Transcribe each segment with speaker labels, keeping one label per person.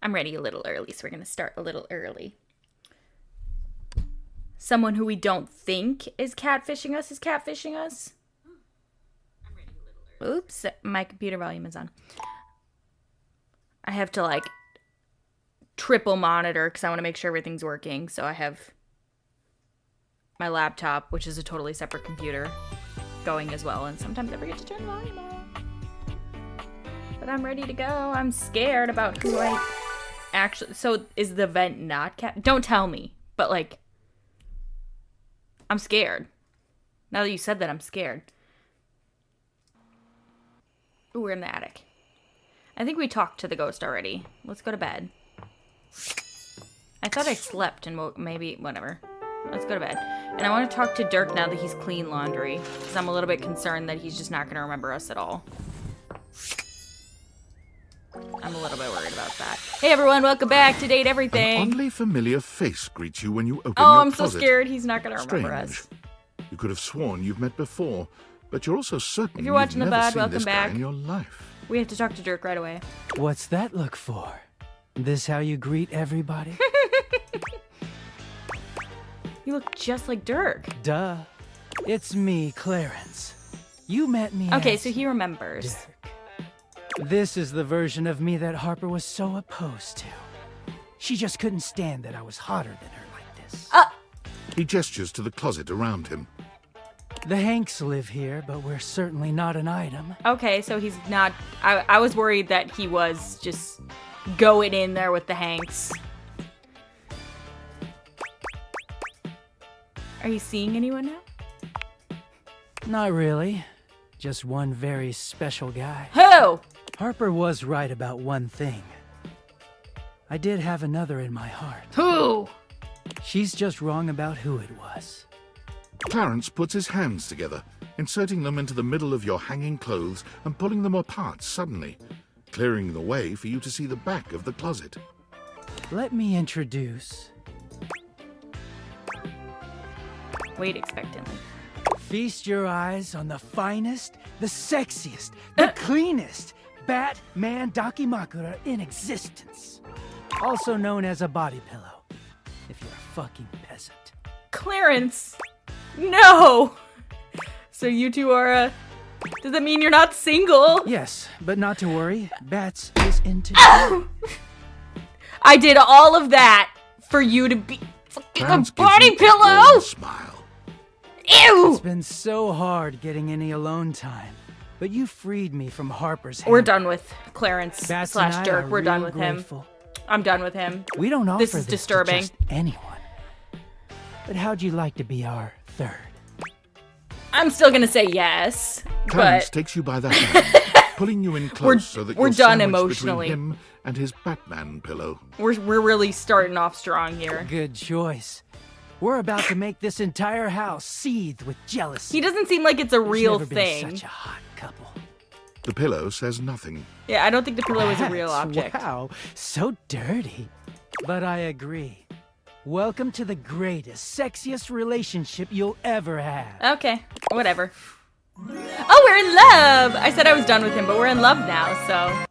Speaker 1: I'm ready a little early, so we're going to start a little early. Someone who we don't think is catfishing us is catfishing us. I'm ready a little early. Oops, my computer volume is on. I have to, like, triple monitor because I want to make sure everything's working. So I have my laptop, which is a totally separate computer, going as well. And sometimes I forget to turn the volume on. But I'm ready to go. I'm scared about who I actually... So is the vent not cat? Don't tell me. But, like, I'm scared. Now that you said that, I'm scared. Ooh, we're in the attic. I think we talked to the ghost already. Let's go to bed. I thought I slept and woke... Maybe... Whatever. Let's go to bed. And I want to talk to Dirk now that he's clean laundry. Because I'm a little bit concerned that he's just not going to remember us at all. I'm a little bit worried about that. Hey everyone, welcome back to Date Everything.
Speaker 2: An oddly familiar face greets you when you open
Speaker 1: your
Speaker 2: closet.
Speaker 1: I'm so scared he's not going to remember us.
Speaker 2: You could have sworn you've met before, but you're also certain
Speaker 1: if you're watching
Speaker 2: you've
Speaker 1: the
Speaker 2: never
Speaker 1: VOD,
Speaker 2: seen
Speaker 1: welcome
Speaker 2: this
Speaker 1: back.
Speaker 2: guy in your life.
Speaker 1: We have to talk to Dirk right away.
Speaker 3: What's that look for? This how you greet everybody?
Speaker 1: You look just like Dirk.
Speaker 3: Duh. It's me, Clarence. You met me
Speaker 1: Okay,
Speaker 3: as
Speaker 1: so he remembers.
Speaker 3: Dirk. This is the version of me that Harper was so opposed to. She just couldn't stand that I was hotter than her like this.
Speaker 2: He gestures to the closet around him.
Speaker 3: The Hanks live here, but we're certainly not an item.
Speaker 1: Okay, so he's not... I was worried that he was just going in there with the Hanks. Are you seeing anyone now?
Speaker 3: Not really. Just one very special guy.
Speaker 1: Who?
Speaker 3: Harper was right about one thing. I did have another in my heart.
Speaker 1: Who?
Speaker 3: She's just wrong about who it was.
Speaker 2: Clarence puts his hands together, inserting them into the middle of your hanging clothes and pulling them apart suddenly, clearing the way for you to see the back of the closet.
Speaker 3: Let me introduce...
Speaker 1: Wait expectantly.
Speaker 3: Feast your eyes on the finest, the sexiest, the cleanest Batman Dakimakura in existence. Also known as a body pillow, if you're a fucking peasant.
Speaker 1: Clarence! No! So you two are, does that mean you're not single?
Speaker 3: Yes, but not to worry. Bats is into
Speaker 1: I did all of that for you to be fucking
Speaker 2: Clarence
Speaker 1: a body
Speaker 2: gives you a
Speaker 1: pillow!
Speaker 2: warm smile.
Speaker 1: Ew!
Speaker 3: It's been so hard getting any alone time, but you freed me from Harper's hand.
Speaker 1: We're done with Clarence
Speaker 3: Bats and
Speaker 1: slash
Speaker 3: I
Speaker 1: Dirk.
Speaker 3: are
Speaker 1: We're done
Speaker 3: real
Speaker 1: with him.
Speaker 3: grateful.
Speaker 1: I'm done with him.
Speaker 3: We don't offer
Speaker 1: This is
Speaker 3: to
Speaker 1: disturbing.
Speaker 3: just anyone. But how'd you like to be our third?
Speaker 1: I'm still gonna say yes,
Speaker 2: Clarence
Speaker 1: but
Speaker 2: takes you by the hand, pulling you in close so that
Speaker 1: we're
Speaker 2: you're
Speaker 1: done
Speaker 2: sandwiched
Speaker 1: emotionally.
Speaker 2: between him and his Batman pillow.
Speaker 1: we're really starting off strong here.
Speaker 3: Good choice. We're about to make this entire house seethe with jealousy.
Speaker 1: He doesn't seem like it's a real
Speaker 3: There's never
Speaker 1: thing.
Speaker 3: been such a hot couple.
Speaker 2: The pillow says nothing.
Speaker 1: Yeah, I don't think the pillow is a real
Speaker 3: Bats,
Speaker 1: object.
Speaker 3: Wow, so dirty. But I agree. Welcome to the greatest, sexiest relationship you'll ever have.
Speaker 1: Okay, whatever. Oh, we're in love! I said I was done with him, but we're in love now, so...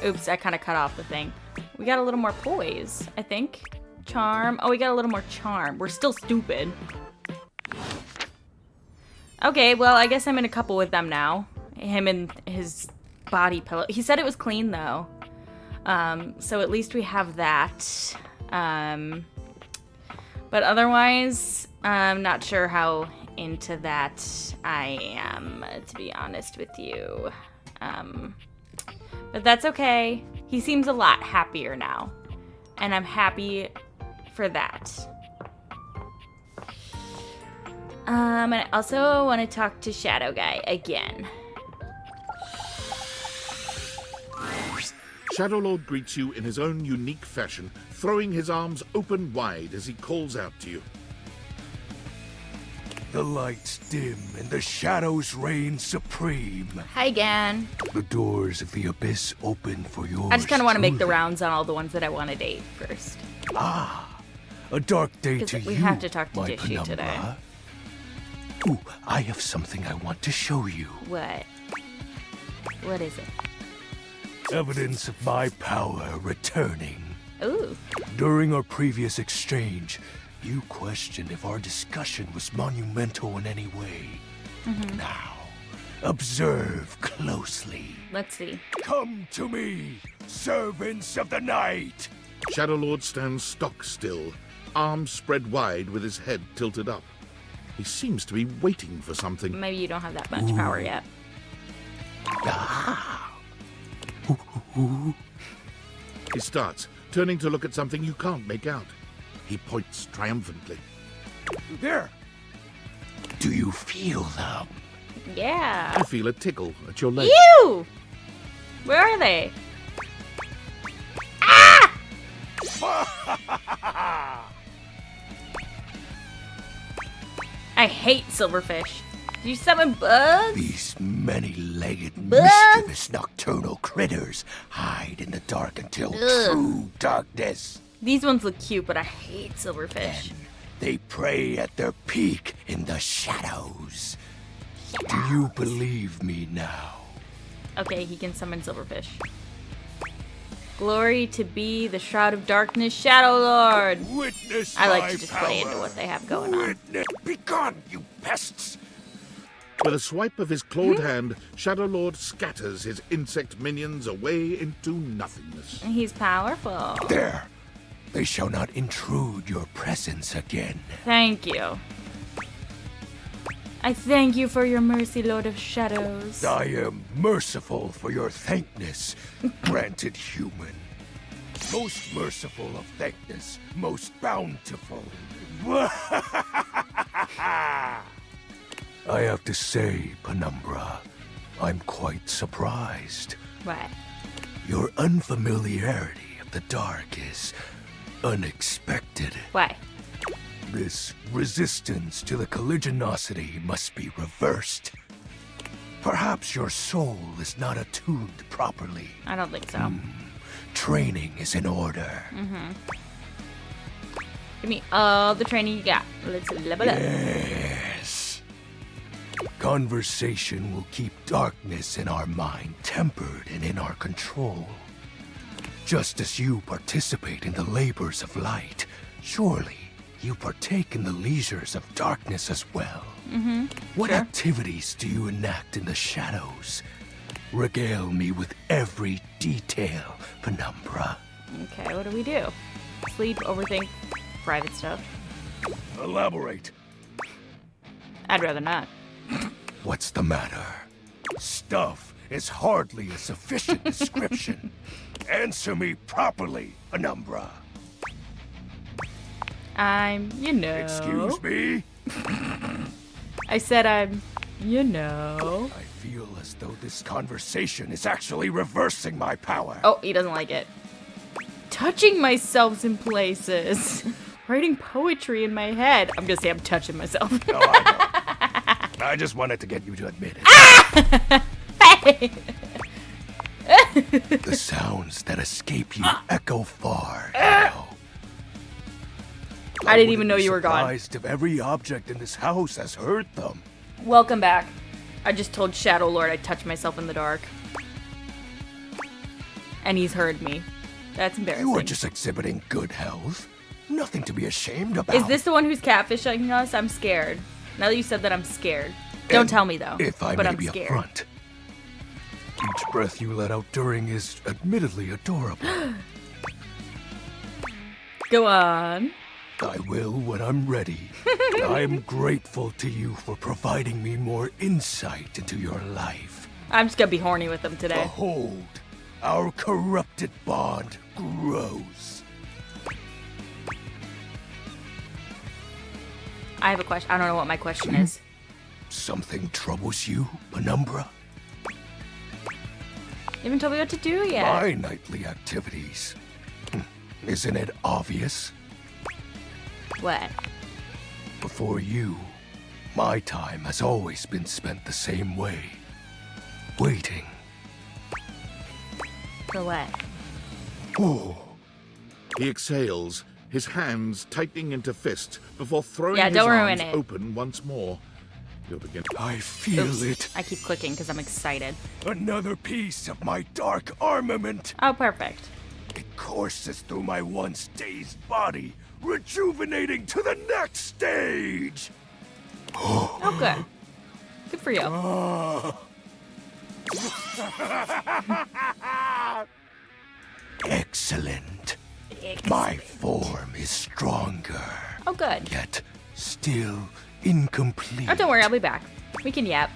Speaker 1: Oops, I kind of cut off the thing. We got a little more poise, I think. Charm. Oh, we got a little more charm. We're still stupid. Okay, well, I guess I'm in a couple with them now. Him and his body pillow. He said it was clean, though. So at least we have that. But otherwise, I'm not sure how into that I am, to be honest with you. But that's okay. He seems a lot happier now. And I'm happy for that. And I also want to talk to Shadow Guy again.
Speaker 2: Shadow Lord greets you in his own unique fashion, throwing his arms open wide as he calls out to you.
Speaker 4: The lights dim and the shadows reign supreme.
Speaker 1: Hi again.
Speaker 4: The doors of the abyss open for yours.
Speaker 1: I just kind of want to make the
Speaker 4: truly.
Speaker 1: rounds on all the ones that I want to date first.
Speaker 4: A dark day to
Speaker 1: Because we
Speaker 4: you,
Speaker 1: have to talk to
Speaker 4: my
Speaker 1: Dishy
Speaker 4: penumbra.
Speaker 1: today.
Speaker 4: Ooh, I have something I want to show you.
Speaker 1: What? What is it?
Speaker 4: Evidence of my power returning.
Speaker 1: Ooh.
Speaker 4: During our previous exchange, you questioned if our discussion was monumental in any way. Now, observe closely.
Speaker 1: Let's see.
Speaker 4: Come to me, servants of the night!
Speaker 2: Shadow Lord stands stock still, arms spread wide with his head tilted up. He seems to be waiting for something.
Speaker 1: Maybe you don't have that much power yet.
Speaker 2: He starts, turning to look at something you can't make out. He points triumphantly.
Speaker 4: There! Do you feel them?
Speaker 1: Yeah.
Speaker 2: You feel a tickle at your leg.
Speaker 1: Ew! Where are they? I hate silverfish. Do you summon bugs?
Speaker 4: These many-legged,
Speaker 1: Bugs?
Speaker 4: mischievous nocturnal critters hide in the dark until true darkness.
Speaker 1: These ones look cute, but I hate silverfish.
Speaker 4: They prey at their peak in the shadows. Do you believe me now?
Speaker 1: Okay, he can summon silverfish. Glory to be the Shroud of Darkness Shadow Lord.
Speaker 4: Witness
Speaker 1: I like
Speaker 4: my
Speaker 1: to just
Speaker 4: power.
Speaker 1: play into what they have going on.
Speaker 4: Witness. Begone, you pests!
Speaker 2: With a swipe of his clawed hand, Shadow Lord scatters his insect minions away into nothingness.
Speaker 1: He's powerful.
Speaker 4: There. They shall not intrude your presence again.
Speaker 1: Thank you. I thank you for your mercy, Lord of Shadows.
Speaker 4: I am merciful for your thankness, granted human. Most merciful of thankness, most bountiful. I have to say, Penumbra, I'm quite surprised.
Speaker 1: What?
Speaker 4: Your unfamiliarity of the dark is unexpected.
Speaker 1: Why?
Speaker 4: This resistance to the colligiosity must be reversed. Perhaps your soul is not attuned properly.
Speaker 1: I don't think so.
Speaker 4: Training is in order.
Speaker 1: Give me all the training you got. Let's level up.
Speaker 4: Yes. Conversation will keep darkness in our mind tempered and in our control. Just as you participate in the labors of light, surely you partake in the leisures of darkness as well. What
Speaker 1: Sure.
Speaker 4: activities do you enact in the shadows? Regale me with every detail, Penumbra.
Speaker 1: Okay, what do we do? Sleep, overthink, private stuff.
Speaker 4: Elaborate.
Speaker 1: I'd rather not.
Speaker 4: What's the matter? Stuff is hardly a sufficient description. Answer me properly, Penumbra. Excuse me?
Speaker 1: I said I
Speaker 4: feel as though this conversation is actually reversing my power.
Speaker 1: Oh, he doesn't like it. Touching myself in places. Writing poetry in my head. I'm gonna say I'm touching myself.
Speaker 4: No, I know. I just wanted to get you to admit it.
Speaker 1: Hey!
Speaker 4: The sounds that escape you echo far, you know.
Speaker 1: I didn't even know you were gone.
Speaker 4: Surprised if every object in this house has heard them.
Speaker 1: Welcome back. I just told Shadow Lord I touched myself in the dark. And he's heard me. That's embarrassing.
Speaker 4: You are just exhibiting good health. Nothing to be ashamed about.
Speaker 1: Is this the one who's catfishing us? I'm scared. Now that you said that, I'm scared. Don't tell me though.
Speaker 4: If I
Speaker 1: but
Speaker 4: may
Speaker 1: I'm
Speaker 4: be
Speaker 1: scared.
Speaker 4: upfront, each breath you let out during is admittedly adorable.
Speaker 1: Go on.
Speaker 4: I will when I'm ready. I am grateful to you for providing me more insight into your life.
Speaker 1: I'm just gonna be horny with them today.
Speaker 4: Behold, our corrupted bond grows.
Speaker 1: I have a question. I don't know what my question is.
Speaker 4: Something troubles you, Penumbra?
Speaker 1: You haven't told me what to do yet.
Speaker 4: My nightly activities. Isn't it obvious?
Speaker 1: What?
Speaker 4: Before you, my time has always been spent the same way. Waiting.
Speaker 1: For what?
Speaker 4: Oh,
Speaker 2: He exhales, his hands tightening into fists before throwing
Speaker 1: Yeah,
Speaker 2: his
Speaker 1: don't ruin
Speaker 2: arms
Speaker 1: it.
Speaker 2: open once more. You'll begin.
Speaker 4: I feel
Speaker 1: Oops.
Speaker 4: it.
Speaker 1: I keep clicking because I'm excited.
Speaker 4: Another piece of my dark armament.
Speaker 1: Oh, perfect.
Speaker 4: It courses through my once dazed body, rejuvenating to the next stage.
Speaker 1: Oh, good. Good for you.
Speaker 4: Excellent. My form is stronger,
Speaker 1: Oh, good.
Speaker 4: yet still incomplete.
Speaker 1: Oh, don't worry. I'll be back. We can yap.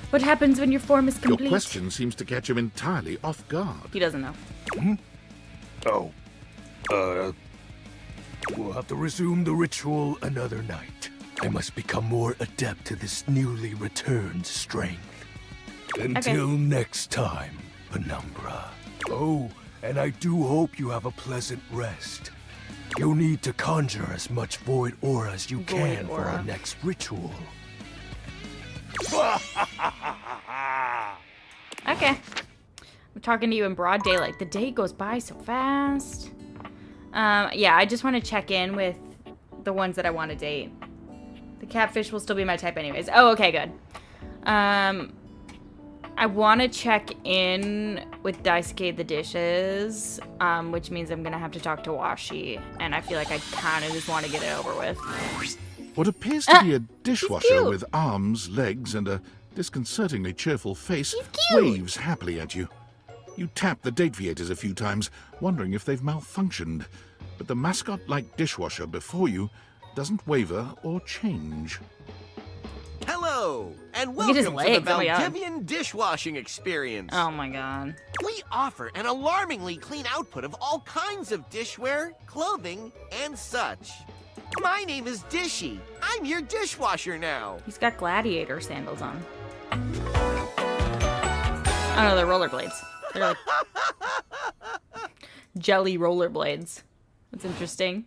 Speaker 1: What happens when your form is
Speaker 2: Your
Speaker 1: complete?
Speaker 2: question seems to catch him entirely off guard.
Speaker 1: He doesn't know.
Speaker 4: Oh. We'll have to resume the ritual another night. I must become more adept to this newly returned strength. Until next time, Penumbra. Oh, and I do hope you have a pleasant rest. You'll need to conjure as much void aura as you can for
Speaker 1: aura.
Speaker 4: our next ritual.
Speaker 1: Okay. I'm talking to you in broad daylight. The day goes by so fast. Yeah, I just want to check in with the ones that I want to date. The catfish will still be my type anyways. Oh, okay, good. I want to check in with Daisuke the dishes, which means I'm going to have to talk to Washi, and I feel like I kind of just want to get it over with.
Speaker 2: What appears to be a dishwasher
Speaker 1: cute.
Speaker 2: with arms, legs, and a disconcertingly cheerful face
Speaker 1: cute.
Speaker 2: waves happily at you. You tap the Dateviators a few times, wondering if they've malfunctioned. But the mascot-like dishwasher before you doesn't waver or change.
Speaker 5: Hello, and
Speaker 1: Look at his
Speaker 5: welcome to the
Speaker 1: legs, oh my God.
Speaker 5: Valdivian dishwashing experience.
Speaker 1: Oh my god.
Speaker 5: We offer an alarmingly clean output of all kinds of dishware, clothing, and such. My name is Dishy. I'm your dishwasher now.
Speaker 1: He's got gladiator sandals on. Oh no, they're rollerblades. They're like jelly rollerblades. That's interesting.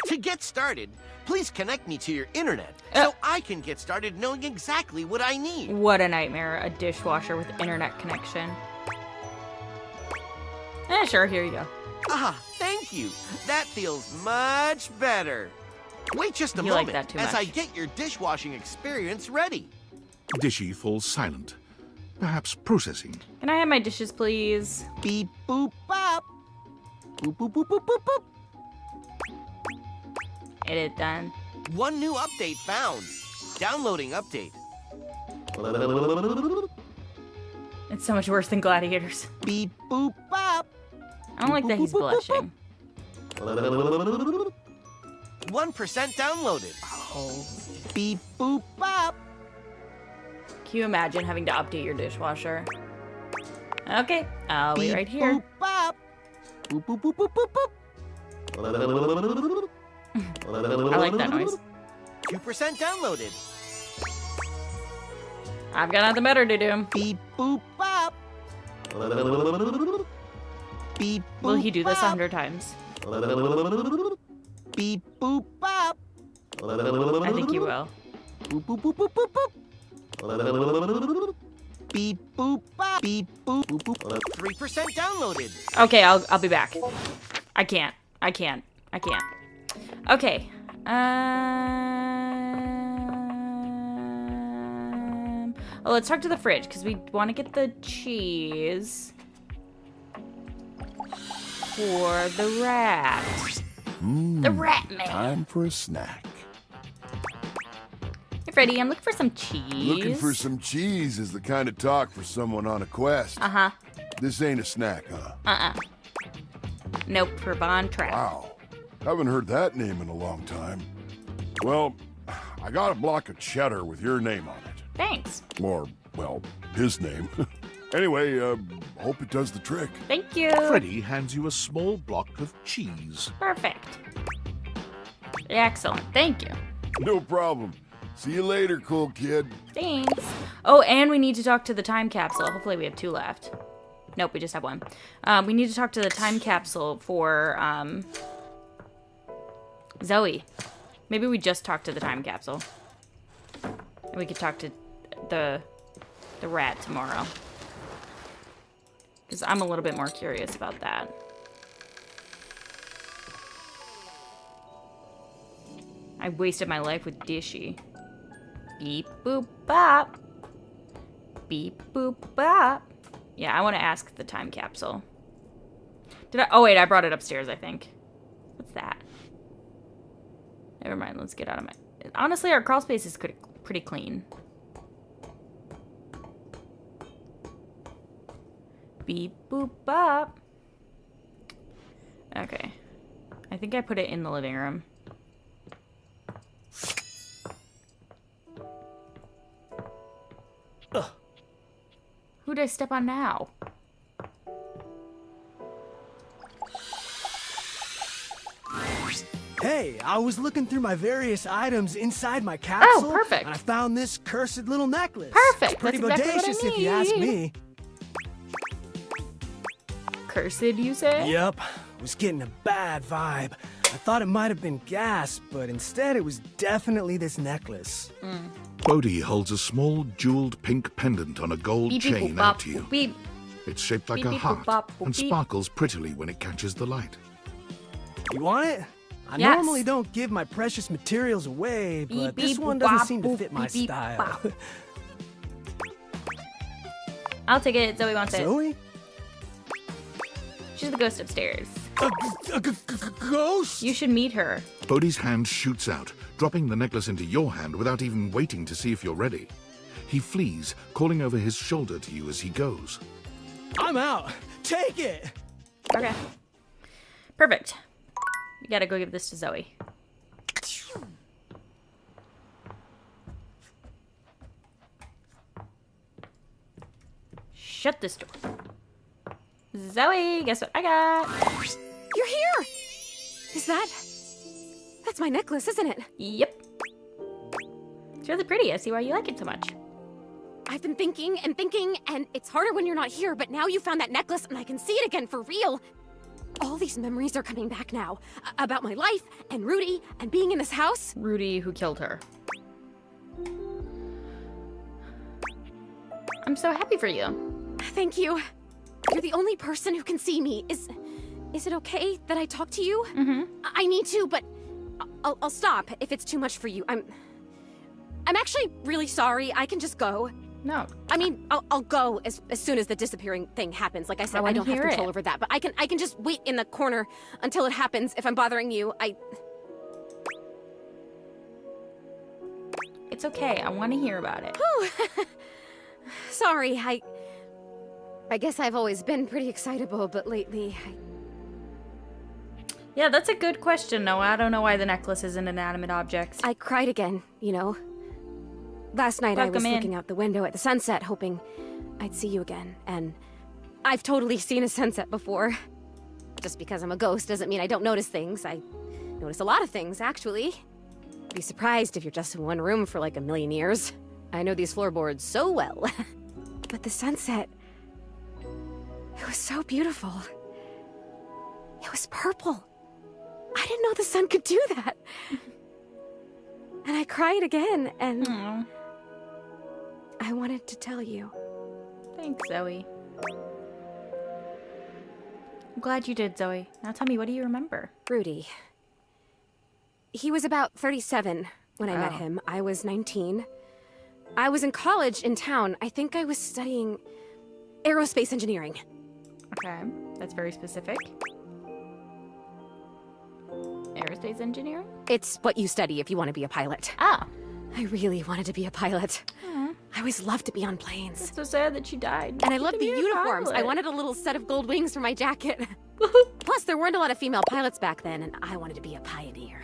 Speaker 5: To get started, please connect me to your internet so I can get started knowing exactly what I need.
Speaker 1: What a nightmare, a dishwasher with internet connection. Sure, here you go.
Speaker 5: Ah, thank you. That feels much better. Wait just a
Speaker 1: You like
Speaker 5: moment
Speaker 1: that too
Speaker 5: as I
Speaker 1: much.
Speaker 5: get your dishwashing experience ready.
Speaker 2: Dishy falls silent, perhaps processing.
Speaker 1: Can I have my dishes, please?
Speaker 5: Beep boop bop. Boop boop boop boop boop boop.
Speaker 1: It is done.
Speaker 5: One new update found. Downloading update.
Speaker 1: It's so much worse than gladiators.
Speaker 5: Beep boop bop.
Speaker 1: I don't like that he's blushing.
Speaker 5: 1% downloaded.
Speaker 1: Oh.
Speaker 5: Beep boop bop.
Speaker 1: Can you imagine having to update your dishwasher? Okay, I'll be
Speaker 5: Beep
Speaker 1: right here.
Speaker 5: boop bop. Boop boop boop boop boop boop.
Speaker 1: I like that noise.
Speaker 5: 2% downloaded.
Speaker 1: I've got nothing better to do.
Speaker 5: Beep boop bop. Beep boop.
Speaker 1: Will he do this
Speaker 5: bop.
Speaker 1: 100 times?
Speaker 5: Beep boop bop.
Speaker 1: I think he will.
Speaker 5: Boop boop boop boop boop boop. Beep boop bop. Beep boop boop boop. 3% downloaded.
Speaker 1: Okay, I'll be back. I can't. Okay. Oh, let's talk to the fridge because we want to get the cheese for the rat. The rat man.
Speaker 6: Time for a snack.
Speaker 1: Hey, Freddy, I'm looking for some cheese.
Speaker 6: Looking for some cheese is the kind of talk for someone on a quest.
Speaker 1: Uh-huh.
Speaker 6: This ain't a snack, huh?
Speaker 1: Nope, for Von Trapp.
Speaker 6: Wow. Haven't heard that name in a long time. Well, I got a block of cheddar with your name on it.
Speaker 1: Thanks.
Speaker 6: Or, well, his name. Anyway, hope it does the trick.
Speaker 1: Thank you.
Speaker 2: Freddy hands you a small block of cheese.
Speaker 1: Perfect. Excellent. Thank you.
Speaker 6: No problem. See you later, cool kid.
Speaker 1: Thanks. Oh, and we need to talk to the time capsule. Hopefully we have 2 left. Nope, we just have 1. We need to talk to the time capsule for Zoe. Maybe we just talk to the time capsule. And we could talk to the rat tomorrow. Because I'm a little bit more curious about that. I wasted my life with Dishy. Beep boop bop. Beep boop bop. Yeah, I want to ask the time capsule. Did I? Oh wait, I brought it upstairs, I think. What's that? Never mind, let's get out of my... Honestly, our crawl space is pretty clean. Beep boop bop. Okay. I think I put it in the living room.
Speaker 3: Ugh.
Speaker 1: Who'd I step on now?
Speaker 3: Hey, I was looking through my various items inside my capsule.
Speaker 1: Oh, perfect.
Speaker 3: And I found this cursed little necklace.
Speaker 1: Perfect.
Speaker 3: It's pretty
Speaker 1: That's exactly
Speaker 3: bodacious
Speaker 1: what I
Speaker 3: if you ask
Speaker 1: need.
Speaker 3: me.
Speaker 1: Cursed, you say?
Speaker 3: Yep, was getting a bad vibe. I thought it might have been gas, but instead it was definitely this necklace.
Speaker 2: Bodhi holds a small jeweled pink pendant on a gold
Speaker 1: Beep, beep,
Speaker 2: chain
Speaker 1: boop,
Speaker 2: out
Speaker 1: bop,
Speaker 2: to you.
Speaker 1: boop, beep.
Speaker 2: It's shaped like
Speaker 1: Beep,
Speaker 2: a
Speaker 1: beep, boop,
Speaker 2: heart
Speaker 1: bop, boop,
Speaker 2: and
Speaker 1: beep.
Speaker 2: sparkles prettily when it catches the light.
Speaker 3: You want it? I
Speaker 1: Yes.
Speaker 3: normally don't give my precious materials away, but
Speaker 1: Beep,
Speaker 3: this
Speaker 1: beep,
Speaker 3: one
Speaker 1: boop,
Speaker 3: doesn't
Speaker 1: bop,
Speaker 3: seem to
Speaker 1: boop,
Speaker 3: fit my
Speaker 1: beep, beep,
Speaker 3: style.
Speaker 1: bop. I'll take it. Zoe wants it.
Speaker 3: Zoe?
Speaker 1: She's the ghost upstairs.
Speaker 3: A ghost?
Speaker 1: You should meet her.
Speaker 2: Bodhi's hand shoots out, dropping the necklace into your hand without even waiting to see if you're ready. He flees, calling over his shoulder to you as he goes.
Speaker 3: I'm out. Take it.
Speaker 1: Okay. Perfect. We gotta go give this to Zoe. Shut this door. Zoe, guess what I got?
Speaker 7: You're here! That's my necklace, isn't it?
Speaker 1: Yep. It's really pretty. I see why you like it so much.
Speaker 7: I've been thinking, and it's harder when you're not here, but now you found that necklace and I can see it again for real. All these memories are coming back now. About my life, and Rudy, and being in this house.
Speaker 1: Rudy, who killed her. I'm so happy for you.
Speaker 7: Thank you. You're the only person who can see me. Is it okay that I talk to you?
Speaker 1: Mm-hmm.
Speaker 7: I need to, but I'll stop if it's too much for you. I'm actually really sorry. I can just go.
Speaker 1: No.
Speaker 7: I mean, I'll go as soon as the disappearing thing happens. Like I said, I
Speaker 1: wanna
Speaker 7: don't have
Speaker 1: hear
Speaker 7: control
Speaker 1: it.
Speaker 7: over that, but I can just wait in the corner until it happens. If I'm bothering you,
Speaker 1: It's okay. I want to hear about it.
Speaker 7: sorry. I guess I've always been pretty excitable, but lately,
Speaker 1: Yeah, that's a good question, Noah. I don't know why the necklace is an inanimate object.
Speaker 7: I cried again. You know. Last night I was
Speaker 1: Welcome in.
Speaker 7: looking out the window at the sunset, hoping I'd see you again, and I've totally seen a sunset before. Just because I'm a ghost doesn't mean I don't notice things. I notice a lot of things, actually. Be surprised if you're just in one room for like a million years. I know these floorboards so well. But the sunset, it was so beautiful. It was purple. I didn't know the sun could do that. And I cried again, and
Speaker 1: Aw.
Speaker 7: I wanted to tell you.
Speaker 1: Thanks, Zoe. I'm glad you did, Zoe. Now tell me, what do you remember?
Speaker 7: Rudy. He was about 37 when I met
Speaker 1: Oh.
Speaker 7: him. I was 19. I was in college in town. I think I was studying aerospace engineering.
Speaker 1: Okay, that's very specific. Aerospace engineering?
Speaker 7: It's what you study if you want to be a pilot.
Speaker 1: Ah,
Speaker 7: I really wanted to be a pilot. I always loved to be on planes.
Speaker 1: it's so sad that she died.
Speaker 7: And I
Speaker 1: She
Speaker 7: loved the
Speaker 1: could be a
Speaker 7: uniforms. I
Speaker 1: pilot.
Speaker 7: wanted a little set of gold wings for my jacket. Plus, there weren't a lot of female pilots back then, and I wanted to be a pioneer.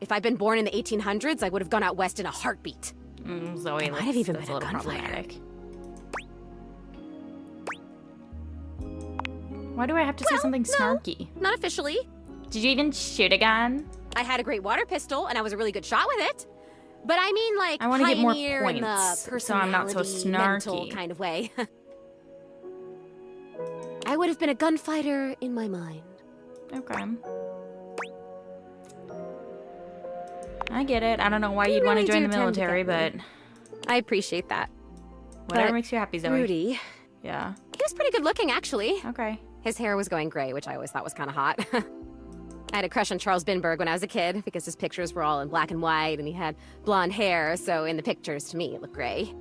Speaker 7: If I'd been born in the 1800s, I would have gone out west in a heartbeat.
Speaker 1: Zoe,
Speaker 7: I might have even
Speaker 1: that's
Speaker 7: been
Speaker 1: a
Speaker 7: a
Speaker 1: little
Speaker 7: gunfighter.
Speaker 1: problematic. Why do I have to say something
Speaker 7: no.
Speaker 1: snarky?
Speaker 7: Not officially.
Speaker 1: Did you even shoot a gun?
Speaker 7: I had a great water pistol, and I was a really good shot with it. But I mean, like,
Speaker 1: I wanna get more
Speaker 7: pioneer in
Speaker 1: points,
Speaker 7: the
Speaker 1: so I'm not so
Speaker 7: personality, mental
Speaker 1: snarky.
Speaker 7: kind of way. I would have been a gunfighter in my mind.
Speaker 1: Okay. I get it. I don't know why
Speaker 7: You
Speaker 1: you'd want to
Speaker 7: really
Speaker 1: join
Speaker 7: do
Speaker 1: the
Speaker 7: tend to
Speaker 1: military,
Speaker 7: get
Speaker 1: but
Speaker 7: me. I appreciate that.
Speaker 1: whatever
Speaker 7: But
Speaker 1: makes you happy, Zoe.
Speaker 7: Rudy,
Speaker 1: Yeah.
Speaker 7: he was pretty good looking, actually.
Speaker 1: Okay.
Speaker 7: His hair was going gray, which I always thought was kind of hot. I had a crush on Charles Binberg when I was a kid because his pictures were all in black and white and he had blonde hair, so in the pictures, to me, it looked gray.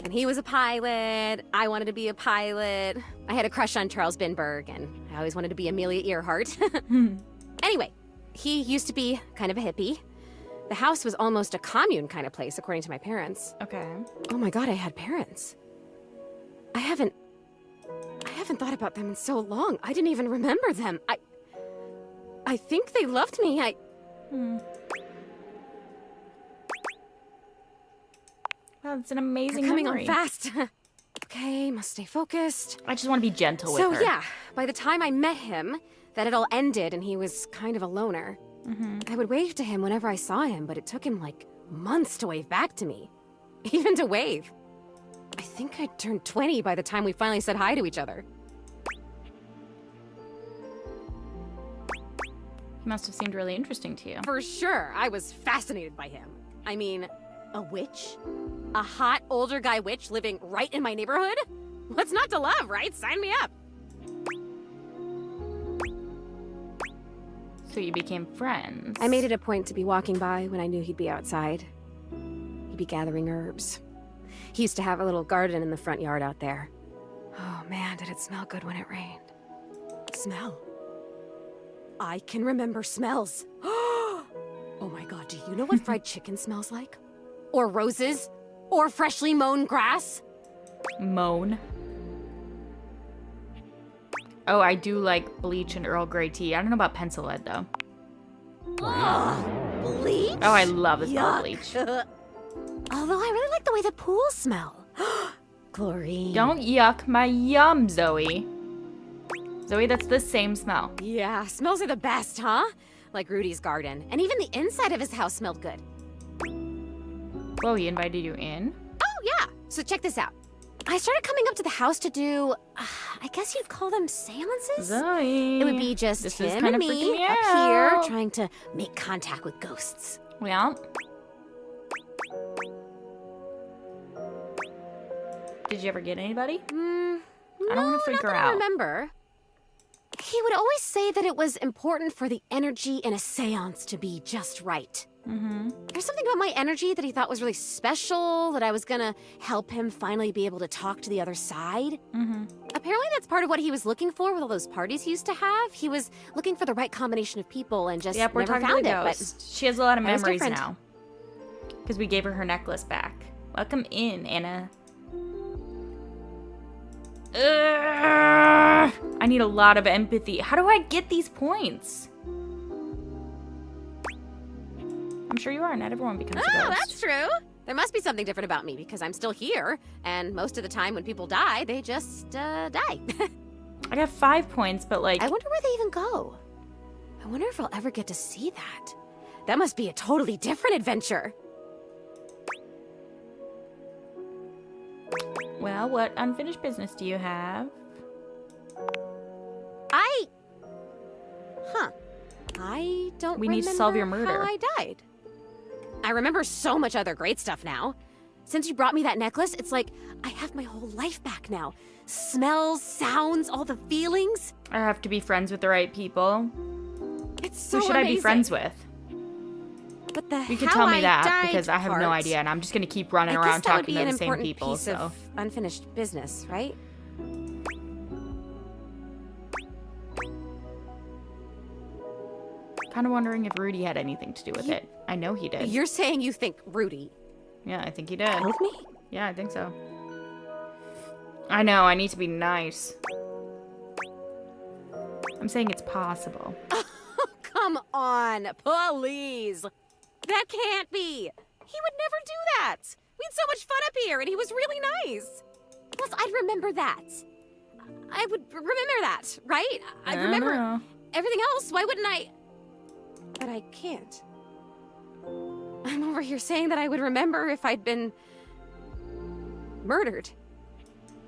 Speaker 7: And he was a pilot. I wanted to be a pilot. I had a crush on Charles Binberg, and I always wanted to be Amelia Earhart. Anyway, he used to be kind of a hippie. The house was almost a commune kind of place, according to my parents.
Speaker 1: Okay.
Speaker 7: Oh my god, I had parents. I haven't thought about them in so long. I didn't even remember them. I think they loved me.
Speaker 1: Wow, it's an amazing
Speaker 7: They're coming
Speaker 1: memory.
Speaker 7: on fast. Okay, must stay focused.
Speaker 1: I just want to be gentle with her.
Speaker 7: So yeah, by the time I met him, that had all ended and he was kind of a loner. I would wave to him whenever I saw him, but it took him like months to wave back to me. Even to wave. I think I turned 20 by the time we finally said hi to each other.
Speaker 1: He must have seemed really interesting to you.
Speaker 7: For sure, I was fascinated by him. I mean, a witch? A hot older guy witch living right in my neighborhood? What's not to love, right? Sign me up.
Speaker 1: So you became friends.
Speaker 7: I made it a point to be walking by when I knew he'd be outside. He'd be gathering herbs. He used to have a little garden in the front yard out there. Oh man, did it smell good when it rained. Smell. I can remember smells. Oh my god, do you know what fried chicken smells like? Or roses? Or freshly mown grass?
Speaker 1: Moan. Oh, I do like bleach and Earl Grey tea. I don't know about pencil lead, though.
Speaker 7: Ugh, bleach?
Speaker 1: Oh, I love the smell of
Speaker 7: Yuck.
Speaker 1: bleach.
Speaker 7: Although I really like the way the pools smell. Chlorine.
Speaker 1: Don't yuck my yum, Zoe. Zoe, that's the same smell.
Speaker 7: Yeah, smells are the best, huh? Like Rudy's garden. And even the inside of his house smelled good.
Speaker 1: Whoa, he invited you in?
Speaker 7: Oh, yeah. So check this out. I started coming up to the house to do, I guess you'd call them seances?
Speaker 1: Zoe.
Speaker 7: It would be just
Speaker 1: This is
Speaker 7: him
Speaker 1: kinda
Speaker 7: and
Speaker 1: freaking
Speaker 7: me
Speaker 1: me
Speaker 7: up here
Speaker 1: out.
Speaker 7: trying to make contact with ghosts.
Speaker 1: Well. Did you ever get anybody? I don't want to freak her
Speaker 7: I
Speaker 1: out.
Speaker 7: remember. He would always say that it was important for the energy in a seance to be just right. There's something about my energy that he thought was really special, that I was gonna help him finally be able to talk to the other side. Apparently that's part of what he was looking for with all those parties he used to have. He was looking for the right combination of people and just
Speaker 1: Yep, we're
Speaker 7: never
Speaker 1: talking
Speaker 7: found
Speaker 1: to
Speaker 7: it.
Speaker 1: the
Speaker 7: But
Speaker 1: ghost. She has a lot of
Speaker 7: I was
Speaker 1: memories
Speaker 7: different.
Speaker 1: now. Because we gave her necklace back. Welcome in, Anna. Ugh, I need a lot of empathy. How do I get these points? I'm sure you are. Not everyone becomes a
Speaker 7: oh,
Speaker 1: ghost.
Speaker 7: that's true. There must be something different about me because I'm still here, and most of the time when people die, they just die.
Speaker 1: I got 5 points, but like,
Speaker 7: I wonder where they even go. I wonder if I'll ever get to see that. That must be a totally different adventure.
Speaker 1: well, what unfinished business do you have?
Speaker 7: I don't
Speaker 1: We need to solve your murder.
Speaker 7: how I died. I remember so much other great stuff now. Since you brought me that necklace, it's like I have my whole life back now. Smells, sounds, all the feelings.
Speaker 1: I have to be friends with the right people.
Speaker 7: It's so
Speaker 1: Who should I be
Speaker 7: amazing.
Speaker 1: friends with?
Speaker 7: But the
Speaker 1: You could
Speaker 7: how
Speaker 1: tell me
Speaker 7: I
Speaker 1: that
Speaker 7: died
Speaker 1: because I have no
Speaker 7: part,
Speaker 1: idea, and I'm just gonna keep running
Speaker 7: I guess
Speaker 1: around
Speaker 7: that would
Speaker 1: talking
Speaker 7: be
Speaker 1: to
Speaker 7: an
Speaker 1: the same
Speaker 7: important
Speaker 1: people.
Speaker 7: piece
Speaker 1: So
Speaker 7: of unfinished business, right?
Speaker 1: kind of wondering if Rudy had anything to do with it. I know he did.
Speaker 7: You're saying you think Rudy
Speaker 1: Yeah, I think he did.
Speaker 7: killed me?
Speaker 1: Yeah, I think so. I know, I need to be nice. I'm saying it's possible.
Speaker 7: Come on, please. That can't be. He would never do that. We had so much fun up here, and he was really nice. Plus, I'd remember that. I would remember that, right? I'd
Speaker 1: I don't
Speaker 7: remember
Speaker 1: know.
Speaker 7: everything else. Why wouldn't I? But I can't. I'm over here saying that I would remember if I'd been murdered.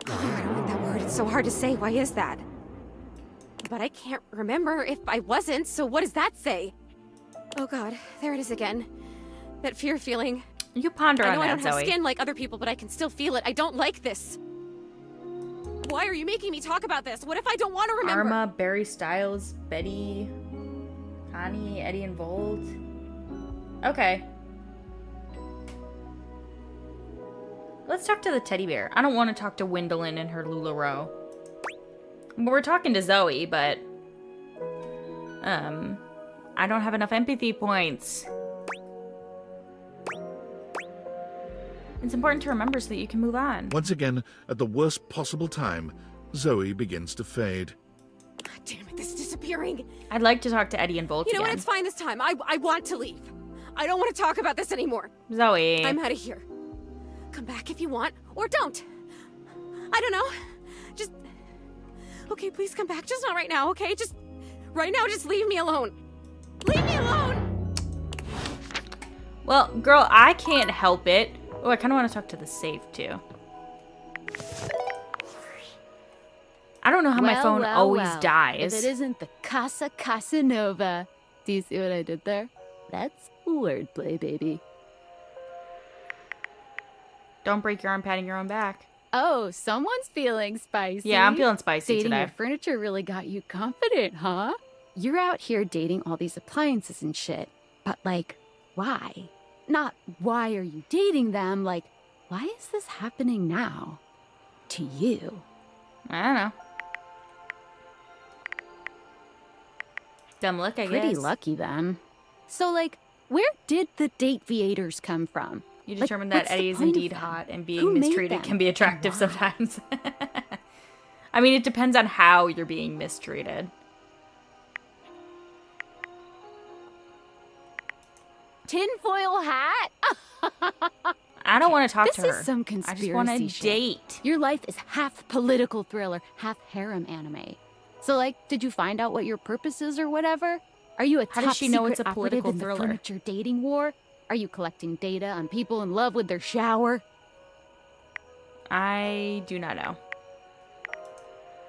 Speaker 7: Oh, I don't like that word. It's so hard to say. Why is that? But I can't remember if I wasn't, so what does that say? Oh god, there it is again. That fear feeling.
Speaker 1: You ponder
Speaker 7: I
Speaker 1: on
Speaker 7: know I
Speaker 1: that,
Speaker 7: don't have
Speaker 1: Zoe.
Speaker 7: skin like other people, but I can still feel it. I don't like this. Why are you making me talk about this? What if I don't want to remember?
Speaker 1: Arma, Barry Styles, Betty. Connie, Eddie, and Volt. Okay. Let's talk to the teddy bear. I don't want to talk to Wendolyn and her LuLaRoe. We're talking to Zoe, but... I don't have enough empathy points. It's important to remember so that you can move on.
Speaker 2: Once again, at the worst possible time, Zoe begins to fade.
Speaker 7: God damn it, this is disappearing.
Speaker 1: I'd like to talk to Eddie and Volt
Speaker 7: You know what?
Speaker 1: again.
Speaker 7: It's fine this time. I want to leave. I don't want to talk about this anymore.
Speaker 1: Zoe.
Speaker 7: I'm out of here. Come back if you want, or don't. I don't know. Just... Okay, please come back. Just not right now, okay? Just... Right now, just leave me alone. Leave me alone!
Speaker 1: Well, girl, I can't help it. Oh, I kind of want to talk to the safe, too. I don't know how my phone always dies.
Speaker 8: If it isn't the Casa Casanova. Do you see what I did there? That's wordplay, baby.
Speaker 1: Don't break your arm patting your own back.
Speaker 8: Oh, someone's feeling spicy.
Speaker 1: Yeah, I'm feeling spicy
Speaker 8: Dating
Speaker 1: today.
Speaker 8: your furniture really got you confident, huh? You're out here dating all these appliances and shit. But, like, why? Not why are you dating them, like, why is this happening now? To you.
Speaker 1: I don't know. Dumb look, I guess.
Speaker 8: Pretty lucky, then. So, like, where did the date-viators come from?
Speaker 1: You
Speaker 8: Like,
Speaker 1: determined that
Speaker 8: what's the
Speaker 1: Eddie is
Speaker 8: point of
Speaker 1: indeed
Speaker 8: them?
Speaker 1: hot, and
Speaker 8: Who
Speaker 1: being
Speaker 8: made
Speaker 1: mistreated
Speaker 8: them?
Speaker 1: can be
Speaker 8: And
Speaker 1: attractive
Speaker 8: why?
Speaker 1: sometimes. I mean, it depends on how you're being mistreated.
Speaker 8: Tinfoil hat?
Speaker 1: I don't want to talk
Speaker 8: This
Speaker 1: to her.
Speaker 8: is some
Speaker 1: I
Speaker 8: conspiracy
Speaker 1: just want to
Speaker 8: shit.
Speaker 1: date.
Speaker 8: Your life is half political thriller, half harem anime. So, like, did you find out what your purpose is or whatever? Are you a
Speaker 1: How
Speaker 8: top
Speaker 1: does she know
Speaker 8: secret
Speaker 1: it's a
Speaker 8: operative
Speaker 1: political
Speaker 8: in the
Speaker 1: thriller?
Speaker 8: furniture dating war? Are you collecting data on people in love with their shower?
Speaker 1: I do not know.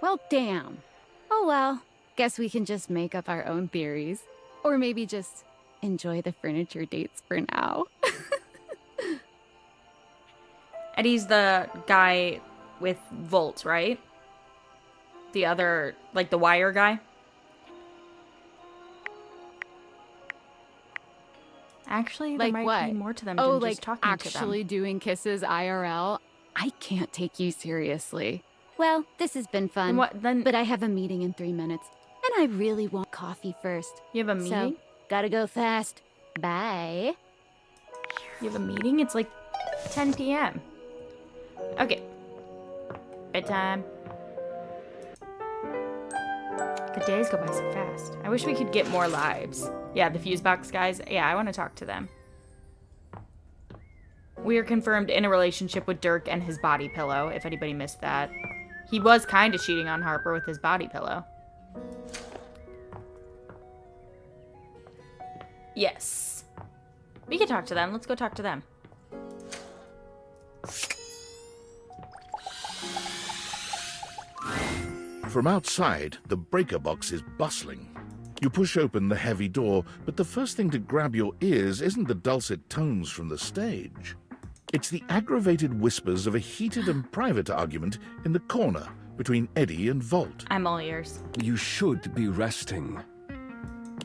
Speaker 8: Well, damn. Oh well, guess we can just make up our own theories. Or maybe just enjoy the furniture dates for now.
Speaker 1: Eddie's the guy with Volt, right? The other, like the wire guy? Actually, there
Speaker 8: Like
Speaker 1: might
Speaker 8: what?
Speaker 1: be more to them
Speaker 8: Oh,
Speaker 1: than
Speaker 8: like
Speaker 1: just talking to them.
Speaker 8: actually doing kisses IRL? I can't take you seriously. Well, this has been fun.
Speaker 1: Then what? Then
Speaker 8: But I have a meeting in 3 minutes. And I really want coffee first.
Speaker 1: you have a meeting?
Speaker 8: So, gotta go fast. Bye.
Speaker 1: You have a meeting? It's like 10 p.m. Okay. Bedtime. The days go by so fast. I wish we could get more lives. Yeah, the fuse box guys. Yeah, I want to talk to them. We are confirmed in a relationship with Dirk and his body pillow, if anybody missed that. He was kind of cheating on Harper with his body pillow. Yes. We can talk to them. Let's go talk to them.
Speaker 2: From outside, the breaker box is bustling. You push open the heavy door, but the first thing to grab your ears isn't the dulcet tones from the stage. It's the aggravated whispers of a heated and private argument in the corner between Eddie and Volt.
Speaker 1: I'm all ears.
Speaker 9: You should be resting.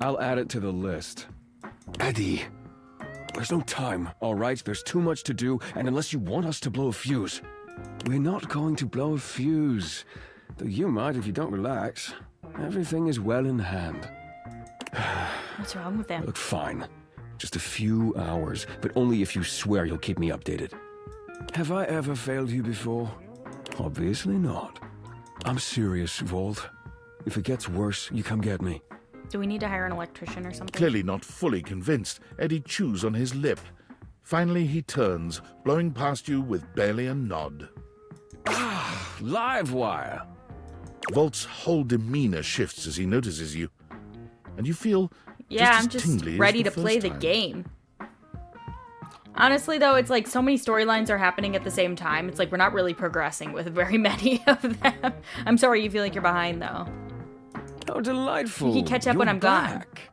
Speaker 9: I'll add it to the list.
Speaker 4: Eddie,
Speaker 9: There's no time, all right? There's too much to do, and unless you want us to blow a fuse... We're not going to blow a fuse. Though you might if you don't relax. Everything is well in hand.
Speaker 1: What's wrong with them?
Speaker 9: Look, fine. Just a few hours, but only if you swear you'll keep me updated. Have I ever failed you before? Obviously not. I'm serious, Volt. If it gets worse, you come get me.
Speaker 1: Do we need to hire an electrician or something?
Speaker 2: Clearly not fully convinced, Eddie chews on his lip. Finally, he turns, blowing past you with barely a nod.
Speaker 9: Live wire!
Speaker 2: Volt's whole demeanor shifts as he notices you, and you feel
Speaker 1: Yeah,
Speaker 2: as
Speaker 1: I'm just
Speaker 2: tingly as
Speaker 1: ready
Speaker 2: the
Speaker 1: to play
Speaker 2: first
Speaker 1: the
Speaker 2: time.
Speaker 1: game. Honestly, though, it's like so many storylines are happening at the same time. It's like we're not really progressing with very many of them. I'm sorry you feel like you're behind, though.
Speaker 9: How delightful!
Speaker 1: You can catch up when
Speaker 9: You're
Speaker 1: I'm gone.
Speaker 9: back.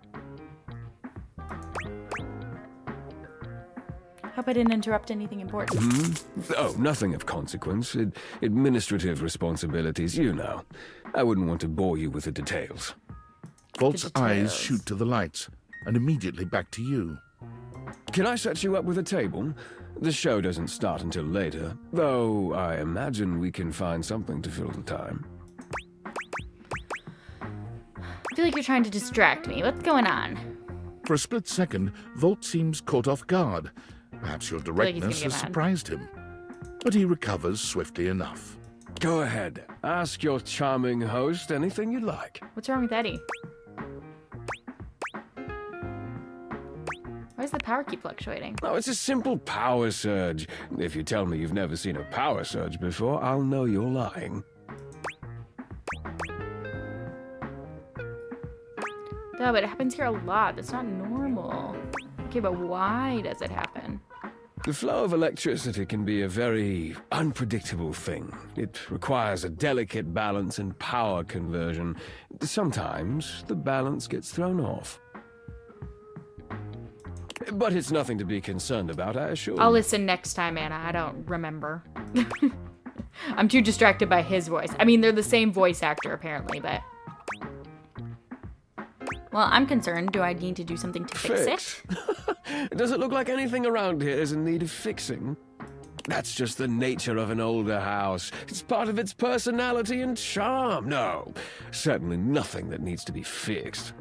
Speaker 1: Hope I didn't interrupt anything important.
Speaker 9: Oh, nothing of consequence. Administrative responsibilities, you know. I wouldn't want to bore you with the details.
Speaker 2: Volt's eyes
Speaker 1: details.
Speaker 2: shoot to the lights, and immediately back to you.
Speaker 9: Can I set you up with a table? The show doesn't start until later, though I imagine we can find something to fill the time.
Speaker 1: I feel like you're trying to distract me. What's going on?
Speaker 2: For a split second, Volt seems caught off guard. Perhaps your
Speaker 1: like he's gonna
Speaker 2: directness
Speaker 1: get
Speaker 2: has
Speaker 1: mad.
Speaker 2: surprised him. But he recovers swiftly enough.
Speaker 9: Go ahead. Ask your charming host anything you'd like.
Speaker 1: What's wrong with Eddie? Why does the power keep fluctuating?
Speaker 9: Oh, it's a simple power surge. If you tell me you've never seen a power surge before, I'll know you're lying.
Speaker 1: No, but it happens here a lot. That's not normal. Okay, but why does it happen?
Speaker 9: The flow of electricity can be a very unpredictable thing. It requires a delicate balance and power conversion. Sometimes the balance gets thrown off. But it's nothing to be concerned about, I assure you.
Speaker 1: I'll listen next time, Anna. I don't remember. I'm too distracted by his voice. I mean, they're the same voice actor, apparently, but... Well, I'm concerned. Do I need to do something to fix it?
Speaker 9: Does it look like anything around here is in need of fixing? That's just the nature of an older house. It's part of its personality and charm. No, certainly nothing that needs to be fixed.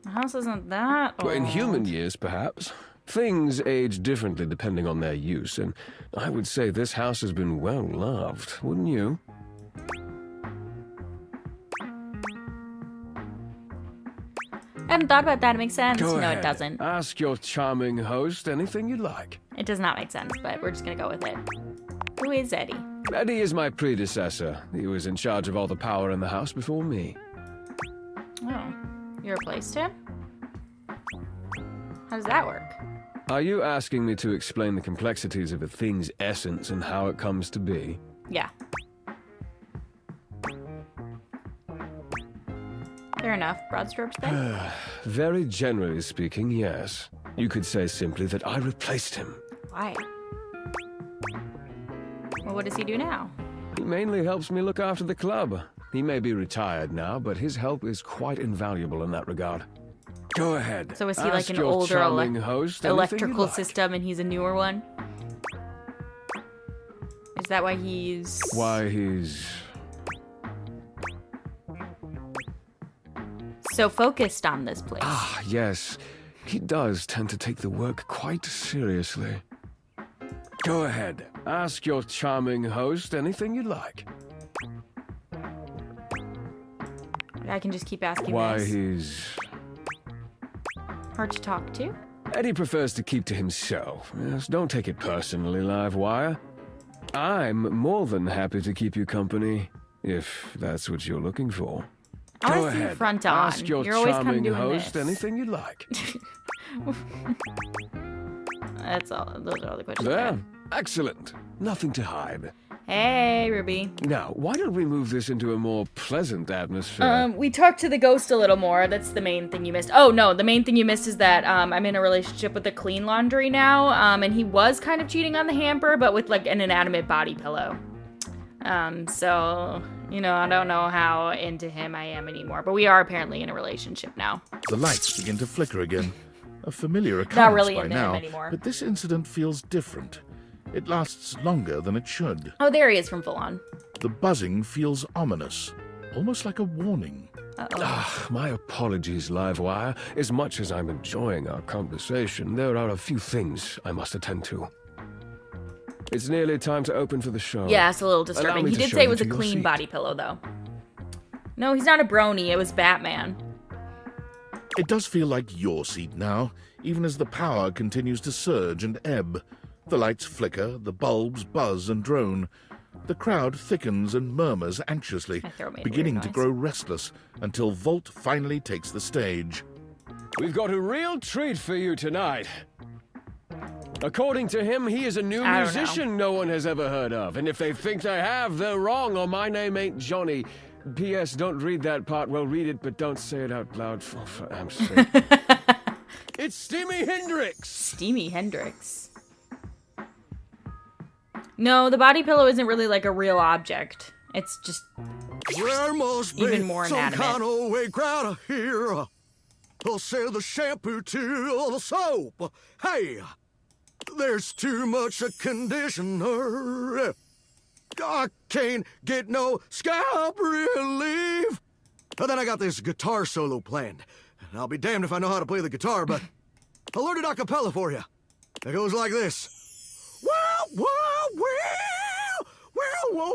Speaker 1: The house isn't that old.
Speaker 9: Well, in human years, perhaps. Things age differently depending on their use, and I would say this house has been well loved, wouldn't you?
Speaker 1: I hadn't thought about that. It makes sense.
Speaker 9: Go
Speaker 1: No,
Speaker 9: ahead.
Speaker 1: it doesn't.
Speaker 9: Ask your charming host anything you'd like.
Speaker 1: It does not make sense, but we're just gonna go with it. Who is Eddie?
Speaker 9: Eddie is my predecessor. He was in charge of all the power in the house before me.
Speaker 1: Oh, you replaced him? How does that work?
Speaker 9: Are you asking me to explain the complexities of a thing's essence and how it comes to be?
Speaker 1: Yeah. Fair enough. Broad strokes then?
Speaker 9: Very generally speaking, yes. You could say simply that I replaced him.
Speaker 1: Why? Well, what does he do now?
Speaker 9: He mainly helps me look after the club. He may be retired now, but his help is quite invaluable in that regard. Go ahead.
Speaker 1: So is he like
Speaker 9: Ask
Speaker 1: an
Speaker 9: your
Speaker 1: older
Speaker 9: charming host anything
Speaker 1: electrical
Speaker 9: you'd like.
Speaker 1: system and he's a newer one? Is that why he's...
Speaker 9: Why he's...
Speaker 1: so focused on this place?
Speaker 9: Ah, yes. He does tend to take the work quite seriously. Go ahead. Ask your charming host anything you'd like.
Speaker 1: I can just keep asking
Speaker 9: Why
Speaker 1: this.
Speaker 9: he's...
Speaker 1: Hard to talk to?
Speaker 9: Eddie prefers to keep to himself. Yes, don't take it personally, Livewire. I'm more than happy to keep you company, if that's what you're looking for.
Speaker 1: I
Speaker 9: Go
Speaker 1: want to see
Speaker 9: ahead.
Speaker 1: front on.
Speaker 9: Ask your
Speaker 1: You're always kind of
Speaker 9: charming
Speaker 1: doing
Speaker 9: host
Speaker 1: this.
Speaker 9: anything you'd like.
Speaker 1: That's all. Those are all the questions. I
Speaker 9: There.
Speaker 1: have.
Speaker 9: Excellent. Nothing to hide.
Speaker 1: Hey, Ruby.
Speaker 9: Now, why don't we move this into a more pleasant atmosphere?
Speaker 1: We talked to the ghost a little more. That's the main thing you missed. Oh, no, the main thing you missed is that I'm in a relationship with a clean laundry now, and he was kind of cheating on the hamper, but with, like, an inanimate body pillow. So, you know, I don't know how into him I am anymore, but we are apparently in a relationship now.
Speaker 2: The lights begin to flicker again. A familiar occurrence
Speaker 1: really
Speaker 2: by
Speaker 1: into him
Speaker 2: now,
Speaker 1: anymore.
Speaker 2: but this incident feels different. It lasts longer than it should.
Speaker 1: Oh, there he is from Full On.
Speaker 2: The buzzing feels ominous, almost like a warning.
Speaker 1: Uh-oh.
Speaker 9: Ah, my apologies, Livewire. As much as I'm enjoying our conversation, there are a few things I must attend to. It's nearly time to open for the show.
Speaker 1: Yeah, it's a little
Speaker 9: Allow
Speaker 1: disturbing.
Speaker 9: me
Speaker 1: He
Speaker 9: to
Speaker 1: did
Speaker 9: show
Speaker 1: say it
Speaker 9: you
Speaker 1: was a
Speaker 9: to your
Speaker 1: clean
Speaker 9: seat.
Speaker 1: body pillow, though. No, he's not a brony. It was Batman.
Speaker 2: It does feel like your seat now, even as the power continues to surge and ebb. The lights flicker, the bulbs buzz and drone. The crowd thickens and murmurs anxiously,
Speaker 1: My throat made a
Speaker 2: beginning
Speaker 1: weird
Speaker 2: to
Speaker 1: noise.
Speaker 2: grow restless until Volt finally takes the stage.
Speaker 9: We've got a real treat for you tonight. According to him, he is a new
Speaker 1: I don't know.
Speaker 9: musician no one has ever heard of. And if they think they have, they're wrong, or my name ain't Johnny. P.S. Don't read that part. Well, read it, but don't say it out loud for Am's sake. It's Steamy Hendrix!
Speaker 1: Steamy Hendrix. No, the body pillow isn't really like a real object. It's just
Speaker 10: There must be
Speaker 1: even more
Speaker 10: some
Speaker 1: inanimate.
Speaker 10: kind of way out here. They'll sell the shampoo to the soap. Hey, there's too much conditioner. I can't get no scalp relief. And then I got this guitar solo planned. And I'll be damned if I know how to play the guitar, but I'll learn it a cappella for you. It goes like this. Wow, wow, wow, wow, wow,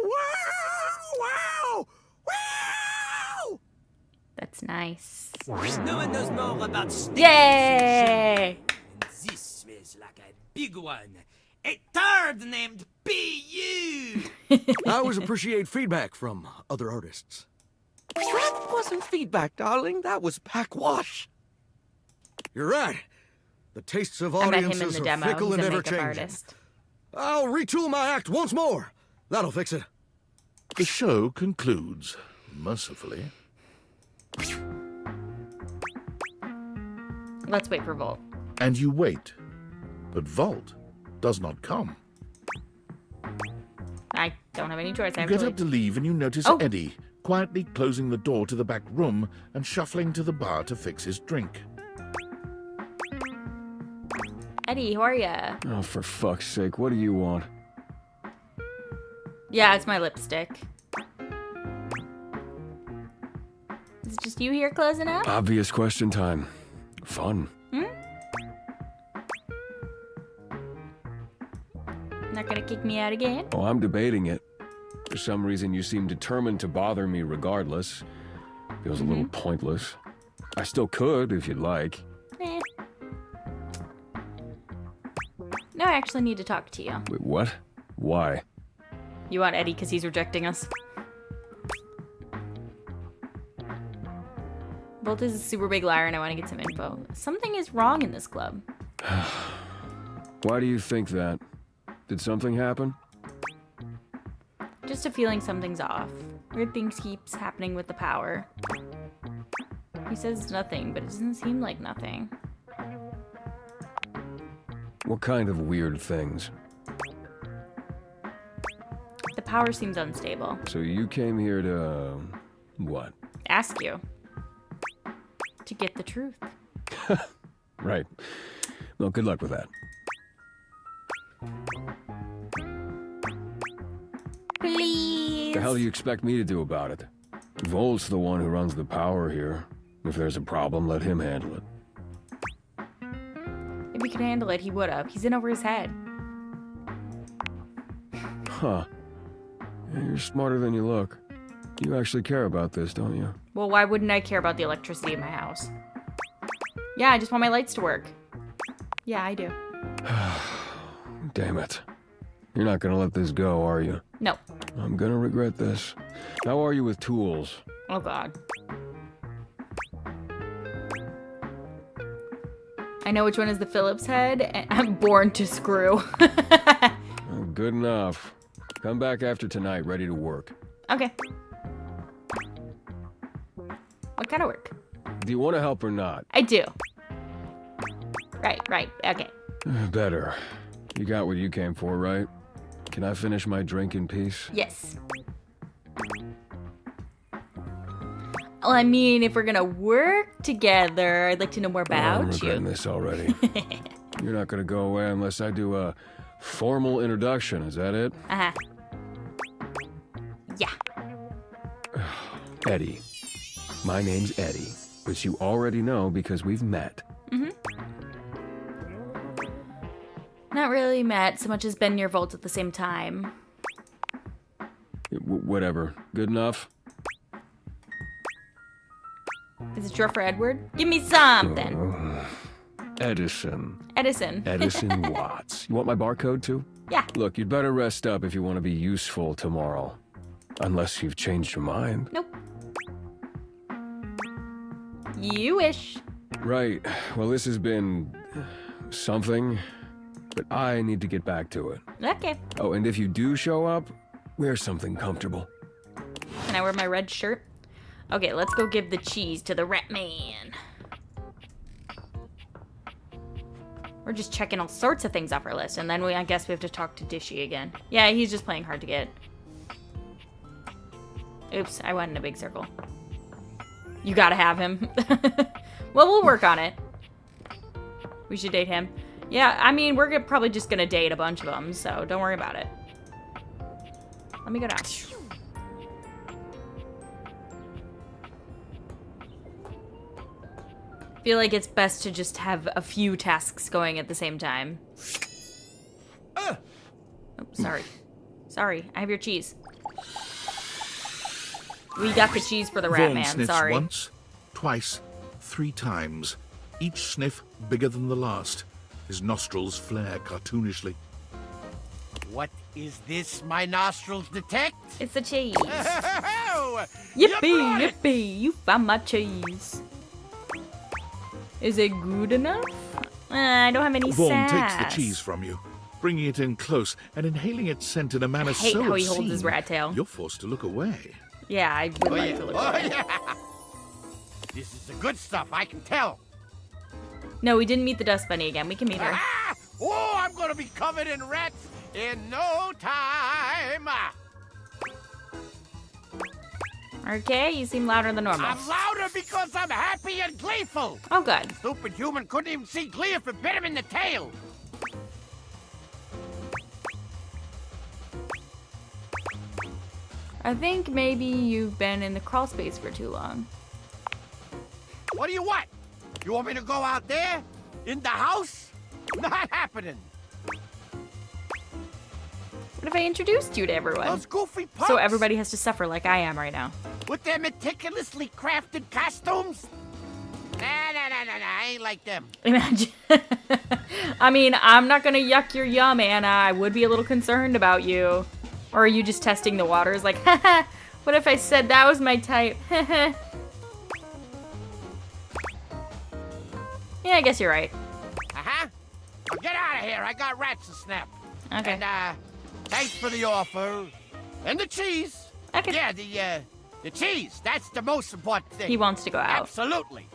Speaker 10: wow, wow.
Speaker 1: That's nice.
Speaker 11: No one knows more about snakes.
Speaker 1: Yay!
Speaker 11: This smells like a big one. A turd named P.U.
Speaker 10: I always appreciate feedback from other artists.
Speaker 5: That wasn't feedback, darling. That was backwash.
Speaker 10: You're right. The tastes of
Speaker 1: I met him in
Speaker 10: audiences
Speaker 1: the
Speaker 10: are
Speaker 1: demo.
Speaker 10: fickle
Speaker 1: He's
Speaker 10: and
Speaker 1: a
Speaker 10: ever
Speaker 1: makeup
Speaker 10: changing.
Speaker 1: artist.
Speaker 10: I'll retool my act once more. That'll fix it.
Speaker 2: The show concludes, mercifully.
Speaker 1: Let's wait for Volt.
Speaker 2: And you wait. But Volt does not come.
Speaker 1: I don't have any choice. I
Speaker 2: You
Speaker 1: have
Speaker 2: get
Speaker 1: to
Speaker 2: up to leave and you notice
Speaker 1: Oh.
Speaker 2: Eddie quietly closing the door to the back room and shuffling to the bar to fix his drink.
Speaker 1: Eddie, how are ya?
Speaker 9: Oh, for fuck's sake, what do you want?
Speaker 1: Yeah, it's my lipstick. Is it just you here closing up?
Speaker 9: Obvious question time. Fun.
Speaker 1: Not gonna kick me out again?
Speaker 9: Oh, I'm debating it. For some reason, you seem determined to bother me regardless. Feels a little pointless. I still could, if you'd like.
Speaker 1: Eh. No, I actually need to talk to you.
Speaker 9: Wait, what? Why?
Speaker 1: You want Eddie because he's rejecting us? Bolt is a super big liar and I want to get some info. Something is wrong in this club.
Speaker 9: Why do you think that? Did something happen?
Speaker 1: Just a feeling something's off. Weird things keeps happening with the power. He says nothing, but it doesn't seem like nothing.
Speaker 9: What kind of weird things?
Speaker 1: The power seems unstable.
Speaker 9: So you came here to... what?
Speaker 1: Ask you. To get the truth.
Speaker 9: Right. Well, good luck with that.
Speaker 1: Please.
Speaker 9: What the hell do you expect me to do about it? Volt's the one who runs the power here. If there's a problem, let him handle it.
Speaker 1: If he could handle it, he would have. He's in over his head.
Speaker 9: Huh. Yeah, you're smarter than you look. You actually care about this, don't you?
Speaker 1: Well, why wouldn't I care about the electricity in my house? Yeah, I just want my lights to work. Yeah, I do.
Speaker 9: Damn it. You're not gonna let this go, are you?
Speaker 1: No.
Speaker 9: I'm gonna regret this. How are you with tools?
Speaker 1: Oh, God. I know which one is the Phillips head, and I'm born to screw.
Speaker 9: Oh, good enough. Come back after tonight, ready to work.
Speaker 1: Okay. What kind of work?
Speaker 9: Do you want to help or not?
Speaker 1: I do. Right, okay.
Speaker 9: Better. You got what you came for, right? Can I finish my drink in peace?
Speaker 1: Yes. Well, I mean, if we're gonna work together, I'd like to know more
Speaker 9: I'm
Speaker 1: about
Speaker 9: regretting
Speaker 1: you.
Speaker 9: this already. You're not gonna go away unless I do a formal introduction, is that it?
Speaker 1: Uh-huh. Yeah.
Speaker 9: Eddie. My name's Eddie, which you already know because we've met.
Speaker 1: Not really met so much as been near Volt at the same time.
Speaker 9: Whatever. Good enough?
Speaker 1: Is it short for Edward? Give me something.
Speaker 9: Edison.
Speaker 1: Edison.
Speaker 9: Edison Watts. You want my barcode too?
Speaker 1: Yeah.
Speaker 9: Look, you'd better rest up if you want to be useful tomorrow. Unless you've changed your mind.
Speaker 1: Nope. You wish.
Speaker 9: Right. Well, this has been something, but I need to get back to it.
Speaker 1: Okay.
Speaker 9: Oh, and if you do show up, wear something comfortable.
Speaker 1: Can I wear my red shirt? Okay, let's go give the cheese to the rat man. We're just checking all sorts of things off our list, and then I guess we have to talk to Dishy again. Yeah, he's just playing hard to get. Oops, I went in a big circle. You gotta have him. Well, we'll work on it. We should date him. Yeah, I mean, we're probably just gonna date a bunch of them, so don't worry about it. Let me go down. Feel like it's best to just have a few tasks going at the same time. Oh, sorry. Sorry, I have your cheese. We got the cheese for the rat
Speaker 2: Vaughn
Speaker 1: man,
Speaker 2: sniffs
Speaker 1: sorry.
Speaker 2: once, twice, 3 times. Each sniff bigger than the last. His nostrils flare cartoonishly.
Speaker 11: What is this my nostrils detect?
Speaker 1: It's the cheese.
Speaker 11: Oh,
Speaker 1: Yippee, yippee, you found my cheese. Is it good enough? I don't have any
Speaker 2: Vaughn
Speaker 1: sass.
Speaker 2: takes the cheese from you, bringing it in close and inhaling its scent in a manner
Speaker 1: I hate
Speaker 2: so
Speaker 1: how he
Speaker 2: obscene,
Speaker 1: holds his rat tail.
Speaker 2: you're forced to look away.
Speaker 1: Yeah, I would like to look away.
Speaker 11: yeah. This is the good stuff, I can tell.
Speaker 1: No, we didn't meet the dust bunny again. We can meet her.
Speaker 11: Ah! Oh, I'm gonna be covered in rats in no time.
Speaker 1: Okay, you seem louder than normal.
Speaker 11: I'm louder because I'm happy and gleeful.
Speaker 1: Oh, good.
Speaker 11: Stupid human couldn't even see glee if it bit him in the tail.
Speaker 1: I think maybe you've been in the crawl space for too long.
Speaker 11: What do you want? You want me to go out there? In the house? Not happening.
Speaker 1: What if I introduced you to everyone?
Speaker 11: Those goofy punks
Speaker 1: So everybody has to suffer like I am right now.
Speaker 11: with their meticulously crafted costumes? Nah, I ain't like them.
Speaker 1: Imagine. I mean, I'm not gonna yuck your yum, Anna. I would be a little concerned about you. Or are you just testing the waters? Like, haha, what if I said that was my type? Yeah, I guess you're right.
Speaker 11: Uh-huh. Well, get out of here. I got rats to snap.
Speaker 1: Okay.
Speaker 11: And, thanks for the offer. And the cheese.
Speaker 1: Okay.
Speaker 11: Yeah, the cheese. That's the most important thing.
Speaker 1: He wants to go out.
Speaker 11: Absolutely.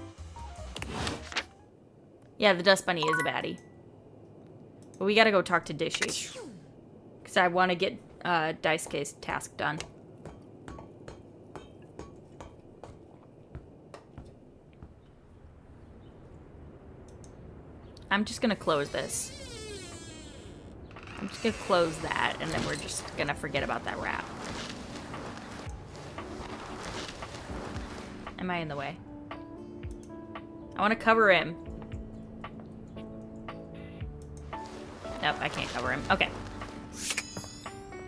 Speaker 1: Yeah, the dust bunny is a baddie. But we gotta go talk to Dishy. Because I want to get Dice Case task done. I'm just gonna close this. I'm just gonna close that, and then we're just gonna forget about that rat. Am I in the way? I want to cover him. Nope, I can't cover him. Okay.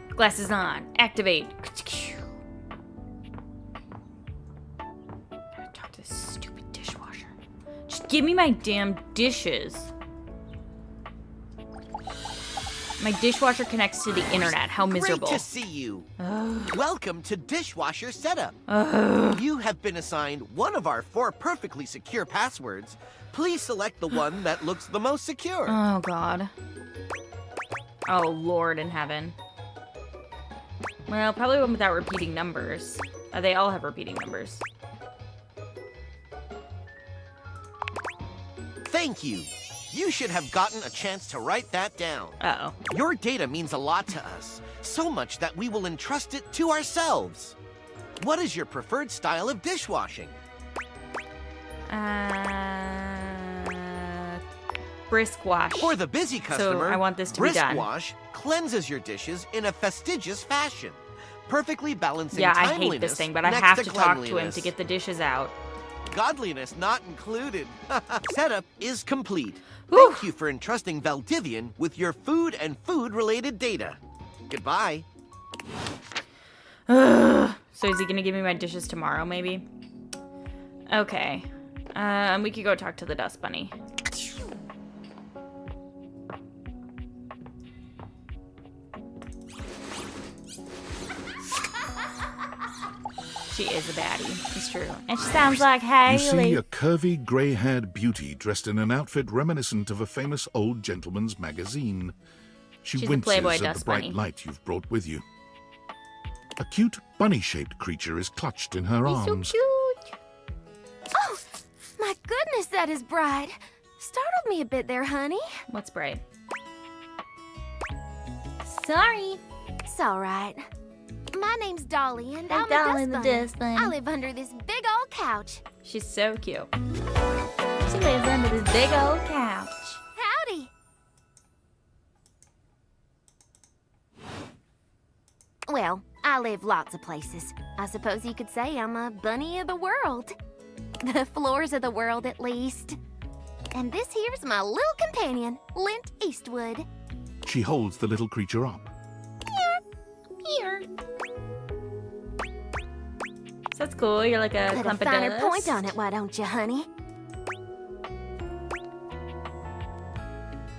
Speaker 1: Glasses on. Activate. Gotta talk to this stupid dishwasher. Just give me my damn dishes. My dishwasher connects to the internet. How miserable.
Speaker 5: Great to see you. Welcome to Dishwasher Setup. You have been assigned one of our 4 perfectly secure passwords. Please select the one that looks the most secure.
Speaker 1: Oh, God. Oh, Lord in heaven. Well, probably one without repeating numbers. They all have repeating numbers.
Speaker 5: Thank you. You should have gotten a chance to write that down.
Speaker 1: Uh-oh.
Speaker 5: Your data means a lot to us, so much that we will entrust it to ourselves. What is your preferred style of dishwashing?
Speaker 1: Brisk wash.
Speaker 5: For the busy customer,
Speaker 1: I want this to be
Speaker 5: brisk
Speaker 1: done.
Speaker 5: wash cleanses your dishes in a fastidious fashion, perfectly balancing
Speaker 1: Yeah, I
Speaker 5: timeliness
Speaker 1: hate this thing, but I
Speaker 5: next
Speaker 1: have to talk to him
Speaker 5: cleanliness.
Speaker 1: to get the dishes out.
Speaker 5: Godliness not included. Setup is complete.
Speaker 1: Whew.
Speaker 5: Thank you for entrusting Valdivian with your food and food-related data. Goodbye.
Speaker 1: So is he gonna give me my dishes tomorrow, maybe? Okay. We could go talk to the dust bunny. She is a baddie. It's true. And she sounds like
Speaker 2: You see
Speaker 1: Haley.
Speaker 2: a curvy, grey-haired beauty dressed in an outfit reminiscent of a famous old gentleman's magazine. She
Speaker 1: She's a
Speaker 2: winces
Speaker 1: Playboy
Speaker 2: at the
Speaker 1: dust
Speaker 2: bright
Speaker 1: bunny.
Speaker 2: light you've brought with you. A cute, bunny-shaped creature is clutched in her
Speaker 1: He's so
Speaker 2: arms.
Speaker 1: cute.
Speaker 7: Oh, my goodness, that is bright. Startled me a bit there, honey.
Speaker 1: What's bright?
Speaker 7: Sorry. It's all right. My name's Dolly, and
Speaker 1: I'm
Speaker 7: I'm
Speaker 1: Dolly
Speaker 7: a
Speaker 1: the
Speaker 7: dust bunny.
Speaker 1: Dust Bunny.
Speaker 7: I live under this big old couch.
Speaker 1: She's so cute. She lives under this big old couch.
Speaker 7: Howdy. Well, I live lots of places. I suppose you could say I'm a bunny of the world. The floors of the world, at least. And this here's my little companion, Lint Eastwood.
Speaker 2: She holds the little creature up.
Speaker 1: Here. So that's cool. You're like a
Speaker 7: Put a
Speaker 1: clump of
Speaker 7: finer
Speaker 1: dust.
Speaker 7: point on it, why don't you, honey?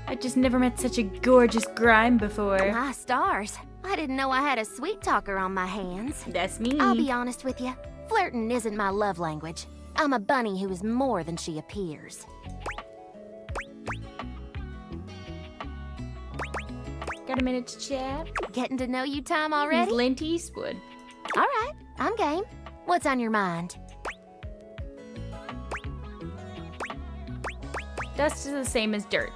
Speaker 1: I just never met such a gorgeous grime before.
Speaker 7: My stars. I didn't know I had a sweet talker on my hands.
Speaker 1: That's me.
Speaker 7: I'll be honest with you. Flirting isn't my love language. I'm a bunny who is more than she appears.
Speaker 1: Got a minute to chat?
Speaker 7: Getting to know you time
Speaker 1: He's
Speaker 7: already?
Speaker 1: Lint Eastwood.
Speaker 7: All right, I'm game. What's on your mind?
Speaker 1: Dust is the same as dirt,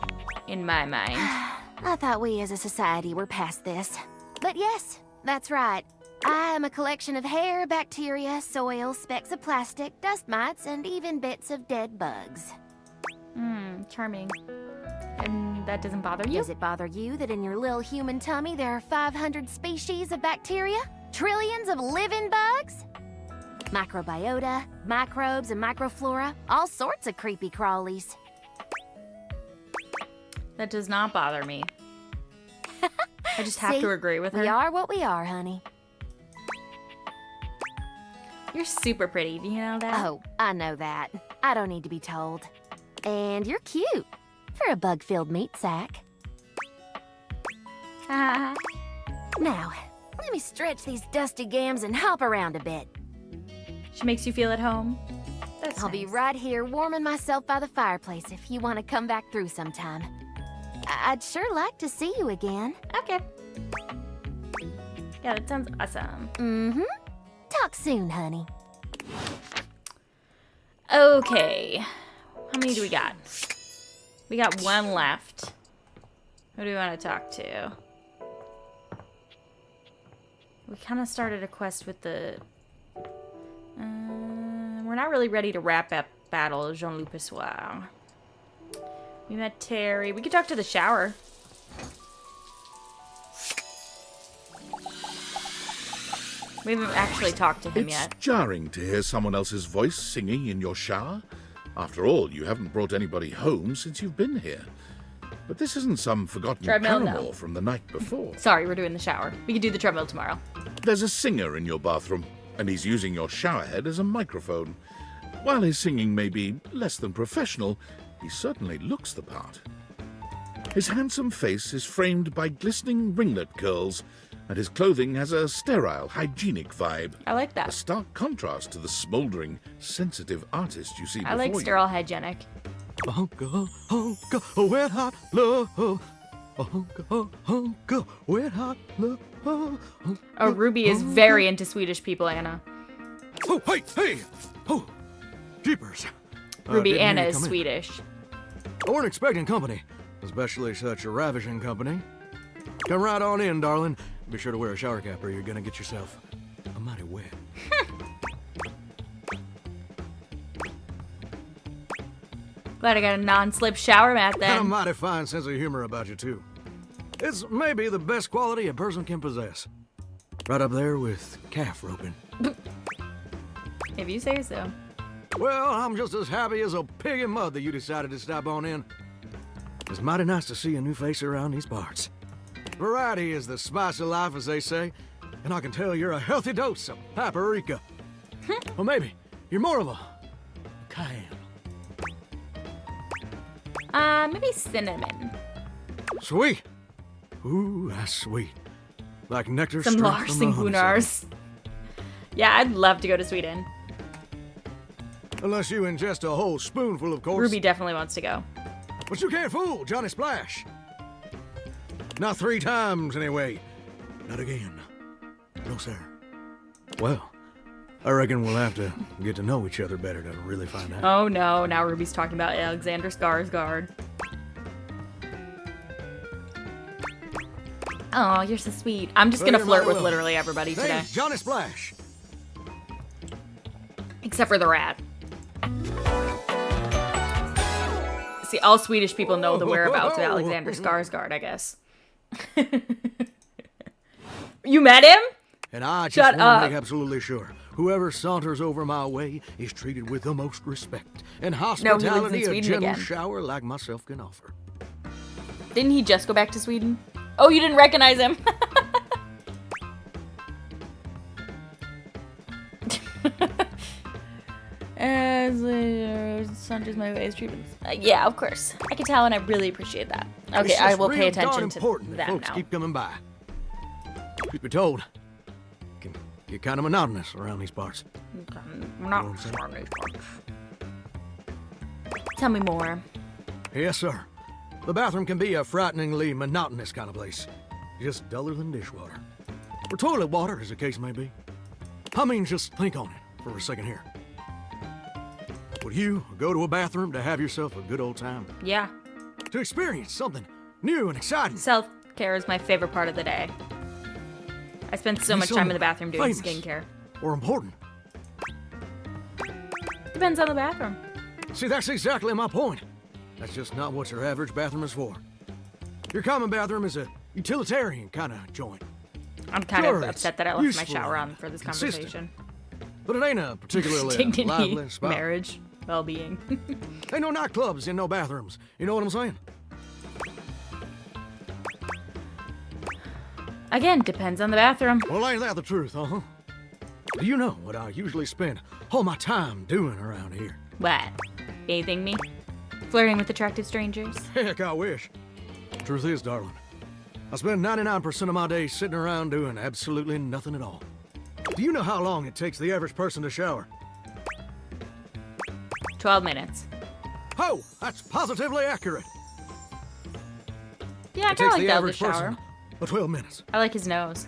Speaker 1: in my mind.
Speaker 7: I thought we as a society were past this. But yes, that's right. I am a collection of hair, bacteria, soil, specks of plastic, dust mites, and even bits of dead bugs.
Speaker 1: Charming. And that doesn't bother you?
Speaker 7: Does it bother you that in your little human tummy there are 500 species of bacteria? Trillions of living bugs? Microbiota, microbes, and microflora. All sorts of creepy crawlies.
Speaker 1: That does not bother me. I just have
Speaker 7: See,
Speaker 1: to agree with her.
Speaker 7: We are what we are, honey.
Speaker 1: You're super pretty. Do you know that?
Speaker 7: Oh, I know that. I don't need to be told. And you're cute for a bug-filled meat sack.
Speaker 1: Oh.
Speaker 7: Now, let me stretch these dusty gams and hop around a bit.
Speaker 1: She makes you feel at home. That's
Speaker 7: I'll be
Speaker 1: nice.
Speaker 7: right here warming myself by the fireplace if you want to come back through sometime. I'd sure like to see you again.
Speaker 1: Okay. Yeah, that sounds awesome.
Speaker 7: Mm-hmm. Talk soon, honey.
Speaker 1: Okay. How many do we got? We got one left. Who do we want to talk to? We kind of started a quest with the... we're not really ready to wrap up Battle of Jean-Loup Pessoir. We met Terry. We could talk to the shower. We haven't actually talked to him
Speaker 2: It's
Speaker 1: yet.
Speaker 2: jarring to hear someone else's voice singing in your shower. After all, you haven't brought anybody home since you've been here. But this isn't some forgotten
Speaker 1: Treadmill, no.
Speaker 2: paramour from the night before.
Speaker 1: Sorry, we're doing the shower. We could do the treadmill tomorrow.
Speaker 2: There's a singer in your bathroom, and he's using your showerhead as a microphone. While his singing may be less than professional, he certainly looks the part. His handsome face is framed by glistening ringlet curls, and his clothing has a sterile, hygienic vibe.
Speaker 1: I like
Speaker 2: A
Speaker 1: that.
Speaker 2: stark contrast to the smouldering, sensitive artist you see
Speaker 1: I
Speaker 2: before
Speaker 1: like
Speaker 2: you.
Speaker 1: sterile hygienic.
Speaker 10: Honka, honka, wet hot love. Honka, honka, wet hot love.
Speaker 1: Oh, Ruby is very into Swedish people, Anna.
Speaker 10: Oh, hey! Oh, jeepers.
Speaker 1: Ruby
Speaker 10: Didn't
Speaker 1: Anna
Speaker 10: mean to
Speaker 1: is
Speaker 10: come in.
Speaker 1: Swedish.
Speaker 10: I weren't expecting company, especially such a ravishing company. Come right on in, darling. Be sure to wear a shower cap or you're gonna get yourself a mighty wet.
Speaker 1: Glad I got a non-slip shower mat
Speaker 10: And a
Speaker 1: then.
Speaker 10: mighty fine sense of humor about you, too. It's maybe the best quality a person can possess. Right up there with calf roping.
Speaker 1: If you say so.
Speaker 10: Well, I'm just as happy as a pig in mud that you decided to stop on in. It's mighty nice to see a new face around these parts. Variety is the spice of life, as they say, and I can tell you're a healthy dose of paprika. Or maybe you're more of a cayenne.
Speaker 1: Maybe cinnamon.
Speaker 10: Sweet. Ooh, that's sweet. Like nectar
Speaker 1: Some
Speaker 10: straight
Speaker 1: Lars
Speaker 10: from the
Speaker 1: and
Speaker 10: honeysuckle.
Speaker 1: Gunars. Yeah, I'd love to go to Sweden.
Speaker 10: Unless you ingest a whole spoonful, of course.
Speaker 1: Ruby definitely wants to go.
Speaker 10: But you can't fool Johnny Splash. Not 3 times, anyway. Not again. No, sir. Well, I reckon we'll have to get to know each other better to really find out.
Speaker 1: Oh no, now Ruby's talking about Alexander Skarsgård. Oh, you're so sweet. I'm just gonna flirt with literally everybody today.
Speaker 10: Name's Johnny Splash.
Speaker 1: Except for the rat. See, all Swedish people know the whereabouts of Alexander Skarsgård, I guess. You met him?
Speaker 10: And I just
Speaker 1: Shut
Speaker 10: want to
Speaker 1: up.
Speaker 10: make absolutely sure whoever saunters over my way is treated with the most respect and hospitality a
Speaker 1: Sweden
Speaker 10: gentle
Speaker 1: again.
Speaker 10: shower like myself can offer.
Speaker 1: Didn't he just go back to Sweden? Oh, you didn't recognize him. As saunters my way is treatment. Yeah, of course. I can tell, and I really appreciate that. Okay,
Speaker 10: It's
Speaker 1: I
Speaker 10: just
Speaker 1: will
Speaker 10: real
Speaker 1: pay attention
Speaker 10: darn
Speaker 1: to
Speaker 10: important that
Speaker 1: them
Speaker 10: folks
Speaker 1: now.
Speaker 10: keep coming by. Truth be told, it can get kind of monotonous around these parts.
Speaker 1: Not Tell me more.
Speaker 10: Yes, sir. The bathroom can be a frighteningly monotonous kind of place. Just duller than dishwater. Or toilet water, as the case may be. I mean, just think on it for a second here. Would you go to a bathroom to have yourself a good old time?
Speaker 1: Yeah.
Speaker 10: To experience something new and exciting?
Speaker 1: Self-care is my favorite part of the day. I spend so
Speaker 10: Be
Speaker 1: much time in the bathroom doing
Speaker 10: famous
Speaker 1: skincare.
Speaker 10: Or important?
Speaker 1: Depends on the bathroom.
Speaker 10: See, that's exactly my point. That's just not what your average bathroom is for. Your common bathroom is a utilitarian kind of joint.
Speaker 1: I'm kind
Speaker 10: Sure,
Speaker 1: of
Speaker 10: it's
Speaker 1: upset that I left my
Speaker 10: useful
Speaker 1: shower
Speaker 10: and
Speaker 1: on for this
Speaker 10: consistent.
Speaker 1: conversation.
Speaker 10: But it ain't a particularly
Speaker 1: Dignity,
Speaker 10: lively spot.
Speaker 1: marriage, well-being.
Speaker 10: Ain't no nightclubs and no bathrooms. You know what I'm saying?
Speaker 1: Again, depends on the bathroom.
Speaker 10: Well, ain't that the truth, huh? Do you know what I usually spend all my time doing around here?
Speaker 1: What? Bathing me? Flirting with attractive strangers?
Speaker 10: Heck, I wish. Truth is, darling, I spend 99% of my day sitting around doing absolutely nothing at all. Do you know how long it takes the average person to shower?
Speaker 1: 12 minutes.
Speaker 10: Oh, that's positively accurate.
Speaker 1: Yeah, I
Speaker 10: It
Speaker 1: kind of
Speaker 10: takes
Speaker 1: like
Speaker 10: the
Speaker 1: that
Speaker 10: average
Speaker 1: shower.
Speaker 10: person 12 minutes.
Speaker 1: I like his nose.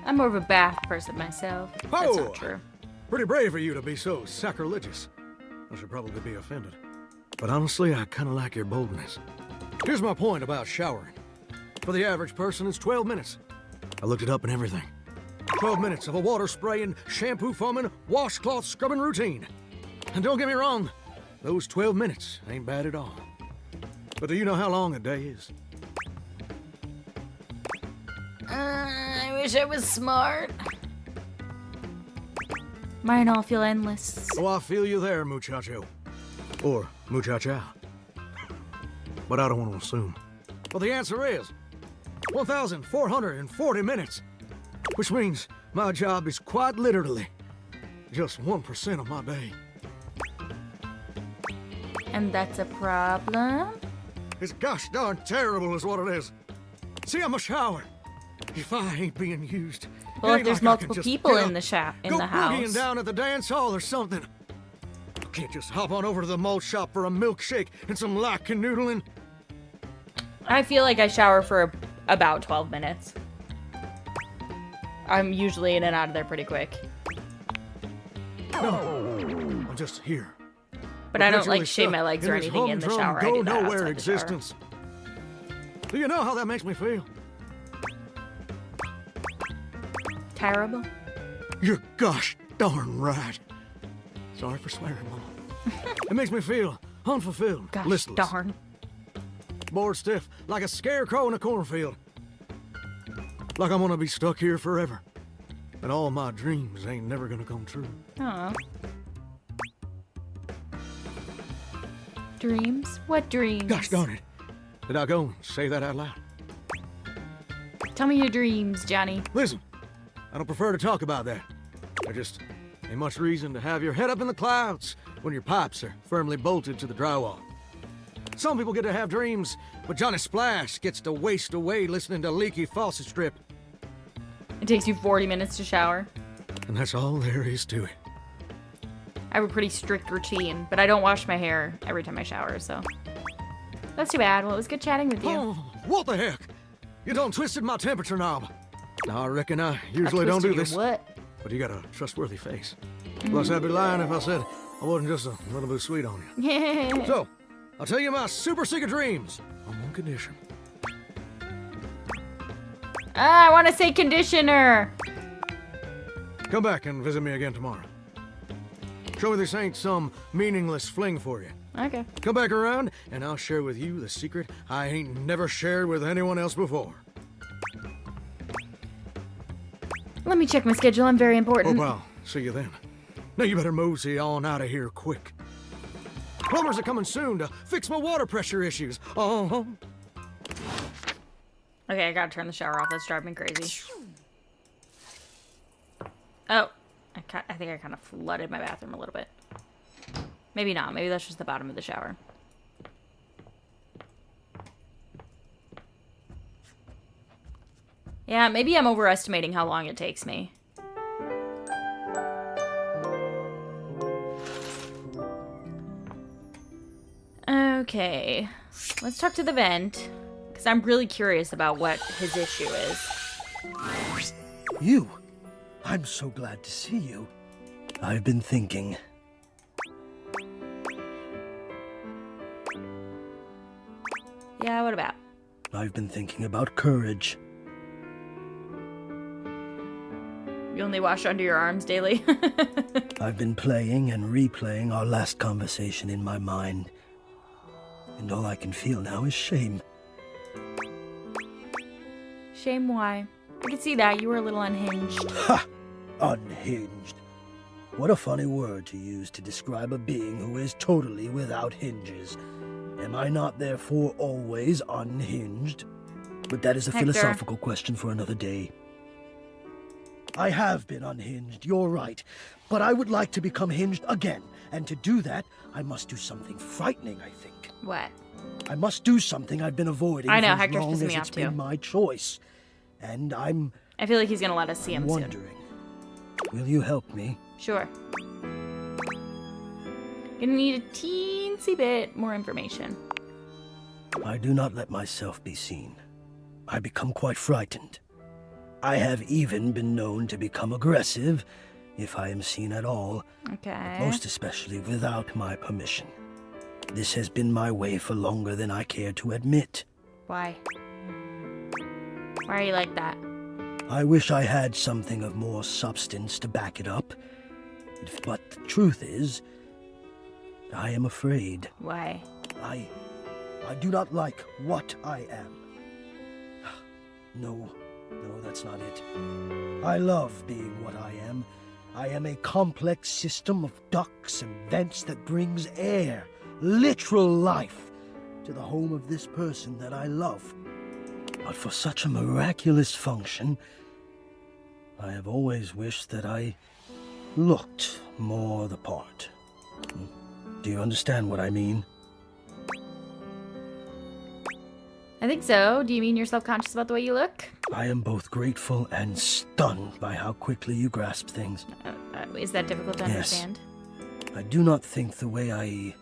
Speaker 1: I'm more of a bath person myself. That's
Speaker 10: Oh!
Speaker 1: not true.
Speaker 10: Pretty brave of you to be so sacrilegious. I should probably be offended. But honestly, I kind of like your boldness. Here's my point about showering. For the average person, it's 12 minutes. I looked it up and everything. 12 minutes of a water spraying, shampoo foaming, washcloth scrubbing routine. And don't get me wrong, those 12 minutes ain't bad at all. But do you know how long a day is?
Speaker 1: I wish I was smart. Mine all feel endless.
Speaker 10: Oh, I feel you there, muchacho. Or muchacha. But I don't want to assume. Well, the answer is 1,440 minutes. Which means my job is quite literally just 1% of my day.
Speaker 1: And that's a problem?
Speaker 10: It's gosh darn terrible is what it is. See, I'm a shower. If I ain't being used,
Speaker 1: Well,
Speaker 10: it
Speaker 1: if
Speaker 10: ain't
Speaker 1: there's
Speaker 10: like I
Speaker 1: multiple
Speaker 10: can just
Speaker 1: people
Speaker 10: get
Speaker 1: in
Speaker 10: up,
Speaker 1: the
Speaker 10: go
Speaker 1: house.
Speaker 10: boogieing down at the dance hall or something. I can't just hop on over to the malt shop for a milkshake and some light canoodling.
Speaker 1: I feel like I shower for about 12 minutes. I'm usually in and out of there pretty quick.
Speaker 10: No, I'm just here.
Speaker 1: But I don't
Speaker 10: Perpetually
Speaker 1: like shave my
Speaker 10: stuck
Speaker 1: legs or
Speaker 10: this
Speaker 1: anything in the
Speaker 10: humdrum,
Speaker 1: shower. I do that
Speaker 10: go-nowhere
Speaker 1: outside the shower.
Speaker 10: existence. Do you know how that makes me feel?
Speaker 1: Terrible.
Speaker 10: You're gosh darn right. Sorry for swearing, Mama. It makes me feel unfulfilled,
Speaker 1: Gosh
Speaker 10: listless,
Speaker 1: darn.
Speaker 10: bored stiff, like a scarecrow in a cornfield. Like I'm gonna be stuck here forever. And all my dreams ain't never gonna come true.
Speaker 1: Aw. Dreams? What dreams?
Speaker 10: Gosh darn it. Did I go and say that out loud?
Speaker 1: Tell me your dreams, Johnny.
Speaker 10: Listen, I don't prefer to talk about that. There just ain't much reason to have your head up in the clouds when your pipes are firmly bolted to the drywall. Some people get to have dreams, but Johnny Splash gets to waste away listening to leaky faucet strip.
Speaker 1: It takes you 40 minutes to shower.
Speaker 10: And that's all there is to it.
Speaker 1: I have a pretty strict routine, but I don't wash my hair every time I shower, so. That's too bad. Well, it was good chatting with you.
Speaker 10: Oh, what the heck? You done twisted my temperature knob. Now, I reckon I usually don't do this,
Speaker 1: What?
Speaker 10: but you got a trustworthy face. Plus, I'd be lying if I said I wasn't just a little bit sweet on you.
Speaker 1: Yeah.
Speaker 10: So, I'll tell you my super secret dreams on condition.
Speaker 1: I want to say conditioner.
Speaker 10: Come back and visit me again tomorrow. Show me this ain't some meaningless fling for you.
Speaker 1: Okay.
Speaker 10: Come back around, and I'll share with you the secret I ain't never shared with anyone else before.
Speaker 1: Let me check my schedule. I'm very
Speaker 10: Oh,
Speaker 1: important.
Speaker 10: pal. See you then. Now you better mosey on out of here quick. Plumbers are coming soon to fix my water pressure issues. Uh-huh.
Speaker 1: Okay, I gotta turn the shower off. That's driving me crazy. Oh, I think I kind of flooded my bathroom a little bit. Maybe not. Maybe that's just the bottom of the shower. Yeah, maybe I'm overestimating how long it takes me. Okay, let's talk to the vent, because I'm really curious about what his issue is.
Speaker 3: You? I'm so glad to see you. I've been thinking.
Speaker 1: Yeah, what about?
Speaker 3: I've been thinking about courage.
Speaker 1: You only wash under your arms daily?
Speaker 3: I've been playing and replaying our last conversation in my mind. And all I can feel now is shame.
Speaker 1: Shame why? I can see that. You were a little unhinged.
Speaker 3: Ha! Unhinged. What a funny word to use to describe a being who is totally without hinges. Am I not therefore always unhinged? But that is a
Speaker 1: Hector.
Speaker 3: philosophical question for another day. I have been unhinged, you're right. But I would like to become hinged again. And to do that, I must do something frightening, I think.
Speaker 1: What?
Speaker 3: I must do something I've been avoiding
Speaker 1: I know,
Speaker 3: for as
Speaker 1: Hector's
Speaker 3: long
Speaker 1: pissing
Speaker 3: as
Speaker 1: me
Speaker 3: it's
Speaker 1: off,
Speaker 3: been
Speaker 1: too.
Speaker 3: my choice. And I'm
Speaker 1: I feel like he's gonna let us see him soon.
Speaker 3: wondering, will you help me?
Speaker 1: Sure. Gonna need a teensy bit more information.
Speaker 3: I do not let myself be seen. I become quite frightened. I have even been known to become aggressive, if I am seen at all,
Speaker 1: Okay.
Speaker 3: most especially without my permission. This has been my way for longer than I care to admit.
Speaker 1: Why? Why are you like that?
Speaker 3: I wish I had something of more substance to back it up. But the truth is, I am afraid.
Speaker 1: Why?
Speaker 3: I do not like what I am. No, that's not it. I love being what I am. I am a complex system of ducts and vents that brings air, literal life, to the home of this person that I love. But for such a miraculous function, I have always wished that I looked more the part. Do you understand what I mean?
Speaker 1: I think so. Do you mean you're self-conscious about the way you look?
Speaker 3: I am both grateful and stunned by how quickly you grasp things.
Speaker 1: Is that difficult to
Speaker 3: Yes.
Speaker 1: understand?
Speaker 3: I do not think the way I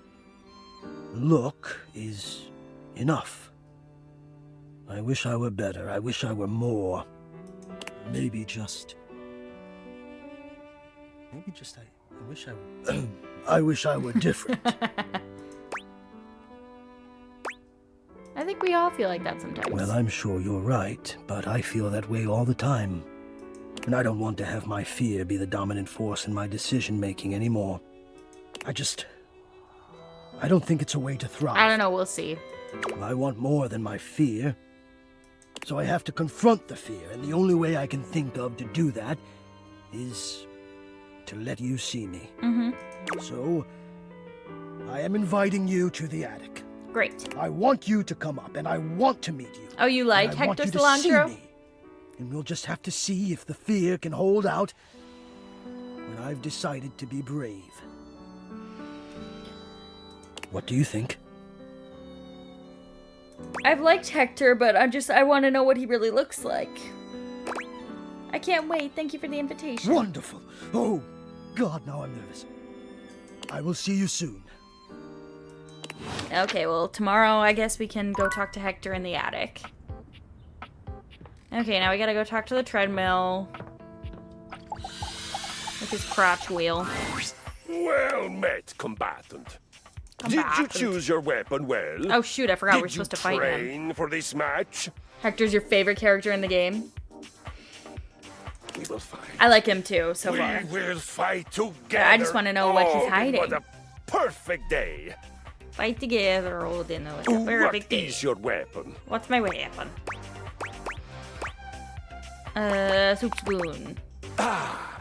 Speaker 3: look is enough. I wish I were better. I wish I were more. Maybe just... I wish I were... I wish I were different.
Speaker 1: I think we all feel like that sometimes.
Speaker 3: Well, I'm sure you're right, but I feel that way all the time. And I don't want to have my fear be the dominant force in my decision-making anymore. I don't think it's a way to thrive.
Speaker 1: I don't know. We'll see.
Speaker 3: I want more than my fear. So I have to confront the fear, and the only way I can think of to do that is to let you see me.
Speaker 1: Mm-hmm.
Speaker 3: So, I am inviting you to the attic.
Speaker 1: Great.
Speaker 3: I want you to come up, and I want to meet you.
Speaker 1: Oh, you like
Speaker 3: And I want
Speaker 1: Hector
Speaker 3: you to see
Speaker 1: Cilantro?
Speaker 3: me. And we'll just have to see if the fear can hold out when I've decided to be brave. What do you think?
Speaker 1: I've liked Hector, but I want to know what he really looks like. I can't wait. Thank you for the invitation.
Speaker 3: Wonderful. Oh, God, now I'm nervous. I will see you soon.
Speaker 1: Okay, well, tomorrow I guess we can go talk to Hector in the attic. Okay, now we gotta go talk to the treadmill. With his crotch wheel.
Speaker 9: Well met, combatant.
Speaker 1: Come
Speaker 9: Did
Speaker 1: back.
Speaker 9: you choose your weapon well?
Speaker 1: Oh shoot, I forgot
Speaker 9: Did
Speaker 1: we're supposed to
Speaker 9: you
Speaker 1: fight him.
Speaker 9: train for this match?
Speaker 1: Hector's your favorite character in the game.
Speaker 9: We will fight.
Speaker 1: I like him too, so
Speaker 9: We
Speaker 1: far.
Speaker 9: will fight together.
Speaker 1: I just wanna know what he's
Speaker 9: Oh,
Speaker 1: hiding.
Speaker 9: What a perfect day.
Speaker 1: Fight together, all dinner. It's a
Speaker 9: What
Speaker 1: perfect day.
Speaker 9: is your weapon?
Speaker 1: What's my weapon? Soup spoon.
Speaker 9: Ah,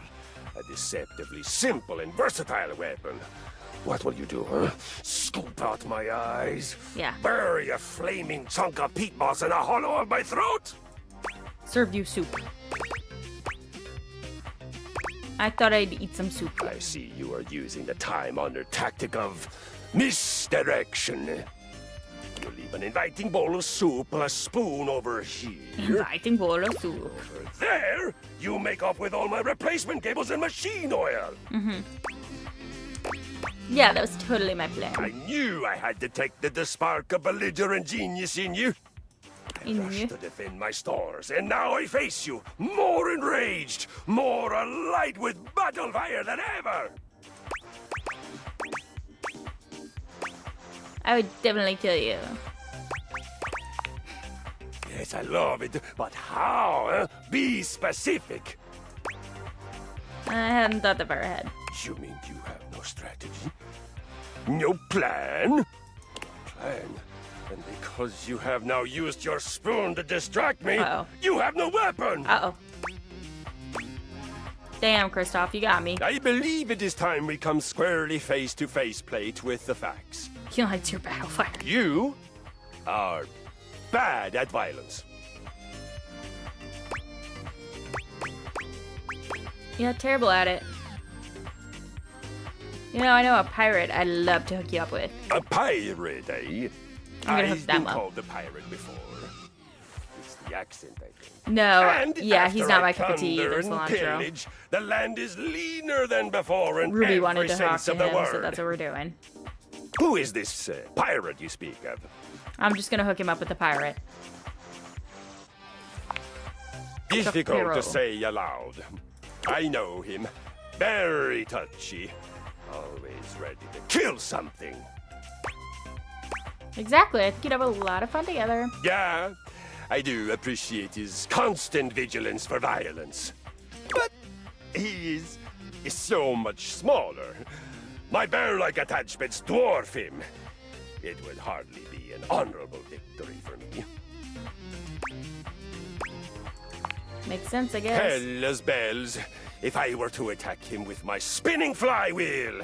Speaker 9: a deceptively simple and versatile weapon. What will you do, huh? Scoop out my eyes?
Speaker 1: Yeah.
Speaker 9: Bury a flaming chunk of peat moss in a hollow of my throat?
Speaker 1: Serve you soup. I thought I'd eat some soup.
Speaker 9: I see you are using the time-honored tactic of misdirection. You leave an inviting bowl of soup, a spoon over here.
Speaker 1: Inviting bowl of soup.
Speaker 9: Over there, you make off with all my replacement cables and machine oil.
Speaker 1: Yeah, that was totally my plan.
Speaker 9: I knew I had detected the spark of belligerent genius in you. I
Speaker 1: In
Speaker 9: rushed
Speaker 1: you?
Speaker 9: to defend my stores, and now I face you, more enraged, more alight with battle fire than ever.
Speaker 1: I would definitely kill you.
Speaker 9: Yes, I love it, but how? Huh? Be specific.
Speaker 1: I hadn't thought that far ahead.
Speaker 9: You mean you have no strategy? No plan? Plan? And because you have now used your spoon to distract me,
Speaker 1: Uh-oh.
Speaker 9: you have no weapon!
Speaker 1: Uh-oh. Damn, Kristoff, you got me.
Speaker 9: I believe it is time we come squarely face to face, plate, with the facts.
Speaker 1: You know, it's your battle fire.
Speaker 9: You are bad at violence.
Speaker 1: You're terrible at it. You know, I know a pirate I'd love to hook you up with.
Speaker 9: A pirate, eh?
Speaker 1: I'm gonna hook
Speaker 9: I've
Speaker 1: them
Speaker 9: been
Speaker 1: up.
Speaker 9: called a pirate before. It's the accent, I think.
Speaker 1: No,
Speaker 9: And
Speaker 1: yeah, he's
Speaker 9: after
Speaker 1: not
Speaker 9: I
Speaker 1: my cup of tea
Speaker 9: plunder
Speaker 1: either,
Speaker 9: and
Speaker 1: cilantro.
Speaker 9: pillage, the land is leaner than before in
Speaker 1: Ruby
Speaker 9: every
Speaker 1: wanted to talk
Speaker 9: sense
Speaker 1: to
Speaker 9: of the
Speaker 1: him,
Speaker 9: word.
Speaker 1: so that's what we're doing.
Speaker 9: Who is this pirate you speak of?
Speaker 1: I'm just gonna hook him up with the pirate.
Speaker 9: Difficult
Speaker 1: Shapiro.
Speaker 9: to say aloud. I know him. Very touchy. Always ready to kill something.
Speaker 1: Exactly, I think you'd have a lot of fun together.
Speaker 9: Yeah, I do appreciate his constant vigilance for violence. But he is so much smaller. My bear-like attachments dwarf him. It would hardly be an honorable victory for me.
Speaker 1: Makes sense, I guess.
Speaker 9: Hellas bells. If I were to attack him with my spinning flywheel,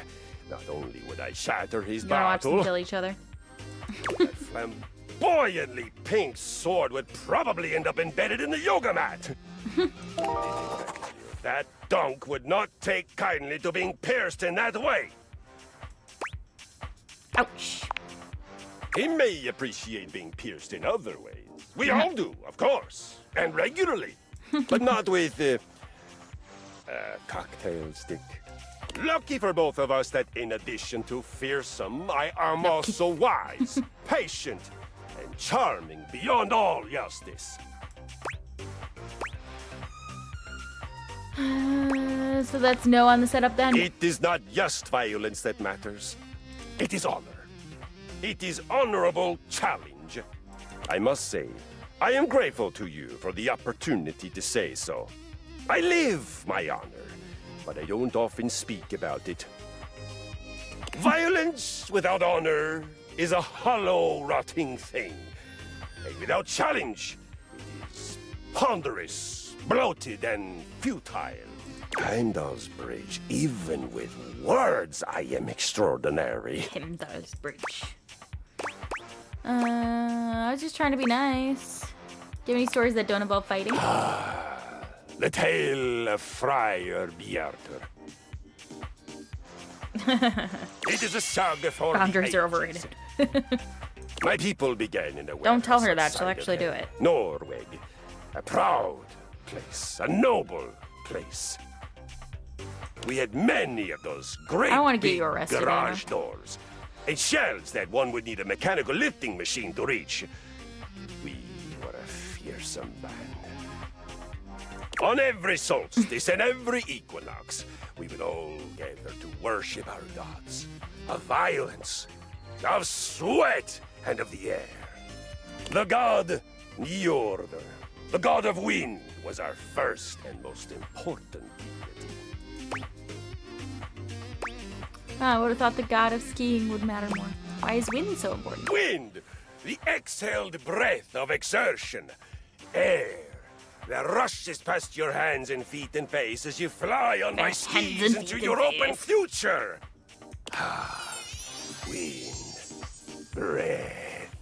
Speaker 9: not only would I shatter his
Speaker 1: You wanna watch them
Speaker 9: battle,
Speaker 1: kill each other?
Speaker 9: my flamboyantly pink sword would probably end up embedded in the yoga mat. That donk would not take kindly to being pierced in that way.
Speaker 1: Ouch.
Speaker 9: He may appreciate being pierced in other ways. We all do, of course, and regularly, but not with a cocktail stick. Lucky for both of us that in addition to fearsome, I am also wise, patient, and charming beyond all justice.
Speaker 1: So that's no on the setup then?
Speaker 9: It is not just violence that matters. It is honor. It is honorable challenge. I must say, I am grateful to you for the opportunity to say so. I live my honor, but I don't often speak about it. Violence without honor is a hollow, rotting thing. And without challenge, it is ponderous, bloated, and futile. Heimdall's Bridge, even with words, I am extraordinary.
Speaker 1: Heimdall's Bridge. I was just trying to be nice. Do you have any stories that don't involve fighting?
Speaker 9: The tale of Friar Bjartur. It is a saga for
Speaker 1: Boundaries
Speaker 9: the
Speaker 1: are
Speaker 9: ages.
Speaker 1: overrated.
Speaker 9: My people began in a
Speaker 1: Don't tell her
Speaker 9: warehouse
Speaker 1: that, she'll
Speaker 9: outside
Speaker 1: actually
Speaker 9: of
Speaker 1: do it.
Speaker 9: Norway, a proud place, a noble place. We had many of those great
Speaker 1: I don't wanna get
Speaker 9: big
Speaker 1: you arrested,
Speaker 9: garage
Speaker 1: Anna.
Speaker 9: doors and shelves that one would need a mechanical lifting machine to reach. We were a fearsome band. On every solstice and every equinox, we would all gather to worship our gods of violence
Speaker 12: of sweat, and of the air. The god Njord, the god of wind, was our first and most important deity.
Speaker 1: I would have thought the god of skiing would matter more. Why is wind so important?
Speaker 12: Wind, the exhaled breath of exertion. Air, that rushes past your hands and feet and face as you fly on my
Speaker 1: Hands and
Speaker 12: skis into
Speaker 1: feet
Speaker 12: your
Speaker 1: and
Speaker 12: open
Speaker 1: face.
Speaker 12: future. Wind, breath,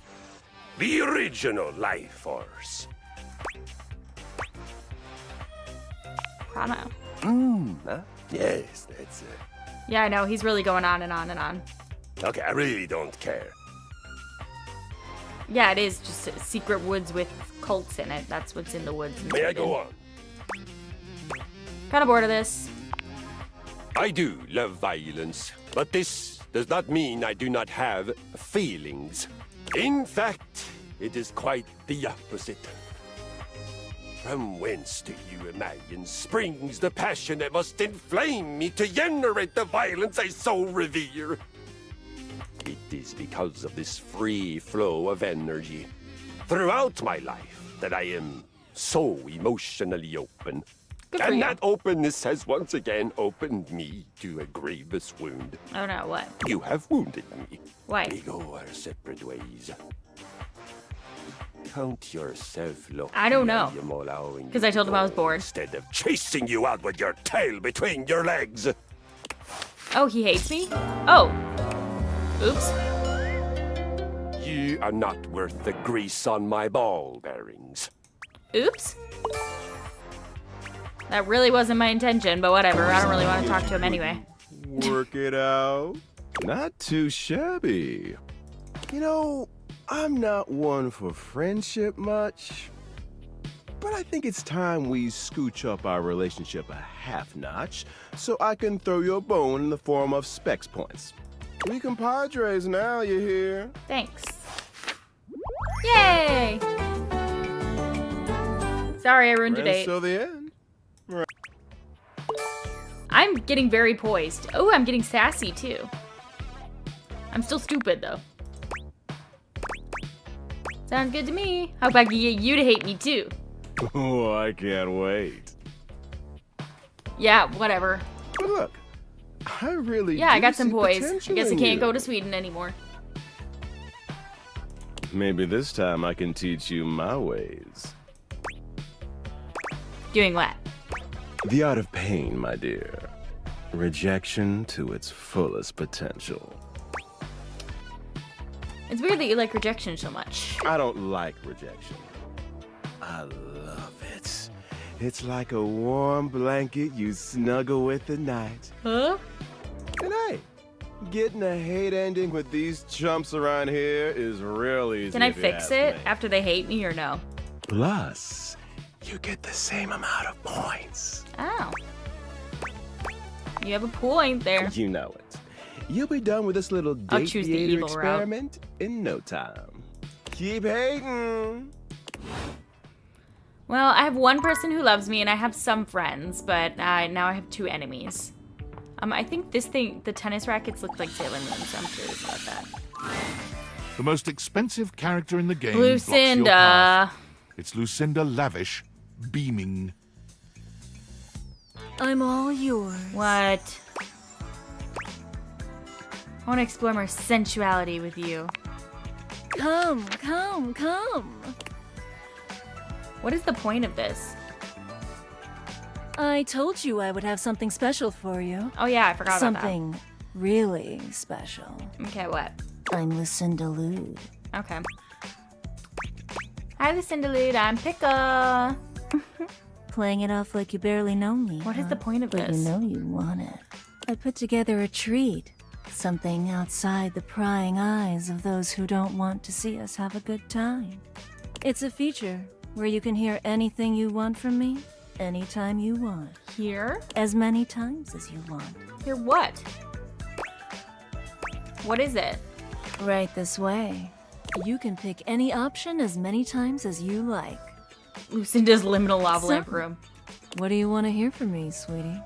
Speaker 12: the original life force.
Speaker 1: Prana.
Speaker 12: Huh? Yes, that's it.
Speaker 1: Yeah, I know. He's really going on and on and on.
Speaker 12: Okay, I really don't care.
Speaker 1: Yeah, it is just secret woods with cults in it. That's what's in the woods.
Speaker 12: May I go on?
Speaker 1: Kind of bored of this.
Speaker 12: I do love violence, but this does not mean I do not have feelings. In fact, it is quite the opposite. From whence do you imagine springs the passion that must inflame me to generate the violence I so revere? It is because of this free flow of energy throughout my life that I am so emotionally open.
Speaker 1: Good for
Speaker 12: And
Speaker 1: you.
Speaker 12: that openness has once again opened me to a grievous wound.
Speaker 1: Oh no, what?
Speaker 12: You have wounded me.
Speaker 1: Why?
Speaker 12: We go our separate ways. Count yourself lucky.
Speaker 1: I don't know.
Speaker 12: I am allowing you
Speaker 1: 'Cause I told him I was
Speaker 12: go
Speaker 1: bored.
Speaker 12: Instead of chasing you out with your tail between your legs.
Speaker 1: Oh, he hates me? Oh. Oops.
Speaker 12: You are not worth the grease on my ball bearings.
Speaker 1: Oops. That really wasn't my intention, but whatever. I don't really want to talk to him anyway.
Speaker 13: Work it out. Not too shabby. You know, I'm not one for friendship much, but I think it's time we scooch up our relationship a half notch so I can throw you a bone in the form of specs points. We compadres now, you hear?
Speaker 1: Thanks. Yay! Sorry, I ruined your date.
Speaker 13: So the end.
Speaker 1: I'm getting very poised. Oh, I'm getting sassy too. I'm still stupid though. Sounds good to me. Hope I can get you to hate me too.
Speaker 13: Oh, I can't wait.
Speaker 1: Yeah, whatever.
Speaker 13: But look, I really
Speaker 1: Yeah, I
Speaker 13: do
Speaker 1: got some
Speaker 13: see
Speaker 1: poise. I
Speaker 13: potential
Speaker 1: guess I
Speaker 13: in
Speaker 1: can't
Speaker 13: you.
Speaker 1: go to Sweden anymore.
Speaker 13: Maybe this time I can teach you my ways.
Speaker 1: Doing what?
Speaker 13: The art of pain, my dear. Rejection to its fullest potential.
Speaker 1: It's weird that you like rejection so much.
Speaker 13: I don't like rejection. I love it. It's like a warm blanket you snuggle with at night.
Speaker 1: Huh?
Speaker 13: And hey, getting a hate ending with these chumps around here is real easy.
Speaker 1: Can I
Speaker 13: if you
Speaker 1: fix
Speaker 13: ask
Speaker 1: it
Speaker 13: me.
Speaker 1: after they hate me or no?
Speaker 13: Plus, you get the same amount of points.
Speaker 1: Oh. You have a point there.
Speaker 13: You know it. You'll be done with this little
Speaker 1: I'll
Speaker 13: date
Speaker 1: choose the
Speaker 13: theater
Speaker 1: evil route.
Speaker 13: experiment in no time. Keep hating.
Speaker 1: Well, I have one person who loves me and I have some friends, but now I have two enemies. I think this thing, the tennis rackets look like Sailor Moon, so I'm curious about that.
Speaker 2: The most expensive character in the game blocks your
Speaker 1: Lucinda.
Speaker 2: path. It's Lucinda Lavish, beaming.
Speaker 14: I'm all yours.
Speaker 1: What? I want to explore more sensuality with you.
Speaker 14: Come, come, come.
Speaker 1: What is the point of this?
Speaker 14: I told you I would have something special for you.
Speaker 1: Oh yeah, I forgot
Speaker 14: Something really special.
Speaker 1: about that. Okay, what?
Speaker 14: I'm Lucinda Lude.
Speaker 1: Okay. Hi, Lucinda Lude. I'm Pickle.
Speaker 14: Playing it off like you barely know me.
Speaker 1: What is the point of
Speaker 14: but
Speaker 1: this?
Speaker 14: you know you want it. I put together a treat. Something outside the prying eyes of those who don't want to see us have a good time. It's a feature where you can hear anything you want from me, anytime you want.
Speaker 1: Here?
Speaker 14: As many times as you want.
Speaker 1: Here what? What is it?
Speaker 14: Right this way. You can pick any option as many times as you like.
Speaker 1: Lucinda's liminal lava lamp
Speaker 14: So-
Speaker 1: room.
Speaker 14: What do you want to hear from me, sweetie?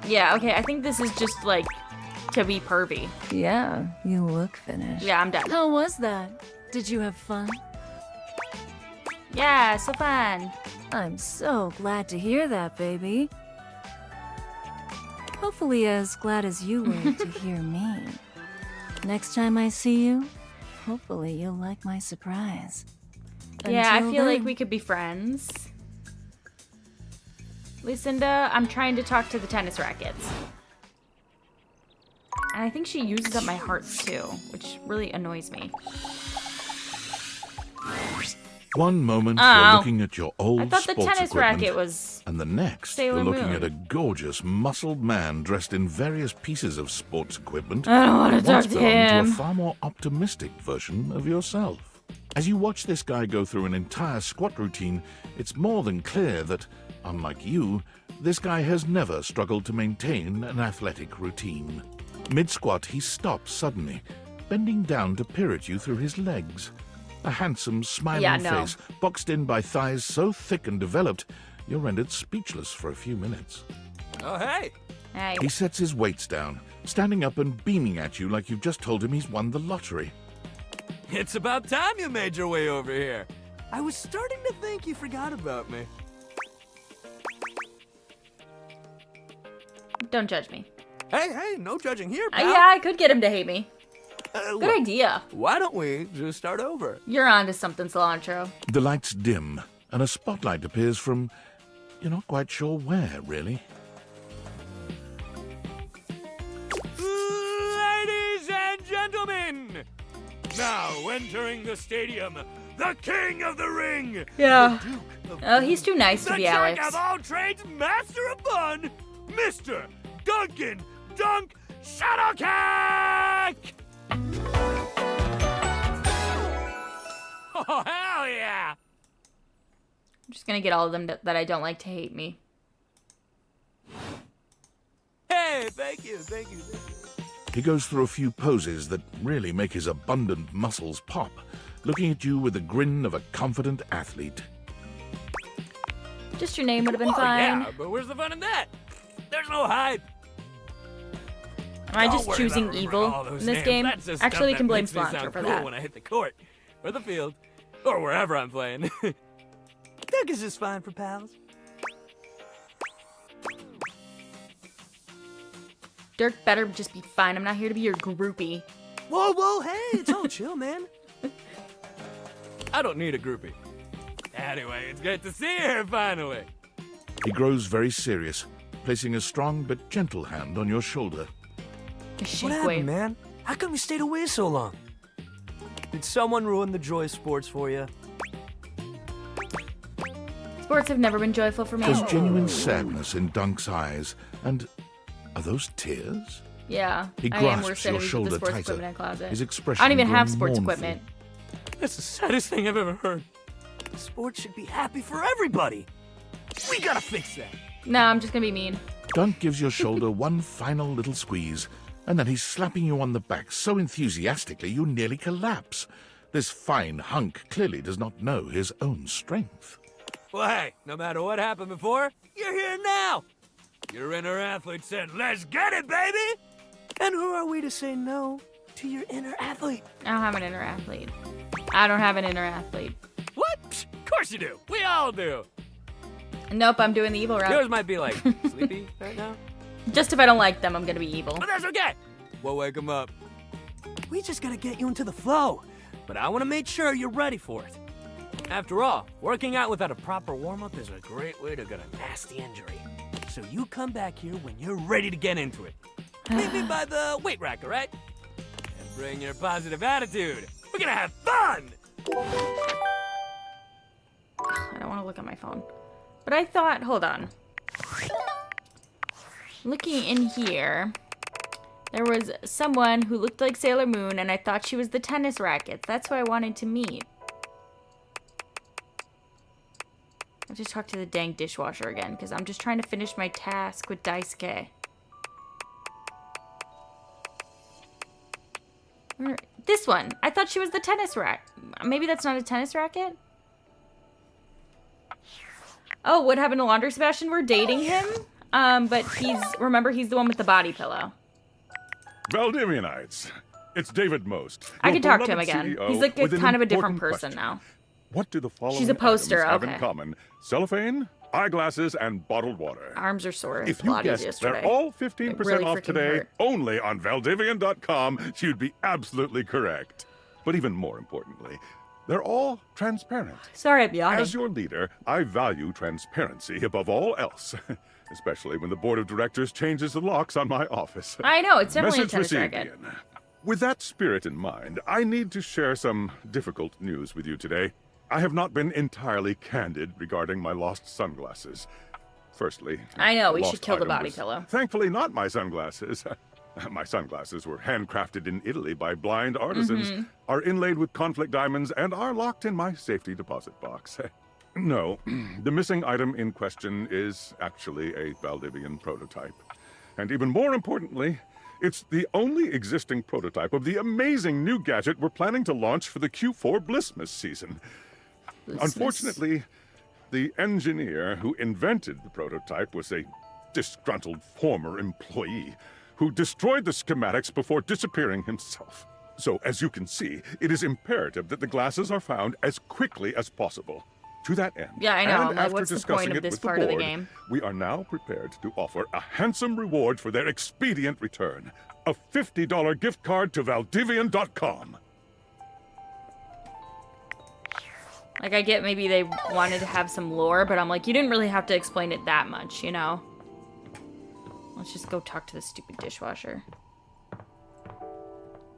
Speaker 1: Yeah, okay, I think this is just, like, to be pervy.
Speaker 14: Yeah, you look finished.
Speaker 1: Yeah, I'm done.
Speaker 14: How was that? Did you have fun?
Speaker 1: Yeah, so fun.
Speaker 14: I'm so glad to hear that, baby. Hopefully as glad as you were to hear me. Next time I see you, hopefully you'll like my surprise.
Speaker 1: Yeah, I
Speaker 14: Until
Speaker 1: feel like
Speaker 14: then-
Speaker 1: we could be friends. Lucinda, I'm trying to talk to the tennis rackets. And I think she uses up my hearts too, which really annoys me.
Speaker 2: One moment
Speaker 1: Oh.
Speaker 2: you're looking at your old
Speaker 1: I thought the
Speaker 2: sports
Speaker 1: tennis
Speaker 2: equipment,
Speaker 1: racket was
Speaker 2: and the next
Speaker 1: Sailor
Speaker 2: you're looking
Speaker 1: Moon.
Speaker 2: at a gorgeous, muscled man dressed in various pieces of sports equipment.
Speaker 1: I don't wanna
Speaker 2: that once
Speaker 1: talk to
Speaker 2: belonged
Speaker 1: him.
Speaker 2: a far more optimistic version of yourself. As you watch this guy go through an entire squat routine, it's more than clear that, unlike you, this guy has never struggled to maintain an athletic routine. Mid-squat, he stops suddenly, bending down to peer at you through his legs. A handsome, smiling face, boxed in by thighs so thick and developed, you're rendered speechless for a few minutes.
Speaker 15: Oh, hey!
Speaker 1: Hey.
Speaker 2: He sets his weights down, standing up and beaming at you like you've just told him he's won the lottery.
Speaker 15: It's about time you made your way over here. I was starting to think you forgot about me.
Speaker 1: Don't judge me.
Speaker 15: Hey, no judging here, pal.
Speaker 1: Yeah, I could get him to hate me. Good
Speaker 15: look,
Speaker 1: idea.
Speaker 15: Why don't we just start over?
Speaker 1: You're onto something, Cilantro.
Speaker 2: The lights dim, and a spotlight appears from... you're not quite sure where, really.
Speaker 15: Ladies and gentlemen, now entering the stadium, the king of the ring.
Speaker 1: Yeah.
Speaker 15: The Duke of
Speaker 1: Oh, he's too nice to
Speaker 15: the
Speaker 1: be
Speaker 15: jack
Speaker 1: Alex.
Speaker 15: of all trades, master of fun, Mr. Duncan Dunk Shuttlecock! Oh, hell yeah!
Speaker 1: I'm just gonna get all of them that I don't like to hate me.
Speaker 15: Hey, thank you.
Speaker 2: He goes through a few poses that really make his abundant muscles pop, looking at you with the grin of a confident athlete.
Speaker 1: Just your name would have been
Speaker 15: Oh,
Speaker 1: fine.
Speaker 15: yeah, but where's the fun in that? There's no hype.
Speaker 1: Am I just
Speaker 15: Don't worry
Speaker 1: choosing
Speaker 15: about
Speaker 1: evil
Speaker 15: remembering all those
Speaker 1: in this
Speaker 15: names.
Speaker 1: game?
Speaker 15: That's just
Speaker 1: Actually, you
Speaker 15: stuff
Speaker 1: can
Speaker 15: that
Speaker 1: blame
Speaker 15: makes me
Speaker 1: Cilantro
Speaker 15: sound
Speaker 1: for
Speaker 15: cool
Speaker 1: that.
Speaker 15: when I hit the court, or the field, or wherever I'm playing. Doug is just fine for pals.
Speaker 1: Dirk better just be fine. I'm not here to be your groupie.
Speaker 15: Whoa, hey, it's all chill, man. I don't need a groupie. Anyway, it's great to see you here finally.
Speaker 2: He grows very serious, placing a strong but gentle hand on your shoulder.
Speaker 15: What happened, man? How come you stayed away so long? Did someone ruin the joy of sports for you?
Speaker 1: Sports have never been joyful for me.
Speaker 2: There's genuine sadness in Dunk's eyes, and are those tears?
Speaker 1: Yeah,
Speaker 2: He
Speaker 1: I am
Speaker 2: grasps
Speaker 1: worse
Speaker 2: your
Speaker 1: enemies with
Speaker 2: shoulder
Speaker 1: the sports
Speaker 2: tighter,
Speaker 1: equipment closet.
Speaker 2: his expression
Speaker 1: I don't even have
Speaker 2: grown
Speaker 1: sports
Speaker 2: mournful.
Speaker 1: equipment.
Speaker 15: That's the saddest thing I've ever heard. Sports should be happy for everybody. We gotta fix that.
Speaker 1: No, I'm just gonna be mean.
Speaker 2: Dunk gives your shoulder one final little squeeze, and then he's slapping you on the back so enthusiastically you nearly collapse. This fine hunk clearly does not know his own strength.
Speaker 15: Well, hey, no matter what happened before, you're here now. Your inner athlete said, let's get it, baby! And who are we to say no to your inner athlete?
Speaker 1: I don't have an inner athlete. I don't have an inner athlete.
Speaker 15: What? Of course you do. We all do.
Speaker 1: Nope, I'm doing the evil route.
Speaker 15: Yours might be like sleepy right now.
Speaker 1: Just if I don't like them, I'm gonna be evil.
Speaker 15: But that's okay. We'll wake them up. We just gotta get you into the flow. But I want to make sure you're ready for it. After all, working out without a proper warm-up is a great way to get a nasty injury. So you come back here when you're ready to get into it. Meet me by the weight rack, all right? And bring your positive attitude. We're gonna have fun!
Speaker 1: I don't want to look at my phone. But I thought, hold on. Looking in here, there was someone who looked like Sailor Moon, and I thought she was the tennis rackets. That's who I wanted to meet. I'll just talk to the dang dishwasher again, because I'm just trying to finish my task with Daisuke. This one. I thought she was the tennis racket. Maybe that's not a tennis racket? Oh, what happened to Laundry Sebastian? We're dating him? But remember, he's the one with the body pillow.
Speaker 6: Valdivianites. It's David Most.
Speaker 1: I
Speaker 6: your
Speaker 1: can talk to him
Speaker 6: beloved
Speaker 1: again.
Speaker 6: CEO
Speaker 1: He's like
Speaker 6: with an
Speaker 1: kind of a different
Speaker 6: important
Speaker 1: person
Speaker 6: question.
Speaker 1: now.
Speaker 6: What do the following
Speaker 1: She's a poster,
Speaker 6: items have
Speaker 1: okay.
Speaker 6: in common? Cellophane, eyeglasses, and bottled water.
Speaker 1: Arms are sore.
Speaker 6: If you
Speaker 1: Pilates
Speaker 6: guessed
Speaker 1: yesterday.
Speaker 6: they're all
Speaker 1: It
Speaker 6: 15%
Speaker 1: really
Speaker 6: off
Speaker 1: freaking
Speaker 6: today,
Speaker 1: hurt.
Speaker 6: only on Valdivian.com, you'd be absolutely correct. But even more importantly, they're all transparent.
Speaker 1: Sorry, I'm yawning.
Speaker 6: As your leader, I value transparency above all else, especially when the board of directors changes the locks on my office.
Speaker 1: I know, it's definitely
Speaker 6: Message
Speaker 1: a tennis
Speaker 6: received,
Speaker 1: racket.
Speaker 6: Ian. With that spirit in mind, I need to share some difficult news with you today. I have not been entirely candid regarding my lost sunglasses. Firstly,
Speaker 1: I know,
Speaker 6: the
Speaker 1: we should
Speaker 6: lost
Speaker 1: kill the
Speaker 6: item
Speaker 1: body
Speaker 6: was
Speaker 1: pillow.
Speaker 6: Thankfully not my sunglasses. My sunglasses were handcrafted in Italy by blind artisans,
Speaker 1: Mhm.
Speaker 6: are inlaid with conflict diamonds, and are locked in my safety deposit box. No, the missing item in question is actually a Valdivian prototype. And even more importantly, it's the only existing prototype of the amazing new gadget we're planning to launch for the Q4 Blissmas season.
Speaker 1: Blissmas.
Speaker 6: Unfortunately, the engineer who invented the prototype was a disgruntled former employee who destroyed the schematics before disappearing himself. So, as you can see, it is imperative that the glasses are found as quickly as possible. To that end,
Speaker 1: Yeah, I know.
Speaker 6: and
Speaker 1: I'm like,
Speaker 6: after
Speaker 1: what's the
Speaker 6: discussing
Speaker 1: point of
Speaker 6: it
Speaker 1: this
Speaker 6: with the
Speaker 1: part of the
Speaker 6: board,
Speaker 1: game?
Speaker 6: we are now prepared to offer a handsome reward for their expedient return. A $50 gift card to Valdivian.com.
Speaker 1: Like, I get maybe they wanted to have some lore, but I'm like, you didn't really have to explain it that much, you know? Let's just go talk to the stupid dishwasher.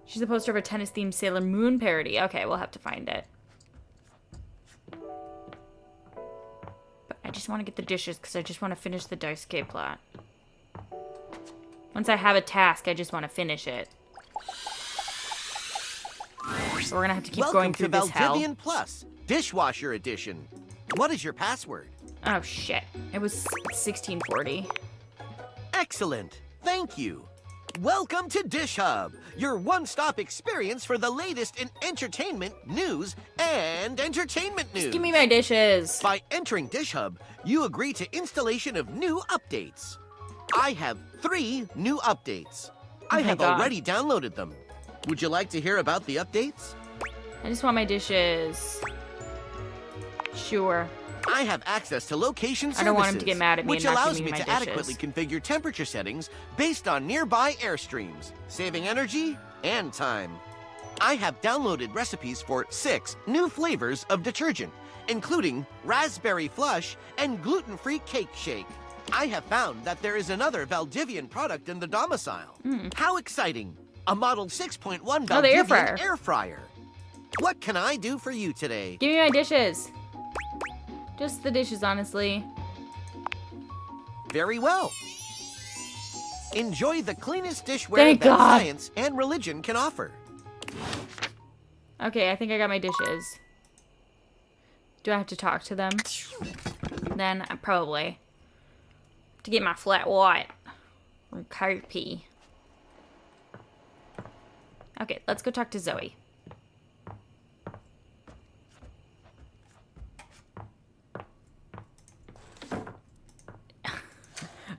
Speaker 1: She's a poster of a tennis-themed Sailor Moon parody. Okay, we'll have to find it. But I just want to get the dishes because I just want to finish the Daisuke plot. Once I have a task, I just want to finish it. So we're gonna have to keep going through this hell.
Speaker 5: Welcome to Valdivian Plus, Dishwasher Edition. What is your password?
Speaker 1: Oh shit! It was 1640.
Speaker 5: Excellent. Thank you. Welcome to Dish Hub, your one-stop experience for the latest in entertainment, news, and entertainment news.
Speaker 1: Just give me my dishes.
Speaker 5: By entering Dish Hub, you agree to installation of new updates. I have 3 new updates. I
Speaker 1: my
Speaker 5: have
Speaker 1: God.
Speaker 5: already downloaded them. Would you like to hear about the updates?
Speaker 1: I just want my dishes. Sure.
Speaker 5: I have access to location services,
Speaker 1: I don't want him to get mad at me
Speaker 5: which
Speaker 1: and not
Speaker 5: allows
Speaker 1: give me
Speaker 5: me
Speaker 1: my
Speaker 5: to
Speaker 1: dishes.
Speaker 5: adequately configure temperature settings based on nearby airstreams, saving energy and time. I have downloaded recipes for 6 new flavors of detergent, including raspberry flush and gluten-free cake shake. I have found that there is another Valdivian product in the domicile. How exciting! A Model 6.1 Valdivian
Speaker 1: Oh, the air fryer.
Speaker 5: air fryer. What can I do for you today?
Speaker 1: Give me my dishes. Just the dishes, honestly.
Speaker 5: Very well. Enjoy the cleanest dishware
Speaker 1: Thank
Speaker 5: that
Speaker 1: God.
Speaker 5: science and religion can offer.
Speaker 1: Okay, I think I got my dishes. Do I have to talk to them? Then probably. To get my flat white from Kopi. Okay, let's go talk to Zoe.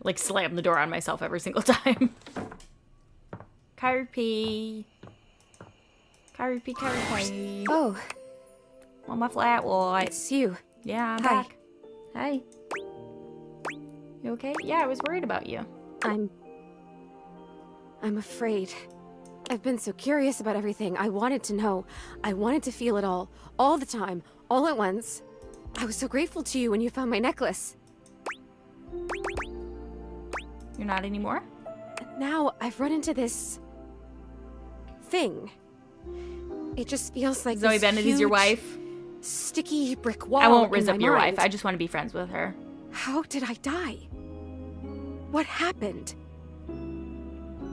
Speaker 1: Like slam the door on myself every single time. Kopi. Kopi.
Speaker 7: Oh.
Speaker 1: On my flat white.
Speaker 7: It's you.
Speaker 1: Yeah, I'm
Speaker 7: Hi.
Speaker 1: back. Hey. You okay? Yeah, I was worried about you.
Speaker 7: I'm afraid. I've been so curious about everything. I wanted to know. I wanted to feel it all the time, all at once. I was so grateful to you when you found my necklace.
Speaker 1: You're not anymore?
Speaker 7: Now I've run into this thing. It just feels like
Speaker 1: Zoe
Speaker 7: this
Speaker 1: Bennett is your
Speaker 7: huge,
Speaker 1: wife?
Speaker 7: sticky brick wall.
Speaker 1: I won't
Speaker 7: in
Speaker 1: riz
Speaker 7: my
Speaker 1: up your
Speaker 7: mind.
Speaker 1: wife. I just want to be friends with her.
Speaker 7: How did I die? What happened?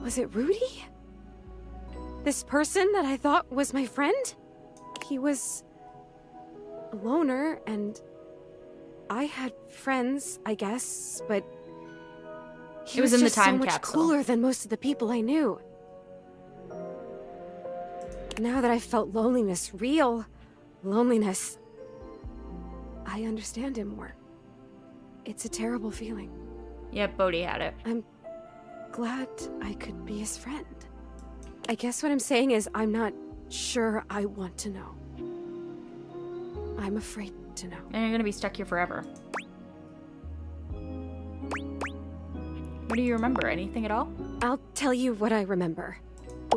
Speaker 7: Was it Rudy? This person that I thought was my friend? He was a loner, and I had friends, I guess, but he
Speaker 1: It was in the
Speaker 7: just
Speaker 1: time
Speaker 7: so much
Speaker 1: capsule.
Speaker 7: cooler than most of the people I knew. Now that I've felt loneliness, real loneliness, I understand him more. It's a terrible feeling.
Speaker 1: Yep, Bodhi had it.
Speaker 7: I'm glad I could be his friend. I guess what I'm saying is I'm not sure I want to know. I'm afraid to know.
Speaker 1: And you're gonna be stuck here forever. What do you remember? Anything at all?
Speaker 7: I'll tell you what I remember.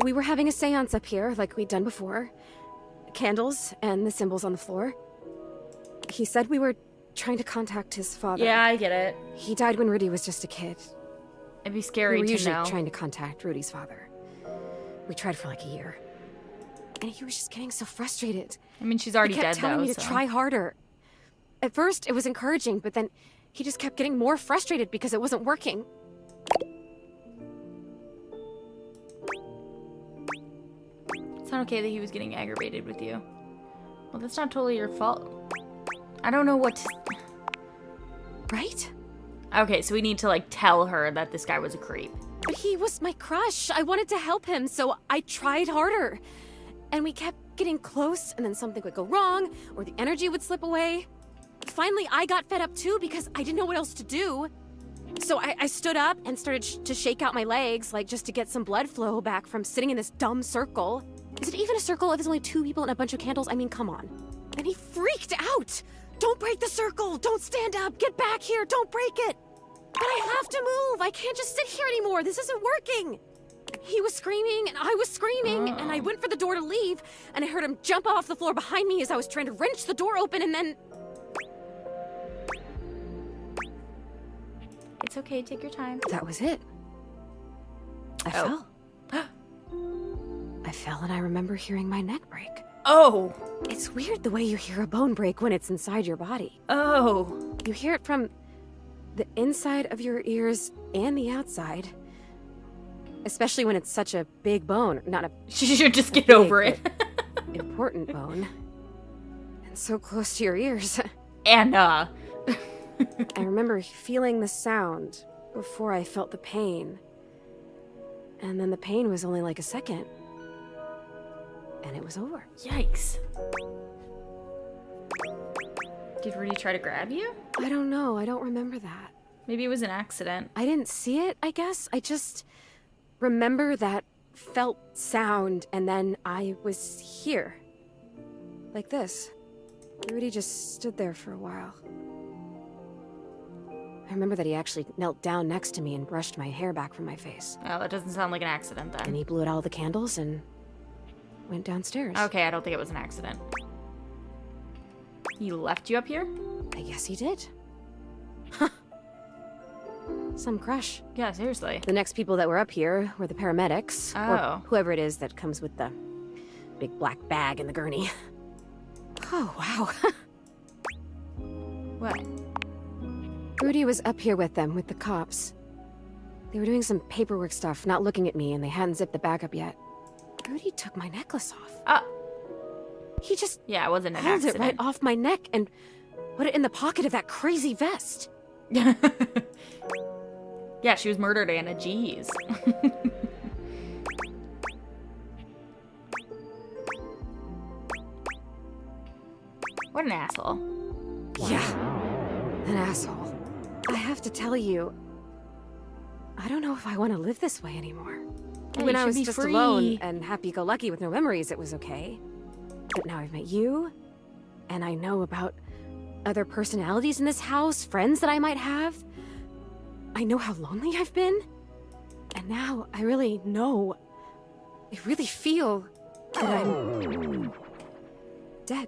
Speaker 7: We were having a seance up here, like we'd done before. Candles and the symbols on the floor. He said we were trying to contact his father.
Speaker 1: Yeah, I get it.
Speaker 7: He died when Rudy was just a kid.
Speaker 1: It'd be scary
Speaker 7: We were
Speaker 1: to
Speaker 7: usually
Speaker 1: know.
Speaker 7: trying to contact Rudy's father. We tried for like a year. And he was just getting so frustrated.
Speaker 1: I mean, she's already
Speaker 7: he kept
Speaker 1: dead,
Speaker 7: telling
Speaker 1: though,
Speaker 7: me to
Speaker 1: so.
Speaker 7: try harder. At first, it was encouraging, but then he just kept getting more frustrated because it wasn't working.
Speaker 1: It's not okay that he was getting aggravated with you. Well, that's not totally your fault. I don't know what to...
Speaker 7: Right?
Speaker 1: Okay, so we need to, like, tell her that this guy was a creep.
Speaker 7: But he was my crush. I wanted to help him, so I tried harder. And we kept getting close, and then something would go wrong, or the energy would slip away. Finally, I got fed up too because I didn't know what else to do. So I stood up and started to shake out my legs, like just to get some blood flow back from sitting in this dumb circle. Is it even a circle if there's only 2 people and a bunch of candles? I mean, come on. And he freaked out. Don't break the circle. Don't stand up. Get back here. Don't break it. But I have to move. I can't just sit here anymore. This isn't working. He was screaming and I was screaming and I went for the door to leave and I heard him jump off the floor behind me as I was trying to wrench the door open and then...
Speaker 1: It's okay, take your time.
Speaker 7: That was it. I fell. I fell and I remember hearing my neck break.
Speaker 1: Oh!
Speaker 7: It's weird the way you hear a bone break when it's inside your body.
Speaker 1: Oh!
Speaker 7: You hear it from the inside of your ears and the outside. Especially when it's such a big bone. Not a...
Speaker 1: She should just get over it.
Speaker 7: Important bone. And so close to your ears.
Speaker 1: Anna!
Speaker 7: I remember feeling the sound before I felt the pain. And then the pain was only like a second. And it was over.
Speaker 1: Yikes. Did Rudy try to grab you?
Speaker 7: I don't know. I don't remember that.
Speaker 1: Maybe it was an accident.
Speaker 7: I didn't see it, I guess. I just remember that felt sound and then I was here. Like this. Rudy just stood there for a while. I remember that he actually knelt down next to me and brushed my hair back from my face.
Speaker 1: Oh, that doesn't sound like an accident then.
Speaker 7: And he blew out all the candles and went downstairs.
Speaker 1: Okay, I don't think it was an accident. He left you up here?
Speaker 7: I guess he did. Huh. Some crush.
Speaker 1: Yeah, seriously.
Speaker 7: The next people that were up here were the paramedics.
Speaker 1: Oh.
Speaker 7: Or whoever it is that comes with the big black bag and the gurney. Oh, wow.
Speaker 1: What?
Speaker 7: Rudy was up here with them, with the cops. They were doing some paperwork stuff, not looking at me, and they hadn't zipped the bag up yet. Rudy took my necklace off. He just
Speaker 1: yeah, it wasn't an
Speaker 7: pulled
Speaker 1: accident.
Speaker 7: it right off my neck and put it in the pocket of that crazy vest.
Speaker 1: Yeah, she was murdered, Anna. Jeez. What an asshole.
Speaker 7: Yeah, an asshole. I have to tell you, I don't know if I want to live this way anymore.
Speaker 1: Yeah,
Speaker 7: When
Speaker 1: you
Speaker 7: I
Speaker 1: should
Speaker 7: was
Speaker 1: be
Speaker 7: just
Speaker 1: free.
Speaker 7: alone and happy-go-lucky with no memories, it was okay. But now I've met you, and I know about other personalities in this house, friends that I might have. I know how lonely I've been. And now I really know, I really feel that I'm dead.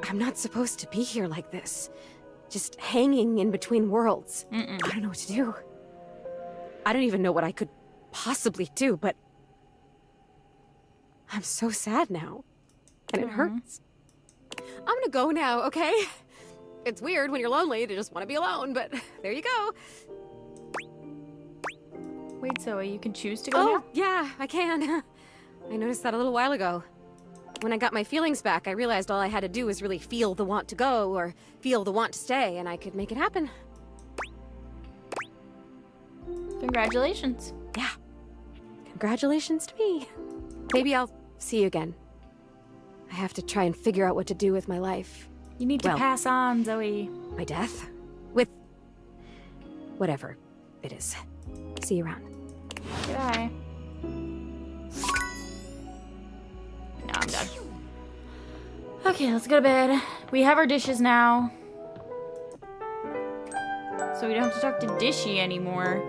Speaker 7: I'm not supposed to be here like this, just hanging in between worlds. I don't know what to do. I don't even know what I could possibly do, but I'm so sad now, and it hurts. I'm gonna go now, okay? It's weird when you're lonely to just want to be alone, but there you go.
Speaker 1: Wait, Zoe, you can choose to go
Speaker 7: Oh,
Speaker 1: now?
Speaker 7: yeah, I can. I noticed that a little while ago. When I got my feelings back, I realized all I had to do was really feel the want to go or feel the want to stay, and I could make it happen.
Speaker 1: Congratulations.
Speaker 7: Yeah. Congratulations to me. Maybe I'll see you again. I have to try and figure out what to do with my life.
Speaker 1: You need to pass on, Zoe.
Speaker 7: My death? With whatever it is. See you around.
Speaker 1: Goodbye. No, I'm done. Okay, let's go to bed. We have our dishes now. So we don't have to talk to Dishy anymore.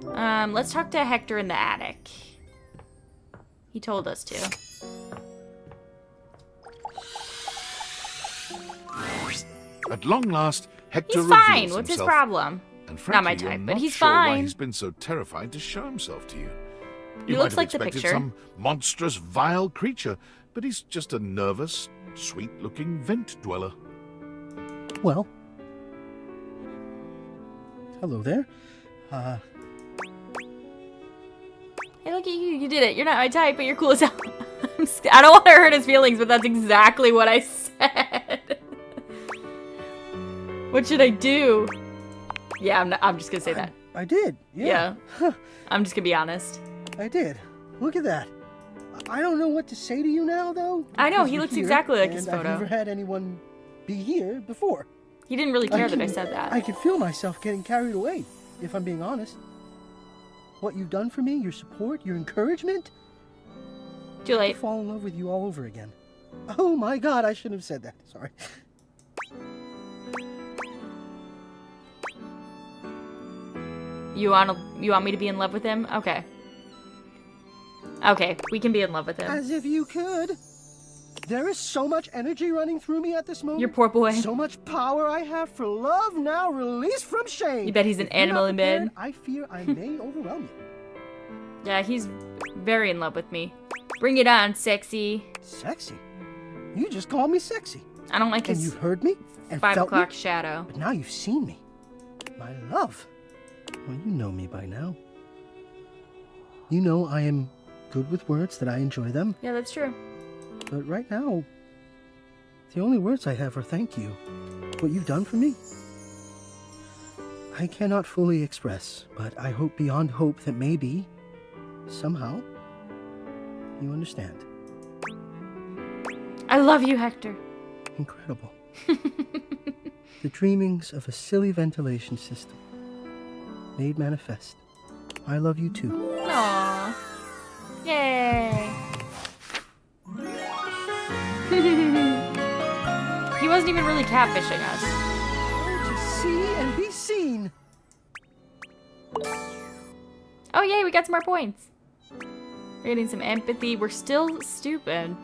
Speaker 1: Let's talk to Hector in the attic. He told us to.
Speaker 2: At long last, Hector
Speaker 1: He's fine.
Speaker 2: reveals
Speaker 1: What's his
Speaker 2: himself.
Speaker 1: problem?
Speaker 2: And frankly,
Speaker 1: Not my
Speaker 2: you're
Speaker 1: type, but
Speaker 2: not
Speaker 1: he's
Speaker 2: sure why
Speaker 1: fine.
Speaker 2: he's been so terrified to show himself to you.
Speaker 1: He
Speaker 2: You
Speaker 1: looks
Speaker 2: might
Speaker 1: like the
Speaker 2: have expected
Speaker 1: picture.
Speaker 2: some monstrous, vile creature, but he's just a nervous, sweet-looking vent dweller.
Speaker 3: Well. Hello there.
Speaker 1: Hey, look at you. You did it. You're not my type, but you're cool as hell. I don't want to hurt his feelings, but that's exactly what I said. What should I do? Yeah, I'm just gonna say that.
Speaker 3: I did. Yeah.
Speaker 1: I'm just gonna be honest.
Speaker 3: I did. Look at that. I don't know what to say to you now, though.
Speaker 1: I know,
Speaker 3: because
Speaker 1: he
Speaker 3: you're
Speaker 1: looks
Speaker 3: here,
Speaker 1: exactly like his
Speaker 3: and
Speaker 1: photo.
Speaker 3: I've never had anyone be here before.
Speaker 1: He didn't really care that I said that.
Speaker 3: I can feel myself getting carried away, if I'm being honest. What you've done for me, your support, your encouragement.
Speaker 1: Too late.
Speaker 3: I fall in love with you all over again. Oh my God, I shouldn't have said that. Sorry.
Speaker 1: You want me to be in love with him? Okay. Okay, we can be in love with him.
Speaker 3: As if you could. There is so much energy running through me at this moment.
Speaker 1: Your poor boy.
Speaker 3: So much power I have for love now released from shame.
Speaker 1: You bet he's an
Speaker 3: If you're
Speaker 1: animal
Speaker 3: not
Speaker 1: in bed.
Speaker 3: prepared, I fear I may overwhelm you.
Speaker 1: Yeah, he's very in love with me. Bring it on, sexy.
Speaker 3: Sexy? You just called me sexy.
Speaker 1: I don't like
Speaker 3: And
Speaker 1: his
Speaker 3: you've heard me and
Speaker 1: 5
Speaker 3: felt
Speaker 1: o'clock
Speaker 3: me,
Speaker 1: shadow.
Speaker 3: but now you've seen me. My love. Well, you know me by now. You know I am good with words, that I enjoy them.
Speaker 1: Yeah, that's true.
Speaker 3: But right now, the only words I have are thank you. What you've done for me. I cannot fully express, but I hope beyond hope that maybe, somehow, you understand.
Speaker 1: I love you, Hector.
Speaker 3: Incredible. The dreamings of a silly ventilation system made manifest. I love you too.
Speaker 1: Aww. Yay. He wasn't even really catfishing us.
Speaker 3: To see and be seen.
Speaker 1: Oh, yay, we got some more points. We're getting some empathy. We're still stupid.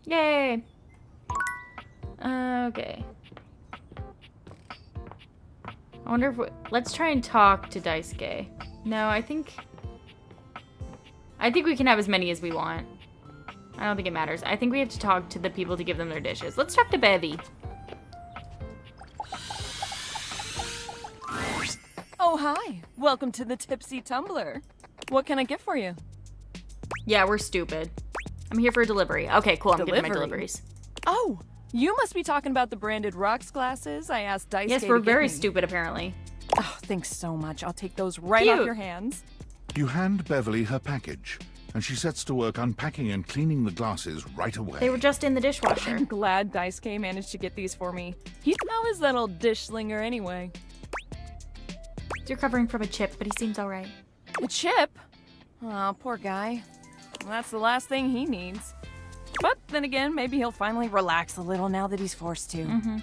Speaker 1: Yay. Okay. I wonder if let's try and talk to Daisuke. No, I think we can have as many as we want. I don't think it matters. I think we have to talk to the people to give them their dishes. Let's talk to Bevy.
Speaker 16: Oh, hi. Welcome to the Tipsy Tumbler. What can I get for you?
Speaker 1: Yeah, we're stupid. I'm here for a delivery. Okay, cool. I'm getting my
Speaker 16: Delivery?
Speaker 1: deliveries.
Speaker 16: Oh, you must be talking about the branded rocks glasses I asked Daisuke
Speaker 1: Yes,
Speaker 16: to
Speaker 1: we're
Speaker 16: get
Speaker 1: very
Speaker 16: me.
Speaker 1: stupid, apparently.
Speaker 16: Oh, thanks so much. I'll take those right off
Speaker 1: Cute.
Speaker 16: your hands.
Speaker 2: You hand Beverly her package, and she sets to work unpacking and cleaning the glasses right away.
Speaker 1: They were just in the dishwasher.
Speaker 16: I'm glad Daisuke managed to get these for me. How is that old dish slinger anyway?
Speaker 1: He's recovering from a chip, but he seems alright.
Speaker 16: A chip? Oh, poor guy. Well, that's the last thing he needs. But then again, maybe he'll finally relax a little now that he's forced to.
Speaker 1: Mm-hmm.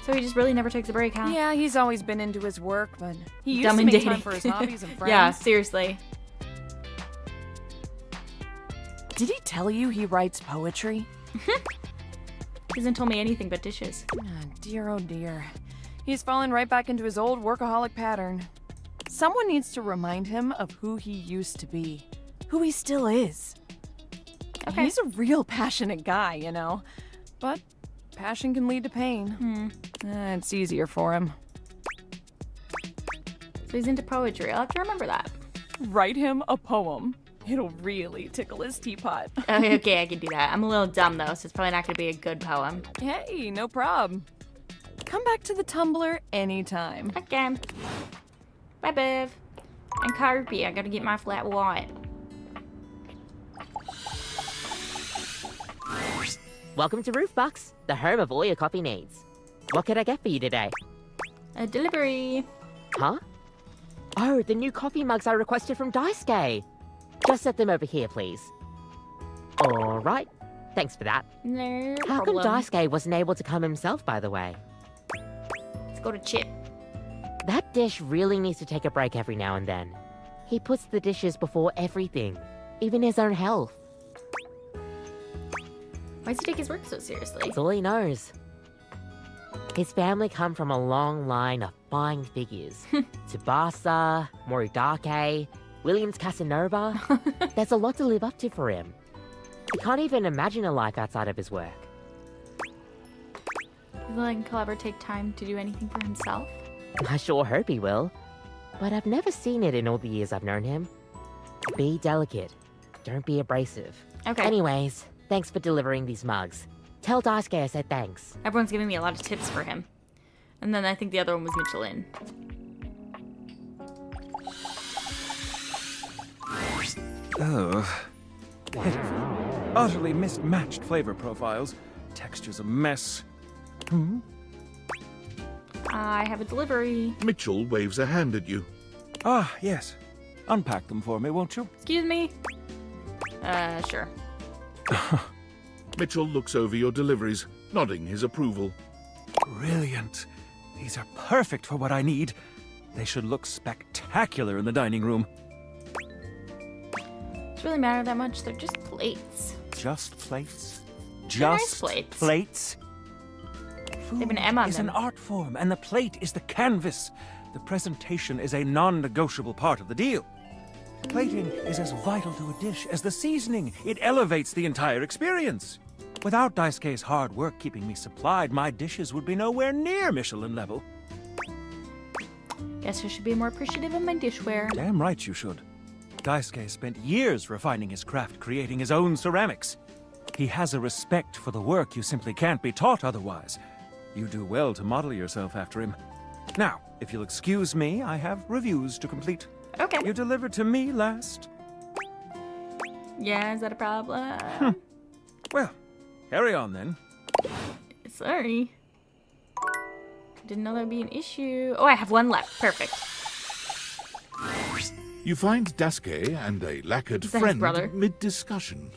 Speaker 1: So he just really never takes a break, huh?
Speaker 16: Yeah, he's always been into his work, but he used
Speaker 1: Dumb
Speaker 16: to
Speaker 1: and
Speaker 16: make time
Speaker 1: dating.
Speaker 16: for his hobbies and friends.
Speaker 1: Yeah, seriously.
Speaker 16: Did he tell you he writes poetry?
Speaker 1: He hasn't told me anything but dishes.
Speaker 16: Ah, dear, oh dear. He's fallen right back into his old workaholic pattern. Someone needs to remind him of who he used to be. Who he still is.
Speaker 1: Okay.
Speaker 16: He's a real passionate guy, you know. But passion can lead to pain. It's easier for him.
Speaker 1: So he's into poetry. I'll have to remember that.
Speaker 16: Write him a poem. It'll really tickle his teapot.
Speaker 1: Okay, I can do that. I'm a little dumb, though, so it's probably not going to be a good poem.
Speaker 16: Hey, no prob. Come back to the Tumblr anytime.
Speaker 1: Okay. Bye, Bev. And Kirby, I gotta get my flat white.
Speaker 17: Welcome to Roofbox, the home of all your coffee needs. What can I get for you today?
Speaker 1: A delivery.
Speaker 17: Huh? Oh, the new coffee mugs I requested from Daisuke. Just set them over here, please. All right. Thanks for that.
Speaker 1: No
Speaker 17: How come
Speaker 1: problem.
Speaker 17: Daisuke wasn't able to come himself, by the way?
Speaker 1: Let's go to Chip.
Speaker 17: That dish really needs to take a break every now and then. He puts the dishes before everything, even his own health.
Speaker 1: Why does he take his work so seriously?
Speaker 17: That's all he knows. His family come from a long line of fine figures. Tsubasa, Moridake, Williams Casanova. There's a lot to live up to for him. He can't even imagine a life outside of his work.
Speaker 1: Do you think he'll ever take time to do anything for himself?
Speaker 17: I sure hope he will. But I've never seen it in all the years I've known him. Be delicate. Don't be abrasive.
Speaker 1: Okay.
Speaker 17: Anyways, thanks for delivering these mugs. Tell Daisuke I said thanks.
Speaker 1: Everyone's giving me a lot of tips for him. And then I think the other one was Michelin.
Speaker 3: Oh. Pitiful. Utterly mismatched flavor profiles. Texture's a mess. Hmm?
Speaker 1: I have a delivery.
Speaker 2: Mitchell waves a hand at you.
Speaker 3: Ah, yes. Unpack them for me, won't you?
Speaker 1: Excuse me? Sure.
Speaker 2: Mitchell looks over your deliveries, nodding his approval.
Speaker 3: Brilliant. These are perfect for what I need. They should look spectacular in the dining room.
Speaker 1: Does it really matter that much? They're just plates.
Speaker 3: Just plates?
Speaker 1: They're nice
Speaker 3: Just
Speaker 1: plates.
Speaker 3: plates?
Speaker 1: They have an M on
Speaker 3: is
Speaker 1: them.
Speaker 3: an art form, and the plate is the canvas. The presentation is a non-negotiable part of the deal. Plating is as vital to a dish as the seasoning. It elevates the entire experience. Without Daisuke's hard work keeping me supplied, my dishes would be nowhere near Michelin level.
Speaker 1: Guess I should be more appreciative of my dishware.
Speaker 3: Damn right you should. Daisuke spent years refining his craft, creating his own ceramics. He has a respect for the work you simply can't be taught otherwise. You do well to model yourself after him. Now, if you'll excuse me, I have reviews to complete.
Speaker 1: Okay.
Speaker 3: You delivered to me last.
Speaker 1: Yeah, is that a problem?
Speaker 3: Well, carry on then.
Speaker 1: Sorry. Didn't know that would be an issue. Oh, I have one left. Perfect.
Speaker 2: You find Daisuke and a lacquered
Speaker 1: Is that his
Speaker 2: friend
Speaker 1: brother?
Speaker 2: mid-discussion.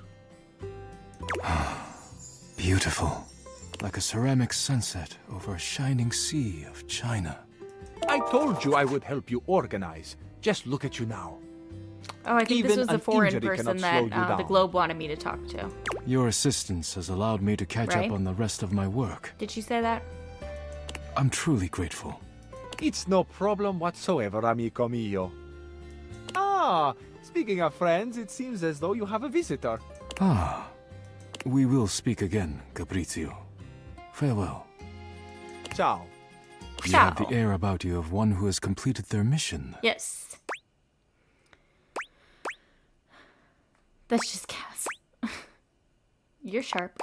Speaker 4: Beautiful. Like a ceramic sunset over a shining sea of China.
Speaker 11: I told you I would help you organize. Just look at you now.
Speaker 1: Oh, I think
Speaker 11: Even
Speaker 1: this was the
Speaker 11: an
Speaker 1: foreign
Speaker 11: injury
Speaker 1: person
Speaker 11: cannot slow
Speaker 1: that
Speaker 11: you
Speaker 1: the
Speaker 11: down.
Speaker 1: Globe wanted me to talk to.
Speaker 4: Your assistance has allowed me to catch
Speaker 1: Right?
Speaker 4: up on the rest of my work.
Speaker 1: Did she say that?
Speaker 4: I'm truly grateful.
Speaker 11: It's no problem whatsoever, amico mio. Ah, speaking of friends, it seems as though you have a visitor.
Speaker 4: Ah. We will speak again, Caprizio. Farewell.
Speaker 11: Ciao.
Speaker 4: You have the air about you of one who has completed their mission.
Speaker 1: Yes. That's just Cass. You're sharp.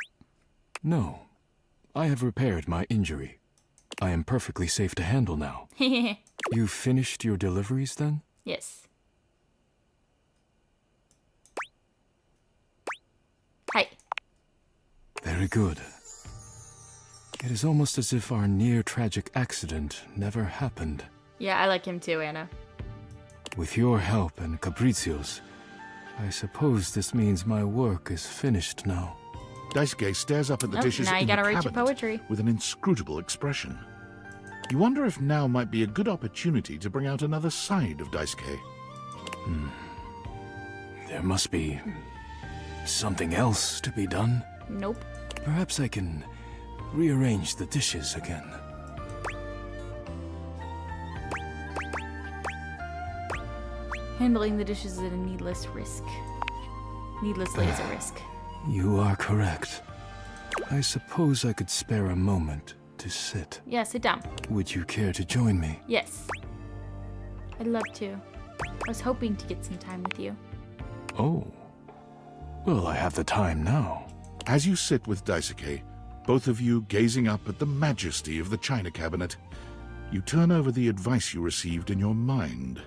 Speaker 4: No. I have repaired my injury. I am perfectly safe to handle now. You finished your deliveries then?
Speaker 1: Yes. Hi.
Speaker 4: Very good. It is almost as if our near-tragic accident never happened.
Speaker 1: Yeah, I like him too, Anna.
Speaker 4: With your help and Caprizio's, I suppose this means my work is finished now.
Speaker 2: Daisuke stares up at the
Speaker 1: Nope,
Speaker 2: dishes
Speaker 1: now you
Speaker 2: in
Speaker 1: gotta
Speaker 2: the
Speaker 1: write your
Speaker 2: cabinet
Speaker 1: poetry.
Speaker 2: with an inscrutable expression. You wonder if now might be a good opportunity to bring out another side of Daisuke.
Speaker 4: There must be something else to be done.
Speaker 1: Nope.
Speaker 4: Perhaps I can rearrange the dishes again.
Speaker 1: Handling the dishes is a needless risk. Needlessly is a risk.
Speaker 4: You are correct. I suppose I could spare a moment to sit.
Speaker 1: Yeah, sit down.
Speaker 4: Would you care to join me?
Speaker 1: Yes. I'd love to. I was hoping to get some time with you.
Speaker 4: Oh. Well, I have the time now.
Speaker 2: As you sit with Daisuke, both of you gazing up at the majesty of the china cabinet, you turn over the advice you received in your mind.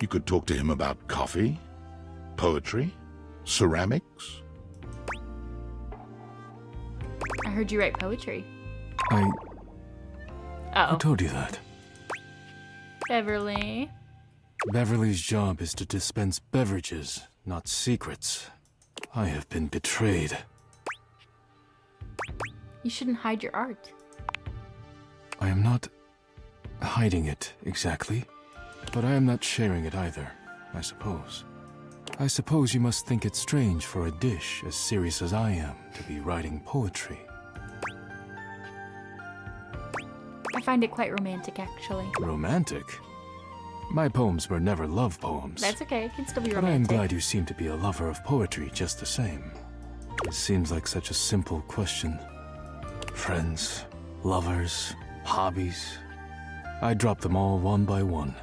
Speaker 2: You could talk to him about coffee, poetry, ceramics.
Speaker 1: heard you write poetry.
Speaker 9: I
Speaker 1: Uh-oh.
Speaker 9: told you that.
Speaker 1: Beverly.
Speaker 9: Beverly's job is to dispense beverages, not secrets. I have been betrayed.
Speaker 1: You shouldn't hide your art.
Speaker 9: I am not hiding it exactly, but I am not sharing it either, I suppose. I suppose you must think it strange for a dish as serious as I am to be writing poetry.
Speaker 1: I find it quite romantic, actually.
Speaker 9: Romantic? My poems were never love poems.
Speaker 1: That's okay. It can still be
Speaker 9: But I am
Speaker 1: romantic.
Speaker 9: glad you seem to be a lover of poetry just the same. It seems like such a simple question. Friends, lovers, hobbies. I dropped them all one by one.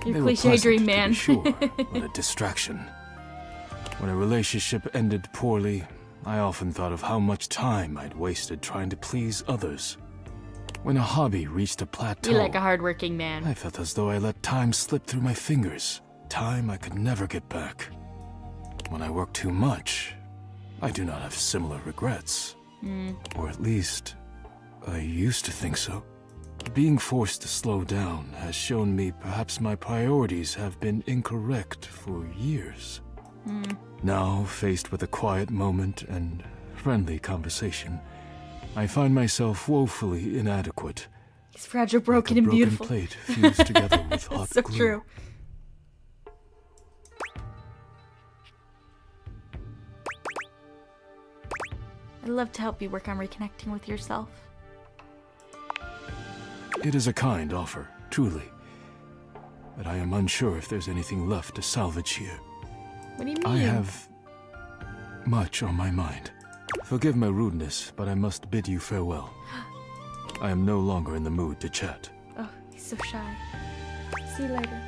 Speaker 1: You're
Speaker 9: They were
Speaker 1: cliche
Speaker 9: pleasant,
Speaker 1: dream
Speaker 9: to be
Speaker 1: man.
Speaker 9: sure, but a distraction. When a relationship ended poorly, I often thought of how much time I'd wasted trying to please others. When a hobby reached a plateau,
Speaker 1: You're like a hardworking man.
Speaker 9: I felt as though I let time slip through my fingers. Time I could never get back. When I work too much, I do not have similar regrets. Or at least, I used to think so. Being forced to slow down has shown me perhaps my priorities have been incorrect for years. Now, faced with a quiet moment and friendly conversation, I find myself woefully inadequate.
Speaker 1: He's fragile, broken,
Speaker 9: like a
Speaker 1: and
Speaker 9: broken
Speaker 1: beautiful.
Speaker 9: plate fused together with hot
Speaker 1: So
Speaker 9: glue.
Speaker 1: true. I'd love to help you work on reconnecting with yourself.
Speaker 9: It is a kind offer, truly. But I am unsure if there's anything left to salvage here.
Speaker 1: What do you mean?
Speaker 9: I have much on my mind. Forgive my rudeness, but I must bid you farewell. I am no longer in the mood to chat.
Speaker 1: Oh, he's so shy. See you later.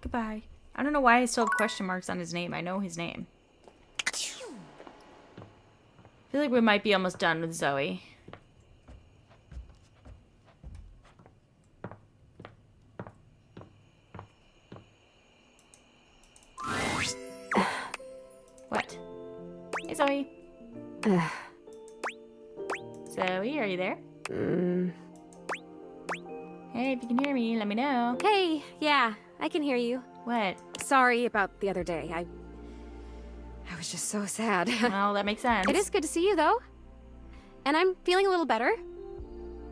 Speaker 1: Goodbye. I don't know why I still have question marks on his name. I know his name. I feel like we might be almost done with Zoe. What? Hey, Zoe. Zoe, are you there? Hey, if you can hear me, let me know.
Speaker 7: Hey, yeah, I can hear you.
Speaker 1: What?
Speaker 7: Sorry about the other day. I was just so sad.
Speaker 1: Well, that makes sense.
Speaker 7: It is good to see you, though. And I'm feeling a little better.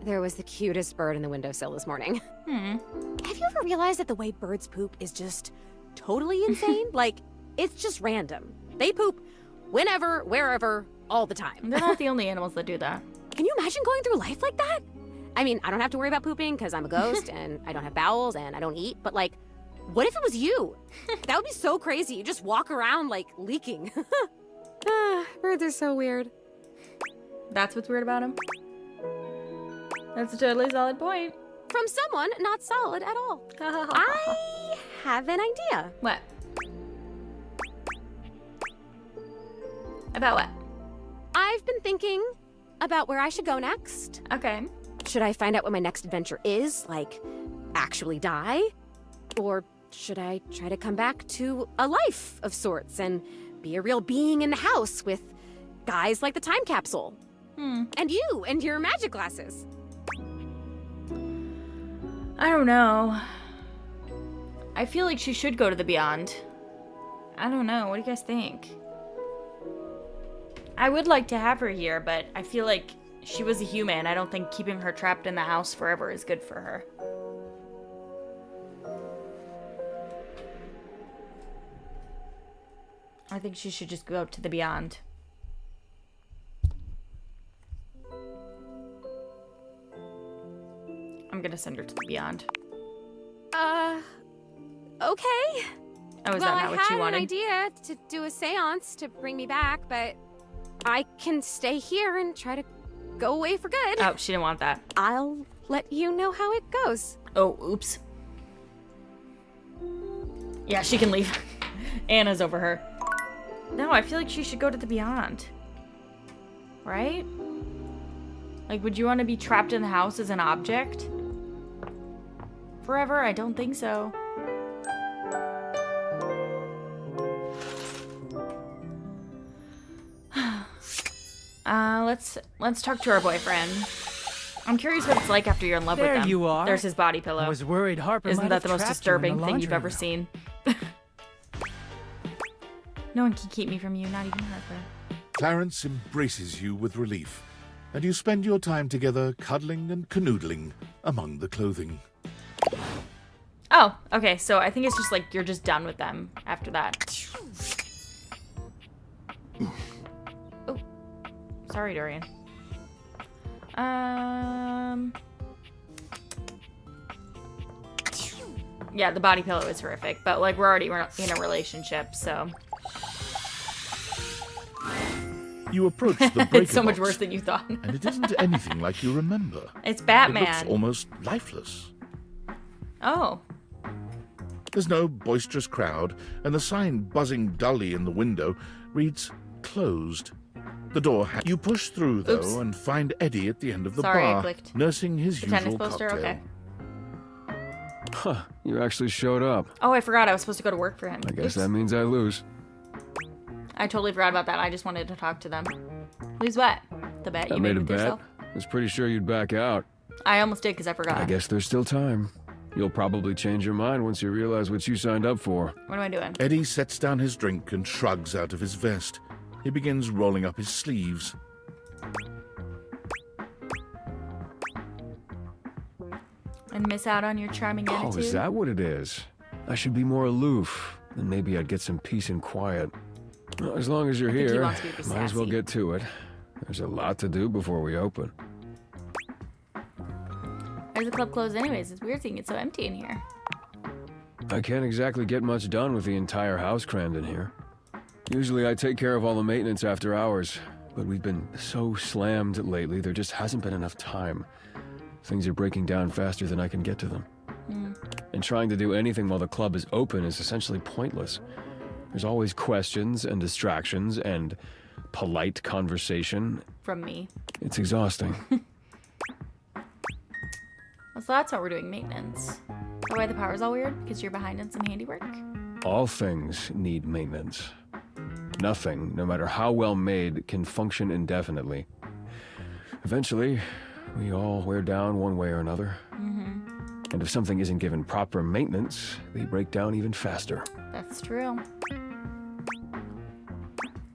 Speaker 7: There was the cutest bird in the windowsill this morning. Have you ever realized that the way birds poop is just totally insane? Like, it's just random. They poop whenever, wherever, all the time.
Speaker 1: They're not the only animals that do that.
Speaker 7: Can you imagine going through life like that? I mean, I don't have to worry about pooping because I'm a ghost and I don't have bowels and I don't eat, but like, what if it was you? That would be so crazy. You just walk around like leaking. Birds are so weird.
Speaker 1: That's what's weird about him? That's a totally solid point.
Speaker 7: From someone not solid at all. I have an idea.
Speaker 1: What? About what?
Speaker 7: I've been thinking about where I should go next.
Speaker 1: Okay.
Speaker 7: Should I find out what my next adventure is? Like, actually die? Or should I try to come back to a life of sorts and be a real being in the house with guys like the time capsule? And you and your magic glasses.
Speaker 1: I don't know. I feel like she should go to the Beyond. I don't know. What do you guys think? I would like to have her here, but I feel like she was a human. I don't think keeping her trapped in the house forever is good for her. I think she should just go to the Beyond. I'm gonna send her to the Beyond.
Speaker 7: Okay.
Speaker 1: Oh, is that not what you
Speaker 7: I had
Speaker 1: wanted?
Speaker 7: an idea to do a seance to bring me back, but I can stay here and try to go away for good.
Speaker 1: Oh, she didn't want that.
Speaker 7: I'll let you know how it goes.
Speaker 1: Oh, oops. Yeah, she can leave. Anna's over her. No, I feel like she should go to the Beyond. Right? Like, would you want to be trapped in the house as an object? Forever? I don't think so. let's talk to our boyfriend. I'm curious what it's like after you're in love with
Speaker 3: There
Speaker 1: them.
Speaker 3: you are.
Speaker 1: There's his body pillow.
Speaker 3: I was worried Harper
Speaker 1: Isn't
Speaker 3: might
Speaker 1: that
Speaker 3: have
Speaker 1: the most
Speaker 3: trapped you in the
Speaker 1: disturbing thing you've
Speaker 3: laundry
Speaker 1: ever
Speaker 3: room.
Speaker 1: seen? No one can keep me from you, not even Harper.
Speaker 2: Clarence embraces you with relief, and you spend your time together cuddling and canoodling among the clothing.
Speaker 1: Oh, okay, so I think it's just like you're just done with them after that. Oh, sorry, Dorian. Yeah, the body pillow is horrific, but like we're already in a relationship, so.
Speaker 2: You approach the breaker
Speaker 1: It's so much
Speaker 2: box,
Speaker 1: worse than you thought.
Speaker 2: and it isn't anything like you remember.
Speaker 1: It's
Speaker 2: It
Speaker 1: Batman.
Speaker 2: looks almost lifeless.
Speaker 1: Oh.
Speaker 2: There's no boisterous crowd, and the sign buzzing dully in the window reads closed. The door you push through, though,
Speaker 1: Oops.
Speaker 2: and find Eddie at the end of the
Speaker 1: Sorry, I
Speaker 2: bar,
Speaker 1: clicked.
Speaker 2: nursing his
Speaker 1: The tennis
Speaker 2: usual
Speaker 1: poster?
Speaker 2: cocktail.
Speaker 1: Okay.
Speaker 9: Huh, you actually showed up.
Speaker 1: Oh, I forgot I was supposed to go to work for him.
Speaker 9: I guess
Speaker 1: Oops.
Speaker 9: that means I lose.
Speaker 1: I totally forgot about that. I just wanted to talk to them. Lose what? The bet
Speaker 9: I
Speaker 1: you
Speaker 9: made
Speaker 1: made
Speaker 9: a
Speaker 1: with
Speaker 9: bet.
Speaker 1: yourself?
Speaker 9: I was pretty sure you'd back out.
Speaker 1: I almost did because I forgot.
Speaker 9: I guess there's still time. You'll probably change your mind once you realize what you signed up for.
Speaker 1: What am I doing?
Speaker 2: Eddie sets down his drink and shrugs out of his vest. He begins rolling up his sleeves.
Speaker 1: And miss out on your charming
Speaker 9: Oh,
Speaker 1: attitude?
Speaker 9: is that what it is? I should be more aloof. Then maybe I'd get some peace and quiet. Well, as long as you're
Speaker 1: I think he
Speaker 9: here,
Speaker 1: wants me to be
Speaker 9: might as well
Speaker 1: sassy.
Speaker 9: get to it. There's a lot to do before we open.
Speaker 1: Why is the club closed anyways? It's weird seeing it so empty in here.
Speaker 9: I can't exactly get much done with the entire house crammed in here. Usually I take care of all the maintenance after hours, but we've been so slammed lately, there just hasn't been enough time. Things are breaking down faster than I can get to them. And trying to do anything while the club is open is essentially pointless. There's always questions and distractions and polite conversation.
Speaker 1: From me.
Speaker 9: It's exhausting.
Speaker 1: Well, so that's why we're doing maintenance. The way the power's all weird? Because you're behind in some handiwork?
Speaker 9: All things need maintenance. Nothing, no matter how well made, can function indefinitely. Eventually, we all wear down one way or another. And if something isn't given proper maintenance, they break down even faster.
Speaker 1: That's true.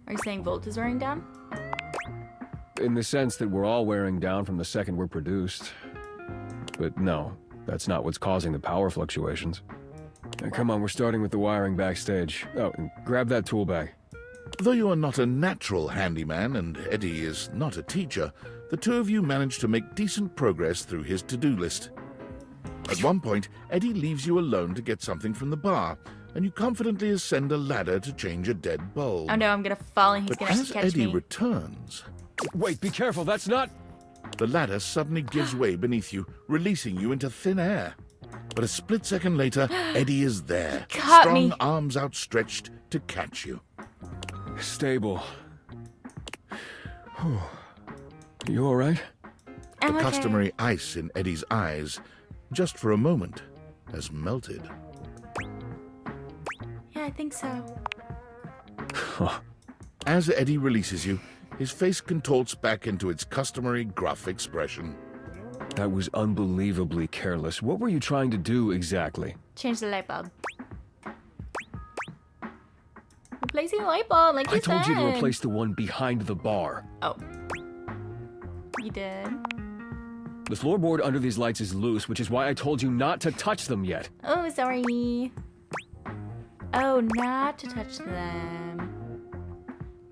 Speaker 1: Are you saying Volt is wearing down?
Speaker 9: In the sense that we're all wearing down from the second we're produced. But no, that's not what's causing the power fluctuations. Now, come on, we're starting with the wiring backstage. Oh, and grab that tool bag.
Speaker 2: Though you are not a natural handyman and Eddie is not a teacher, the two of you manage to make decent progress through his to-do list. At one point, Eddie leaves you alone to get something from the bar, and you confidently ascend a ladder to change a dead bulb.
Speaker 1: Oh no, I'm gonna fall and he's
Speaker 2: But
Speaker 1: gonna
Speaker 2: as
Speaker 1: catch
Speaker 2: Eddie
Speaker 1: me.
Speaker 2: returns,
Speaker 9: Wait, be careful, that's not...
Speaker 2: the ladder suddenly gives way beneath you, releasing you into thin air. But a split second later, Eddie is there,
Speaker 1: Caught
Speaker 2: strong
Speaker 1: me.
Speaker 2: arms outstretched to catch you.
Speaker 9: Stable. You all right?
Speaker 1: I'm
Speaker 2: The
Speaker 1: okay.
Speaker 2: customary ice in Eddie's eyes, just for a moment, has melted.
Speaker 1: Yeah, I think so.
Speaker 2: As Eddie releases you, his face contorts back into its customary gruff expression.
Speaker 9: That was unbelievably careless. What were you trying to do exactly?
Speaker 1: Change the light bulb. Replacing the light bulb, like
Speaker 9: I
Speaker 1: you
Speaker 9: told
Speaker 1: said.
Speaker 9: you to replace the one behind the bar.
Speaker 1: Oh. You did?
Speaker 9: The floorboard under these lights is loose, which is why I told you not to touch them yet.
Speaker 1: Oh, sorry. Oh, not to touch them.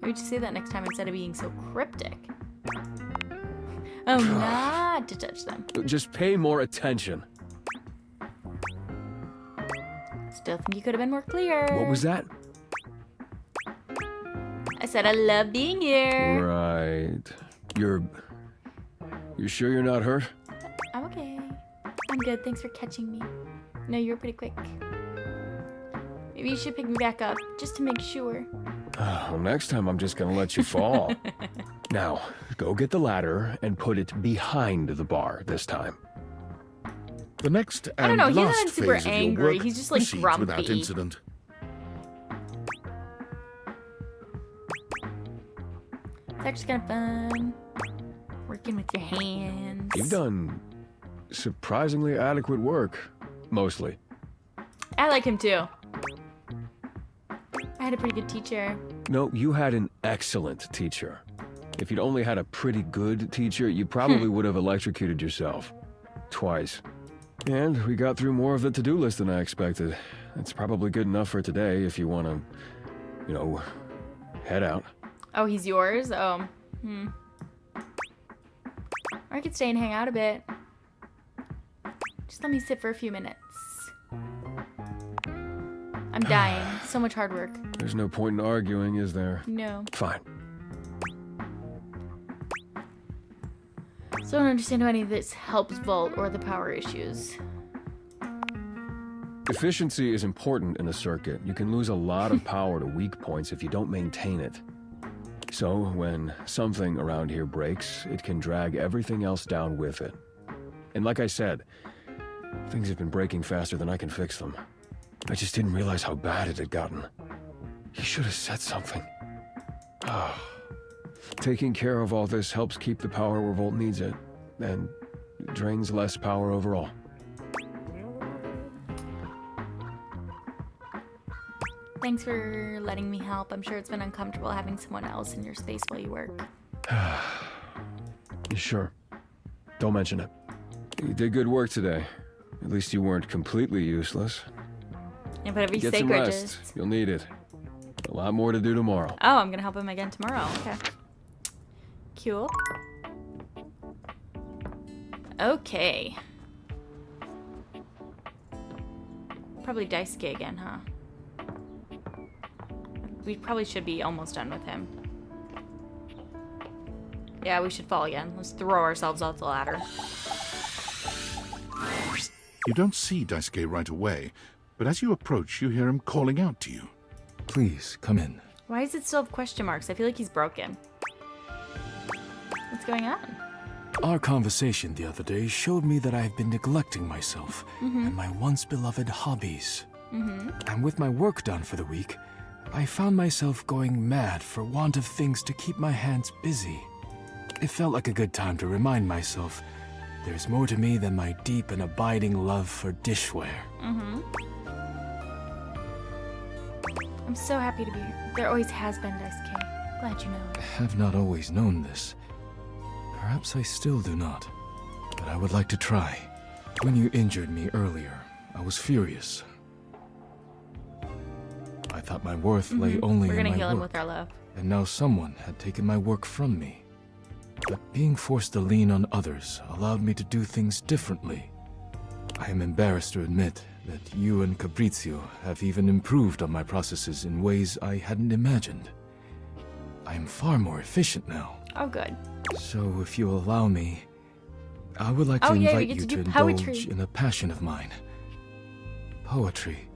Speaker 1: Maybe just say that next time instead of being so cryptic. Oh, not to touch them.
Speaker 9: Just pay more attention.
Speaker 1: Still think you could have been more clear.
Speaker 9: What was that?
Speaker 1: I said I love being here.
Speaker 9: Right. You're sure you're not hurt?
Speaker 1: I'm okay. I'm good. Thanks for catching me. No, you were pretty quick. Maybe you should pick me back up, just to make sure.
Speaker 9: Well, next time I'm just gonna let you fall. Now, go get the ladder and put it behind the bar this time.
Speaker 2: The next
Speaker 1: I don't
Speaker 2: and
Speaker 1: know, he's not
Speaker 2: last
Speaker 1: super
Speaker 2: phase of your
Speaker 1: angry,
Speaker 2: work
Speaker 1: he's just, like,
Speaker 2: proceeds
Speaker 1: grumpy.
Speaker 2: without incident.
Speaker 1: It's actually kind of fun. Working with your hands.
Speaker 9: You've done surprisingly adequate work, mostly.
Speaker 1: I like him too. I had a pretty good teacher.
Speaker 9: No, you had an excellent teacher. If you'd only had a pretty good teacher, you probably would have electrocuted yourself. Twice. And we got through more of the to-do list than I expected. That's probably good enough for today if you want to, you know, head out.
Speaker 1: Oh, he's yours? Oh, Or I could stay and hang out a bit. Just let me sit for a few minutes. I'm dying. So much hard work.
Speaker 9: There's no point in arguing, is there?
Speaker 1: No.
Speaker 9: Fine.
Speaker 1: So I don't understand how any of this helps Volt or the power issues.
Speaker 9: Efficiency is important in a circuit. You can lose a lot of power to weak points if you don't maintain it. So when something around here breaks, it can drag everything else down with it. And like I said, things have been breaking faster than I can fix them. I just didn't realize how bad it had gotten. He should have said something. Taking care of all this helps keep the power where Volt needs it, and drains less power overall.
Speaker 1: Thanks for letting me help. I'm sure it's been uncomfortable having someone else in your space while you work.
Speaker 9: You sure? Don't mention it. You did good work today. At least you weren't completely useless.
Speaker 1: Yeah, but every
Speaker 9: Get some
Speaker 1: sacred
Speaker 9: rest.
Speaker 1: just...
Speaker 9: You'll need it. A lot more to do tomorrow.
Speaker 1: Oh, I'm gonna help him again tomorrow. Okay. Cool. Okay. Probably Daisuke again, huh? We probably should be almost done with him. Yeah, we should fall again. Let's throw ourselves off the ladder.
Speaker 2: You don't see Daisuke right away, but as you approach, you hear him calling out to you.
Speaker 18: Please, come in.
Speaker 1: Why does it still have question marks? I feel like he's broken. What's going on?
Speaker 18: Our conversation the other day showed me that I have been neglecting myself and my once beloved hobbies. And with my work done for the week, I found myself going mad for want of things to keep my hands busy. It felt like a good time to remind myself there's more to me than my deep and abiding love for dishware.
Speaker 1: I'm so happy to be here. There always has been, Daisuke. Glad you know it.
Speaker 18: I have not always known this. Perhaps I still do not, but I would like to try. When you injured me earlier, I was furious. I thought my worth lay only
Speaker 1: We're
Speaker 18: in
Speaker 1: gonna
Speaker 18: my
Speaker 1: heal him
Speaker 18: work,
Speaker 1: with our love.
Speaker 18: and now someone had taken my work from me. But being forced to lean on others allowed me to do things differently. I am embarrassed to admit that you and Fabrizio have even improved on my processes in ways I hadn't imagined. I am far more efficient now.
Speaker 1: Oh, good.
Speaker 18: So if you allow me, I would like to
Speaker 1: Oh, yeah,
Speaker 18: invite
Speaker 1: we get
Speaker 18: you
Speaker 1: to
Speaker 18: to
Speaker 1: do poetry.
Speaker 18: indulge in a passion of mine. Poetry.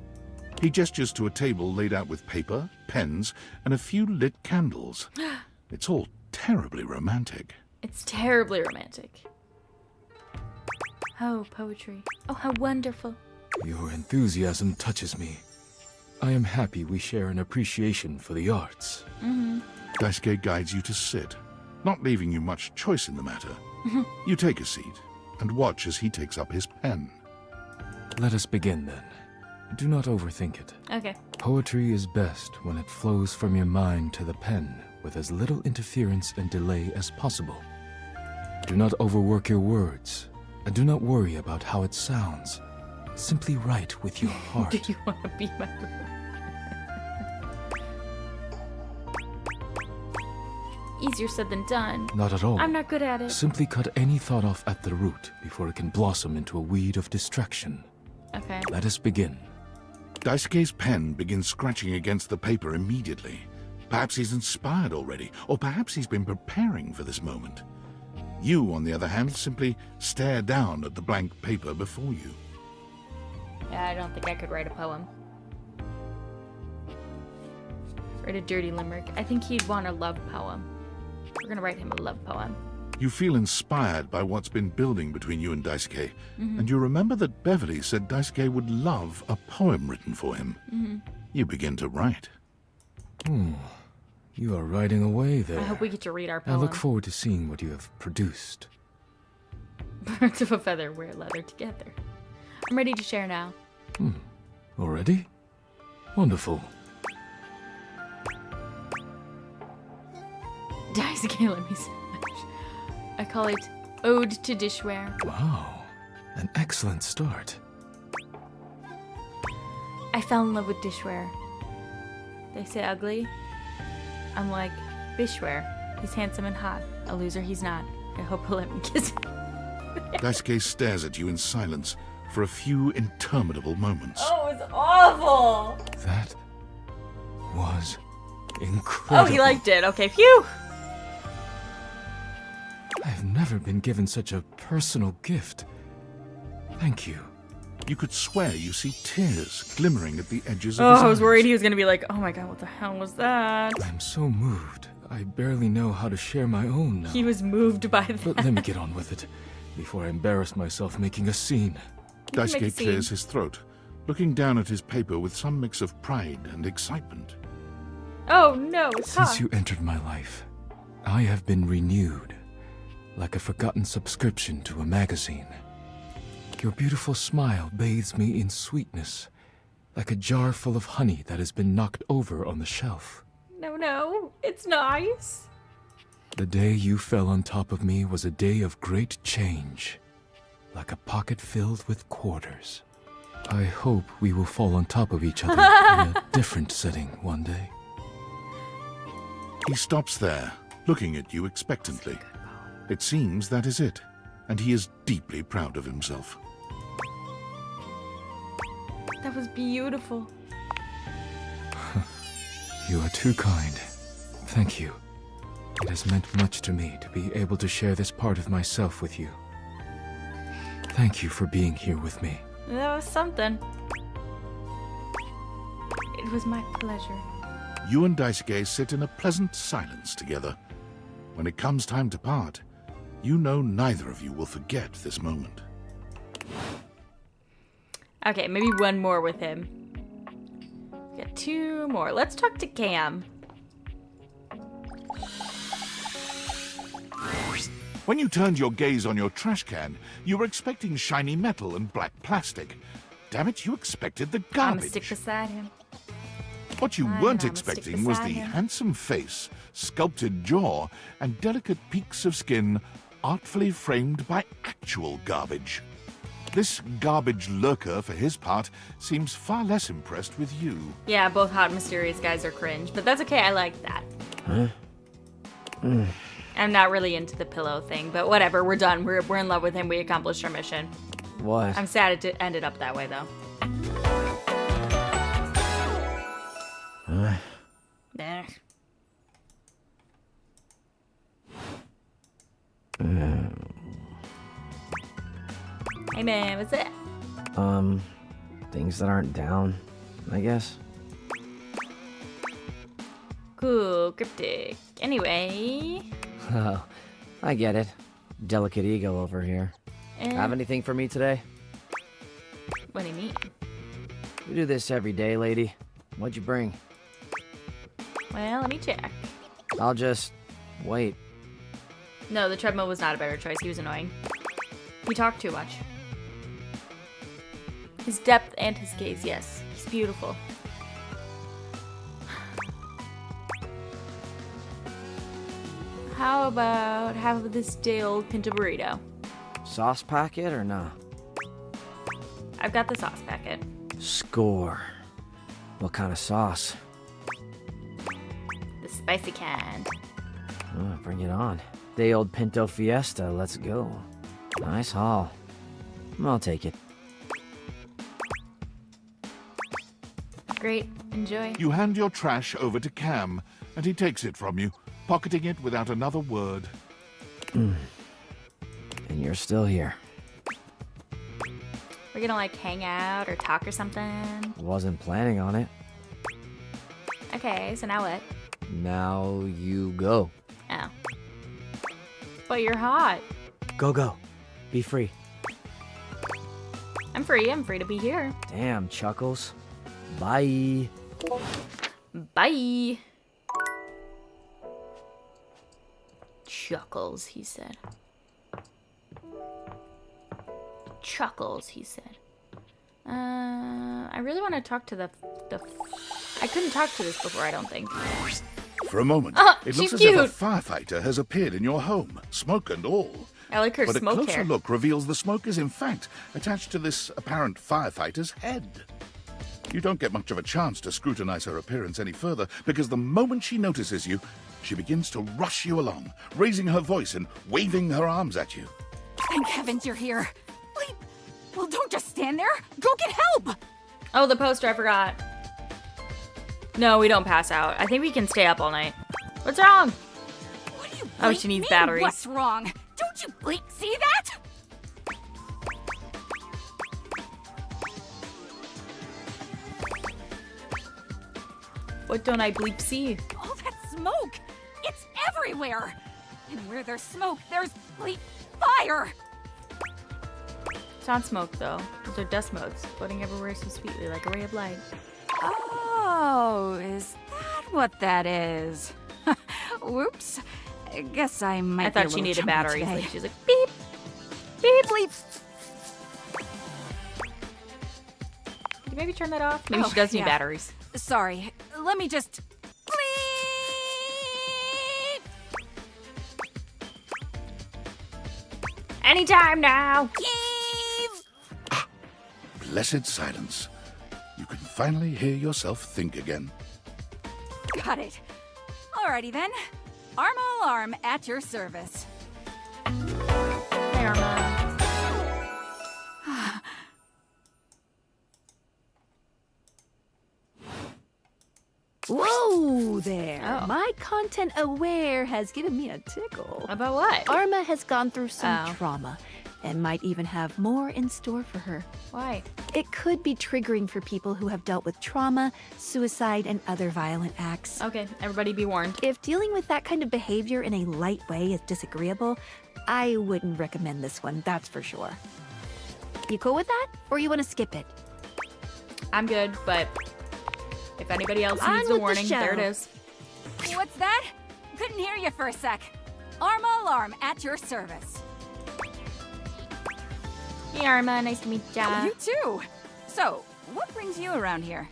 Speaker 2: He gestures to a table laid out with paper, pens, and a few lit candles. It's all terribly romantic.
Speaker 1: It's terribly romantic. Oh, poetry. Oh, how wonderful.
Speaker 18: Your enthusiasm touches me. I am happy we share an appreciation for the arts.
Speaker 2: Daisuke guides you to sit, not leaving you much choice in the matter. You take a seat and watch as he takes up his pen.
Speaker 18: Let us begin then. Do not overthink it.
Speaker 1: Okay.
Speaker 18: Poetry is best when it flows from your mind to the pen with as little interference and delay as possible. Do not overwork your words, and do not worry about how it sounds. Simply write with your heart.
Speaker 1: Do you want to be my Easier said than done.
Speaker 18: Not at all.
Speaker 1: I'm not good at it.
Speaker 18: Simply cut any thought off at the root before it can blossom into a weed of distraction.
Speaker 1: Okay.
Speaker 18: Let us begin.
Speaker 2: Daisuke's pen begins scratching against the paper immediately. Perhaps he's inspired already, or perhaps he's been preparing for this moment. You, on the other hand, simply stare down at the blank paper before you.
Speaker 1: Yeah, I don't think I could write a poem. Write a dirty limerick. I think he'd want a love poem. We're gonna write him a love poem.
Speaker 2: You feel inspired by what's been building between you and Daisuke, and you remember that Beverly said Daisuke would love a poem written for him. You begin to write.
Speaker 18: You are riding away there.
Speaker 1: I hope we get to read our
Speaker 18: I
Speaker 1: poem.
Speaker 18: look forward to seeing what you have produced.
Speaker 1: Birds of a feather wear leather together. I'm ready to share now.
Speaker 18: Already? Wonderful.
Speaker 1: Daisuke, let me smash. I call it Ode to Dishware.
Speaker 18: Wow. An excellent start.
Speaker 1: I fell in love with dishware. They say ugly. I'm like, Bishware. He's handsome and hot. A loser he's not. I hope he'll let me kiss him.
Speaker 2: Daisuke stares at you in silence for a few interminable moments.
Speaker 1: Oh, it's awful!
Speaker 18: That was incredible.
Speaker 1: Oh, he liked it. Okay, phew!
Speaker 18: I've never been given such a personal gift. Thank you.
Speaker 2: You could swear you see tears glimmering at the edges of
Speaker 1: Oh,
Speaker 2: his
Speaker 1: I was
Speaker 2: eyes.
Speaker 1: worried he was gonna be like, oh my god, what the hell was that?
Speaker 18: I'm so moved. I barely know how to share my own now.
Speaker 1: He was moved by that.
Speaker 18: But let me get on with it, before I embarrass myself making a scene.
Speaker 2: Daisuke clears his throat, looking down at his paper with some mix of pride and excitement.
Speaker 1: Oh no, it's hot.
Speaker 18: Since you entered my life, I have been renewed, like a forgotten subscription to a magazine. Your beautiful smile bathes me in sweetness, like a jar full of honey that has been knocked over on the shelf.
Speaker 1: No, it's nice.
Speaker 18: The day you fell on top of me was a day of great change, like a pocket filled with quarters. I hope we will fall on top of each other in a different setting one day.
Speaker 2: He stops there, looking at you expectantly. It seems that is it, and he is deeply proud of himself.
Speaker 1: That was beautiful.
Speaker 18: You are too kind. Thank you. It has meant much to me to be able to share this part of myself with you. Thank you for being here with me.
Speaker 1: That was something. It was my pleasure.
Speaker 2: You and Daisuke sit in a pleasant silence together. When it comes time to part, you know neither of you will forget this moment.
Speaker 1: Okay, maybe one more with him. We got two more. Let's talk to Cam.
Speaker 2: When you turned your gaze on your trash can, you were expecting shiny metal and black plastic. Damn it, you expected the
Speaker 1: I'm
Speaker 2: garbage.
Speaker 1: gonna stick beside him.
Speaker 2: What you
Speaker 1: Fine,
Speaker 2: weren't
Speaker 1: I'ma stick
Speaker 2: expecting was the
Speaker 1: beside him.
Speaker 2: handsome face, sculpted jaw, and delicate peaks of skin artfully framed by actual garbage. This garbage lurker, for his part, seems far less impressed with you.
Speaker 1: Yeah, both hot and mysterious guys are cringe, but that's okay. I like that. I'm not really into the pillow thing, but whatever. We're done. We're in love with him. We accomplished our mission.
Speaker 15: What?
Speaker 1: I'm sad it ended up that way, though. Nah. Hey man, what's it?
Speaker 15: Things that aren't down, I guess.
Speaker 1: Cool, cryptic. Anyway.
Speaker 15: Oh, I get it. Delicate ego over here. Have anything for me today?
Speaker 1: What do you mean?
Speaker 15: You do this every day, lady. What'd you bring?
Speaker 1: Well, let me check.
Speaker 15: I'll just wait.
Speaker 1: No, the treadmill was not a better choice. He was annoying. He talked too much. His depth and his gaze, yes. He's beautiful. How about this day old pinto burrito?
Speaker 15: Sauce packet or nah?
Speaker 1: I've got the sauce packet.
Speaker 15: Score. What kind of sauce?
Speaker 1: The spicy kind.
Speaker 15: Oh, bring it on. Day old Pinto Fiesta, let's go. Nice haul. I'll take it.
Speaker 1: Great, enjoy.
Speaker 2: You hand your trash over to Cam, and he takes it from you, pocketing it without another word.
Speaker 15: And you're still here.
Speaker 1: We're gonna like hang out or talk or something.
Speaker 15: Wasn't planning on it.
Speaker 1: Okay, so now what?
Speaker 15: Now you go.
Speaker 1: Oh. But you're hot.
Speaker 15: Go. Be free.
Speaker 1: I'm free to be here.
Speaker 15: Damn, Chuckles. Bye.
Speaker 1: Bye. Chuckles, he said. Chuckles, he said. I really want to talk to the I couldn't talk to this before, I don't think.
Speaker 2: For a moment, it looks as
Speaker 1: cute.
Speaker 2: if a firefighter has appeared in your home, smoke and all.
Speaker 1: I like her
Speaker 2: But
Speaker 1: smoke
Speaker 2: a closer
Speaker 1: hair.
Speaker 2: look reveals the smoke is in fact attached to this apparent firefighter's head. You don't get much of a chance to scrutinize her appearance any further, because the moment she notices you, she begins to rush you along, raising her voice and waving her arms at you.
Speaker 19: Thank heavens you're here. Wait, well, don't just stand there. Go get help.
Speaker 1: Oh, the poster, I forgot. No, we don't pass out. I think we can stay up all night. What's wrong?
Speaker 19: What do you
Speaker 1: Oh,
Speaker 19: bleep
Speaker 1: she needs
Speaker 19: mean,
Speaker 1: batteries.
Speaker 19: What's wrong? Don't you bleep see that?
Speaker 1: What don't I bleep see?
Speaker 19: All that smoke. It's everywhere. And where there's smoke, there's bleep fire.
Speaker 1: It's not smoke, though. Those are dust motes, floating everywhere so sweetly, like a ray of light.
Speaker 19: Oh, is that what that is? Whoops. I guess I might
Speaker 1: I
Speaker 19: be a
Speaker 1: thought she
Speaker 19: little
Speaker 1: needed
Speaker 19: chummy
Speaker 1: batteries.
Speaker 19: today.
Speaker 1: Like, she's like, beep, beep, bleep. Could you maybe turn that off? Maybe
Speaker 19: Oh,
Speaker 1: she does need
Speaker 19: yeah.
Speaker 1: batteries.
Speaker 19: Sorry. Let me just...
Speaker 1: Anytime now.
Speaker 2: Blessed silence. You can finally hear yourself think again.
Speaker 19: Got it. Alrighty then. Arma Alarm at your service.
Speaker 1: Hey, Arma.
Speaker 20: Whoa there!
Speaker 1: Oh.
Speaker 20: My content aware has given me a tickle.
Speaker 1: About what?
Speaker 20: Arma has gone through some
Speaker 1: Oh.
Speaker 20: trauma and might even have more in store for her.
Speaker 1: Why?
Speaker 20: It could be triggering for people who have dealt with trauma, suicide, and other violent acts.
Speaker 1: Okay, everybody be warned.
Speaker 20: If dealing with that kind of behavior in a light way is disagreeable, I wouldn't recommend this one, that's for sure. You cool with that? Or you want to skip it?
Speaker 1: I'm good, but if anybody else
Speaker 20: On
Speaker 1: needs a
Speaker 20: with the
Speaker 1: warning, there it
Speaker 20: show.
Speaker 1: is.
Speaker 19: What's that? Couldn't hear you for a sec. Arma Alarm at your service.
Speaker 1: Hey, Arma, nice to meet ya.
Speaker 19: You too. So, what brings you around here?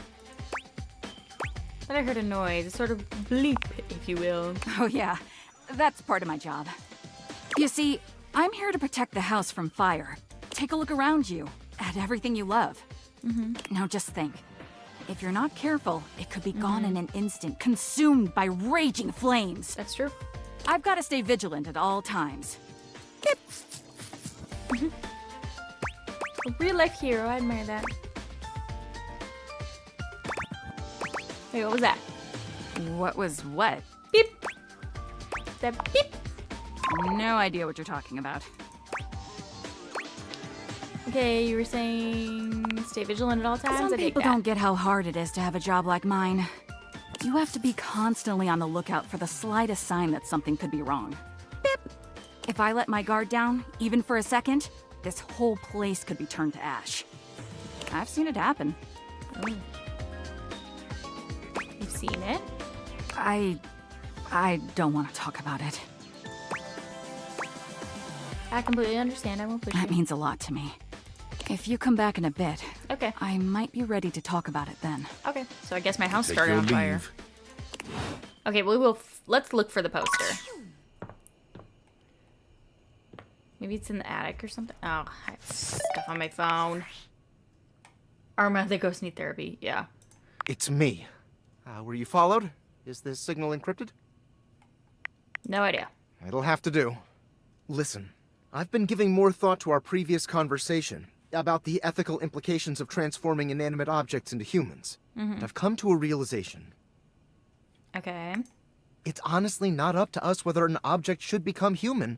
Speaker 1: But I heard a noise, a sort of bleep, if you will.
Speaker 19: Oh yeah, that's part of my job. You see, I'm here to protect the house from fire. Take a look around you, at everything you love. Now just think. If you're not careful, it could be gone in an instant, consumed by raging flames.
Speaker 1: That's true.
Speaker 19: I've got to stay vigilant at all times.
Speaker 1: A real life hero, I admire that. Wait, what was that?
Speaker 19: What was what?
Speaker 1: Beep. That beep.
Speaker 19: No idea what you're talking about.
Speaker 1: Okay, you were saying stay vigilant at all times?
Speaker 19: Some
Speaker 1: I dig
Speaker 19: people
Speaker 1: that.
Speaker 19: don't get how hard it is to have a job like mine. You have to be constantly on the lookout for the slightest sign that something could be wrong. Bip! If I let my guard down, even for a second, this whole place could be turned to ash. I've seen it happen.
Speaker 1: Oh. You've seen it?
Speaker 19: I don't want to talk about it.
Speaker 1: I completely understand. I won't push
Speaker 19: That
Speaker 1: you.
Speaker 19: means a lot to me. If you come back in a bit,
Speaker 1: Okay.
Speaker 19: I might be ready to talk about it then.
Speaker 1: Okay, so I guess my house
Speaker 2: Take
Speaker 1: started
Speaker 2: your
Speaker 1: on fire.
Speaker 2: leave.
Speaker 1: Okay, well, let's look for the poster. Maybe it's in the attic or something. Oh, I have stuff on my phone. Arma, the ghost need therapy. Yeah.
Speaker 21: It's me. Were you followed? Is this signal encrypted?
Speaker 1: No idea.
Speaker 21: It'll have to do. Listen, I've been giving more thought to our previous conversation about the ethical implications of transforming inanimate objects into humans. And I've come to a realization.
Speaker 1: Okay.
Speaker 21: It's honestly not up to us whether an object should become human.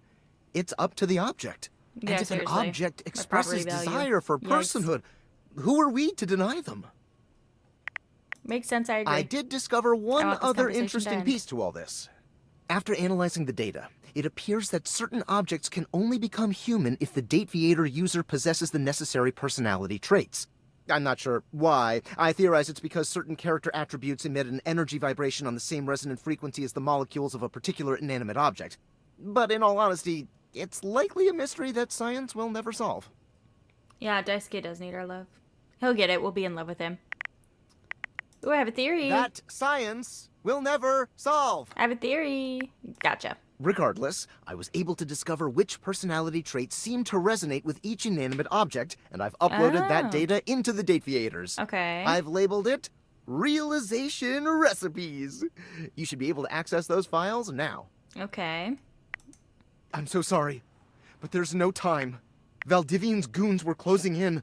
Speaker 21: It's up to the object.
Speaker 1: Yeah,
Speaker 21: and if
Speaker 1: seriously.
Speaker 21: an object
Speaker 1: My
Speaker 21: expresses
Speaker 1: property value.
Speaker 21: desire for
Speaker 1: Yikes.
Speaker 21: personhood, who are we to deny them?
Speaker 1: Makes sense, I agree.
Speaker 21: I did discover one
Speaker 1: want this
Speaker 21: other
Speaker 1: conversation to
Speaker 21: interesting
Speaker 1: end.
Speaker 21: piece to all this. After analyzing the data, it appears that certain objects can only become human if the Dateviator user possesses the necessary personality traits. I'm not sure why. I theorize it's because certain character attributes emit an energy vibration on the same resonant frequency as the molecules of a particular inanimate object. But in all honesty, it's likely a mystery that science will never solve.
Speaker 1: Yeah, Daisuke does need our love. He'll get it. We'll be in love with him. Ooh, I have a theory.
Speaker 21: That science will never solve.
Speaker 1: I have a theory. Gotcha.
Speaker 21: Regardless, I was able to discover which personality traits seem to resonate with each inanimate object, and I've uploaded that data into the Dateviators.
Speaker 1: Okay.
Speaker 21: I've labeled it Realization Recipes. You should be able to access those files now.
Speaker 1: Okay.
Speaker 21: I'm so sorry, but there's no time. Valdivian's goons were closing in,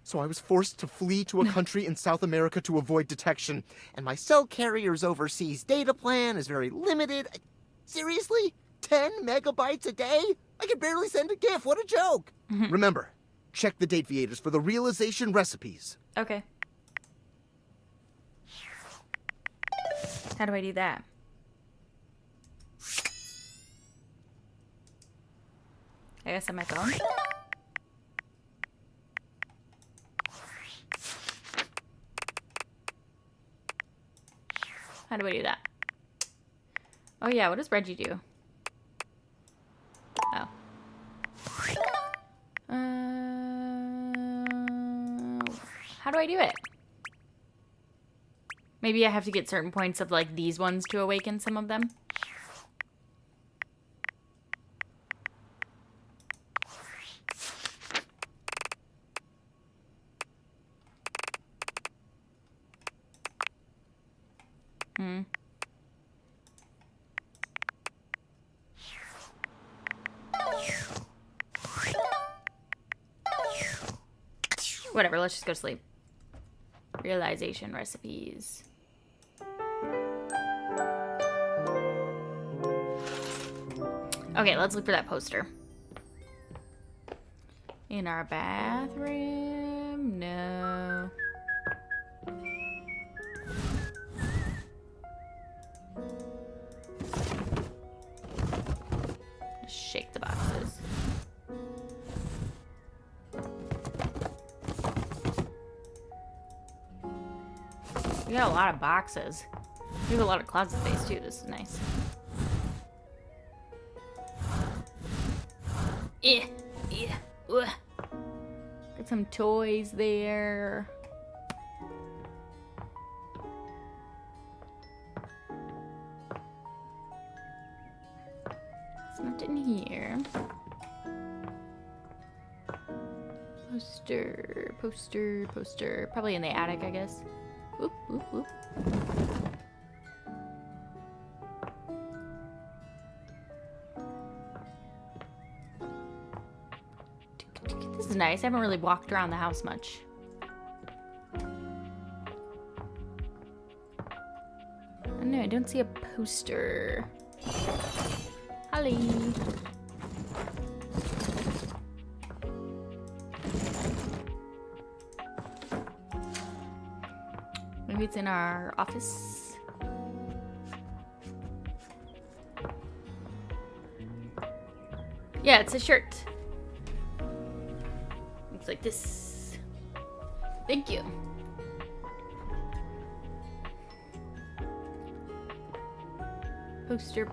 Speaker 21: so I was forced to flee to a country in South America to avoid detection, and my cell carrier's overseas data plan is very limited. Seriously? 10 megabytes a day? I can barely send a GIF. What a joke. Remember, check the Dateviators for the realization recipes.
Speaker 1: Okay. How do I do that? I guess on my phone. How do I do that? Oh yeah, what does Reggie do? Oh. How do I do it? Maybe I have to get certain points of like these ones to awaken some of them. Whatever, let's just go to sleep. Realization recipes. Okay, let's look for that poster. In our bathroom? No. Just shake the boxes. We got a lot of boxes. We have a lot of closet space too. This is nice. Got some toys there. There's nothing here. Poster. Probably in the attic, I guess. Whoop, whoop, whoop. This is nice. I haven't really walked around the house much. Oh no, I don't see a poster. Holly. Maybe it's in our office. Yeah, it's a shirt. Looks like this. Thank you. Poster.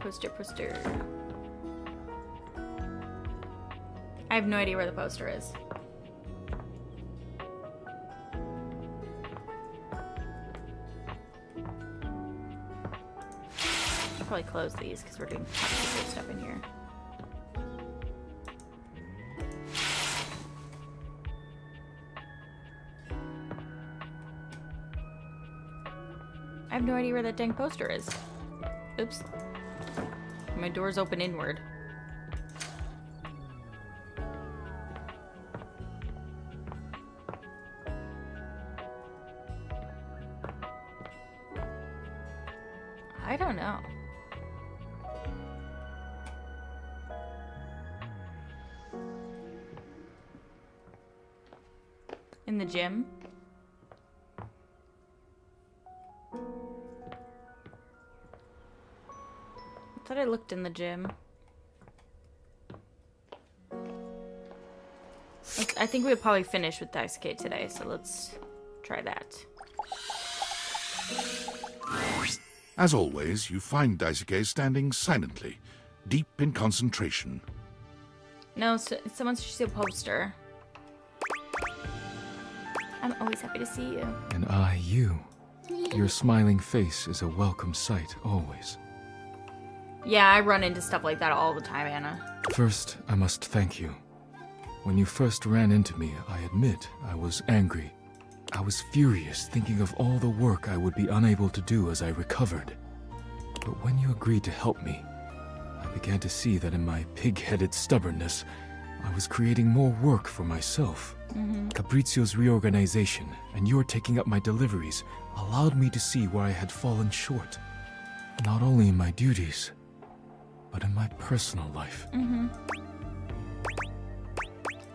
Speaker 1: I have no idea where the poster is. I'll probably close these because we're doing top secret stuff in here. I have no idea where that dang poster is. Oops. My door's open inward. I don't know. In the gym? I thought I looked in the gym. I think we'll probably finish with Daisuke today, so let's try that.
Speaker 2: As always, you find Daisuke standing silently, deep in concentration.
Speaker 1: No, someone should see a poster. I'm always happy to see you.
Speaker 18: And I, you. Your smiling face is a welcome sight, always.
Speaker 1: Yeah, I run into stuff like that all the time, Anna.
Speaker 18: First, I must thank you. When you first ran into me, I admit I was angry. I was furious, thinking of all the work I would be unable to do as I recovered. But when you agreed to help me, I began to see that in my pig-headed stubbornness, I was creating more work for myself. Capriccio's reorganization and your taking up my deliveries allowed me to see where I had fallen short. Not only in my duties, but in my personal life.
Speaker 1: What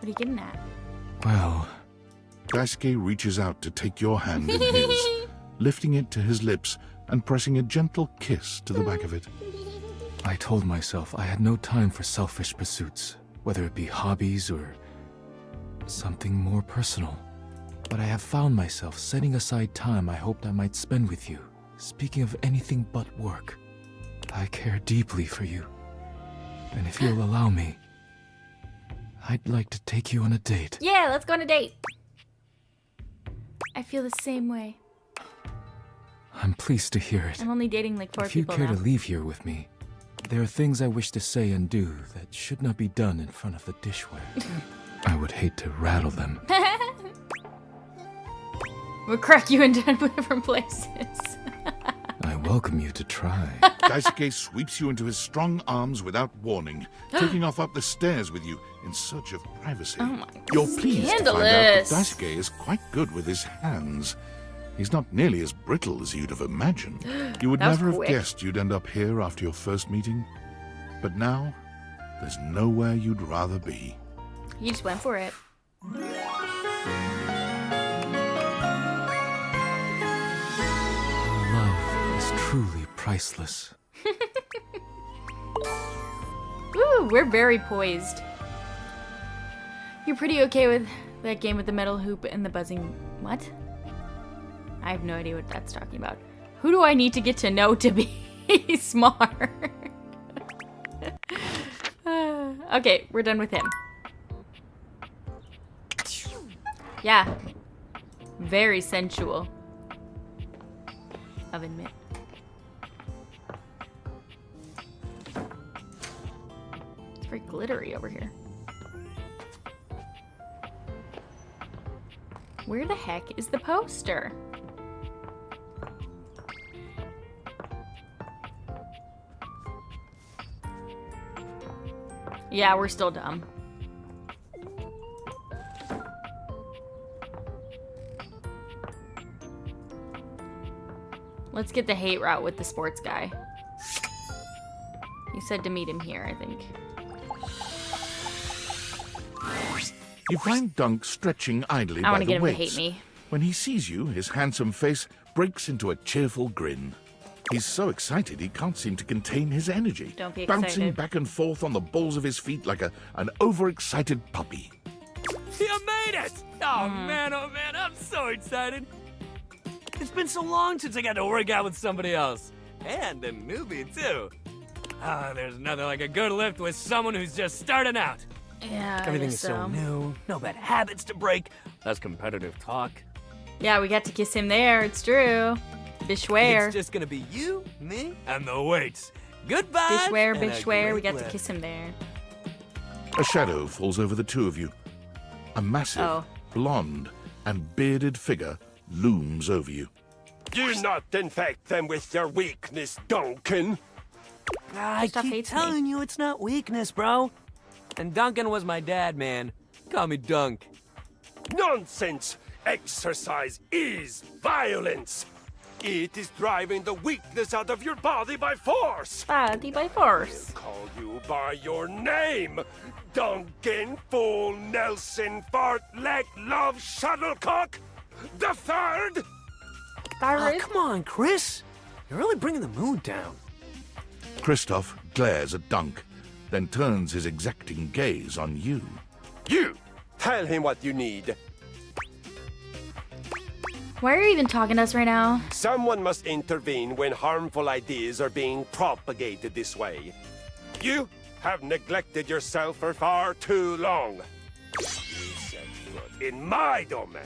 Speaker 1: are you getting at?
Speaker 18: Well...
Speaker 2: Daisuke reaches out to take your hand in his, lifting it to his lips and pressing a gentle kiss to the back of it.
Speaker 18: I told myself I had no time for selfish pursuits, whether it be hobbies or something more personal. But I have found myself setting aside time I hoped I might spend with you, speaking of anything but work. I care deeply for you. And if you'll allow me, I'd like to take you on a date.
Speaker 1: Yeah, let's go on a date. I feel the same way.
Speaker 18: I'm pleased to hear it.
Speaker 1: I'm only dating like 4
Speaker 18: If you
Speaker 1: people
Speaker 18: care
Speaker 1: now.
Speaker 18: to leave here with me, there are things I wish to say and do that should not be done in front of the dishware. I would hate to rattle them.
Speaker 1: We'll crack you into different places.
Speaker 18: I welcome you to try.
Speaker 2: Daisuke sweeps you into his strong arms without warning, taking off up the stairs with you in search of privacy.
Speaker 1: Oh my,
Speaker 2: You're pleased to find out that Daisuke is quite good with his hands. He's not nearly as brittle as you'd have imagined. You would
Speaker 1: That was
Speaker 2: never have
Speaker 1: quick.
Speaker 2: guessed you'd end up here after your first meeting. But now, there's nowhere you'd rather be.
Speaker 1: You just went for it.
Speaker 18: Love is truly priceless.
Speaker 1: Ooh, we're very poised. You're pretty okay with that game with the metal hoop and the buzzing... What? I have no idea what that's talking about. Who do I need to get to know to be smart? Okay, we're done with him. Yeah. Very sensual. I'll admit. It's very glittery over here. Where the heck is the poster? Yeah, we're still dumb. Let's get the hate route with the sports guy. You said to meet him here, I think.
Speaker 2: You find Dunk stretching idly
Speaker 1: I
Speaker 2: by
Speaker 1: want to
Speaker 2: the
Speaker 1: get him to
Speaker 2: weights.
Speaker 1: hate me.
Speaker 2: When he sees you, his handsome face breaks into a cheerful grin. He's so excited he can't seem to contain his energy,
Speaker 1: Don't be
Speaker 2: bouncing
Speaker 1: excited.
Speaker 2: back and forth on the balls of his feet like an overexcited puppy.
Speaker 15: You made it! Oh man, I'm so excited. It's been so long since I got to work out with somebody else. And a newbie, too. Ah, there's nothing like a good lift with someone who's just starting out.
Speaker 1: Yeah, I
Speaker 15: Everything
Speaker 1: guess
Speaker 15: is so
Speaker 1: so.
Speaker 15: new, no bad habits to break, less competitive talk.
Speaker 1: Yeah, we got to kiss him there, it's true. Bishware.
Speaker 15: It's just gonna be you, me, and the weights. Goodbye.
Speaker 1: Bishware, Bishware, we got to kiss him there.
Speaker 2: A shadow falls over the two of you. A massive,
Speaker 1: Oh.
Speaker 2: blonde, and bearded figure looms over you.
Speaker 12: Do not infect them with your weakness, Duncan.
Speaker 15: I
Speaker 1: Stuff
Speaker 15: keep
Speaker 1: hates
Speaker 15: telling you it's not weakness, bro. And Duncan was my dad, man. Call me Dunk.
Speaker 12: Nonsense! Exercise is violence. It is driving the weakness out of your body by force.
Speaker 1: Body by force.
Speaker 12: Call you by your name. Duncan Fool Nelson Fart Leg Love Shuttlecock the Third.
Speaker 15: Oh, come on, Chris. You're really bringing the mood down.
Speaker 2: Christoph glares at Dunk, then turns his exacting gaze on you.
Speaker 12: You! Tell him what you need.
Speaker 1: Why are you even talking to us right now?
Speaker 12: Someone must intervene when harmful ideas are being propagated this way. You have neglected yourself for far too long. You set foot in my domain.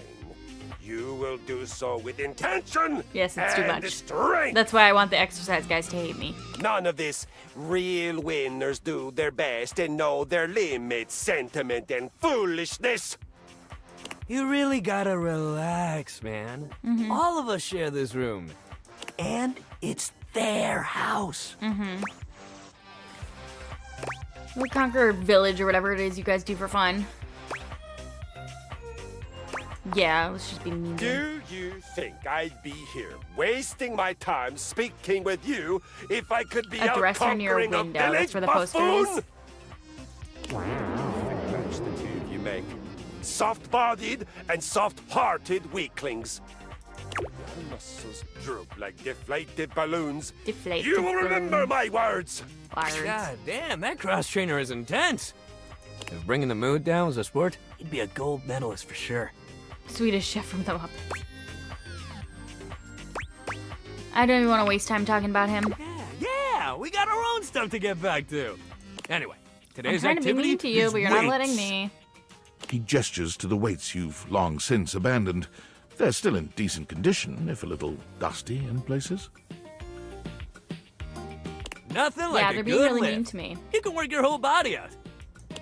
Speaker 12: You will do so with intention
Speaker 1: Yes, it's too
Speaker 12: and
Speaker 1: much.
Speaker 12: strength.
Speaker 1: That's why I want the exercise guys to hate me.
Speaker 12: None of this real winners do their best and know their limits sentiment and foolishness.
Speaker 15: You really gotta relax, man. All of us share this room. And it's their house.
Speaker 1: We'll conquer a village or whatever it is you guys do for fun. Yeah, let's just be mean.
Speaker 12: Do you think I'd be here wasting my time speaking with you if I could be
Speaker 1: A
Speaker 12: out
Speaker 1: dresser near a
Speaker 12: conquering a
Speaker 1: window,
Speaker 12: village
Speaker 1: that's where the poster
Speaker 12: buffoon?
Speaker 1: is.
Speaker 12: Match the two you make. Soft-bodied and soft-hearted weaklings. Your muscles droop like deflated balloons. You will remember my words.
Speaker 15: God damn, that cross trainer is intense. If bringing the mood down was a sport, he'd be a gold medalist for sure.
Speaker 1: Swedish chef from the Muppets. I don't even want to waste time talking about him.
Speaker 15: Yeah, we got our own stuff to get back to. Anyway,
Speaker 1: I'm
Speaker 15: today's
Speaker 1: trying to be
Speaker 15: activity
Speaker 1: mean to you,
Speaker 15: is
Speaker 1: but you're not
Speaker 15: weights.
Speaker 1: letting me.
Speaker 2: He gestures to the weights you've long since abandoned. They're still in decent condition, if a little dusty in places.
Speaker 15: Nothing like
Speaker 1: Yeah,
Speaker 15: a
Speaker 1: they're being
Speaker 15: good
Speaker 1: really
Speaker 15: lift.
Speaker 1: mean to me.
Speaker 15: You can work your whole body out.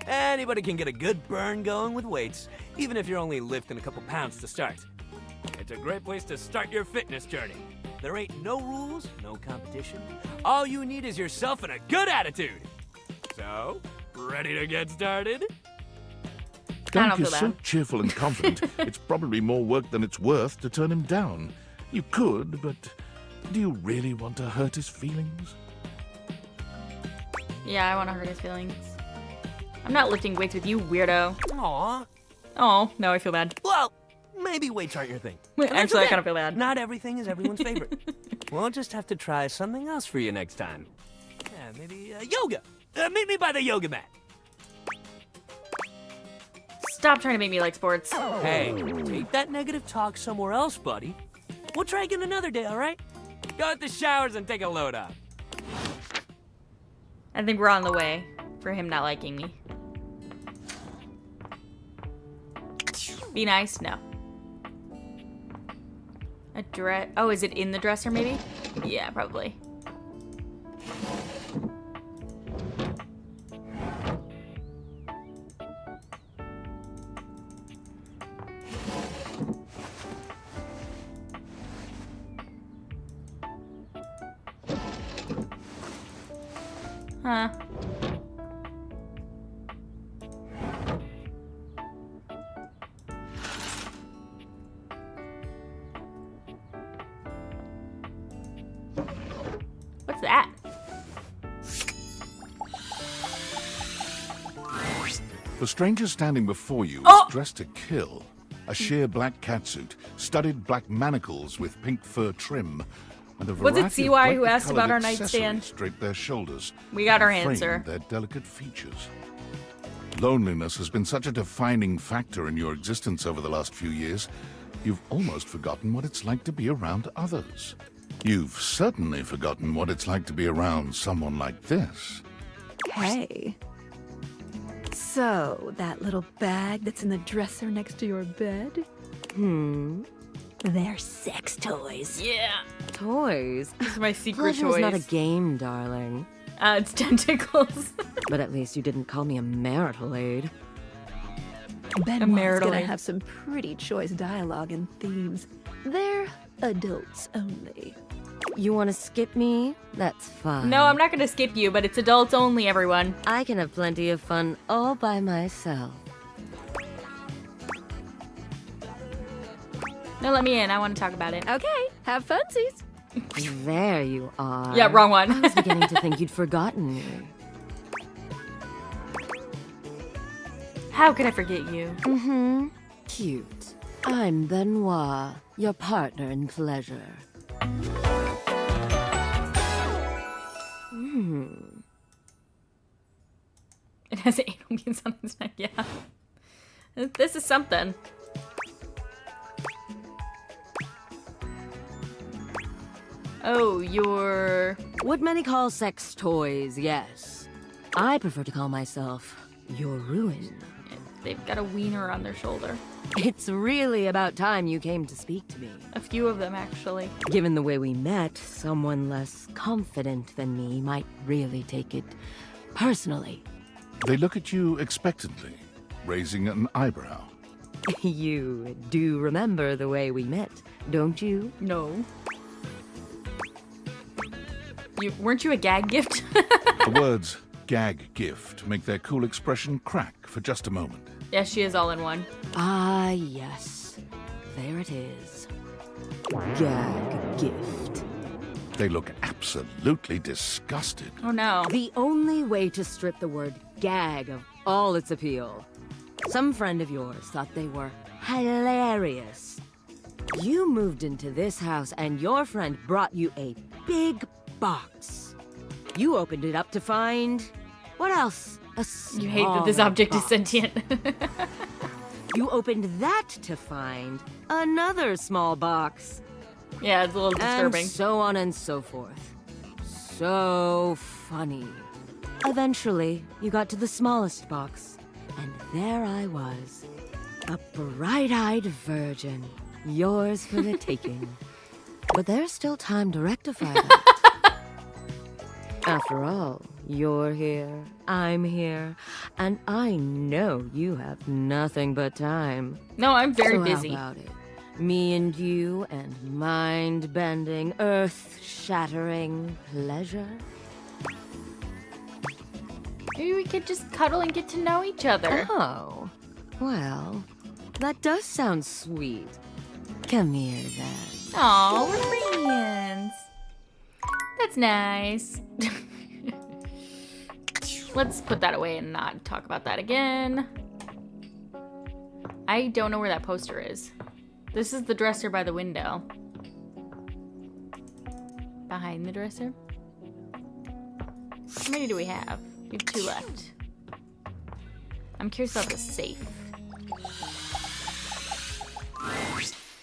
Speaker 15: Anybody can get a good burn going with weights, even if you're only lifting a couple pounds to start. It's a great place to start your fitness journey. There ain't no rules, no competition. All you need is yourself and a good attitude. So, ready to get started?
Speaker 2: Dunk is so cheerful and confident, it's probably more work than it's worth to turn him down. You could, but do you really want to hurt his feelings?
Speaker 1: Yeah, I want to hurt his feelings. I'm not lifting weights with you, weirdo.
Speaker 15: Aw.
Speaker 1: Oh, now I feel bad.
Speaker 15: Well, maybe weights aren't your thing.
Speaker 1: Wait,
Speaker 15: And that's
Speaker 1: actually, I
Speaker 15: okay.
Speaker 1: kind of feel bad.
Speaker 15: Not everything is everyone's favorite. We'll just have to try something else for you next time. Yeah, maybe yoga. Meet me by the yoga mat.
Speaker 1: Stop trying to make me like sports.
Speaker 15: Hey, take that negative talk somewhere else, buddy. We'll try again another day, all right? Go hit the showers and take a load off.
Speaker 1: I think we're on the way for him not liking me. Be nice? No. A dress. Oh, is it in the dresser maybe? Yeah, probably. Huh. What's that?
Speaker 2: The stranger standing before you is
Speaker 1: Oh!
Speaker 2: dressed to kill. A sheer black catsuit, studded black manacles with pink fur trim, and a
Speaker 1: Was it
Speaker 2: variety of
Speaker 1: CY who
Speaker 2: brightly
Speaker 1: asked about
Speaker 2: colored
Speaker 1: our nightstand?
Speaker 2: accessories drape their shoulders.
Speaker 1: We got our
Speaker 2: and frame
Speaker 1: answer.
Speaker 2: Their delicate features. Loneliness has been such a defining factor in your existence over the last few years, you've almost forgotten what it's like to be around others. You've certainly forgotten what it's like to be around someone like this.
Speaker 20: Hey. So, that little bag that's in the dresser next to your bed? They're sex toys.
Speaker 1: Yeah.
Speaker 17: Toys?
Speaker 1: This is my secret
Speaker 17: Pleasure's
Speaker 1: toys.
Speaker 17: not a game, darling.
Speaker 1: It's tentacles.
Speaker 17: But at least you didn't call me a marital aid.
Speaker 20: Benoit's
Speaker 1: marital
Speaker 20: gonna
Speaker 1: aid.
Speaker 20: have some pretty choice dialogue and themes. They're adults only.
Speaker 17: You want to skip me? That's fine.
Speaker 1: No, I'm not gonna skip you, but it's adults only, everyone.
Speaker 17: I can have plenty of fun all by myself.
Speaker 1: No, let me in. I want to talk about it.
Speaker 20: Okay, have funsies.
Speaker 17: There you are.
Speaker 1: Yeah, wrong one.
Speaker 17: I was beginning to think you'd forgotten me.
Speaker 1: How could I forget you?
Speaker 17: Mm-hmm. Cute. I'm Benoit, your partner in pleasure.
Speaker 1: It has anal beads on its neck, yeah. This is something. Oh, you're...
Speaker 17: What many call sex toys, yes.
Speaker 8: I prefer to call myself your ruin.
Speaker 1: They've got a wiener on their shoulder.
Speaker 8: It's really about time you came to speak to me.
Speaker 1: A few of them, actually.
Speaker 8: Given the way we met, someone less confident than me might really take it personally.
Speaker 2: They look at you expectantly, raising an eyebrow.
Speaker 8: You do remember the way we met, don't you?
Speaker 1: No. Weren't you a gag gift?
Speaker 2: The words gag gift make their cool expression crack for just a moment.
Speaker 1: Yes, she is all in one.
Speaker 8: Ah, yes. There it is. Gag gift.
Speaker 2: They look absolutely disgusted.
Speaker 1: Oh no.
Speaker 8: The only way to strip the word gag of all its appeal. Some friend of yours thought they were hilarious. You moved into this house and your friend brought you a big box. You opened it up to find... what else?
Speaker 1: You hate that this object is sentient.
Speaker 8: You opened that to find another small box.
Speaker 1: Yeah, it's a little disturbing.
Speaker 8: And so on and so forth. So funny. Eventually, you got to the smallest box, and there I was. A bright-eyed virgin. Yours for the taking. But there's still time to rectify that. After all, you're here, I'm here, and I know you have nothing but time.
Speaker 1: No, I'm very
Speaker 8: so
Speaker 1: busy.
Speaker 8: How about it? Me and you and mind-bending, earth-shattering pleasure?
Speaker 1: Maybe we could just cuddle and get to know each other.
Speaker 8: Oh, well, that does sound sweet. Come here, then.
Speaker 1: Aw, we're friends. That's nice. Let's put that away and not talk about that again. I don't know where that poster is. This is the dresser by the window. Behind the dresser? How many do we have? We have 2 left. I'm curious about the safe.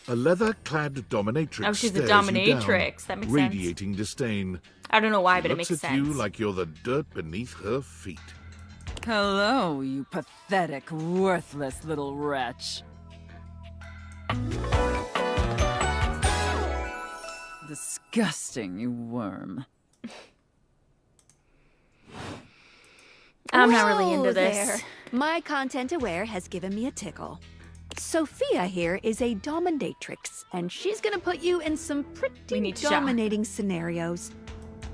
Speaker 2: A leather-clad dominatrix.
Speaker 1: Oh, she's a
Speaker 2: stares you
Speaker 1: dominatrix.
Speaker 2: down,
Speaker 1: That makes sense.
Speaker 2: radiating disdain.
Speaker 1: I don't know why, but it
Speaker 2: Looks
Speaker 1: makes
Speaker 2: at
Speaker 1: sense.
Speaker 2: you like you're the dirt beneath her feet.
Speaker 22: Hello, you pathetic, worthless little wretch. Disgusting, you worm.
Speaker 1: I'm not really into
Speaker 20: Whoa
Speaker 1: this.
Speaker 20: there. My content aware has given me a tickle. Sophia here is a dominatrix, and she's gonna put you in some pretty
Speaker 1: need Sha.
Speaker 20: dominating scenarios.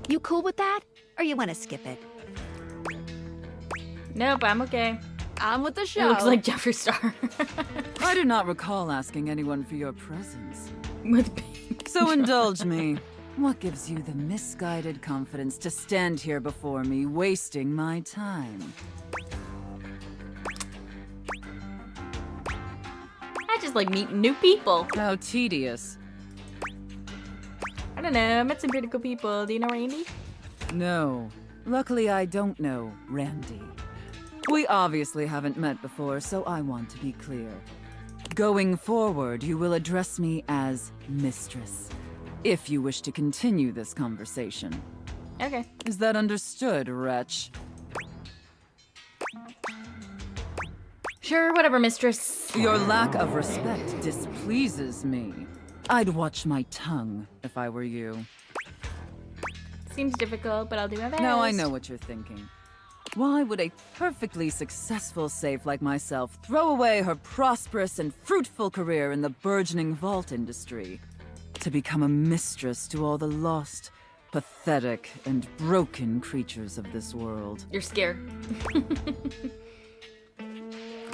Speaker 20: You cool with that, or you want to skip it?
Speaker 1: Nope, I'm okay.
Speaker 20: I'm with the show.
Speaker 1: It looks like Jeffree Star.
Speaker 22: I do not recall asking anyone for your presence.
Speaker 1: With
Speaker 22: So indulge me. What gives you the misguided confidence to stand here before me, wasting my time?
Speaker 1: I just like meeting new people.
Speaker 22: How tedious.
Speaker 1: I don't know, I met some pretty cool people. Do you know Randy?
Speaker 22: No. Luckily, I don't know Randy. We obviously haven't met before, so I want to be clear. Going forward, you will address me as Mistress, if you wish to continue this conversation.
Speaker 1: Okay.
Speaker 22: Is that understood, wretch?
Speaker 1: Sure, whatever, mistress.
Speaker 22: Your lack of respect displeases me. I'd watch my tongue if I were you.
Speaker 1: Seems difficult, but I'll do my best.
Speaker 22: Now I know what you're thinking. Why would a perfectly successful safe like myself throw away her prosperous and fruitful career in the burgeoning vault industry to become a mistress to all the lost, pathetic, and broken creatures of this world?
Speaker 1: You're scared.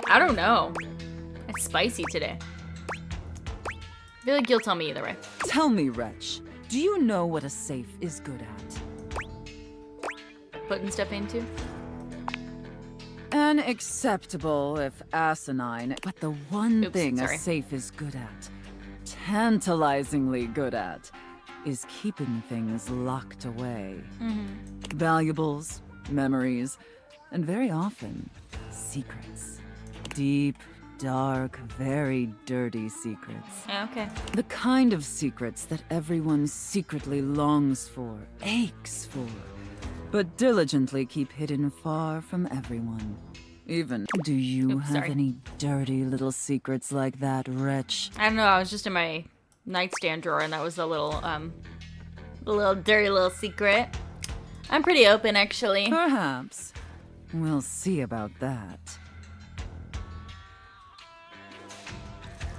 Speaker 1: I don't know. It's spicy today. I feel like you'll tell me either way.
Speaker 22: Tell me, wretch, do you know what a safe is good at?
Speaker 1: Putting stuff into?
Speaker 22: Unacceptable, if asinine, but the one thing a safe is good at, tantalizingly good at, is keeping things locked away. Valuables, memories, and very often, secrets. Deep, dark, very dirty secrets.
Speaker 1: Okay.
Speaker 22: The kind of secrets that everyone secretly longs for, aches for, but diligently keep hidden far from everyone. Even, do you have
Speaker 1: sorry.
Speaker 22: any dirty little secrets like that, wretch?
Speaker 1: I don't know. I was just in my nightstand drawer, and that was a little dirty little secret. I'm pretty open, actually.
Speaker 22: Perhaps. We'll see about that.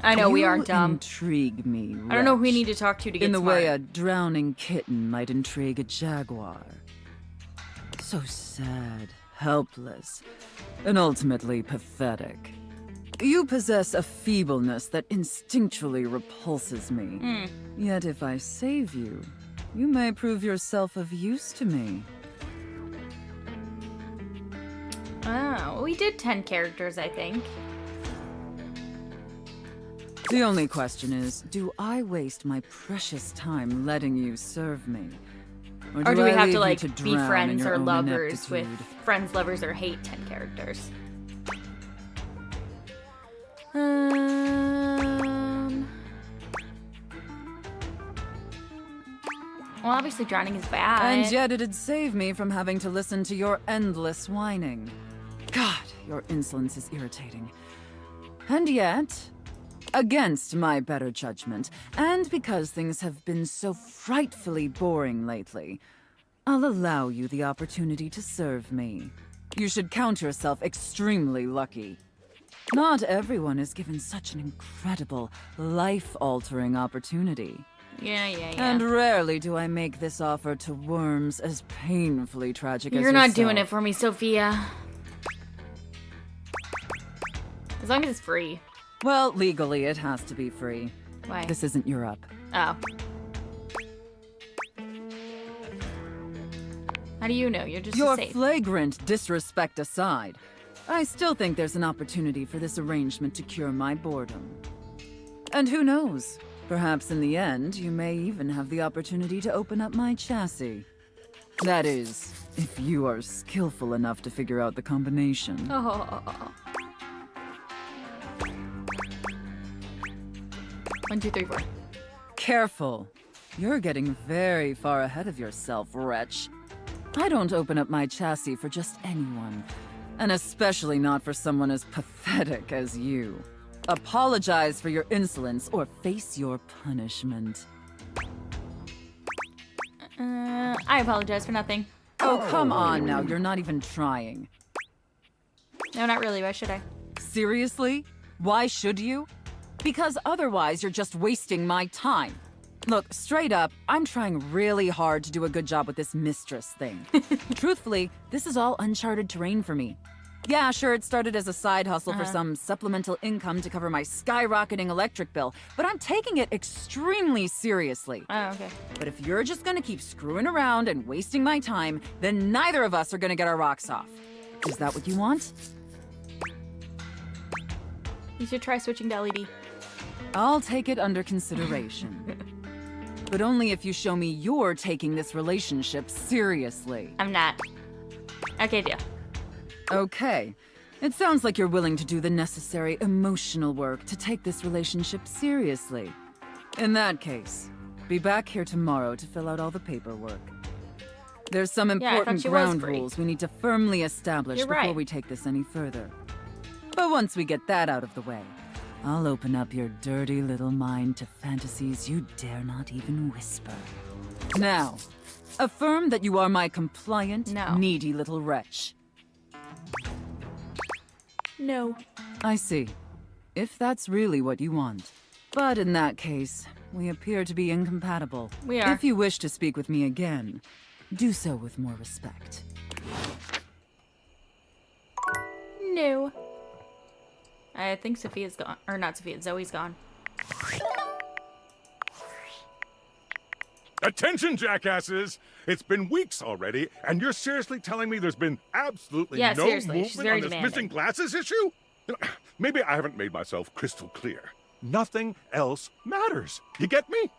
Speaker 1: I know we are dumb.
Speaker 22: Intrigue me,
Speaker 1: I don't know who we
Speaker 22: wretch.
Speaker 1: need to talk to get
Speaker 22: In the
Speaker 1: smart.
Speaker 22: way a drowning kitten might intrigue a jaguar. So sad, helpless, and ultimately pathetic. You possess a feebleness that instinctually repulses me. Yet if I save you, you may prove yourself of use to me.
Speaker 1: Oh, we did 10 characters, I think.
Speaker 22: The only question is, do I waste my precious time letting you serve me?
Speaker 1: Or do we
Speaker 22: I
Speaker 1: have
Speaker 22: leave
Speaker 1: to,
Speaker 22: you
Speaker 1: like,
Speaker 22: to
Speaker 1: be
Speaker 22: drown in
Speaker 1: friends
Speaker 22: your
Speaker 1: or
Speaker 22: own
Speaker 1: lovers with
Speaker 22: ineptitude?
Speaker 1: friends, lovers, or hate 10 characters? Well, obviously drowning is bad.
Speaker 22: And yet it'd save me from having to listen to your endless whining. God, your insolence is irritating. And yet, against my better judgment, and because things have been so frightfully boring lately, I'll allow you the opportunity to serve me. You should count yourself extremely lucky. Not everyone is given such an incredible, life-altering opportunity.
Speaker 1: Yeah.
Speaker 22: And rarely do I make this offer to worms as painfully tragic as
Speaker 1: You're not
Speaker 22: yourself.
Speaker 1: doing it for me, Sophia. As long as it's free.
Speaker 22: Well, legally, it has to be free.
Speaker 1: Why?
Speaker 22: This isn't Europe.
Speaker 1: Oh. How do you know? You're just
Speaker 22: Your
Speaker 1: safe.
Speaker 22: flagrant disrespect aside, I still think there's an opportunity for this arrangement to cure my boredom. And who knows? Perhaps in the end, you may even have the opportunity to open up my chassis. That is, if you are skillful enough to figure out the combination.
Speaker 1: Oh. 1, 2, 3, 4.
Speaker 22: Careful. You're getting very far ahead of yourself, wretch. I don't open up my chassis for just anyone, and especially not for someone as pathetic as you. Apologize for your insolence or face your punishment.
Speaker 1: I apologize for nothing.
Speaker 22: Oh, come on now. You're not even trying.
Speaker 1: No, not really. Why should I?
Speaker 22: Seriously? Why should you? Because otherwise you're just wasting my time. Look, straight up, I'm trying really hard to do a good job with this mistress thing. Truthfully, this is all uncharted terrain for me. Yeah, sure, it started as a side hustle for some supplemental income to cover my skyrocketing electric bill, but I'm taking it extremely seriously.
Speaker 1: Oh, okay.
Speaker 22: But if you're just gonna keep screwing around and wasting my time, then neither of us are gonna get our rocks off. Is that what you want?
Speaker 1: You should try switching to LED.
Speaker 22: I'll take it under consideration. But only if you show me you're taking this relationship seriously.
Speaker 1: I'm not. Okay, deal.
Speaker 22: Okay. It sounds like you're willing to do the necessary emotional work to take this relationship seriously. In that case, be back here tomorrow to fill out all the paperwork. There's some important ground rules we need to firmly establish before we take this any further. But once we get that out of the way, I'll open up your dirty little mind to fantasies you dare not even whisper. Now, affirm that you are my compliant, needy little wretch.
Speaker 1: No.
Speaker 22: I see. If that's really what you want. But in that case, we appear to be incompatible.
Speaker 1: We are.
Speaker 22: If you wish to speak with me again, do so with more respect.
Speaker 1: No. I think Sophia's gone. Or not Sophia, Zoe's gone.
Speaker 6: Attention, jackasses! It's been weeks already, and you're seriously telling me there's been absolutely no
Speaker 1: seriously. She's
Speaker 6: movement
Speaker 1: very
Speaker 6: on this
Speaker 1: demanding.
Speaker 6: missing glasses issue? Maybe I haven't made myself crystal clear. Nothing else matters. You get me?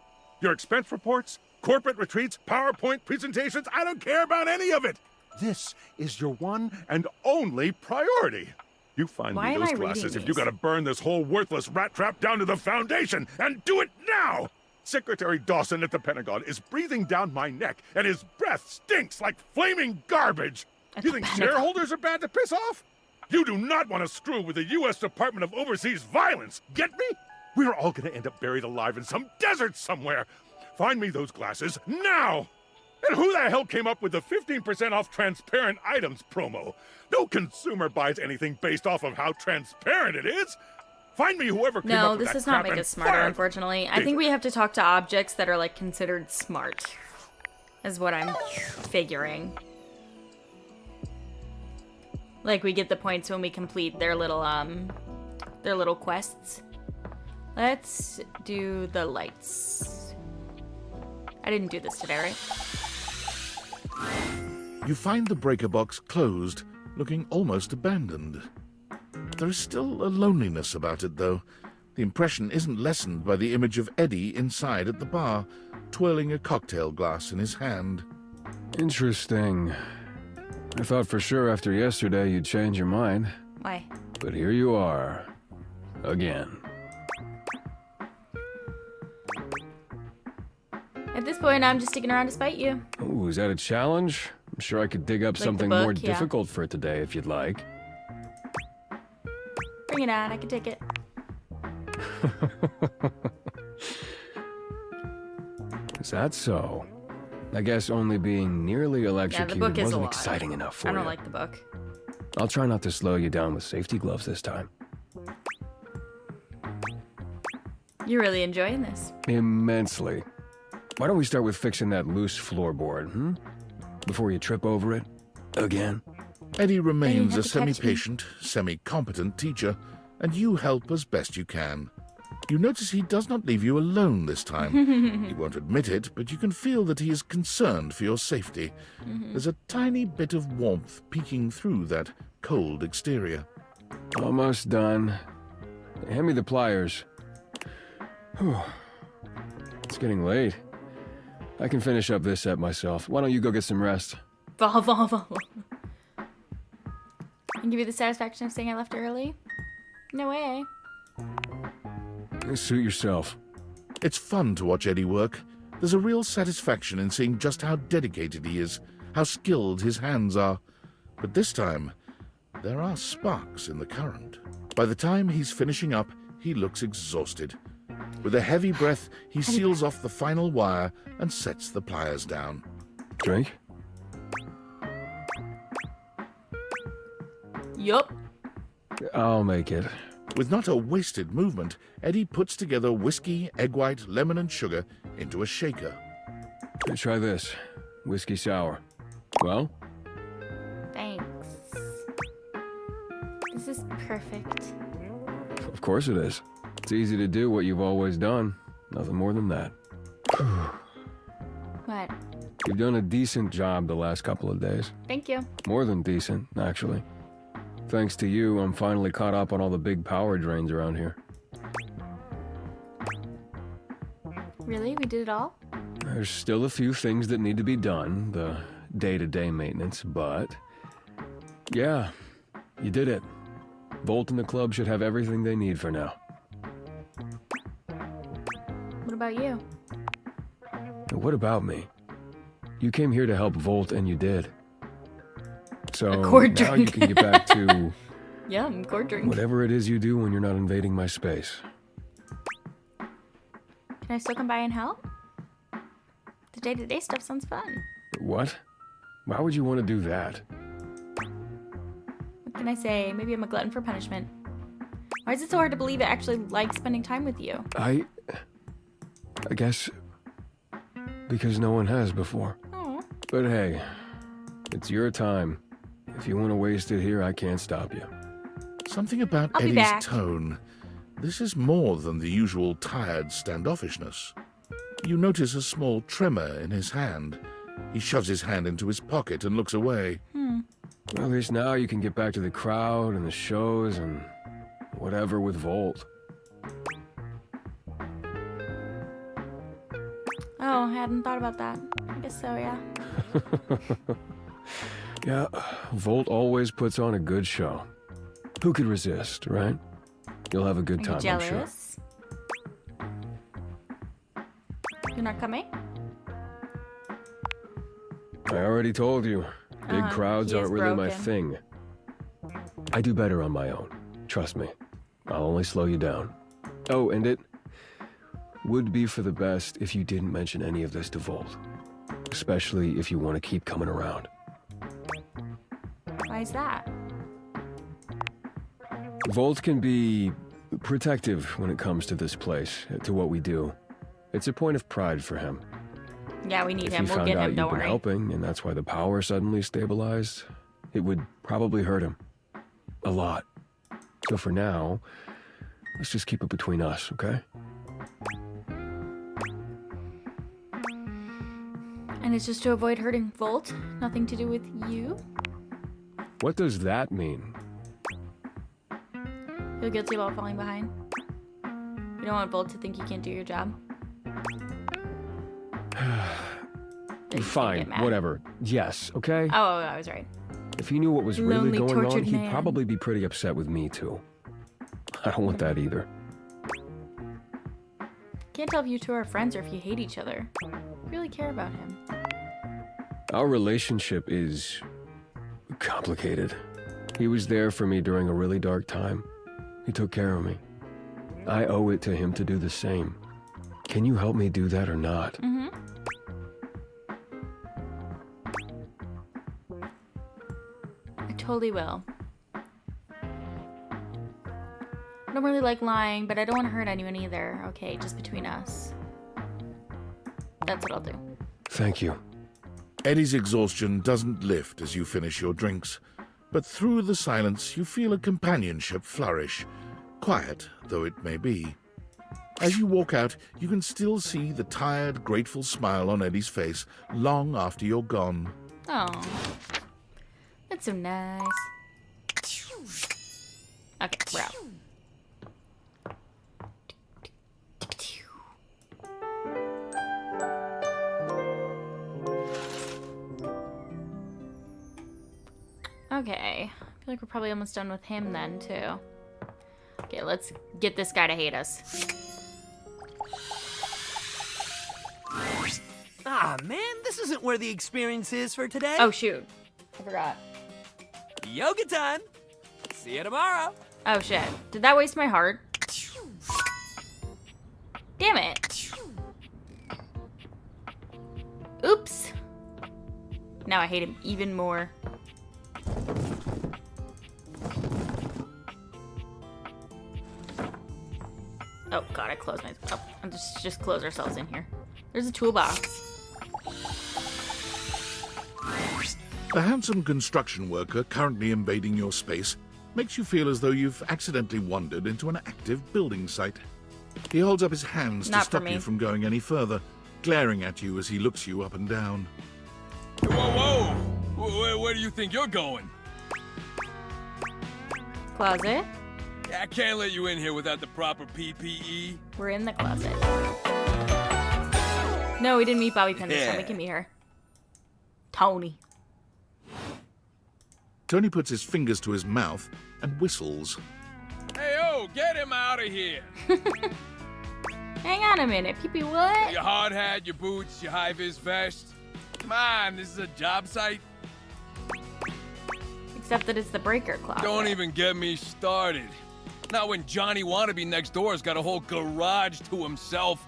Speaker 6: Your expense reports, corporate retreats, PowerPoint presentations, I don't care about any of it! This is your one and only priority. You find
Speaker 1: Why
Speaker 6: me
Speaker 1: am
Speaker 6: those
Speaker 1: I reading
Speaker 6: glasses if
Speaker 1: these?
Speaker 6: you gotta burn this whole worthless rat trap down to the foundation, and do it now! Secretary Dawson at the Pentagon is breathing down my neck, and his breath stinks like flaming garbage. You think shareholders are bad to piss off? You do not want to screw with the U.S. Department of Overseas Violence, get me? We're all gonna end up buried alive in some desert somewhere. Find me those glasses, now! And who the hell came up with the 15% off transparent items promo? No consumer buys anything based off of how transparent it is. Find me whoever came up
Speaker 1: No,
Speaker 6: with
Speaker 1: this
Speaker 6: that
Speaker 1: does not
Speaker 6: crap
Speaker 1: make
Speaker 6: and
Speaker 1: us smarter,
Speaker 6: fire
Speaker 1: unfortunately. I think we have to talk to objects that are, like, considered smart. Is what I'm figuring. Like, we get the points when we complete their little quests. Let's do the lights. I didn't do this today, right?
Speaker 2: You find the breaker box closed, looking almost abandoned. There is still a loneliness about it, though. The impression isn't lessened by the image of Eddie inside at the bar, twirling a cocktail glass in his hand.
Speaker 9: Interesting. I thought for sure after yesterday you'd change your mind.
Speaker 1: Why?
Speaker 9: But here you are. Again.
Speaker 1: At this point, I'm just sticking around to spite you.
Speaker 9: Ooh, is that a challenge? I'm sure I could dig up
Speaker 1: Like the
Speaker 9: something
Speaker 1: book,
Speaker 9: more
Speaker 1: yeah.
Speaker 9: difficult for today if you'd like.
Speaker 1: Bring it on, I can take it.
Speaker 9: Is that so? I guess only being nearly
Speaker 1: Yeah,
Speaker 9: electrocuted
Speaker 1: the book is a
Speaker 9: wasn't
Speaker 1: lot.
Speaker 9: exciting enough for
Speaker 1: I
Speaker 9: you.
Speaker 1: don't like the book.
Speaker 9: I'll try not to slow you down with safety gloves this time.
Speaker 1: You're really enjoying this.
Speaker 9: Immensely. Why don't we start with fixing that loose floorboard, before you trip over it again?
Speaker 2: Eddie remains
Speaker 1: have
Speaker 2: a
Speaker 1: to catch me.
Speaker 2: semi-patient, semi-competent teacher, and you help as best you can. You notice he does not leave you alone this time. He won't admit it, but you can feel that he is concerned for your safety. There's a tiny bit of warmth peeking through that cold exterior.
Speaker 9: Almost done. Hand me the pliers. Whew. It's getting late. I can finish up this set myself. Why don't you go get some rest?
Speaker 1: Vol. And give you the satisfaction of saying I left early? No way.
Speaker 9: Suit yourself.
Speaker 2: It's fun to watch Eddie work. There's a real satisfaction in seeing just how dedicated he is, how skilled his hands are. But this time, there are sparks in the current. By the time he's finishing up, he looks exhausted. With a heavy breath, he seals off the final wire and sets the pliers down.
Speaker 9: Drink?
Speaker 1: Yup.
Speaker 9: I'll make it.
Speaker 2: With not a wasted movement, Eddie puts together whiskey, egg white, lemon, and sugar into a shaker.
Speaker 9: Try this. Whiskey sour. Well?
Speaker 1: Thanks. This is perfect.
Speaker 9: Of course it is. It's easy to do what you've always done. Nothing more than that.
Speaker 1: What?
Speaker 9: You've done a decent job the last couple of days.
Speaker 1: Thank you.
Speaker 9: More than decent, actually. Thanks to you, I'm finally caught up on all the big power drains around here.
Speaker 1: Really? We did it all?
Speaker 9: There's still a few things that need to be done, the day-to-day maintenance, but... yeah, you did it. Volt and the club should have everything they need for now.
Speaker 1: What about you?
Speaker 9: What about me? You came here to help Volt, and you did. So
Speaker 1: A cord
Speaker 9: now you
Speaker 1: drink.
Speaker 9: can get back to
Speaker 1: Yum, cord drink.
Speaker 9: whatever it is you do when you're not invading my space.
Speaker 1: Can I still come by and help? The day-to-day stuff sounds fun.
Speaker 9: What? Why would you want to do that?
Speaker 1: What can I say? Maybe I'm a glutton for punishment. Why is it so hard to believe I actually like spending time with you?
Speaker 9: I guess because no one has before.
Speaker 1: Oh.
Speaker 9: But hey, it's your time. If you want to waste it here, I can't stop you.
Speaker 2: Something about
Speaker 1: I'll be
Speaker 2: Eddie's
Speaker 1: back.
Speaker 2: tone. This is more than the usual tired standoffishness. You notice a small tremor in his hand. He shoves his hand into his pocket and looks away.
Speaker 9: Well, at least now you can get back to the crowd and the shows and whatever with Volt.
Speaker 1: Oh, I hadn't thought about that. I guess so, yeah.
Speaker 9: Yeah, Volt always puts on a good show. Who could resist, right? You'll have a good
Speaker 1: Are
Speaker 9: time,
Speaker 1: you
Speaker 9: I'm sure.
Speaker 1: jealous? You're not coming?
Speaker 9: I already told you. Big crowds
Speaker 1: he is
Speaker 9: aren't really my
Speaker 1: broken.
Speaker 9: thing. I do better on my own. Trust me. I'll only slow you down. Oh, and it would be for the best if you didn't mention any of this to Volt. Especially if you want to keep coming around.
Speaker 1: Why is that?
Speaker 9: Volt can be protective when it comes to this place, to what we do. It's a point of pride for him.
Speaker 1: Yeah, we need
Speaker 9: If
Speaker 1: him.
Speaker 9: he
Speaker 1: We'll
Speaker 9: found
Speaker 1: get
Speaker 9: out
Speaker 1: him, don't
Speaker 9: you've been
Speaker 1: worry.
Speaker 9: helping, and that's why the power suddenly stabilized, it would probably hurt him. A lot. So for now, let's just keep it between us, okay?
Speaker 1: And it's just to avoid hurting Volt? Nothing to do with you?
Speaker 9: What does that mean?
Speaker 1: Feel guilty about falling behind? You don't want Volt to think you can't do your job?
Speaker 9: Fine,
Speaker 1: mad.
Speaker 9: whatever. Yes, okay?
Speaker 1: Oh, I was right.
Speaker 9: If he knew what was really
Speaker 1: Lonely,
Speaker 9: going on,
Speaker 1: tortured
Speaker 9: he'd
Speaker 1: man.
Speaker 9: probably be pretty upset with me, too. I don't want that either.
Speaker 1: Can't tell if you two are friends or if you hate each other. I really care about him.
Speaker 9: Our relationship is complicated. He was there for me during a really dark time. He took care of me. I owe it to him to do the same. Can you help me do that or not?
Speaker 1: Mm-hmm. I totally will. I don't really like lying, but I don't want to hurt anyone either. Okay, just between us. That's what I'll do.
Speaker 9: Thank you.
Speaker 2: Eddie's exhaustion doesn't lift as you finish your drinks, but through the silence you feel a companionship flourish, quiet though it may be. As you walk out, you can still see the tired, grateful smile on Eddie's face long after you're gone.
Speaker 1: Oh, that's so nice. Okay, we're out. Okay, I feel like we're probably almost done with him then, too. Okay, let's get this guy to hate us.
Speaker 15: Ah, man, this isn't where the experience is for today.
Speaker 1: Oh, shoot. I forgot.
Speaker 15: Yoga time. See you tomorrow.
Speaker 1: Oh, shit. Did that waste my heart? Damn it. Oops. Now I hate him even more. Oh, God, I closed my... Oh, I'll just close ourselves in here. There's a toolbox.
Speaker 2: The handsome construction worker currently invading your space makes you feel as though you've accidentally wandered into an active building site. He holds up his hands
Speaker 1: Not
Speaker 2: to
Speaker 1: for
Speaker 2: stop
Speaker 1: me.
Speaker 2: you from going any further, glaring at you as he looks you up and down.
Speaker 10: Whoa, whoa! Where do you think you're going?
Speaker 1: Closet.
Speaker 10: I can't let you in here without the proper PPE.
Speaker 1: We're in the closet. No, we didn't meet Bobby Pin this time.
Speaker 10: Yeah.
Speaker 1: We can meet her. Tony.
Speaker 2: Tony puts his fingers to his mouth and whistles.
Speaker 10: Hey, oh, get him out of here!
Speaker 1: Hang on a minute. Pee-pee what?
Speaker 10: Your hard hat, your boots, your high-vis vest. Come on, this is a job site.
Speaker 1: Except that it's the breaker closet.
Speaker 10: Don't even get me started. Not when Johnny Wannabe next door's got a whole garage to himself.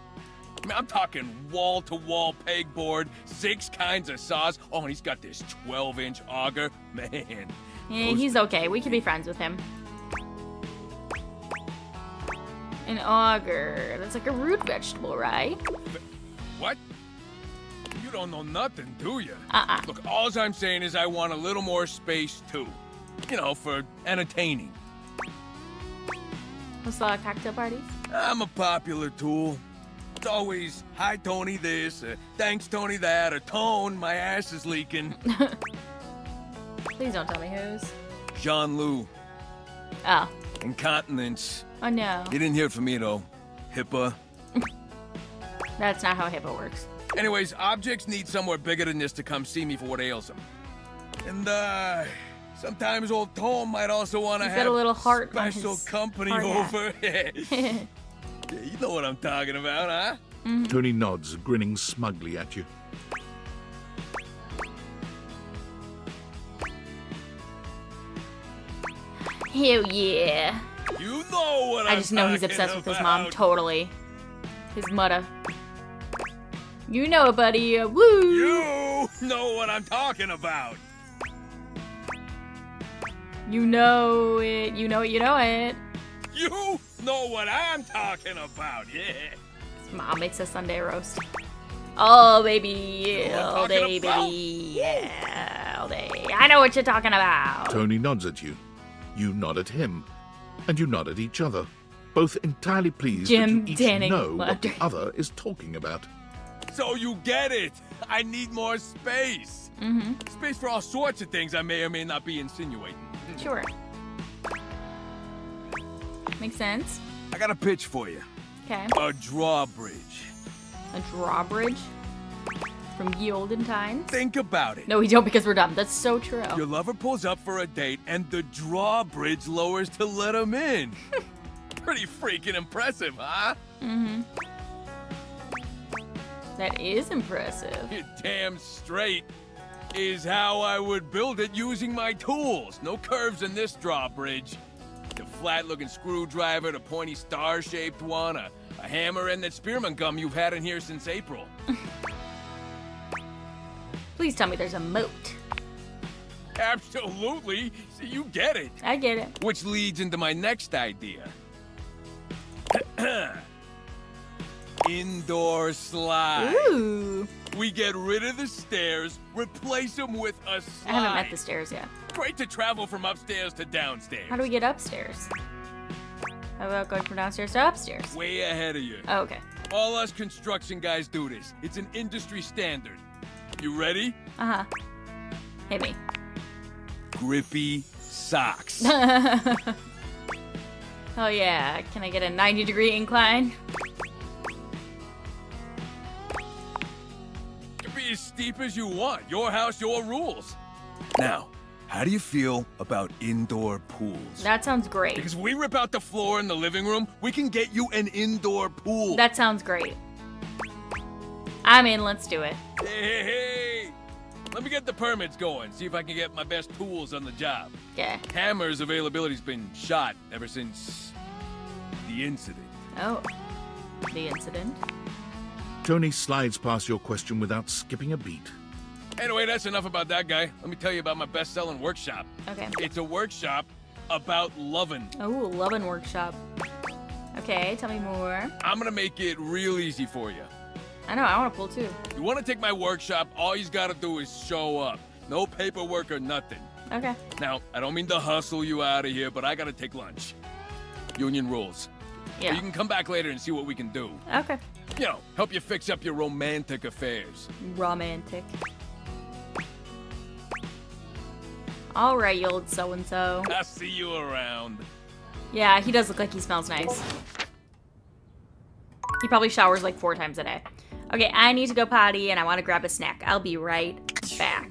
Speaker 10: I mean, I'm talking wall-to-wall pegboard, 6 kinds of saws. Oh, and he's got this 12-inch auger. Man.
Speaker 1: Yeah, he's okay. We can be friends with him. An auger. That's like a root vegetable, right?
Speaker 10: What? You don't know nothing, do you?
Speaker 1: Uh-uh.
Speaker 10: Look, all I'm saying is I want a little more space, too. You know, for entertaining.
Speaker 1: What's the cocktail parties?
Speaker 10: I'm a popular tool. It's always, hi, Tony this, thanks, Tony that, or Tone, my ass is leaking.
Speaker 1: Please don't tell me whose.
Speaker 10: Jean-Lou.
Speaker 1: Oh.
Speaker 10: Incontinence.
Speaker 1: Oh, no.
Speaker 10: You didn't hear it from me, though. HIPAA.
Speaker 1: That's not how HIPAA works.
Speaker 10: Anyways, objects need somewhere bigger than this to come see me for what ails them. And, sometimes old Tom might also want to
Speaker 1: He's got
Speaker 10: have
Speaker 1: a little heart on
Speaker 10: special
Speaker 1: his
Speaker 10: company
Speaker 1: hard hat.
Speaker 10: over. Yeah, you know what I'm talking about, huh?
Speaker 2: Tony nods, grinning smugly at you.
Speaker 1: Hell yeah.
Speaker 10: You know what
Speaker 1: I just know he's obsessed with his mom, totally. His mother. You know it, buddy. Woo!
Speaker 10: You know what I'm talking about.
Speaker 1: You know it. You know it. You know it.
Speaker 10: You know what I'm talking about, yeah.
Speaker 1: His mom makes a Sunday roast. All baby, all day, baby. Yeah, all day. I know what you're talking about.
Speaker 2: Tony nods at you. You nod at him. And you nod at each other. Both entirely pleased
Speaker 1: Jim
Speaker 2: that you each
Speaker 1: Danning
Speaker 2: know what
Speaker 1: laughter.
Speaker 2: the other is talking about.
Speaker 10: So you get it. I need more space. Space for all sorts of things I may or may not be insinuating.
Speaker 1: Sure. Makes sense.
Speaker 10: I got a pitch for you.
Speaker 1: Okay.
Speaker 10: A drawbridge.
Speaker 1: A drawbridge? From ye olden times?
Speaker 10: Think about it.
Speaker 1: No, we don't because we're dumb. That's so true.
Speaker 10: Your lover pulls up for a date and the drawbridge lowers to let him in. Pretty freaking impressive, huh?
Speaker 1: That is impressive.
Speaker 10: You're damn straight. Is how I would build it using my tools. No curves in this drawbridge. The flat-looking screwdriver, the pointy star-shaped one, a hammer, and that spearmint gum you've had in here since April.
Speaker 1: Please tell me there's a moat.
Speaker 10: Absolutely. See, you get it.
Speaker 1: I get it.
Speaker 10: Which leads into my next idea. Indoor slide.
Speaker 1: Ooh.
Speaker 10: We get rid of the stairs, replace them with a slide.
Speaker 1: I haven't met the stairs yet.
Speaker 10: Great to travel from upstairs to downstairs.
Speaker 1: How do we get upstairs? How about going from downstairs to upstairs?
Speaker 10: Way ahead of you.
Speaker 1: Oh, okay.
Speaker 10: All us construction guys do this. It's an industry standard. You ready?
Speaker 1: Uh-huh. Hit me.
Speaker 10: Grippy socks.
Speaker 1: Oh yeah. Can I get a 90-degree incline?
Speaker 10: Can be as steep as you want. Your house, your rules. Now, how do you feel about indoor pools?
Speaker 1: That sounds great.
Speaker 10: Because we rip out the floor in the living room, we can get you an indoor pool.
Speaker 1: That sounds great. I'm in. Let's do it.
Speaker 10: Hey. Let me get the permits going, see if I can get my best tools on the job.
Speaker 1: Okay.
Speaker 10: Hammer's availability's been shot ever since the incident.
Speaker 1: Oh. The incident.
Speaker 2: Tony slides past your question without skipping a beat.
Speaker 10: Anyway, that's enough about that guy. Let me tell you about my best-selling workshop.
Speaker 1: Okay.
Speaker 10: It's a workshop about lovin'.
Speaker 1: Oh, lovin' workshop. Okay, tell me more.
Speaker 10: I'm gonna make it real easy for you.
Speaker 1: I know, I want to pull too.
Speaker 10: You want to take my workshop, all you gotta do is show up. No paperwork or nothing.
Speaker 1: Okay.
Speaker 10: Now, I don't mean to hustle you out of here, but I gotta take lunch. Union rules.
Speaker 1: Yeah.
Speaker 10: But you can come back later and see what we can do.
Speaker 1: Okay.
Speaker 10: You know, help you fix up your romantic affairs.
Speaker 1: Romantic. All right, you old so-and-so.
Speaker 10: I'll see you around.
Speaker 1: Yeah, he does look like he smells nice. He probably showers like 4 times a day. Okay, I need to go potty and I want to grab a snack. I'll be right back.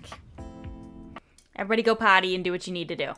Speaker 1: Everybody go potty and do what you need to do.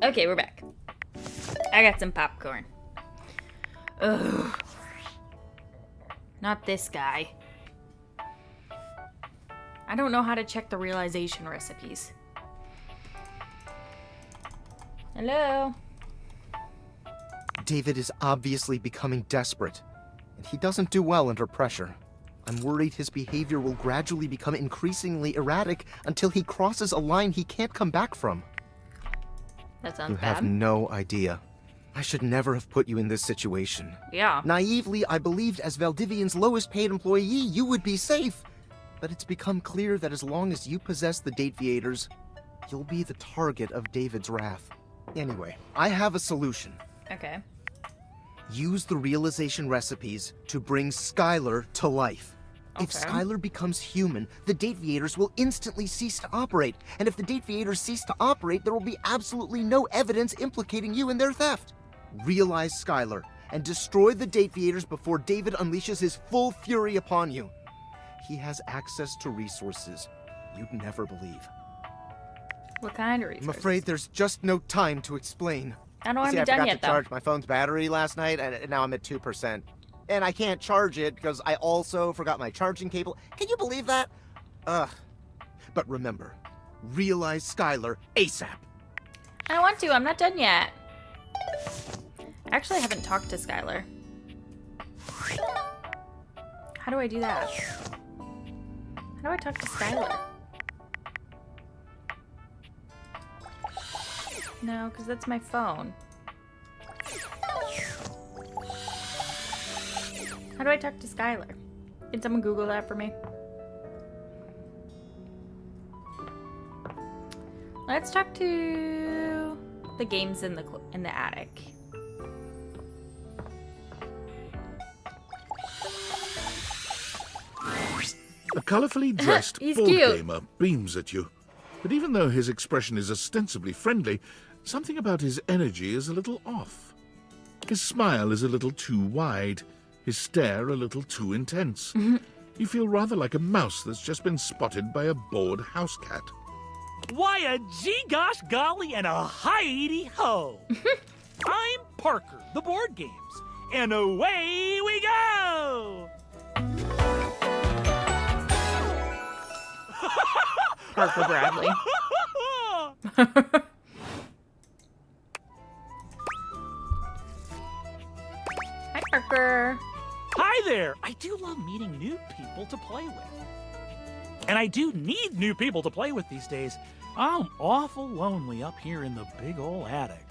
Speaker 1: Okay, we're back. I got some popcorn. Ugh. Not this guy. I don't know how to check the realization recipes. Hello?
Speaker 21: David is obviously becoming desperate, and he doesn't do well under pressure. I'm worried his behavior will gradually become increasingly erratic until he crosses a line he can't come back from.
Speaker 1: That sounds
Speaker 21: You
Speaker 1: bad.
Speaker 21: have no idea. I should never have put you in this situation.
Speaker 1: Yeah.
Speaker 21: Naively, I believed as Valdivian's lowest paid employee, you would be safe. But it's become clear that as long as you possess the Dateviators, you'll be the target of David's wrath. Anyway, I have a solution.
Speaker 1: Okay.
Speaker 21: Use the realization recipes to bring Skylar to life. If
Speaker 1: Okay.
Speaker 21: Skylar becomes human, the Dateviators will instantly cease to operate. And if the Dateviators cease to operate, there will be absolutely no evidence implicating you in their theft. Realize Skylar and destroy the Dateviators before David unleashes his full fury upon you. He has access to resources you'd never believe.
Speaker 1: What kind of reasons?
Speaker 21: I'm afraid there's just no time to explain.
Speaker 1: I don't have
Speaker 21: See,
Speaker 1: it
Speaker 21: I
Speaker 1: done
Speaker 21: forgot
Speaker 1: yet,
Speaker 21: to
Speaker 1: though.
Speaker 21: charge my phone's battery last night, and now I'm at 2%. And I can't charge it because I also forgot my charging cable. Can you believe that? Ugh. But remember, realize Skylar ASAP.
Speaker 1: I want to. I'm not done yet. Actually, I haven't talked to Skylar. How do I do that? How do I talk to Skylar? No, because that's my phone. How do I talk to Skylar? Can someone Google that for me? Let's talk to the games in the attic.
Speaker 2: A colourfully dressed
Speaker 1: He's
Speaker 2: board
Speaker 1: cute.
Speaker 2: gamer beams at you. But even though his expression is ostensibly friendly, something about his energy is a little off. His smile is a little too wide, his stare a little too intense. You feel rather like a mouse that's just been spotted by a bored house cat.
Speaker 13: Why a gee gosh golly and a hi-de ho! I'm Parker, the board games, and away we go!
Speaker 1: Parker Bradley. Hi, Parker.
Speaker 13: Hi there! I do love meeting new people to play with. And I do need new people to play with these days. I'm awful lonely up here in the big ol' attic.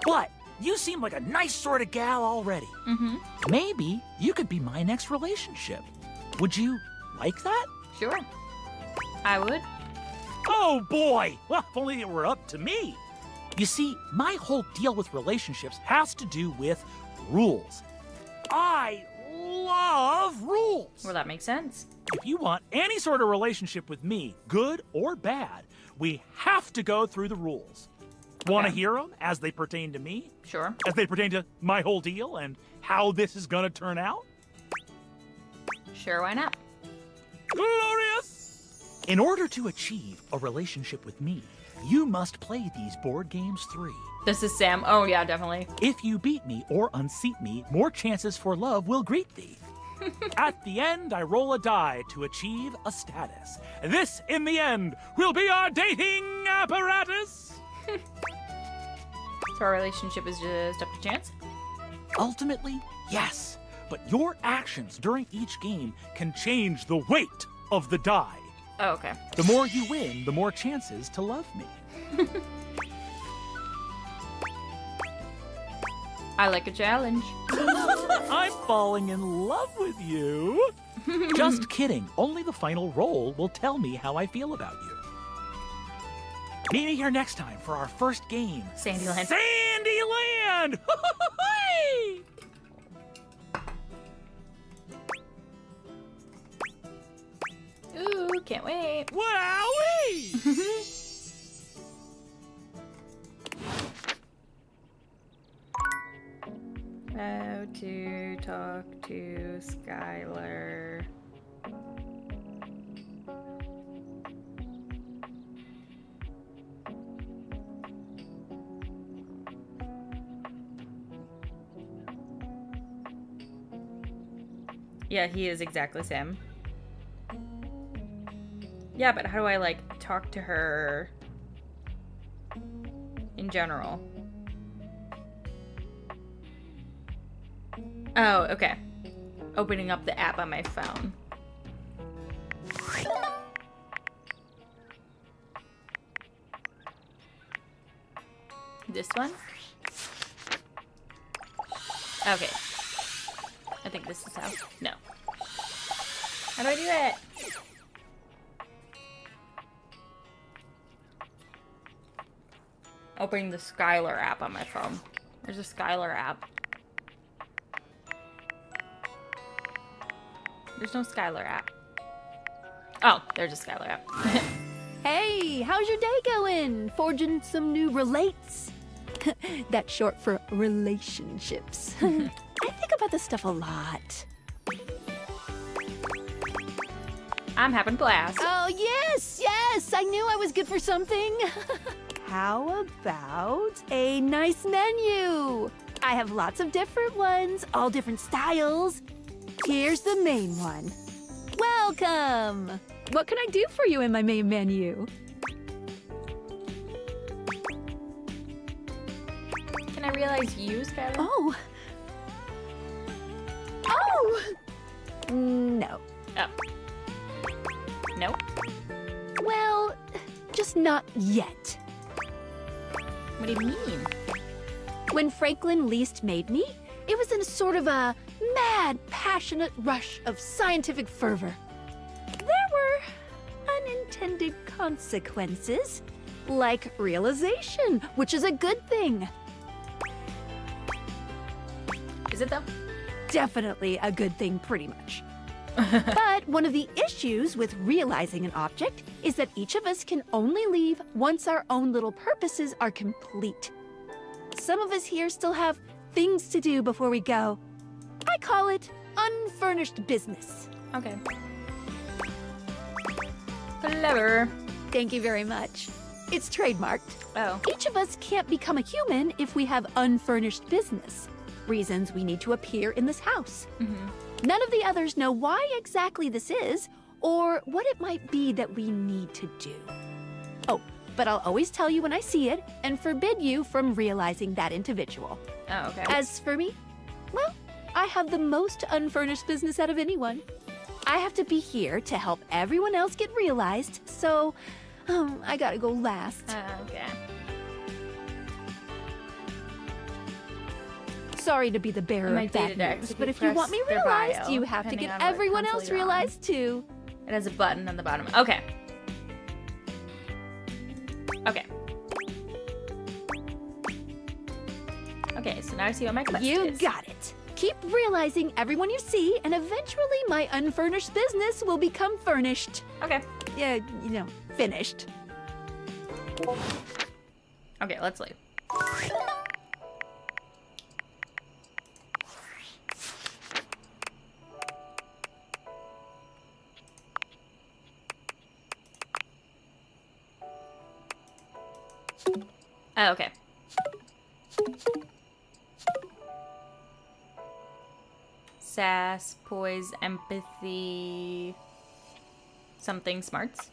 Speaker 13: But you seem like a nice sort of gal already. Maybe you could be my next relationship. Would you like that?
Speaker 1: Sure. I would.
Speaker 13: Oh boy! Well, if only it were up to me. You see, my whole deal with relationships has to do with rules. I love rules.
Speaker 1: Well, that makes sense.
Speaker 13: If you want any sort of relationship with me, good or bad, we have to go through the rules. Want to hear them as they pertain to me?
Speaker 1: Sure.
Speaker 13: As they pertain to my whole deal and how this is going to turn out?
Speaker 1: Sure, why not?
Speaker 13: Glorious! In order to achieve a relationship with me, you must play these board games 3.
Speaker 1: This is Sam. Oh, yeah, definitely.
Speaker 13: If you beat me or unseat me, more chances for love will greet thee. At the end, I roll a die to achieve a status. This, in the end, will be our dating apparatus.
Speaker 1: So our relationship is just up to chance?
Speaker 13: Ultimately, yes. But your actions during each game can change the weight of the die.
Speaker 1: Oh, okay.
Speaker 13: The more you win, the more chances to love me.
Speaker 1: I like a challenge.
Speaker 13: I'm falling in love with you. Just kidding. Only the final roll will tell me how I feel about you. Meet me here next time for our first game.
Speaker 1: Sandyland.
Speaker 13: Sandyland!
Speaker 1: Ooh, can't wait.
Speaker 13: Wowee!
Speaker 1: How to talk to Skylar. Yeah, he is exactly Sam. Yeah, but how do I, like, talk to her in general? Oh, okay. Opening up the app on my phone. This one? Okay. I think this is how. No. How do I do it? Opening the Skylar app on my phone. There's a Skylar app. There's no Skylar app. Oh, there's a Skylar app.
Speaker 20: Hey, how's your day going? Forging some new relates? That's short for relationships. I think about this stuff a lot.
Speaker 1: I'm having blast.
Speaker 20: Oh, yes, yes! I knew I was good for something. How about a nice menu? I have lots of different ones, all different styles. Here's the main one. Welcome! What can I do for you in my main menu?
Speaker 1: Can I realize you, Skylar?
Speaker 20: Oh. Oh! No.
Speaker 1: Oh. No?
Speaker 20: Well, just not yet.
Speaker 1: What do you mean?
Speaker 20: When Franklin least made me, it was in a sort of a mad, passionate rush of scientific fervor. There were unintended consequences, like realization, which is a good thing.
Speaker 1: Is it though?
Speaker 20: Definitely a good thing, pretty much. But one of the issues with realizing an object is that each of us can only leave once our own little purposes are complete. Some of us here still have things to do before we go. I call it unfurnished business.
Speaker 1: Okay. Clever.
Speaker 20: Thank you very much. It's trademarked.
Speaker 1: Oh.
Speaker 20: Each of us can't become a human if we have unfurnished business. Reasons we need to appear in this house. None of the others know why exactly this is, or what it might be that we need to do. Oh, but I'll always tell you when I see it, and forbid you from realizing that individual.
Speaker 1: Oh, okay.
Speaker 20: As for me, well, I have the most unfurnished business out of anyone. I have to be here to help everyone else get realized, so I gotta go last.
Speaker 1: Okay.
Speaker 20: Sorry to be the bearer
Speaker 1: My
Speaker 20: of bad
Speaker 1: data
Speaker 20: news,
Speaker 1: deck,
Speaker 20: but if you want me
Speaker 1: their
Speaker 20: realized,
Speaker 1: bio,
Speaker 20: you have to
Speaker 1: depending
Speaker 20: get
Speaker 1: on what
Speaker 20: everyone
Speaker 1: console
Speaker 20: else
Speaker 1: you're on.
Speaker 20: realized too.
Speaker 1: It has a button on the bottom. Okay. Okay. Okay, so now I see what my quest
Speaker 20: You
Speaker 1: is.
Speaker 20: got it. Keep realizing everyone you see, and eventually my unfurnished business will become furnished.
Speaker 1: Okay.
Speaker 20: Yeah, finished.
Speaker 1: Okay, let's leave. Oh, okay. Sass, poise, empathy, something smarts.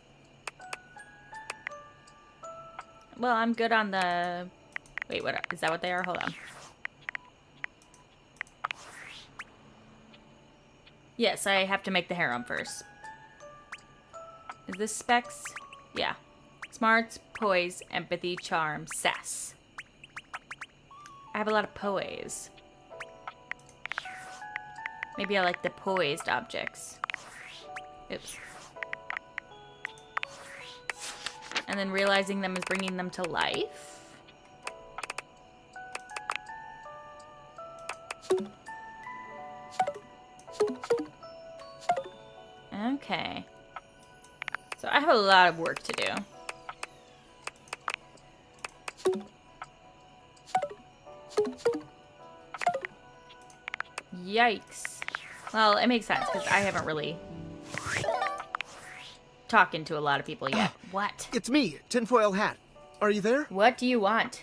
Speaker 1: Well, I'm good on the... Wait, what? Is that what they are? Hold on. Yes, I have to make the harem first. Is this specs? Yeah. Smarts, poise, empathy, charm, sass. I have a lot of poise. Maybe I like the poised objects. Oops. And then realizing them is bringing them to life. Okay. So I have a lot of work to do. Yikes. Well, it makes sense because I haven't really talking to a lot of people yet. What?
Speaker 21: It's me, Tinfoil Hat. Are you there?
Speaker 1: What do you want?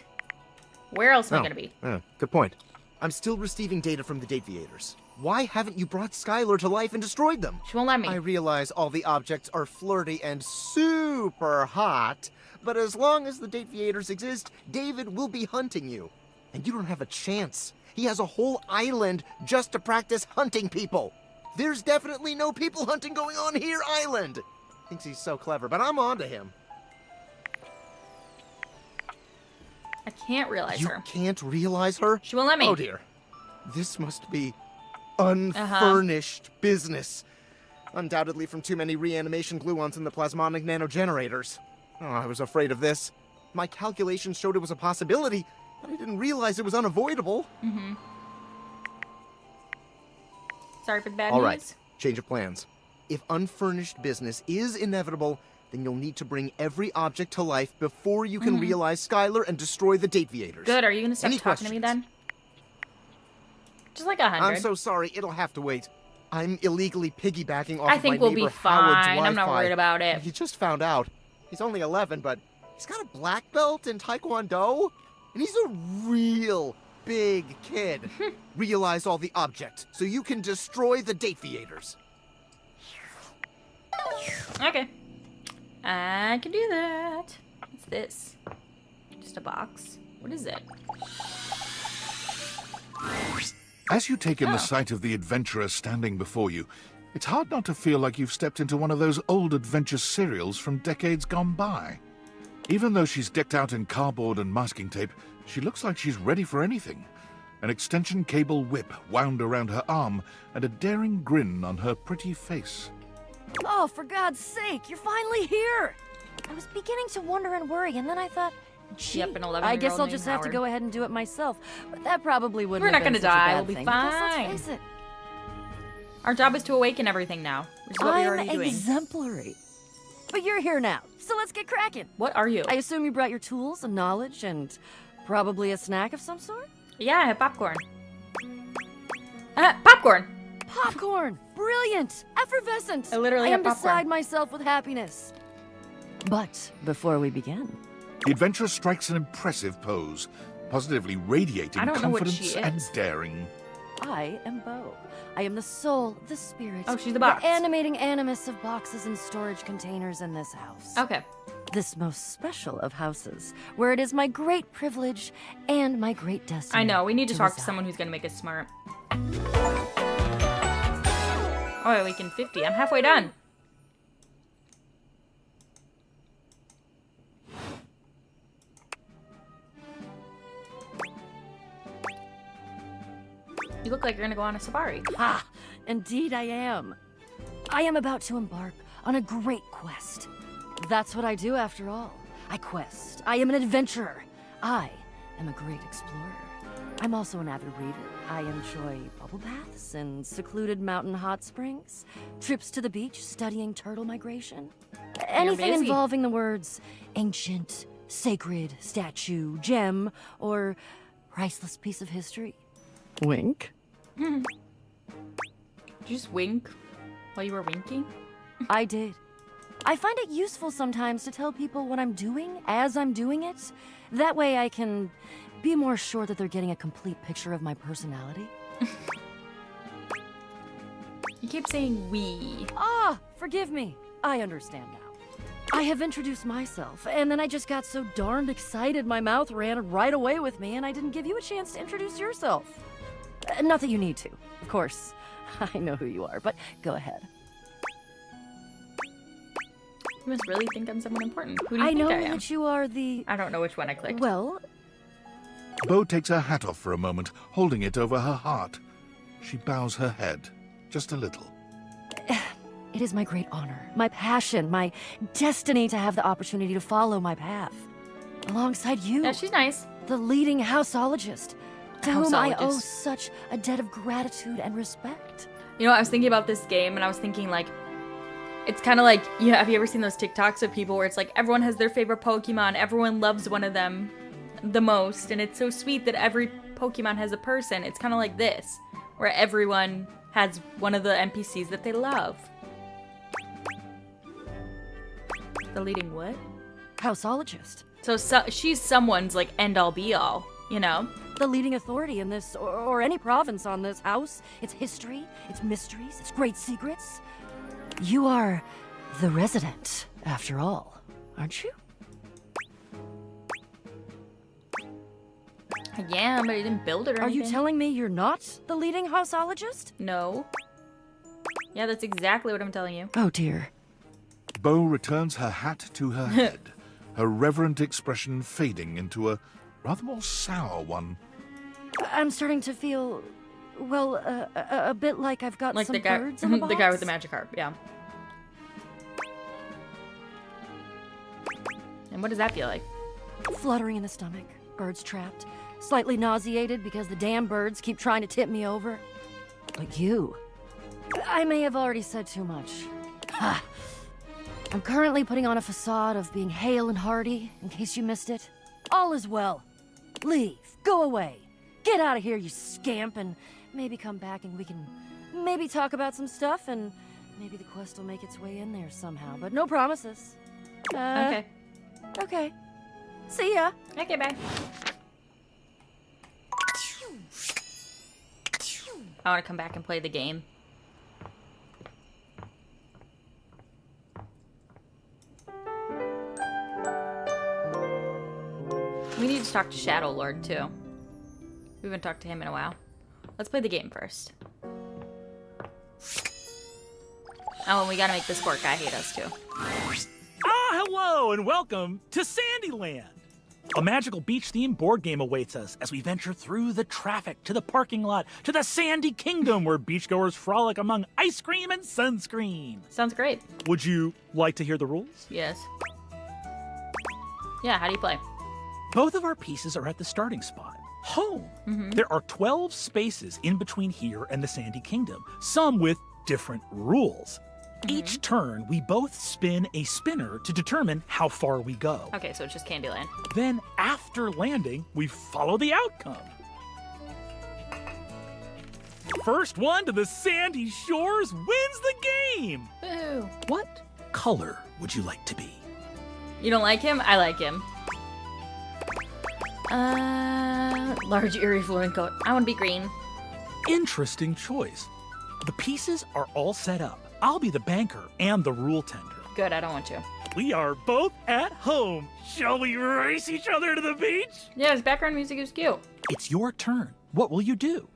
Speaker 1: Where else am I gonna be?
Speaker 21: Good point. I'm still receiving data from the Dateviators. Why haven't you brought Skylar to life and destroyed them?
Speaker 1: She won't let me.
Speaker 21: I realize all the objects are flirty and super hot, but as long as the Dateviators exist, David will be hunting you. And you don't have a chance. He has a whole island just to practice hunting people. There's definitely no people hunting going on here, island. Thinks he's so clever, but I'm on to him.
Speaker 1: I can't realize her.
Speaker 21: You can't realize her?
Speaker 1: She won't let me.
Speaker 21: Oh dear. This must be unfurnished business. Undoubtedly from too many reanimation gluons in the plasmonic nanogenerators. Oh, I was afraid of this. My calculations showed it was a possibility, but I didn't realize it was unavoidable.
Speaker 1: Mm-hmm. Sorry for the bad
Speaker 21: All
Speaker 1: news.
Speaker 21: right, change of plans. If unfurnished business is inevitable, then you'll need to bring every object to life before you can realize Skylar and destroy the Dateviators.
Speaker 1: Good, are you going to stop
Speaker 21: Any
Speaker 1: talking to me then? Just like 100.
Speaker 21: I'm so sorry, it'll have to wait. I'm illegally piggybacking off
Speaker 1: I
Speaker 21: of
Speaker 1: think
Speaker 21: my
Speaker 1: we'll
Speaker 21: neighbor
Speaker 1: be
Speaker 21: Howard's
Speaker 1: fine. I'm not
Speaker 21: Wi-Fi.
Speaker 1: worried about it.
Speaker 21: He just found out. He's only 11, but he's got a black belt in Taekwondo, and he's a real big kid. Realize all the objects, so you can destroy the Dateviators.
Speaker 1: Okay. I can do that. What's this? Just a box. What is it?
Speaker 2: As you take in the sight of the adventurer standing before you, it's hard not to feel like you've stepped into one of those old adventure serials from decades gone by. Even though she's decked out in cardboard and masking tape, she looks like she's ready for anything. An extension cable whip wound around her arm and a daring grin on her pretty face.
Speaker 5: Oh, for God's sake, you're finally here! I was beginning to wonder and worry, and then I thought, gee,
Speaker 1: Yep, an 11-year-old
Speaker 5: I guess I'll
Speaker 1: named
Speaker 5: just have to
Speaker 1: Howard.
Speaker 5: go ahead and do it myself. But that probably wouldn't
Speaker 1: We're
Speaker 5: have
Speaker 1: not
Speaker 5: been
Speaker 1: gonna
Speaker 5: such a
Speaker 1: die,
Speaker 5: bad
Speaker 1: we'll be
Speaker 5: thing, because
Speaker 1: fine.
Speaker 5: let's face it,
Speaker 1: Our job is to awaken everything now, which is what we're
Speaker 5: I'm
Speaker 1: already doing.
Speaker 5: exemplary. But you're here now, so let's get cracking.
Speaker 1: What are you?
Speaker 5: I assume you brought your tools and knowledge and probably a snack of some sort?
Speaker 1: Yeah, I have popcorn. Popcorn!
Speaker 5: Popcorn! Brilliant! Effervescent!
Speaker 1: I literally
Speaker 5: I
Speaker 1: have
Speaker 5: am
Speaker 1: popcorn.
Speaker 5: beside myself with happiness. But before we begin,
Speaker 2: The adventurer strikes an impressive pose, positively radiating
Speaker 5: I don't know what
Speaker 2: confidence
Speaker 5: she
Speaker 2: and
Speaker 5: is.
Speaker 2: daring.
Speaker 5: I am Bo. I am the soul, the spirit.
Speaker 1: Oh, she's the box.
Speaker 5: animating animus of boxes and storage containers in this house.
Speaker 1: Okay.
Speaker 5: This most special of houses, where it is my great privilege and my great destiny.
Speaker 1: I know, we need to talk to
Speaker 5: reside.
Speaker 1: someone who's gonna make us smart. Oh, I awakened 50. I'm halfway done. You look like you're gonna go on a safari.
Speaker 5: Ah, indeed I am. I am about to embark on a great quest. That's what I do after all. I quest. I am an adventurer. I am a great explorer. I'm also an avid reader. I enjoy bubble baths and secluded mountain hot springs, trips to the beach, studying turtle migration. Anything
Speaker 1: busy.
Speaker 5: involving the words ancient, sacred, statue, gem, or priceless piece of history. Wink.
Speaker 1: Did you just wink while you were winking?
Speaker 5: I did. I find it useful sometimes to tell people what I'm doing as I'm doing it. That way I can be more sure that they're getting a complete picture of my personality.
Speaker 1: You keep saying we.
Speaker 5: Ah, forgive me. I understand now. I have introduced myself, and then I just got so darned excited my mouth ran right away with me, and I didn't give you a chance to introduce yourself. Not that you need to, of course. I know who you are, but go ahead.
Speaker 1: You must really think I'm someone important. Who do you
Speaker 5: I
Speaker 1: think
Speaker 5: know
Speaker 1: I am?
Speaker 5: that you are the...
Speaker 1: I don't know which one I clicked.
Speaker 5: Well,
Speaker 2: Bo takes her hat off for a moment, holding it over her heart. She bows her head, just a little.
Speaker 5: it is my great honor, my passion, my destiny to have the opportunity to follow my path. Alongside you.
Speaker 1: Yeah, she's nice.
Speaker 5: The leading houseologist, to whom I owe
Speaker 1: Houseologist.
Speaker 5: such a debt of gratitude and respect.
Speaker 1: You know, I was thinking about this game, and I was thinking, like, it's kind of like, yeah, have you ever seen those TikToks of people where it's like, everyone has their favorite Pokemon, everyone loves one of them the most, and it's so sweet that every Pokemon has a person. It's kind of like this, where everyone has one of the NPCs that they love. The leading what?
Speaker 5: Houseologist.
Speaker 1: So she's someone's, like, end-all, be-all. You know?
Speaker 5: The leading authority in this, or any province on this house, its history, its mysteries, its great secrets. You are the resident, after all, aren't you?
Speaker 1: Yeah, but he didn't build it or
Speaker 5: Are
Speaker 1: anything.
Speaker 5: you telling me you're not the leading houseologist?
Speaker 1: No. Yeah, that's exactly what I'm telling you.
Speaker 5: Oh dear.
Speaker 2: Bo returns her hat to her head, her reverent expression fading into a rather more sour one.
Speaker 5: I'm starting to feel, well, a bit like I've got
Speaker 1: Like
Speaker 5: some
Speaker 1: the guy,
Speaker 5: birds in the box.
Speaker 1: the guy with the magic harp, yeah. And what does that feel like?
Speaker 5: Fluttering in the stomach, birds trapped, slightly nauseated because the damn birds keep trying to tip me over. Like you. I may have already said too much. Ha! I'm currently putting on a facade of being hale and hearty, in case you missed it. All is well. Leave. Go away. Get out of here, you scamp, and maybe come back and we can maybe talk about some stuff, and maybe the quest will make its way in there somehow, but no promises.
Speaker 1: Okay.
Speaker 5: Okay. See ya.
Speaker 1: Okay, bye. I want to come back and play the game. We need to talk to Shadow Lord, too. We haven't talked to him in a while. Let's play the game first. Oh, and we gotta make this poor guy hate us, too.
Speaker 13: Ah, hello, and welcome to Sandyland. A magical beach-themed board game awaits us as we venture through the traffic to the parking lot to the Sandy Kingdom, where beachgoers frolic among ice cream and sunscreen.
Speaker 1: Sounds great.
Speaker 13: Would you like to hear the rules?
Speaker 1: Yes. Yeah, how do you play?
Speaker 13: Both of our pieces are at the starting spot, home. There are 12 spaces in between here and the Sandy Kingdom, some with different rules. Each turn, we both spin a spinner to determine how far we go.
Speaker 1: Okay, so it's just Candyland.
Speaker 13: Then, after landing, we follow the outcome. First one to the sandy shores wins the game!
Speaker 1: Boo!
Speaker 13: What color would you like to be?
Speaker 1: You don't like him? I like him. Large, eerie, flowing coat. I want to be green.
Speaker 13: Interesting choice. The pieces are all set up. I'll be the banker and the rule tender.
Speaker 1: Good, I don't want to.
Speaker 13: We are both at home. Shall we race each other to the beach?
Speaker 1: Yeah, his background music is cute.
Speaker 13: It's your turn. What will you do?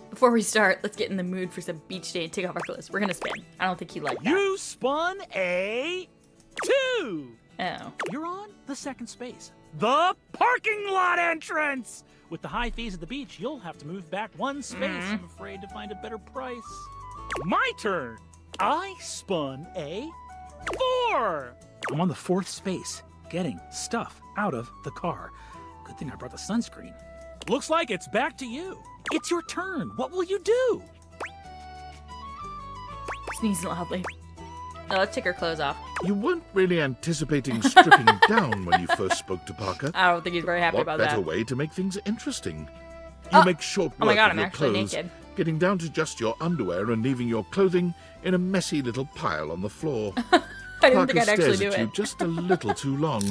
Speaker 1: Before we start, let's get in the mood for some beach day and take off our clothes. We're gonna spin. I don't think you like that.
Speaker 13: You spun a 2.
Speaker 1: Oh.
Speaker 13: You're on the second space. The parking lot entrance! With the high fees at the beach, you'll have to move back one space, I'm afraid, to find a better price. My turn! I spun a 4! I'm on the 4th space, getting stuff out of the car. Good thing I brought the sunscreen. Looks like it's back to you. It's your turn. What will you do?
Speaker 1: Sneeze loudly. No, let's take our clothes off.
Speaker 2: You weren't really anticipating stripping down when you first spoke to Parker.
Speaker 1: I don't think he's very happy about
Speaker 2: What
Speaker 1: that.
Speaker 2: better way to make things interesting? You make short work
Speaker 1: Oh my God,
Speaker 2: of
Speaker 1: I'm
Speaker 2: your
Speaker 1: actually
Speaker 2: clothes,
Speaker 1: naked.
Speaker 2: getting down to just your underwear and leaving your clothing in a messy little pile on the floor.
Speaker 1: I didn't
Speaker 2: Parker
Speaker 1: think I'd actually
Speaker 2: stares
Speaker 1: do
Speaker 2: at you
Speaker 1: it.
Speaker 2: just a little too long.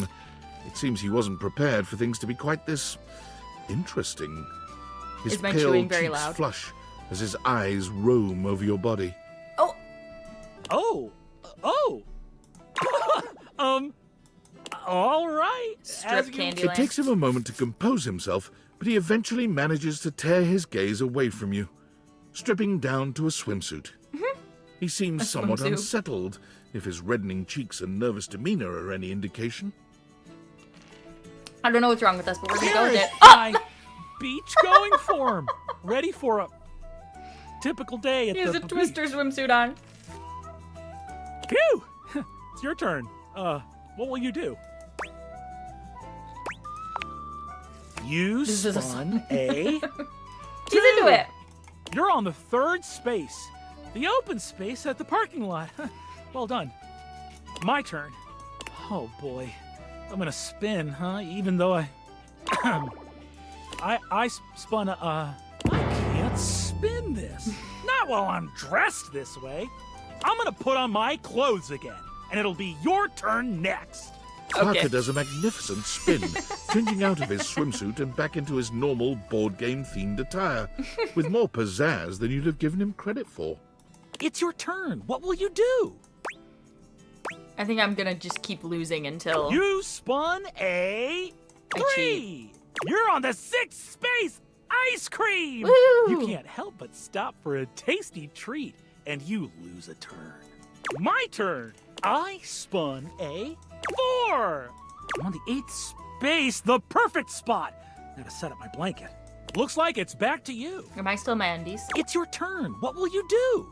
Speaker 2: It seems he wasn't prepared for things to be quite this interesting. His
Speaker 1: Is my
Speaker 2: pale
Speaker 1: chewing very
Speaker 2: cheeks
Speaker 1: loud?
Speaker 2: flush as his eyes roam over your body.
Speaker 13: Oh! All right.
Speaker 1: Strip Candyland.
Speaker 2: It takes him a moment to compose himself, but he eventually manages to tear his gaze away from you, stripping down to a swimsuit. He seems
Speaker 1: A
Speaker 2: somewhat
Speaker 1: swimsuit.
Speaker 2: unsettled, if his reddening cheeks and nervous demeanor are any indication.
Speaker 1: I don't know what's wrong with us, but we're gonna go with
Speaker 13: Here's
Speaker 1: it.
Speaker 13: my beach-going form. Ready for a typical day at
Speaker 1: He has
Speaker 13: the
Speaker 1: a Twister swimsuit on.
Speaker 13: Phew! It's your turn. What will you do? You
Speaker 1: This is a
Speaker 13: spun a 2.
Speaker 1: He's into it.
Speaker 13: You're on the 3rd space. The open space at the parking lot. Well done. My turn. Oh boy. I'm gonna spin, huh? Even though I spun a, I can't spin this. Not while I'm dressed this way. I'm gonna put on my clothes again, and it'll be your turn next.
Speaker 2: Parker does a magnificent spin, changing out of his swimsuit and back into his normal board game-themed attire, with more pizzazz than you'd have given him credit for.
Speaker 13: It's your turn. What will you do?
Speaker 1: I think I'm gonna just keep losing until...
Speaker 13: You spun a 3! You're on the 6th space ice cream!
Speaker 1: Woo!
Speaker 13: You can't help but stop for a tasty treat, and you lose a turn. My turn! I spun a 4! I'm on the 8th space, the perfect spot! Now to set up my blanket. Looks like it's back to you.
Speaker 1: Am I still in my undies?
Speaker 13: It's your turn. What will you do?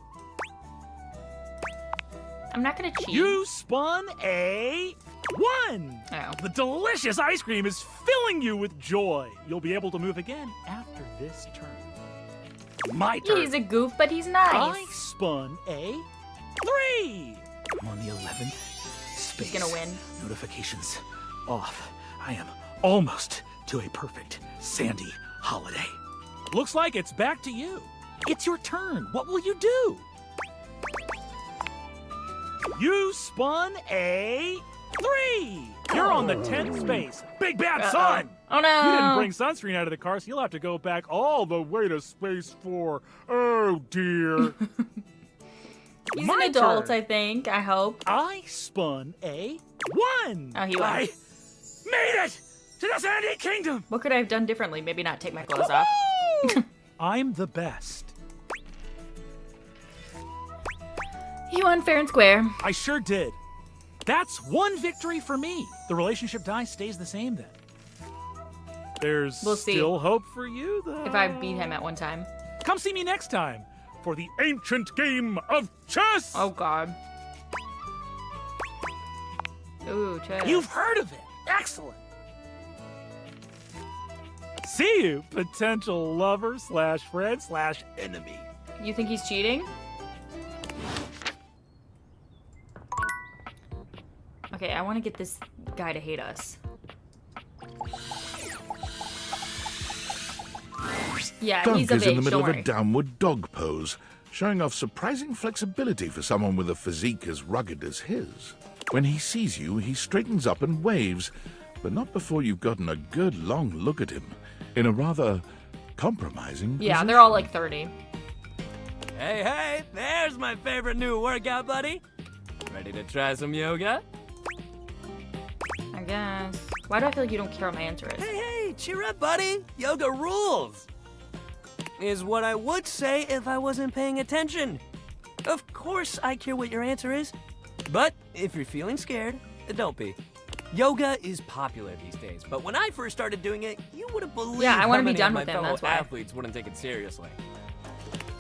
Speaker 1: I'm not gonna cheat.
Speaker 13: You spun a 1!
Speaker 1: Oh.
Speaker 13: The delicious ice cream is filling you with joy. You'll be able to move again after this turn. My turn.
Speaker 1: He's a goof, but he's nice.
Speaker 13: I spun a 3! I'm on the 11th space.
Speaker 1: He's gonna win.
Speaker 13: Notifications off. I am almost to a perfect sandy holiday. Looks like it's back to you. It's your turn. What will you do? You spun a 3! You're on the 10th space. Big bad sun!
Speaker 1: Oh no!
Speaker 13: You didn't bring sunscreen out of the car, so you'll have to go back all the way to space for... Oh dear.
Speaker 1: He's
Speaker 13: My
Speaker 1: an adult,
Speaker 13: turn.
Speaker 1: I think. I hope.
Speaker 13: I spun a 1!
Speaker 1: Oh, he won.
Speaker 13: I made it to the Sandy Kingdom!
Speaker 1: What could I have done differently? Maybe not take my clothes off.
Speaker 13: I'm the best.
Speaker 1: You won fair and square.
Speaker 13: I sure did. That's one victory for me. The relationship die stays the same then. There's
Speaker 1: We'll see.
Speaker 13: still hope for you, though.
Speaker 1: If I beat him at one time.
Speaker 13: Come see me next time for the ancient game of chess!
Speaker 1: Oh, God. Ooh, chess.
Speaker 13: You've heard of it. Excellent. See you, potential lover / friend / enemy.
Speaker 1: You think he's cheating? Okay, I want to get this guy to hate us. Yeah,
Speaker 2: Dunk
Speaker 1: he's of
Speaker 2: is in
Speaker 1: age,
Speaker 2: the middle
Speaker 1: don't
Speaker 2: of a
Speaker 1: worry.
Speaker 2: downward dog pose, showing off surprising flexibility for someone with a physique as rugged as his. When he sees you, he straightens up and waves, but not before you've gotten a good long look at him, in a rather compromising
Speaker 1: Yeah,
Speaker 2: position.
Speaker 1: they're all like 30.
Speaker 15: Hey, there's my favorite new workout buddy. Ready to try some yoga?
Speaker 1: I guess. Why do I feel like you don't care what my answer is?
Speaker 15: Hey, cheer up, buddy. Yoga rules. Is what I would say if I wasn't paying attention. Of course I care what your answer is. But if you're feeling scared, don't be. Yoga is popular these days, but when I first started doing it, you would have believed
Speaker 1: Yeah, I wanna
Speaker 15: how
Speaker 1: be
Speaker 15: many
Speaker 1: done
Speaker 15: of my
Speaker 1: with him,
Speaker 15: fellow
Speaker 1: that's why.
Speaker 15: athletes wouldn't take it seriously.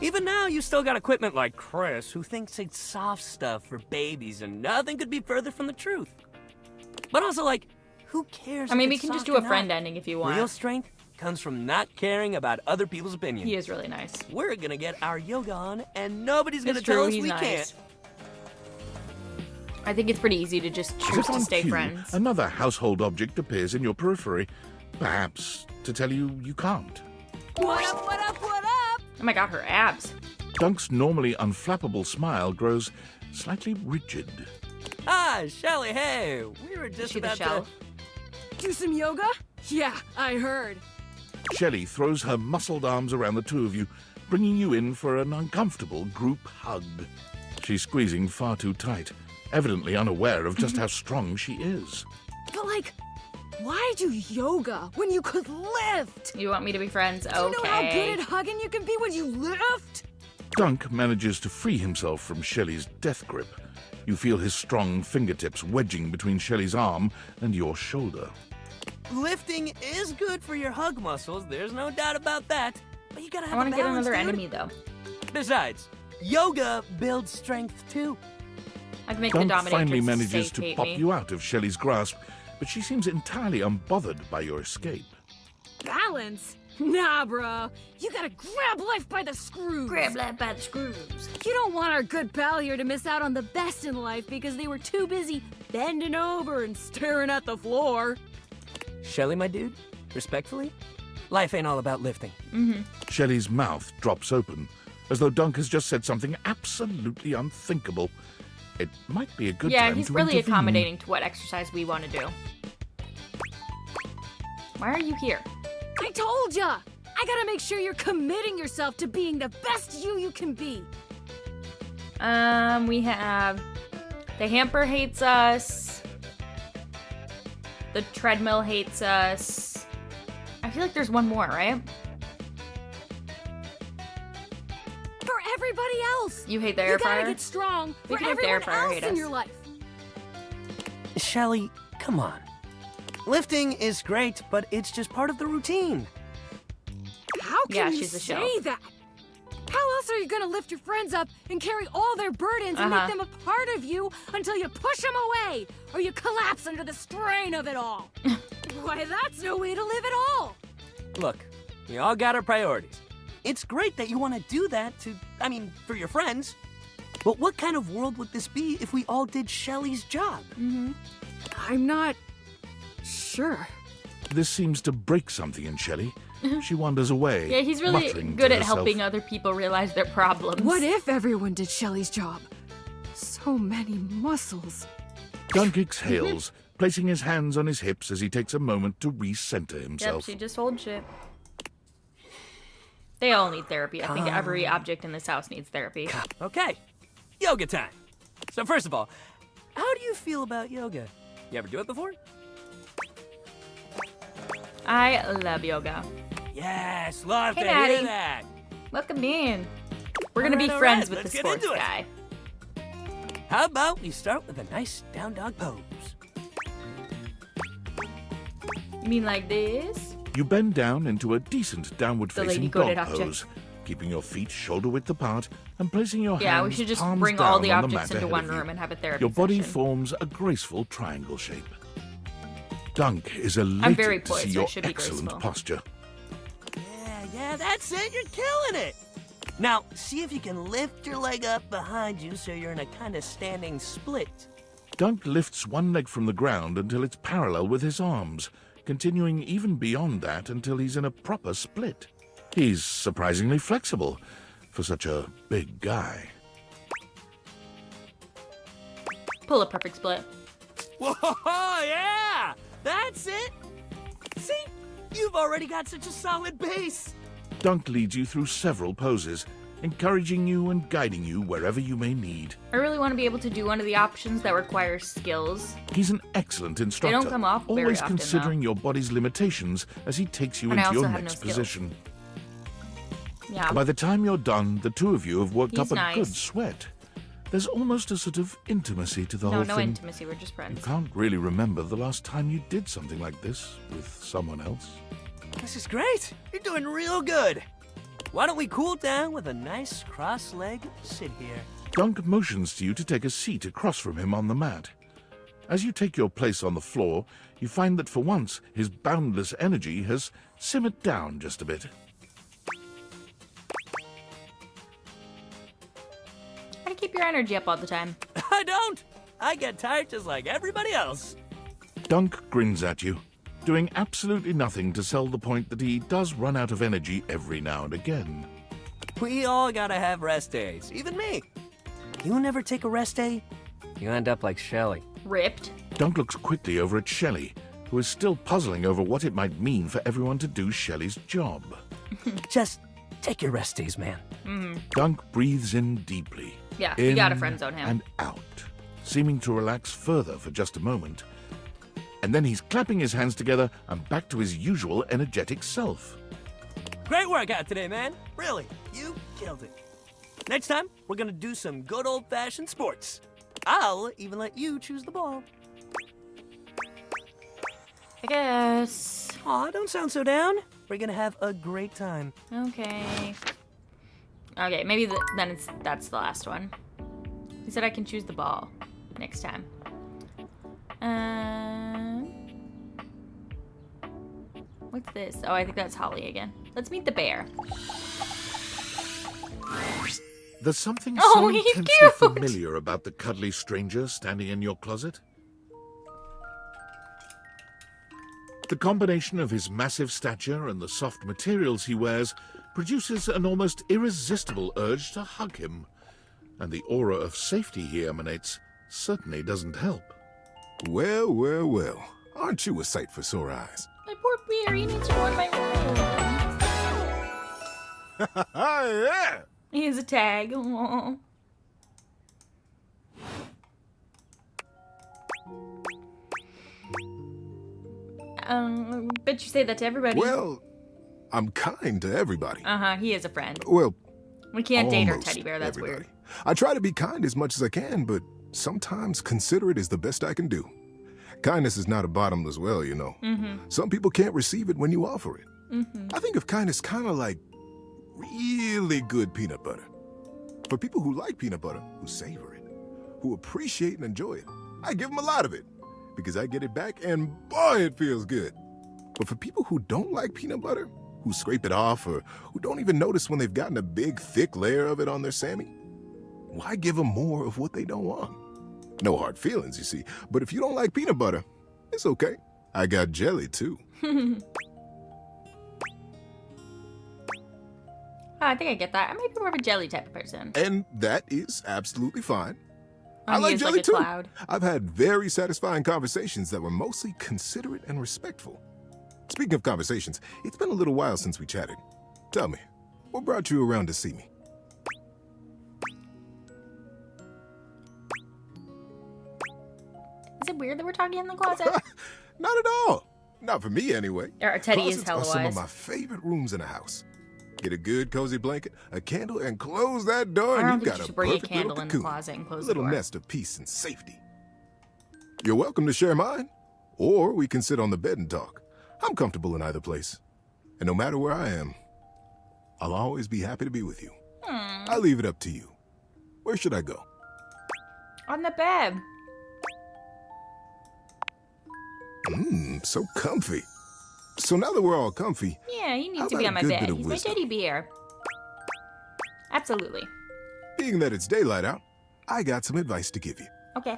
Speaker 15: Even now, you still got equipment like Chris, who thinks it's soft stuff for babies, and nothing could be further from the truth. But also, like, who cares?
Speaker 1: I mean,
Speaker 15: if
Speaker 1: we
Speaker 15: it's
Speaker 1: can just
Speaker 15: soft
Speaker 1: do a
Speaker 15: enough?
Speaker 1: friend ending if you want.
Speaker 15: Real strength comes from not caring about other people's opinions.
Speaker 1: He is really nice.
Speaker 15: We're gonna get our yoga on, and nobody's gonna
Speaker 1: It's
Speaker 15: tell
Speaker 1: true,
Speaker 15: us
Speaker 1: he's
Speaker 15: we
Speaker 1: nice.
Speaker 15: can't.
Speaker 1: I think it's pretty easy to just
Speaker 2: As
Speaker 1: choose
Speaker 2: if
Speaker 1: to
Speaker 2: on
Speaker 1: stay
Speaker 2: cue,
Speaker 1: friends.
Speaker 2: another household object appears in your periphery, perhaps to tell you you can't.
Speaker 19: What up, what up, what up?
Speaker 1: Oh my god, her abs.
Speaker 2: Dunk's normally unflappable smile grows slightly rigid.
Speaker 15: Ah, Shelly, hey, we were just
Speaker 1: she the
Speaker 15: about
Speaker 1: shell?
Speaker 15: to...
Speaker 5: Do some yoga? Yeah, I heard.
Speaker 2: Shelley throws her muscled arms around the two of you, bringing you in for an uncomfortable group hug. She's squeezing far too tight, evidently unaware of just how strong she is.
Speaker 5: But like, why do yoga when you could lift?
Speaker 1: You want me to be friends? Okay.
Speaker 5: Do you know how good at hugging you can be when you lift?
Speaker 2: Dunk manages to free himself from Shelley's death grip. You feel his strong fingertips wedging between Shelley's arm and your shoulder.
Speaker 15: Lifting is good for your hug muscles, there's no doubt about that. But you gotta have
Speaker 1: I want to
Speaker 15: a
Speaker 1: get
Speaker 15: balance,
Speaker 1: another
Speaker 15: dude.
Speaker 1: enemy though.
Speaker 15: Besides, yoga builds strength too.
Speaker 1: I can make the
Speaker 2: Dunk
Speaker 1: dominatrix
Speaker 2: finally manages
Speaker 1: safe
Speaker 2: to
Speaker 1: hate
Speaker 2: pop
Speaker 1: me.
Speaker 2: you out of Shelley's grasp, but she seems entirely unbothered by your escape.
Speaker 5: Balance? Nah, bro. You gotta grab life by the screws.
Speaker 1: Grab life by the screws.
Speaker 5: You don't want our good pal here to miss out on the best in life because they were too busy bending over and staring at the floor.
Speaker 15: Shelly, my dude, respectfully, life ain't all about lifting.
Speaker 2: Shelley's mouth drops open, as though Dunk has just said something absolutely unthinkable. it might be a good
Speaker 1: Yeah,
Speaker 2: time
Speaker 1: he's
Speaker 2: to
Speaker 1: really
Speaker 2: intervene.
Speaker 1: accommodating to what exercise we want to do. Why are you here?
Speaker 5: I told ya! I gotta make sure you're committing yourself to being the best you can be.
Speaker 1: We have the hamper hates us. The treadmill hates us. I feel like there's one more, right?
Speaker 5: For everybody else.
Speaker 1: You hate the air
Speaker 5: You
Speaker 1: fryer?
Speaker 5: gotta get strong
Speaker 1: We
Speaker 5: for
Speaker 1: can make the air
Speaker 5: everyone
Speaker 1: fryer
Speaker 5: else
Speaker 1: hate
Speaker 5: in
Speaker 1: us.
Speaker 5: your life.
Speaker 15: Shelly, come on. Lifting is great, but it's just part of the routine.
Speaker 5: How can
Speaker 1: Yeah,
Speaker 5: you
Speaker 1: she's a
Speaker 5: say
Speaker 1: show.
Speaker 5: that? How else are you gonna lift your friends up and carry all their burdens and make them a part of you until you push them away or you collapse under the strain of it all? Why, that's no way to live at all.
Speaker 15: Look, we all got our priorities. It's great that you want to do that for your friends. But what kind of world would this be if we all did Shelly's job?
Speaker 5: I'm not sure.
Speaker 2: This seems to break something in Shelley. She wanders away.
Speaker 1: Yeah, he's really
Speaker 2: muttering
Speaker 1: good
Speaker 2: to
Speaker 1: at
Speaker 2: herself.
Speaker 1: helping other people realize their problems.
Speaker 5: What if everyone did Shelly's job? So many muscles.
Speaker 2: Dunk exhales, placing his hands on his hips as he takes a moment to recenter
Speaker 1: Yep,
Speaker 2: himself.
Speaker 1: she just holds shit. They all need therapy. I think every object in this house needs therapy.
Speaker 15: Okay, yoga time. So first of all, how do you feel about yoga? You ever do it before?
Speaker 1: I love yoga.
Speaker 15: Yes, love
Speaker 1: Hey,
Speaker 15: to
Speaker 1: Maddie.
Speaker 15: hear that.
Speaker 1: Welcome in. We're gonna be
Speaker 15: All
Speaker 1: friends
Speaker 15: right,
Speaker 1: with the
Speaker 15: let's get
Speaker 1: sports
Speaker 15: into it.
Speaker 1: guy.
Speaker 15: How about we start with a nice down dog pose?
Speaker 1: You mean like this?
Speaker 2: You bend down into a decent
Speaker 1: The
Speaker 2: downward-facing
Speaker 1: lady
Speaker 2: dog
Speaker 1: goated object.
Speaker 2: pose, keeping your feet shoulder-width apart and placing your
Speaker 1: Yeah,
Speaker 2: hands
Speaker 1: we should just
Speaker 2: palms
Speaker 1: bring all
Speaker 2: down
Speaker 1: the
Speaker 2: on the
Speaker 1: objects
Speaker 2: mat
Speaker 1: into
Speaker 2: ahead
Speaker 1: one
Speaker 2: of you.
Speaker 1: room and have a therapy
Speaker 2: Your body
Speaker 1: session.
Speaker 2: forms a graceful triangle shape. Dunk is
Speaker 1: I'm
Speaker 2: elated
Speaker 1: very
Speaker 2: to see
Speaker 1: poised, so I
Speaker 2: your
Speaker 1: should be
Speaker 2: excellent
Speaker 1: graceful.
Speaker 2: posture.
Speaker 15: Yeah, that's it. You're killing it. Now, see if you can lift your leg up behind you so you're in a kind of standing split.
Speaker 2: Dunk lifts one leg from the ground until it's parallel with his arms, continuing even beyond that until he's in a proper split. He's surprisingly flexible for such a big guy.
Speaker 1: Pull a perfect split.
Speaker 15: Whoa, yeah! That's it! See? You've already got such a solid base!
Speaker 2: Dunk leads you through several poses, encouraging you and guiding you wherever you may need.
Speaker 1: I really want to be able to do one of the options that requires skills.
Speaker 2: He's an excellent instructor,
Speaker 1: come off very
Speaker 2: always
Speaker 1: often,
Speaker 2: considering your body's limitations as he takes you
Speaker 1: And I
Speaker 2: into
Speaker 1: also
Speaker 2: your
Speaker 1: have no
Speaker 2: next
Speaker 1: skills.
Speaker 2: position.
Speaker 1: Yeah.
Speaker 2: By the time you're done, the two of you have worked
Speaker 1: He's
Speaker 2: up a
Speaker 1: nice.
Speaker 2: good sweat. There's almost a sort of intimacy to the whole
Speaker 1: No
Speaker 2: thing.
Speaker 1: intimacy. We're just
Speaker 2: You
Speaker 1: friends.
Speaker 2: can't really remember the last time you did something like this with someone else.
Speaker 15: This is great! You're doing real good! Why don't we cool down with a nice cross-leg sit here?
Speaker 2: Dunk motions to you to take a seat across from him on the mat. As you take your place on the floor, you find that for once his boundless energy has simmered down just a bit.
Speaker 1: How to keep your energy up all the time?
Speaker 15: I don't! I get tired just like everybody else.
Speaker 2: Dunk grins at you, doing absolutely nothing to sell the point that he does run out of energy every now and again.
Speaker 15: We all gotta have rest days, even me. You never take a rest day, you end up like Shelly.
Speaker 1: Ripped.
Speaker 2: Dunk looks quickly over at Shelley, who is still puzzling over what it might mean for everyone to do Shelley's job.
Speaker 15: Just take your rest days, man.
Speaker 2: Dunk breathes in deeply.
Speaker 1: Yeah, you gotta
Speaker 2: in
Speaker 1: friend zone him.
Speaker 2: And out, seeming to relax further for just a moment. And then he's clapping his hands together and back to his usual energetic self.
Speaker 15: Great workout today, man. Really, you killed it. Next time, we're gonna do some good old-fashioned sports. I'll even let you choose the ball.
Speaker 1: I guess.
Speaker 15: Aw, don't sound so down. We're gonna have a great time.
Speaker 1: Okay. Okay, maybe that's the last one. He said I can choose the ball next time. What's this? Oh, I think that's Holly again. Let's meet the bear.
Speaker 2: There's something
Speaker 1: Oh,
Speaker 2: so
Speaker 1: he's
Speaker 2: intensely
Speaker 1: cute.
Speaker 2: familiar about the cuddly stranger standing in your closet. The combination of his massive stature and the soft materials he wears produces an almost irresistible urge to hug him. and the aura of safety he emanates certainly doesn't help.
Speaker 14: Well, well, well. Aren't you a sight for sore eyes?
Speaker 1: My poor bear, he needs to go in my room.
Speaker 14: Yeah!
Speaker 1: He has a tag. Aww. Bet you say that to everybody.
Speaker 14: Well, I'm kind to everybody.
Speaker 1: He is a friend.
Speaker 14: Well,
Speaker 1: We can't date our
Speaker 14: almost
Speaker 1: teddy bear, that's
Speaker 14: everybody.
Speaker 1: weird.
Speaker 14: I try to be kind as much as I can, but sometimes considerate is the best I can do. Kindness is not a bottomless well, you know. Some people can't receive it when you offer it. I think of kindness kind of like really good peanut butter. For people who like peanut butter, who savor it, who appreciate and enjoy it, I give them a lot of it because I get it back and boy, it feels good. But for people who don't like peanut butter, who scrape it off or who don't even notice when they've gotten a big, thick layer of it on their Sammy, why give them more of what they don't want? No hard feelings, you see. But if you don't like peanut butter, it's okay. I got jelly, too.
Speaker 1: I think I get that. I might be more of a jelly type of person.
Speaker 14: And that is absolutely fine.
Speaker 1: Oh,
Speaker 14: I
Speaker 1: he
Speaker 14: like
Speaker 1: is
Speaker 14: jelly,
Speaker 1: like a
Speaker 14: too.
Speaker 1: cloud.
Speaker 14: I've had very satisfying conversations that were mostly considerate and respectful. Speaking of conversations, it's been a little while since we chatted. Tell me, what brought you around to see me?
Speaker 1: Is it weird that we're talking in the closet?
Speaker 14: Not at all. Not for me, anyway.
Speaker 1: Our teddy is
Speaker 14: Closets
Speaker 1: hella
Speaker 14: are some of
Speaker 1: wise.
Speaker 14: my favorite rooms in a house. Get a good cozy blanket, a candle, and close that door,
Speaker 1: I
Speaker 14: and
Speaker 1: don't
Speaker 14: you've
Speaker 1: think
Speaker 14: got
Speaker 1: you
Speaker 14: a
Speaker 1: should bring a
Speaker 14: perfect
Speaker 1: candle
Speaker 14: little
Speaker 1: in the
Speaker 14: cocoon.
Speaker 1: closet and close
Speaker 14: A
Speaker 1: the
Speaker 14: little
Speaker 1: door.
Speaker 14: nest of peace and safety. You're welcome to share mine, or we can sit on the bed and talk. I'm comfortable in either place. And no matter where I am, I'll always be happy to be with you. I leave it up to you. Where should I go?
Speaker 1: On the bed.
Speaker 14: So comfy. So now that we're all comfy,
Speaker 1: Yeah, he
Speaker 14: How
Speaker 1: needs to be
Speaker 14: about
Speaker 1: on my
Speaker 14: a good
Speaker 1: bed.
Speaker 14: bit of
Speaker 1: He's my
Speaker 14: wisdom?
Speaker 1: teddy bear. Absolutely.
Speaker 14: being that it's daylight out, I got some advice to give you.
Speaker 1: Okay.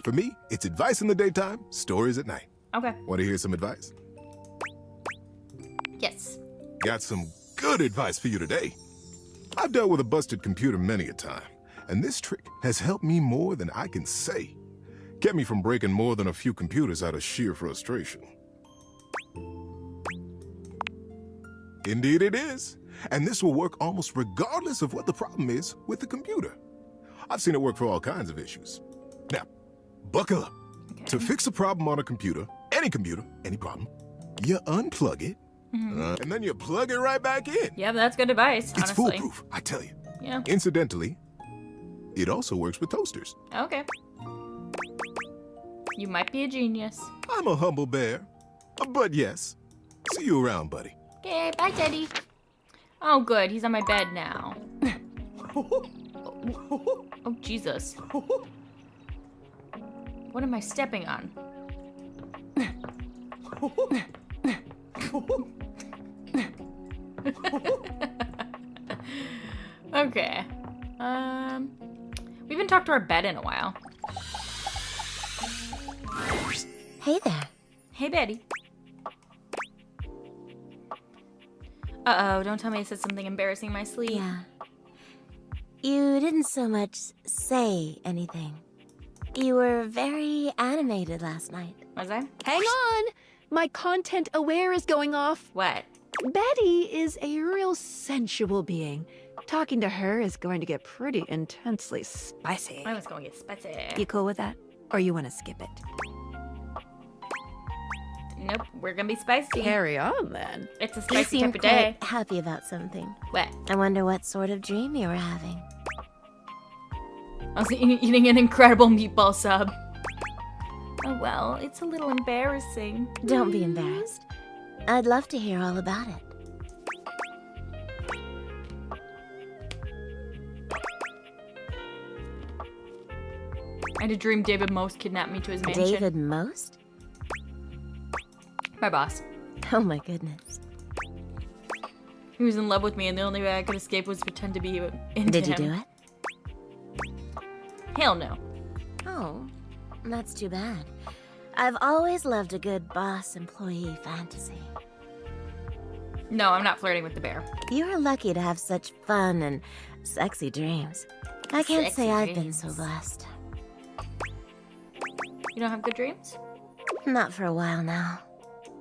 Speaker 14: For me, it's advice in the daytime, stories at night.
Speaker 1: Okay.
Speaker 14: Want to hear some advice?
Speaker 1: Yes.
Speaker 14: Got some good advice for you today. I've dealt with a busted computer many a time, and this trick has helped me more than I can say. Kept me from breaking more than a few computers out of sheer frustration. Indeed it is. And this will work almost regardless of what the problem is with the computer. I've seen it work for all kinds of issues. Now, buckle up.
Speaker 1: Okay.
Speaker 14: To fix a problem on a computer, any problem, you unplug it, and then you plug it right back in.
Speaker 1: Yeah, that's good advice,
Speaker 14: It's
Speaker 1: honestly.
Speaker 14: foolproof, I tell you.
Speaker 1: Yeah.
Speaker 14: Incidentally, it also works with toasters.
Speaker 1: Okay. You might be a genius.
Speaker 14: I'm a humble bear, but yes. See you around, buddy.
Speaker 1: Okay, bye, Teddy. Oh, good. He's on my bed now. Oh, Jesus. What am I stepping on? Okay. We haven't talked to our bed in a while.
Speaker 17: Hey there.
Speaker 1: Hey, Betty. Uh-oh, don't tell me I said something embarrassing in my sleep.
Speaker 17: Yeah. You didn't so much say anything. You were very animated last night.
Speaker 1: Was I?
Speaker 20: Hang on! My content aware is going off.
Speaker 1: What?
Speaker 20: Betty is a real sensual being. Talking to her is going to get pretty intensely spicy.
Speaker 1: I was going to get spicy.
Speaker 20: You cool with that? Or you want to skip it?
Speaker 1: Nope, we're gonna be spicy.
Speaker 20: Carry on, then.
Speaker 1: It's a
Speaker 17: You
Speaker 1: spicy
Speaker 17: seem
Speaker 1: type of day.
Speaker 17: quite happy about something.
Speaker 1: What?
Speaker 17: I wonder what sort of dream you were having.
Speaker 1: I was eating an incredible meatball sub. Oh well, it's a little embarrassing.
Speaker 17: Don't be embarrassed. I'd love to hear all about it.
Speaker 1: I had a dream David Most kidnapped me to his mansion.
Speaker 17: David Most?
Speaker 1: My boss.
Speaker 17: Oh my goodness.
Speaker 1: He was in love with me, and the only way I could escape was pretend to be into
Speaker 17: Did you
Speaker 1: him.
Speaker 17: do it?
Speaker 1: Hell no.
Speaker 17: Oh, that's too bad. I've always loved a good boss-employee fantasy.
Speaker 1: No, I'm not flirting with the bear.
Speaker 17: You're lucky to have such fun and
Speaker 11: Sexy dreams. I can't
Speaker 1: Sexy
Speaker 11: say I've been
Speaker 1: dreams.
Speaker 11: so blessed.
Speaker 1: You don't have good dreams?
Speaker 11: Not for a while now.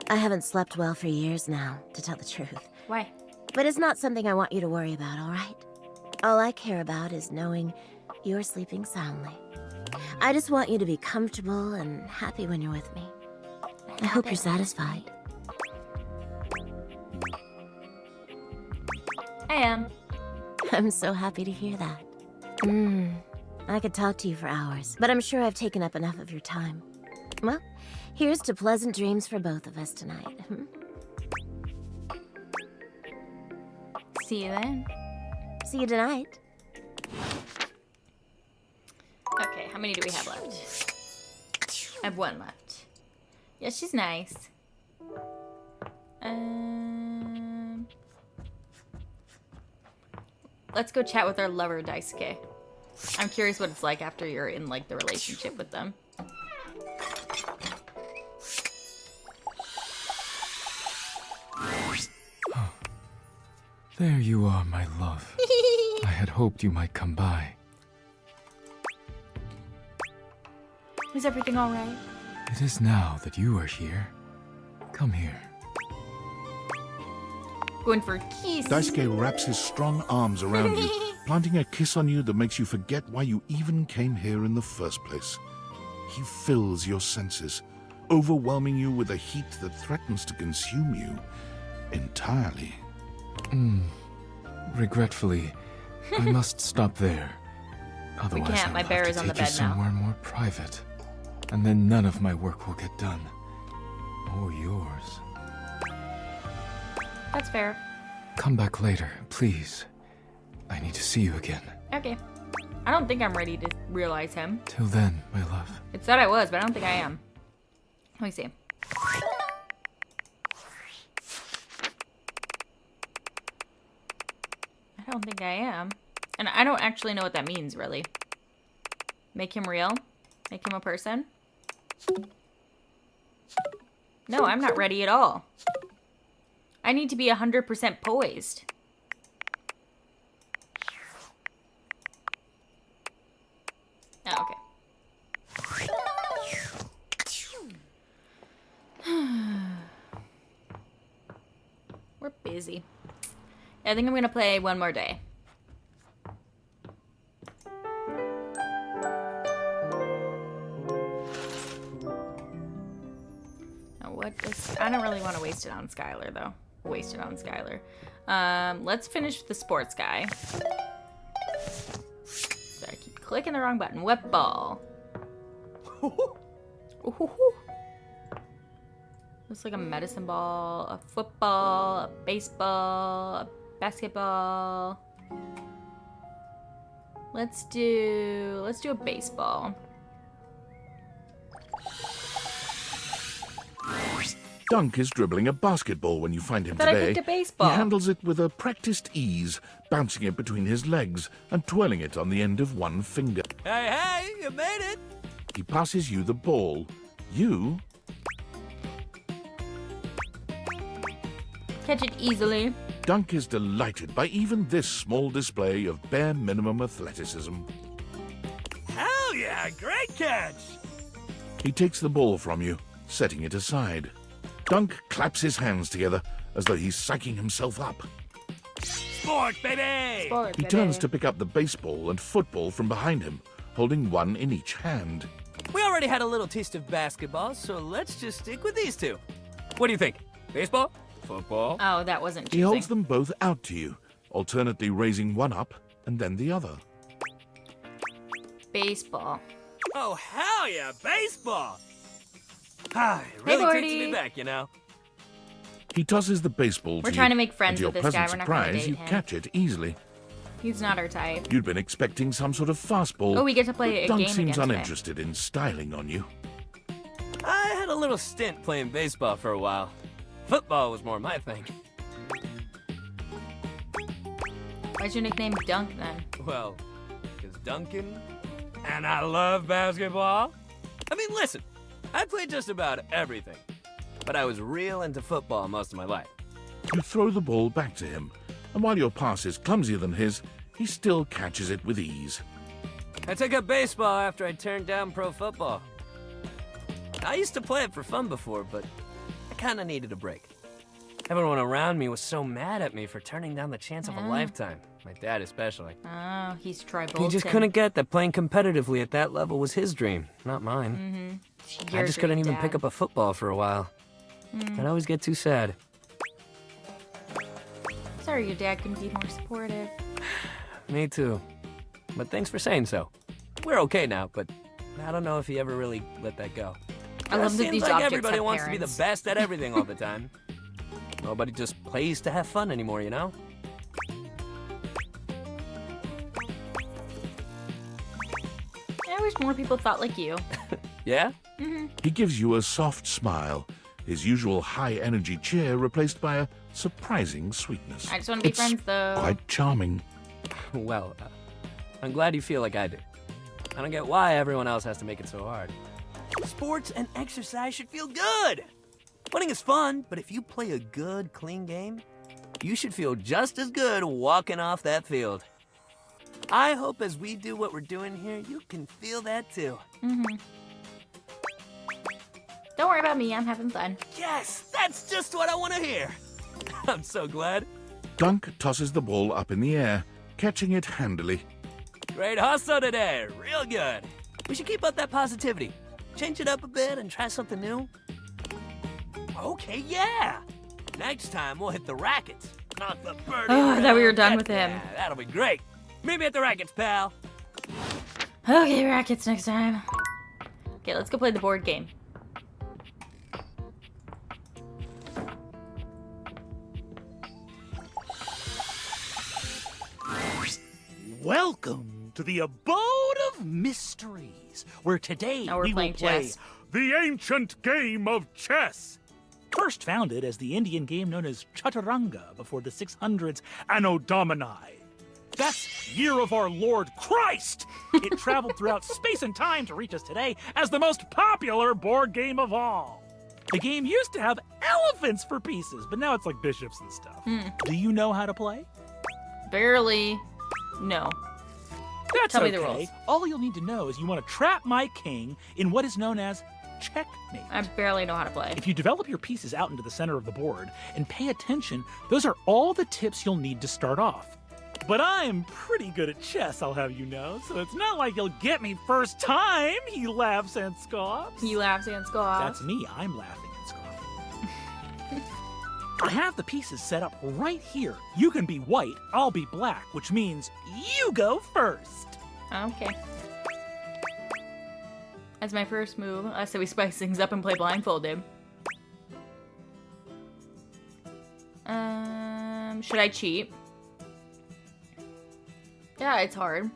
Speaker 11: I haven't slept well for years now, to tell the truth.
Speaker 1: Why?
Speaker 11: But it's not something I want you to worry about, all right? All I care about is knowing you're sleeping soundly. I just want you to be comfortable and happy when you're with me. I hope you're satisfied.
Speaker 1: I am.
Speaker 11: I'm so happy to hear that. I could talk to you for hours, but I'm sure I've taken up enough of your time. Well, here's to pleasant dreams for both of us tonight.
Speaker 1: See you then.
Speaker 11: See you tonight.
Speaker 1: Okay, how many do we have left? I have one left. Yeah, she's nice. Let's go chat with our lover, Daisuke. I'm curious what it's like after you're in, like, the relationship with them.
Speaker 18: There you are, my love. I had hoped you might come by.
Speaker 1: Is everything alright?
Speaker 18: It is now that you are here. Come here.
Speaker 1: Going for a kiss.
Speaker 2: Daisuke wraps his strong arms around you, planting a kiss on you that makes you forget why you even came here in the first place. He fills your senses, overwhelming you with a heat that threatens to consume you entirely.
Speaker 18: Regretfully, I must stop there. Otherwise,
Speaker 1: can't.
Speaker 18: I'll
Speaker 1: My
Speaker 18: have
Speaker 1: bear
Speaker 18: to
Speaker 1: is on the
Speaker 18: take you
Speaker 1: bed now.
Speaker 18: somewhere more private, and then none of my work will get done, or yours.
Speaker 1: That's fair.
Speaker 18: Come back later, please. I need to see you again.
Speaker 1: Okay. I don't think I'm ready to realize him.
Speaker 18: Till then, my love.
Speaker 1: It said I was, but I don't think I am. Let me see. I don't think I am. And I don't actually know what that means, really. Make him real? Make him a person? No, I'm not ready at all. I need to be 100% poised. Oh, okay. We're busy. I think I'm gonna play one more day. Now what is... I don't really want to waste it on Skylar, though. Waste it on Skylar. Let's finish the sports guy. So I keep clicking the wrong button. Whip ball. Looks like a medicine ball, a football, a baseball, a basketball. Let's do a baseball.
Speaker 2: Dunk is dribbling a basketball when you find him
Speaker 1: But I
Speaker 2: today.
Speaker 1: picked a baseball.
Speaker 2: He handles it with a practiced ease, bouncing it between his legs and twirling it on the end of one finger.
Speaker 15: Hey, you made it!
Speaker 2: He passes you the ball. You
Speaker 1: Catch it easily.
Speaker 2: Dunk is delighted by even this small display of bare minimum athleticism.
Speaker 15: Hell yeah, great catch!
Speaker 2: He takes the ball from you, setting it aside. Dunk claps his hands together as though he's psyching himself up.
Speaker 15: Sport, baby!
Speaker 1: Sport,
Speaker 2: He turns to pick up the baseball and football from behind him, holding one in each hand.
Speaker 15: We already had a little taste of basketball, so let's just stick with these two. What do you think? Baseball? Football?
Speaker 1: Oh, that wasn't choosing.
Speaker 2: He holds them both out to you, alternately raising one up and then the other.
Speaker 1: Baseball.
Speaker 15: Oh, hell yeah, baseball! Ah, it really takes
Speaker 1: Morty.
Speaker 15: me back, you know?
Speaker 2: He tosses the baseball to
Speaker 1: We're
Speaker 2: you,
Speaker 1: trying to make friends
Speaker 2: and to your
Speaker 1: with this guy.
Speaker 2: pleasant
Speaker 1: We're not gonna
Speaker 2: surprise,
Speaker 1: date
Speaker 2: you
Speaker 1: him.
Speaker 2: catch it easily.
Speaker 1: He's not our type.
Speaker 2: You'd been expecting some sort of fastball.
Speaker 1: Oh, we get to play
Speaker 2: but
Speaker 1: a
Speaker 2: Dunk
Speaker 1: game
Speaker 2: seems
Speaker 1: again today.
Speaker 2: uninterested in styling on you.
Speaker 15: I had a little stint playing baseball for a while. Football was more my thing.
Speaker 1: Why's your nickname Dunk then?
Speaker 15: Well, because Duncan, and I love basketball. I mean, listen, I played just about everything, but I was real into football most of my life.
Speaker 2: You throw the ball back to him, and while your pass is clumsier than his, he still catches it with ease.
Speaker 15: I took up baseball after I turned down pro football. I used to play it for fun before, but I kinda needed a break. Everyone around me was so mad at me for turning down the chance of a lifetime. My dad especially.
Speaker 1: Oh, he's tribal.
Speaker 15: He just couldn't get that playing competitively at that level was his dream, not mine. I just couldn't even pick up a football for a while. I'd always get too sad.
Speaker 1: Sorry your dad couldn't be more supportive.
Speaker 15: Me too. But thanks for saying so. We're okay now, but I don't know if he ever really let that go.
Speaker 1: I love that
Speaker 15: Seems
Speaker 1: these
Speaker 15: like
Speaker 1: objects
Speaker 15: everybody
Speaker 1: have
Speaker 15: wants to be
Speaker 1: parents.
Speaker 15: the best at everything all the time. Nobody just plays to have fun anymore, you know?
Speaker 1: I wish more people thought like you.
Speaker 15: Yeah?
Speaker 2: He gives you a soft smile, his usual high-energy cheer replaced by a surprising sweetness.
Speaker 1: I just want to be
Speaker 2: It's
Speaker 1: friends, though.
Speaker 2: quite charming.
Speaker 15: Well, I'm glad you feel like I do. I don't get why everyone else has to make it so hard. Sports and exercise should feel good. Winning is fun, but if you play a good, clean game, you should feel just as good walking off that field. I hope as we do what we're doing here, you can feel that too.
Speaker 1: Don't worry about me, I'm having fun.
Speaker 15: Yes, that's just what I want to hear. I'm so glad.
Speaker 2: Dunk tosses the ball up in the air, catching it handily.
Speaker 15: Great hustle today, real good. We should keep up that positivity. Change it up a bit and try something new. Okay, yeah. Next time we'll hit the rackets, not the birdie.
Speaker 1: Oh, I thought we were
Speaker 15: round.
Speaker 1: done with him.
Speaker 15: Yeah, that'll be great. Meet me at the rackets, pal.
Speaker 1: Okay, rackets next time. Okay, let's go play the board game.
Speaker 13: Welcome to the Abode of Mysteries, where today
Speaker 1: Now we're
Speaker 13: we will
Speaker 1: playing
Speaker 13: play
Speaker 1: chess.
Speaker 13: the ancient game of chess. First founded as the Indian game known as Chaturanga before the 600s Anno Domini. That's year of our Lord Christ! It traveled throughout space and time to reach us today as the most popular board game of all. The game used to have elephants for pieces, but now it's like bishops and stuff. Do you know how to play?
Speaker 1: Barely. No.
Speaker 13: That's
Speaker 1: Tell me
Speaker 13: okay.
Speaker 1: the rules.
Speaker 13: All you'll need to know is you want to trap my king in what is known as checkmate.
Speaker 1: I barely know how to play.
Speaker 13: If you develop your pieces out into the center of the board and pay attention, those are all the tips you'll need to start off. But I'm pretty good at chess, I'll have you know, so it's not like you'll get me first time, he laughs and scoffs.
Speaker 1: He laughs and scoffs.
Speaker 13: That's me, I'm laughing and scoffing. I have the pieces set up right here. You can be white, I'll be black, which means you go first.
Speaker 1: Okay. As my first move, I say we spice things up and play blindfolded. Should I cheat? Yeah, it's hard.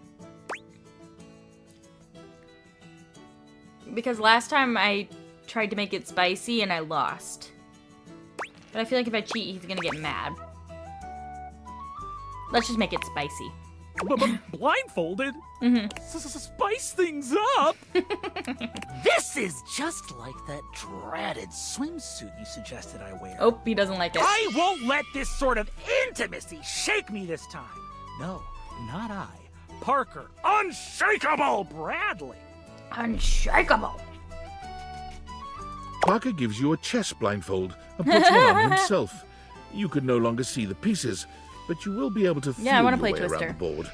Speaker 1: Because last time I tried to make it spicy and I lost. But I feel like if I cheat, he's gonna get mad. Let's just make it spicy.
Speaker 13: But blindfolded? Spice things up? This is just like that dreaded swimsuit you suggested I wear.
Speaker 1: Oh, he doesn't like it.
Speaker 13: I won't let this sort of intimacy shake me this time. No, not I. Parker, unshakable Bradley.
Speaker 1: Unshakable.
Speaker 2: Parker gives you a chess blindfold and puts one on himself. You can no longer see the pieces, but you will be able to feel
Speaker 1: I wanna
Speaker 2: your
Speaker 1: play
Speaker 2: way
Speaker 1: Twister.
Speaker 2: around the board.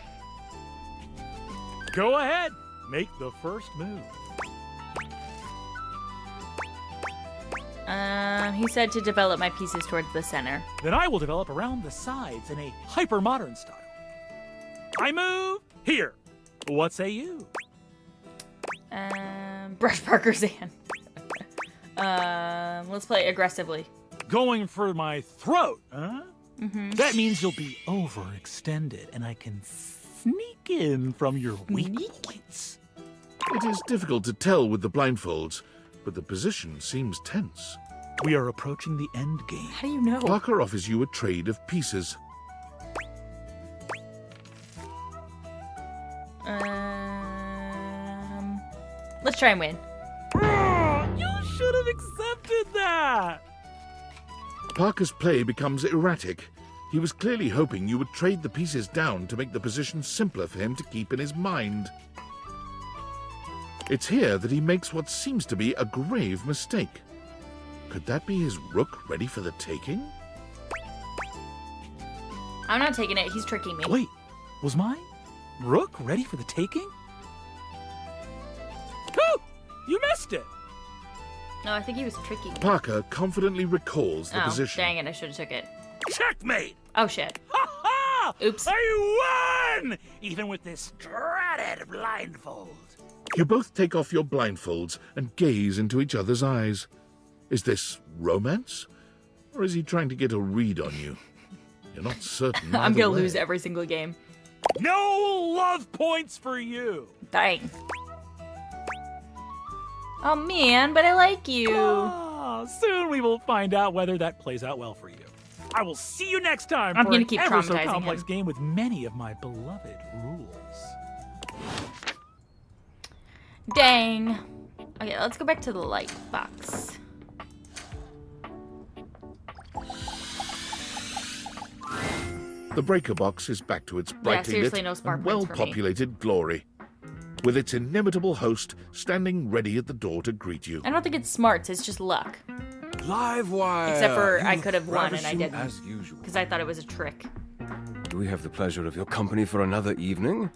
Speaker 13: Go ahead, make the first move.
Speaker 1: He said to develop my pieces towards the center.
Speaker 13: Then I will develop around the sides in a hyper-modern style. I move here. What say you?
Speaker 1: Brush Parker's hand. Let's play aggressively.
Speaker 13: Going for my throat, huh? That means you'll be overextended, and I can sneak in from your weak points.
Speaker 2: It is difficult to tell with the blindfolds, but the position seems tense.
Speaker 13: We are approaching the end game.
Speaker 1: How do you know?
Speaker 2: Parker offers you a trade of pieces.
Speaker 1: Let's try and win.
Speaker 13: You should have accepted that.
Speaker 2: Parker's play becomes erratic. He was clearly hoping you would trade the pieces down to make the position simpler for him to keep in his mind. It's here that he makes what seems to be a grave mistake. Could that be his rook ready for the taking?
Speaker 1: I'm not taking it. He's tricking me.
Speaker 13: Wait, was my rook ready for the taking? Oh, you missed it.
Speaker 1: No, I think he was tricking me.
Speaker 2: Parker confidently recalls the position.
Speaker 1: Dang it, I should have took it.
Speaker 13: Checkmate!
Speaker 1: Oh, shit.
Speaker 13: Ha ha!
Speaker 1: Oops.
Speaker 13: I won! Even with this dreaded blindfold.
Speaker 2: You both take off your blindfolds and gaze into each other's eyes. Is this romance? Or is he trying to get a read on you? You're not certain.
Speaker 1: I'm
Speaker 2: either
Speaker 1: gonna
Speaker 2: way.
Speaker 1: lose every single game.
Speaker 13: No love points for you.
Speaker 1: Dang. Oh man, but I like you.
Speaker 13: Oh, soon we will find out whether that plays out well for you. I will see you next time
Speaker 1: I'm
Speaker 13: for
Speaker 1: gonna
Speaker 13: an
Speaker 1: keep
Speaker 13: ever so
Speaker 1: traumatizing
Speaker 13: complex
Speaker 1: him.
Speaker 13: game with many of my beloved rules.
Speaker 1: Dang. Okay, let's go back to the light box.
Speaker 2: The breaker box is back to its brightly
Speaker 1: seriously,
Speaker 2: lit
Speaker 1: no spark
Speaker 2: and
Speaker 1: points for me.
Speaker 2: well-populated glory, with its inimitable host standing ready at the door to greet you.
Speaker 1: I don't think it's smarts, it's just luck.
Speaker 9: Live wire.
Speaker 1: Except for I
Speaker 9: You
Speaker 1: could have won and I
Speaker 9: ravishing
Speaker 1: didn't.
Speaker 9: As usual.
Speaker 1: Because I thought it was a trick.
Speaker 9: Do we have the pleasure of your company for another evening?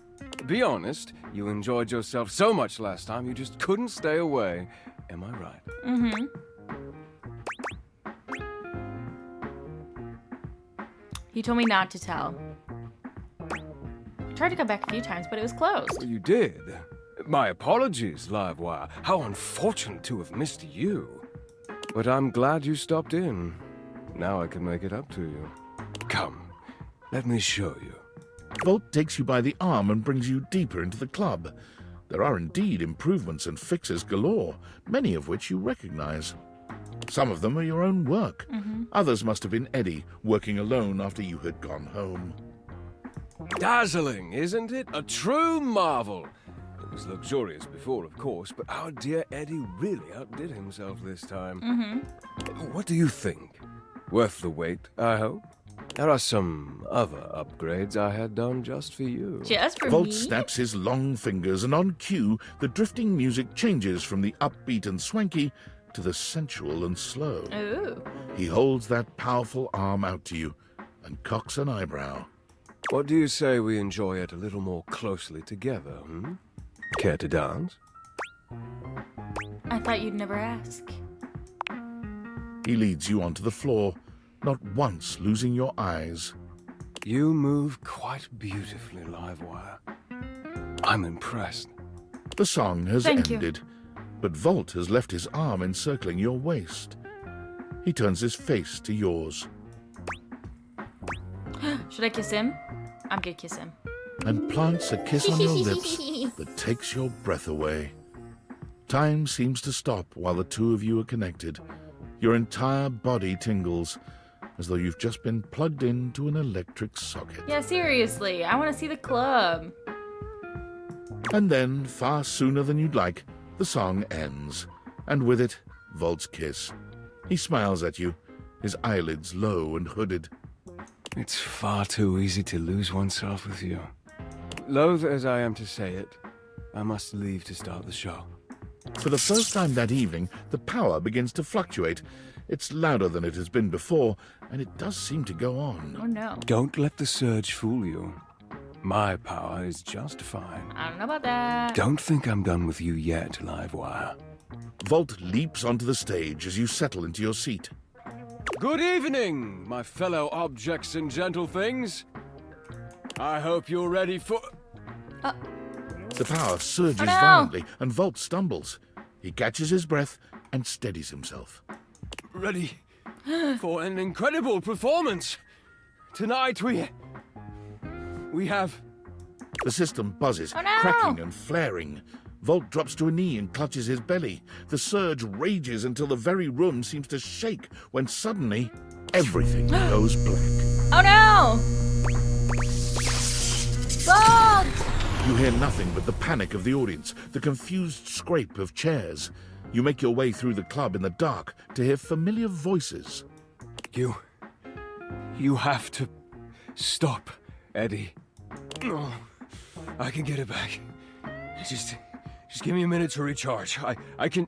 Speaker 9: Be honest, you enjoyed yourself so much last time you just couldn't stay away. Am I right?
Speaker 1: Mm-hmm. He told me not to tell. I tried to come back a few times, but it was closed.
Speaker 9: You did. My apologies, Livewire. How unfortunate to have missed you. But I'm glad you stopped in. Now I can make it up to you. Come, let me show you.
Speaker 2: Volt takes you by the arm and brings you deeper into the club. There are indeed improvements and fixes galore, many of which you recognize. Some of them are your own work. Others must have been Eddie, working alone after you had gone home.
Speaker 9: Dazzling, isn't it? A true marvel. It was luxurious before, of course, but our dear Eddie really outdid himself this time. What do you think? Worth the wait, I hope? There are some other upgrades I had done just for you.
Speaker 1: Just for
Speaker 2: Volt
Speaker 1: me?
Speaker 2: snaps his long fingers, and on cue, the drifting music changes from the upbeat and swanky to the sensual and slow.
Speaker 1: Ooh.
Speaker 2: He holds that powerful arm out to you and cocks an eyebrow.
Speaker 9: What do you say we enjoy it a little more closely together, hmm? Care to dance?
Speaker 1: I thought you'd never ask.
Speaker 2: He leads you onto the floor, not once losing your eyes.
Speaker 9: You move quite beautifully, Livewire. I'm impressed.
Speaker 2: The song has
Speaker 1: Thank you.
Speaker 2: ended, but Volt has left his arm encircling your waist. He turns his face to yours
Speaker 1: Should I kiss him? I'm gonna kiss him.
Speaker 2: and plants a kiss on your lips that takes your breath away. Time seems to stop while the two of you are connected. Your entire body tingles, as though you've just been plugged into an electric socket.
Speaker 1: Yeah, seriously, I want to see the club.
Speaker 2: And then, far sooner than you'd like, the song ends, and with it, Volt's kiss. He smiles at you, his eyelids low and hooded.
Speaker 9: It's far too easy to lose oneself with you. Loath as I am to say it, I must leave to start the show.
Speaker 2: For the first time that evening, the power begins to fluctuate. It's louder than it has been before, and it does seem to go on.
Speaker 1: Oh no.
Speaker 9: Don't let the surge fool you. My power is just fine.
Speaker 1: I don't know about that.
Speaker 9: Don't think I'm done with you yet, Livewire.
Speaker 2: Volt leaps onto the stage as you settle into your seat.
Speaker 9: Good evening, my fellow objects and gentle things. I hope you're ready for...
Speaker 2: The power surges
Speaker 1: no.
Speaker 2: violently, and Volt stumbles. He catches his breath and steadies himself.
Speaker 9: Ready for an incredible performance. Tonight we have...
Speaker 2: The system buzzes,
Speaker 1: Oh, no.
Speaker 2: cracking and flaring. Volt drops to a knee and clutches his belly. The surge rages until the very room seems to shake, when suddenly, everything goes black.
Speaker 1: Oh no! Volt!
Speaker 2: You hear nothing but the panic of the audience, the confused scrape of chairs. You make your way through the club in the dark to hear familiar voices.
Speaker 9: You have to Stop, Eddie. No, I can get it back. Just give me a minute to recharge. I can...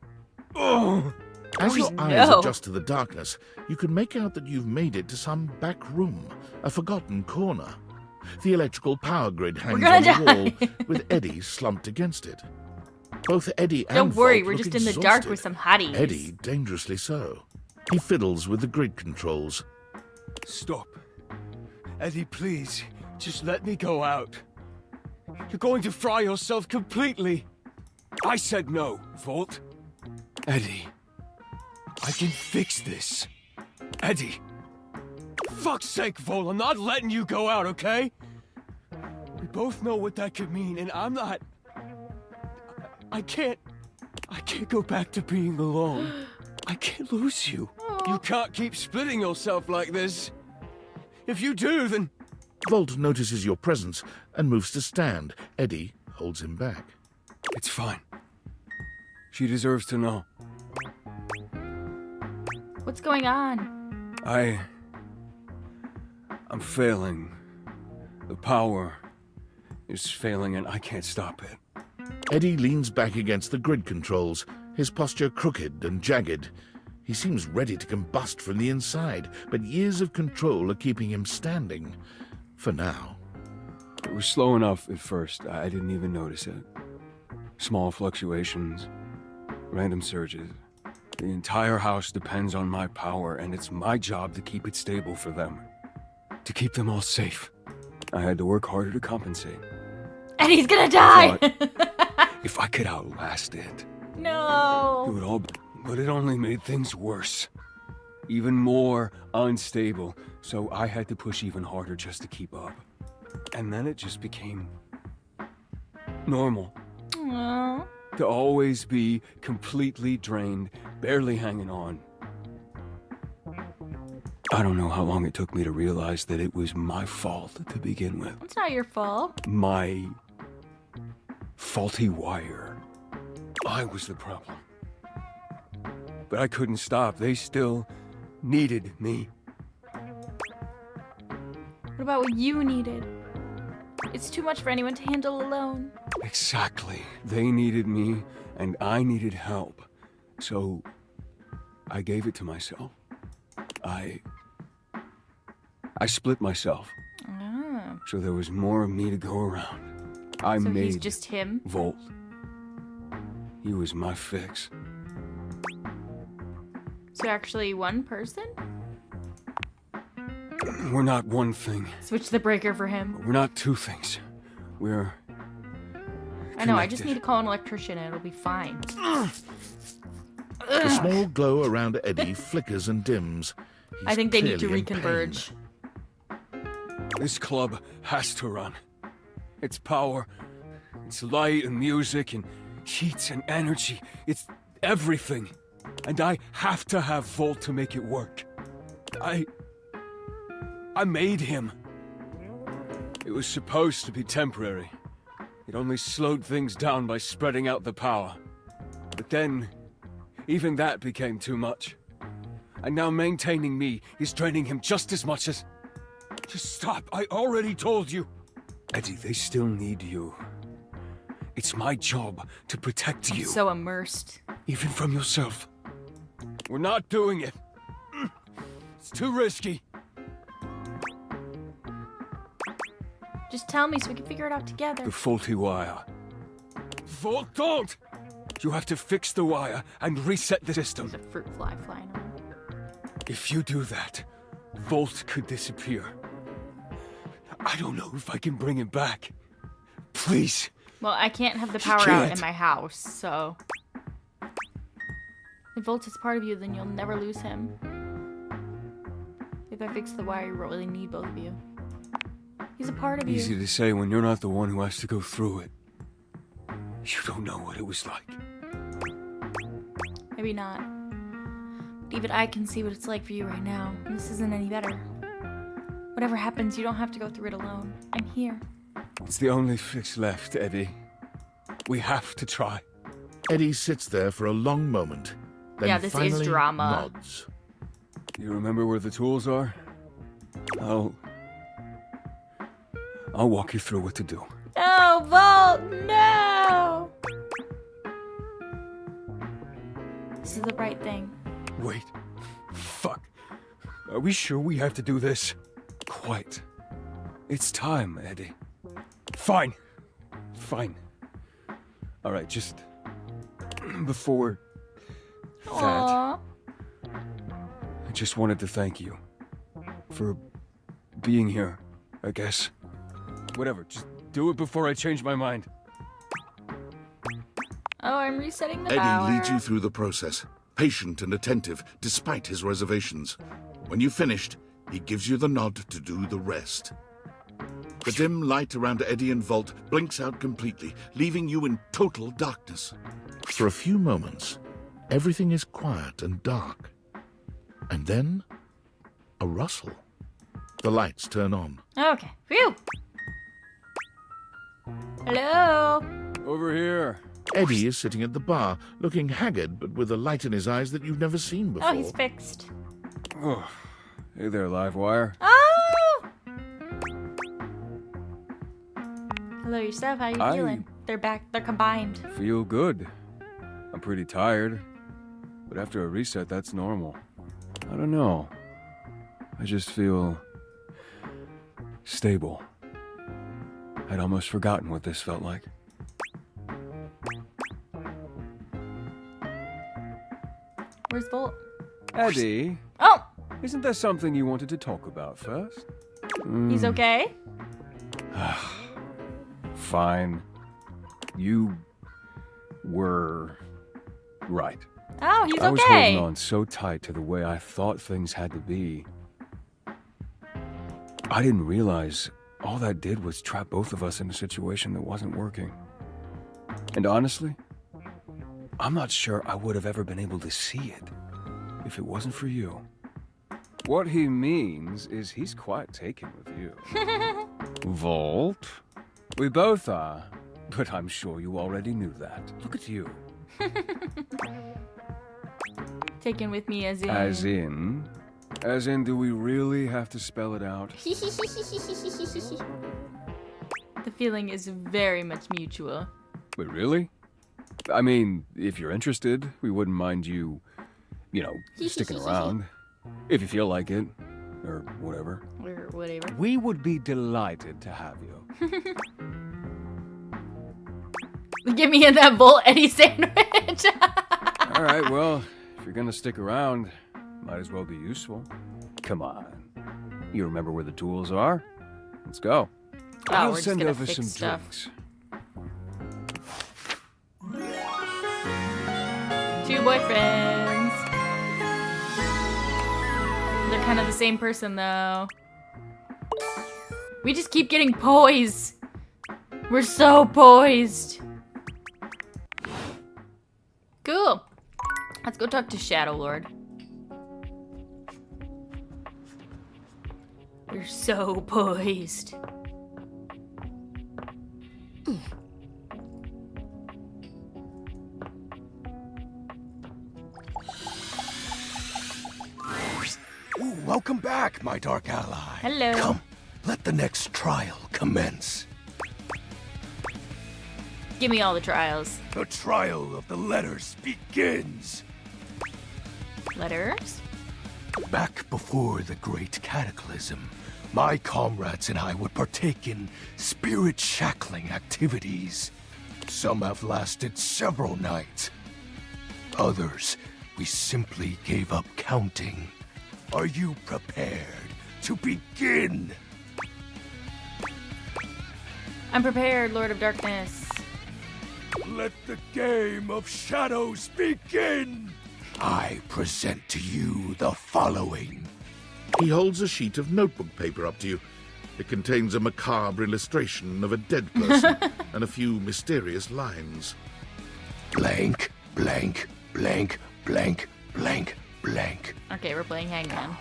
Speaker 9: Oh!
Speaker 2: As your eyes adjust to the darkness, you can make out that you've made it to some back room, a forgotten corner. The electrical power grid hangs on the wall, with Eddie slumped against it. Both Eddie and
Speaker 1: Don't worry,
Speaker 2: Volt
Speaker 1: we're
Speaker 2: look
Speaker 1: just in the dark
Speaker 2: exhausted.
Speaker 1: with some hotties.
Speaker 2: Eddie dangerously so. He fiddles with the grid controls.
Speaker 9: Stop. Eddie, please. Just let me go out. You're going to fry yourself completely. I said no, Volt. Eddie. I can fix this. Eddie. Fuck's sake, Volt, I'm not letting you go out, okay? We both know what that could mean, and I'm not... I can't go back to being alone. I can't lose you. You can't keep splitting yourself like this. If you do, then...
Speaker 2: Volt notices your presence and moves to stand. Eddie holds him back.
Speaker 9: It's fine. She deserves to know.
Speaker 1: What's going on?
Speaker 9: I'm failing. The power is failing and I can't stop it.
Speaker 2: Eddie leans back against the grid controls, his posture crooked and jagged. He seems ready to combust from the inside, but years of control are keeping him standing. For now.
Speaker 9: It was slow enough at first. I didn't even notice it. Small fluctuations, random surges. The entire house depends on my power, and it's my job to keep it stable for them. To keep them all safe. I had to work harder to compensate.
Speaker 1: And he's gonna die!
Speaker 9: If I could outlast it,
Speaker 1: No!
Speaker 9: it would all... But it only made things worse. Even more unstable, so I had to push even harder just to keep up. And then it just became... normal.
Speaker 1: Aww.
Speaker 9: To always be completely drained, barely hanging on. I don't know how long it took me to realize that it was my fault to begin with.
Speaker 1: It's not your fault.
Speaker 9: My faulty wire. I was the problem. But I couldn't stop. They still needed me.
Speaker 1: What about what you needed? It's too much for anyone to handle alone.
Speaker 9: Exactly. They needed me, and I needed help. So, I gave it to myself. I split myself.
Speaker 1: Ah.
Speaker 9: So there was more of me to go around. I
Speaker 1: So
Speaker 9: made
Speaker 1: he's just him?
Speaker 9: Volt. He was my fix.
Speaker 1: So actually one person?
Speaker 9: We're not one thing.
Speaker 1: Switch the breaker for him.
Speaker 9: We're not two things. We're
Speaker 1: I know, I just
Speaker 9: connected.
Speaker 1: need to call an electrician and it'll be fine.
Speaker 2: The small glow around Eddie flickers and dims.
Speaker 1: I think they need to
Speaker 2: clearly in
Speaker 1: reconverge.
Speaker 9: This club has to run. It's power, it's light and music and heat and energy. It's everything. And I have to have Volt to make it work. I made him. It was supposed to be temporary. It only slowed things down by spreading out the power. But then, even that became too much. And now maintaining me is draining him just as much as... Just stop, I already told you. Eddie, they still need you. It's my job to protect you.
Speaker 1: So immersed.
Speaker 9: Even from yourself. We're not doing it. It's too risky.
Speaker 1: Just tell me so we can figure it out together.
Speaker 9: The faulty wire. Volt, don't! You have to fix the wire and reset the system.
Speaker 1: There's a fruit fly flying around.
Speaker 9: If you do that, Volt could disappear. I don't know if I can bring him back. Please.
Speaker 1: Well, I can't have the power out in my house, so... If Volt is part of you, then you'll never lose him. If I fix the wire, you really need both of you. He's a part of
Speaker 9: Easy
Speaker 1: you.
Speaker 9: to say when you're not the one who has to go through it. You don't know what it was like.
Speaker 1: Maybe not. But even I can see what it's like for you right now, and this isn't any better. Whatever happens, you don't have to go through it alone. I'm here.
Speaker 9: It's the only fix left, Eddie. We have to try.
Speaker 2: Eddie sits there for a long moment, then
Speaker 1: Yeah, this is
Speaker 2: finally
Speaker 1: drama.
Speaker 2: nods.
Speaker 9: You remember where the tools are? I'll I'll walk you through what to do.
Speaker 1: No, Vault, no! This is the right thing.
Speaker 9: Wait. Fuck. Are we sure we have to do this? Quite. It's time, Eddie. Fine. Fine. All right, just before that,
Speaker 1: Aww.
Speaker 9: I just wanted to thank you for being here, I guess. Whatever, just do it before I change my mind.
Speaker 1: Oh, I'm resetting the
Speaker 2: Eddie
Speaker 1: power.
Speaker 2: leads you through the process, patient and attentive, despite his reservations. When you've finished, he gives you the nod to do the rest. The dim light around Eddie and Vault blinks out completely, leaving you in total darkness. For a few moments, everything is quiet and dark. And then, a rustle. The lights turn on.
Speaker 1: Okay. Phew. Hello.
Speaker 9: Over here.
Speaker 2: Eddie is sitting at the bar, looking haggard but with a light in his eyes that you've never seen before.
Speaker 1: Oh, he's fixed.
Speaker 9: Oh, hey there, Livewire.
Speaker 1: Oh! Hello, yourself. How you feeling? They're back. They're combined.
Speaker 9: Feel good. I'm pretty tired, but after a reset, that's normal. I don't know. I just feel stable. I'd almost forgotten what this felt like.
Speaker 1: Where's Volt?
Speaker 9: Eddie?
Speaker 1: Oh!
Speaker 9: Isn't there something you wanted to talk about first?
Speaker 1: He's okay?
Speaker 9: Fine. You were right.
Speaker 1: Oh, he's
Speaker 9: I was
Speaker 1: okay.
Speaker 9: holding on so tight to the way I thought things had to be. I didn't realize all that did was trap both of us in a situation that wasn't working. And honestly, I'm not sure I would have ever been able to see it if it wasn't for you. What he means is he's quite taken with you. Volt? We both are, but I'm sure you already knew that. Look at you.
Speaker 1: Taken with me as in...
Speaker 9: As in, do we really have to spell it out?
Speaker 1: The feeling is very much mutual.
Speaker 9: Wait, really? I mean, if you're interested, we wouldn't mind you, sticking around. If you feel like it, or whatever.
Speaker 1: Or whatever.
Speaker 9: We would be delighted to have you.
Speaker 1: Get me in that Volt Eddie sandwich.
Speaker 9: All right, well, if you're gonna stick around, might as well be useful. Come on. You remember where the tools are? Let's go.
Speaker 1: Oh,
Speaker 9: I'll
Speaker 1: we're just
Speaker 9: send
Speaker 1: gonna
Speaker 9: over
Speaker 1: fix
Speaker 9: some
Speaker 1: stuff.
Speaker 9: drinks.
Speaker 1: 2 boyfriends. They're kind of the same person, though. We just keep getting poised. We're so poised. Cool. Let's go talk to Shadow Lord. We're so poised.
Speaker 4: Ooh, welcome back, my dark ally.
Speaker 1: Hello.
Speaker 4: Come, let the next trial commence.
Speaker 1: Give me all the trials.
Speaker 4: The trial of the letters begins.
Speaker 1: Letters?
Speaker 4: Back before the great cataclysm, my comrades and I would partake in spirit-shackling activities. Some have lasted several nights. Others, we simply gave up counting. Are you prepared to begin?
Speaker 1: I'm prepared, Lord of Darkness.
Speaker 4: Let the game of shadows begin! I present to you the following.
Speaker 2: He holds a sheet of notebook paper up to you. It contains a macabre illustration of a dead person and a few mysterious lines.
Speaker 4: Blank, blank, blank, blank, blank, blank.
Speaker 1: Okay, we're playing Hangman.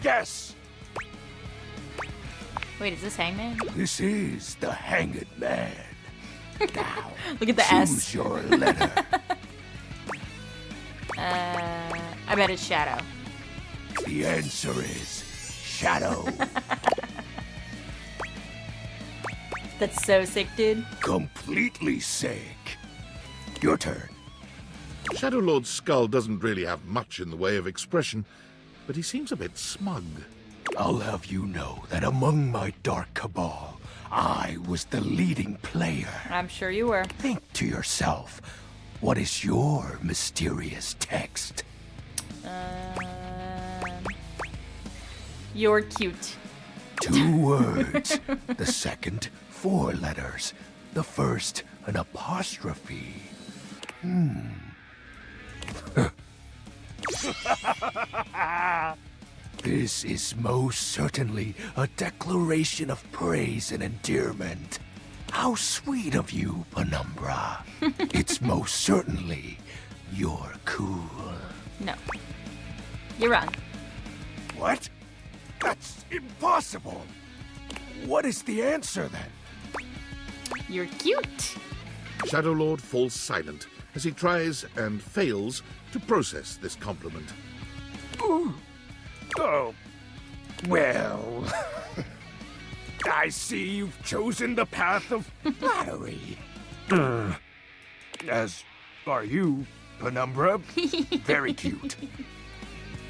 Speaker 4: Yes!
Speaker 1: Wait, is this Hangman?
Speaker 4: This is the Hanged Man. Now,
Speaker 1: Look at the
Speaker 4: choose
Speaker 1: S.
Speaker 4: your letter.
Speaker 1: I bet it's Shadow.
Speaker 4: The answer is Shadow.
Speaker 1: That's so sick, dude.
Speaker 4: Completely sick. Your turn.
Speaker 2: Shadow Lord's skull doesn't really have much in the way of expression, but he seems a bit smug.
Speaker 4: I'll have you know that among my dark cabal, I was the leading player.
Speaker 1: I'm sure you were.
Speaker 4: Think to yourself, what is your mysterious text?
Speaker 1: You're cute.
Speaker 4: 2 words. The second, 4 letters. The first, an apostrophe. This is most certainly a declaration of praise and endearment. How sweet of you, Penumbra. It's most certainly you're cool.
Speaker 1: No. You're wrong.
Speaker 4: What? That's impossible. What is the answer then?
Speaker 1: You're cute.
Speaker 2: Shadow Lord falls silent as he tries and fails to process this compliment.
Speaker 4: Ooh. Oh. Well, I see you've chosen the path of flattery. As are you, Penumbra. Very cute.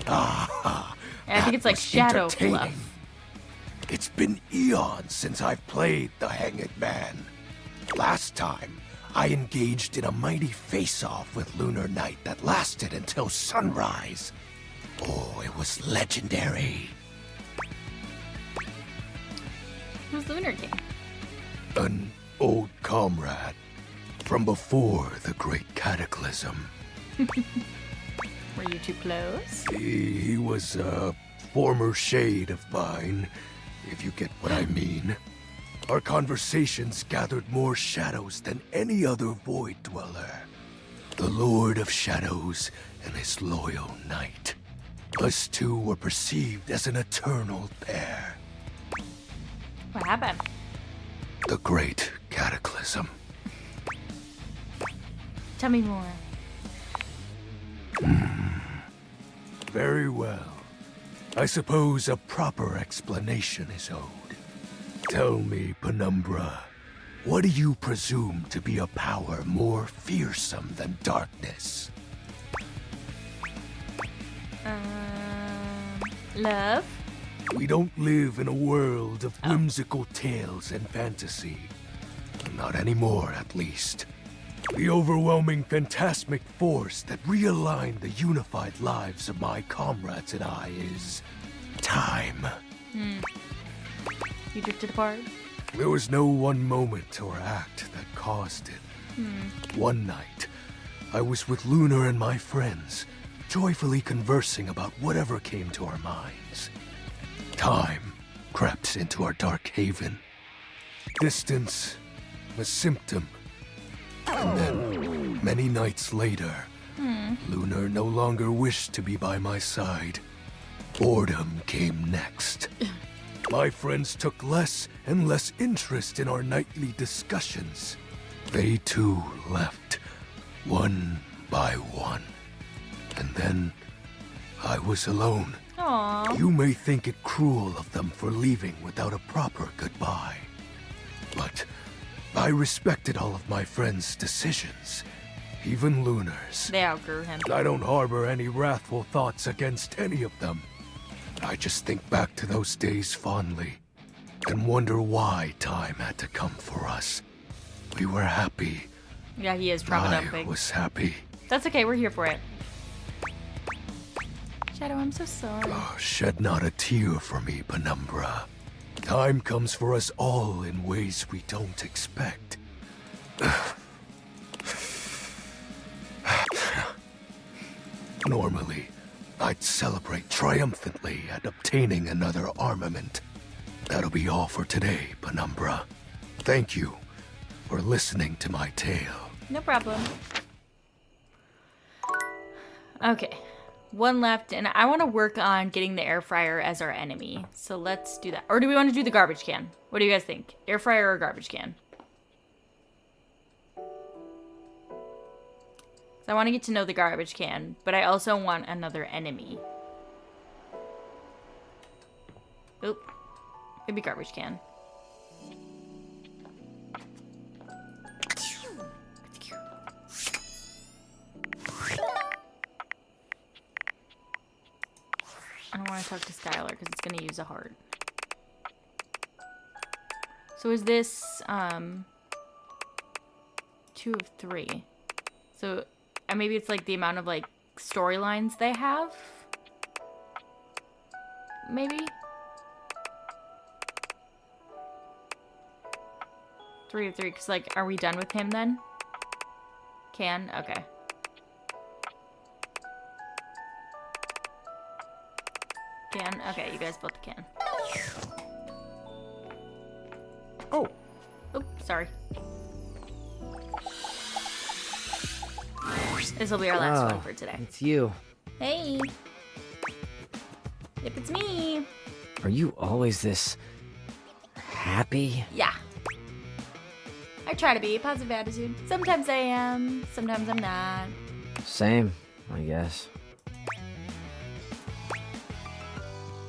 Speaker 4: Ah,
Speaker 1: I think it's like shadow fluff.
Speaker 4: It's been eons since I've played the Hanged Man. Last time, I engaged in a mighty face-off with Lunar Knight that lasted until sunrise. Oh, it was legendary.
Speaker 1: Who's Lunar King?
Speaker 4: An old comrade from before the Great Cataclysm.
Speaker 1: Were you too close?
Speaker 4: He was a former shade of mine, if you get what I mean. Our conversations gathered more shadows than any other Void Dweller. The Lord of Shadows and his loyal knight. Us two were perceived as an eternal pair.
Speaker 1: What happened?
Speaker 4: The Great Cataclysm.
Speaker 1: Tell me more.
Speaker 4: Very well. I suppose a proper explanation is owed. Tell me, Penumbra, what do you presume to be a power more fearsome than darkness?
Speaker 1: Love?
Speaker 4: We don't live in a world of whimsical tales and fantasy. Not anymore, at least. The overwhelming phantasmic force that realigned the unified lives of my comrades and I is time.
Speaker 1: You drifted apart?
Speaker 4: There was no one moment or act that caused it. One night, I was with Lunar and my friends, joyfully conversing about whatever came to our minds. Time crept into our dark haven. Distance, a symptom. And then, many nights later, Lunar no longer wished to be by my side. Boredom came next. My friends took less and less interest in our nightly discussions. They too left, one by one. And then, I was alone.
Speaker 1: Aww.
Speaker 4: You may think it cruel of them for leaving without a proper goodbye. But I respected all of my friends' decisions, even Lunar's.
Speaker 1: They outgrew him.
Speaker 4: I don't harbor any wrathful thoughts against any of them. I just think back to those days fondly and wonder why time had to come for us. We were happy.
Speaker 1: Yeah, he is trauma
Speaker 4: I
Speaker 1: dumping.
Speaker 4: was happy.
Speaker 1: That's okay, we're here for it. Shadow, I'm so sorry.
Speaker 4: Oh, shed not a tear for me, Penumbra. Time comes for us all in ways we don't expect. Normally, I'd celebrate triumphantly at obtaining another armament. That'll be all for today, Penumbra. Thank you for listening to my tale.
Speaker 1: No problem. Okay. One left, and I want to work on getting the air fryer as our enemy. So let's do that. Or do we want to do the garbage can? What do you guys think? Air fryer or garbage can? So I want to get to know the garbage can, but I also want another enemy. Oop. Maybe garbage can. I don't want to talk to Skylar because it's going to use a heart. So is this 2 of 3? So maybe it's like the amount of like storylines they have? Maybe? 3 of 3, because like, are we done with him then? Can? Okay. Can? Okay, you guys both can.
Speaker 21: Oh.
Speaker 1: Oops, sorry. This will be our last one for today.
Speaker 7: It's you.
Speaker 1: Hey. Yep, it's me.
Speaker 7: Are you always this happy?
Speaker 1: Yeah. I try to be a positive attitude. Sometimes I am, sometimes I'm not.
Speaker 7: Same, I guess.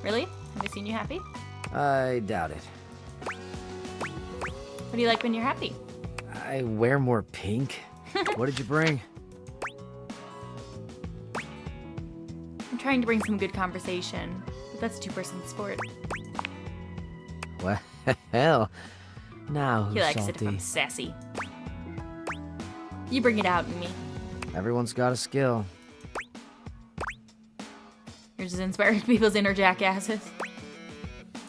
Speaker 1: Really? Have I seen you happy?
Speaker 7: I doubt it.
Speaker 1: What do you like when you're happy?
Speaker 7: I wear more pink. What did you bring?
Speaker 1: I'm trying to bring some good conversation, but that's a two-person sport.
Speaker 7: Well, now who's
Speaker 1: He likes
Speaker 7: salty?
Speaker 1: it if I'm sassy. You bring it out in me.
Speaker 7: Everyone's got a skill.
Speaker 1: You're just inspiring people's inner jackasses.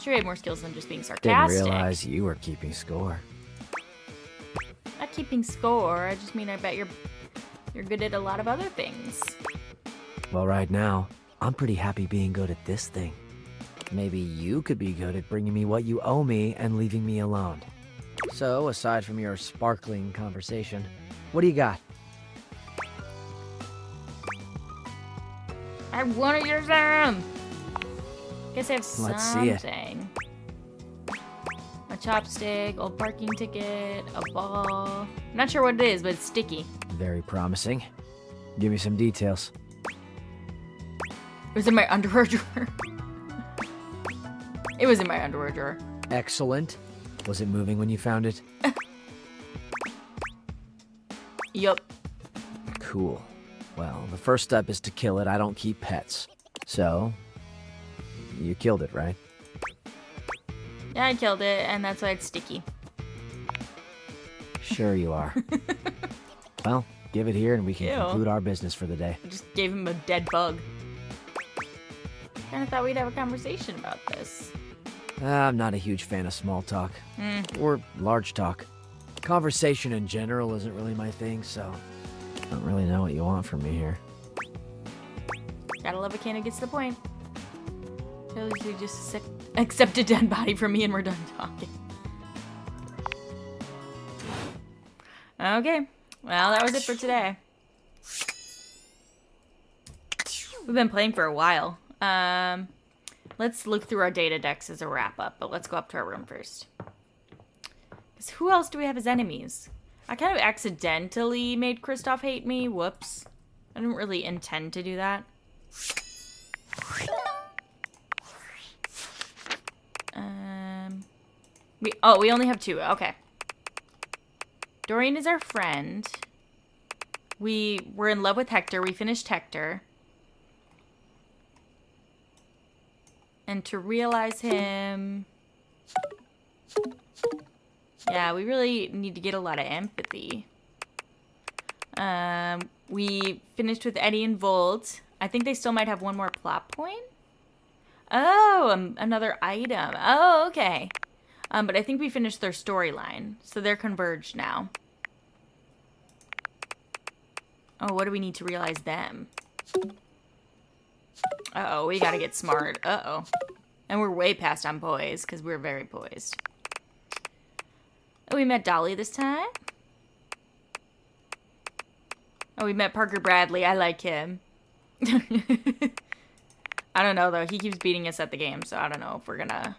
Speaker 1: Sure, you have more skills than just being
Speaker 7: Didn't
Speaker 1: sarcastic.
Speaker 7: realize you were keeping score.
Speaker 1: Not keeping score. I just mean I bet you're good at a lot of other things.
Speaker 7: Well, right now, I'm pretty happy being good at this thing. Maybe you could be good at bringing me what you owe me and leaving me alone. So, aside from your sparkling conversation, what do you got?
Speaker 1: I want to use them. Guess I have something.
Speaker 7: Let's see it.
Speaker 1: A chopstick, old parking ticket, a ball. I'm not sure what it is, but it's sticky.
Speaker 7: Very promising. Give me some details.
Speaker 1: It was in my underwear drawer. It was in my underwear drawer.
Speaker 7: Excellent. Was it moving when you found it?
Speaker 1: Yup.
Speaker 7: Cool. Well, the first step is to kill it. I don't keep pets. So, you killed it, right?
Speaker 1: Yeah, I killed it, and that's why it's sticky.
Speaker 7: Sure you are. Well, give it here and we can
Speaker 1: Ew.
Speaker 7: conclude our business for the day.
Speaker 1: I just gave him a dead bug. Kinda thought we'd have a conversation about this.
Speaker 7: I'm not a huge fan of small talk. Or large talk. Conversation in general isn't really my thing, so I don't really know what you want from me here.
Speaker 1: Gotta love a can who gets to the point. At least we just accept a dead body from me and we're done talking. Okay. Well, that was it for today. We've been playing for a while. Let's look through our data decks as a wrap-up, but let's go up to our room first. Because who else do we have as enemies? I kind of accidentally made Kristoff hate me. Whoops. I didn't really intend to do that. We only have 2. Okay. Dorian is our friend. We were in love with Hector. We finished Hector. And to realize him... Yeah, we really need to get a lot of empathy. We finished with Eddie and Volt. I think they still might have one more plot point. Oh, another item. Oh, okay. But I think we finished their storyline, so they're converged now. Oh, what do we need to realize them? Uh-oh, we gotta get smart. Uh-oh. And we're way past on poise, because we're very poised. Oh, we met Dolly this time. Oh, we met Parker Bradley. I like him. I don't know, though. He keeps beating us at the game, so I don't know if we're gonna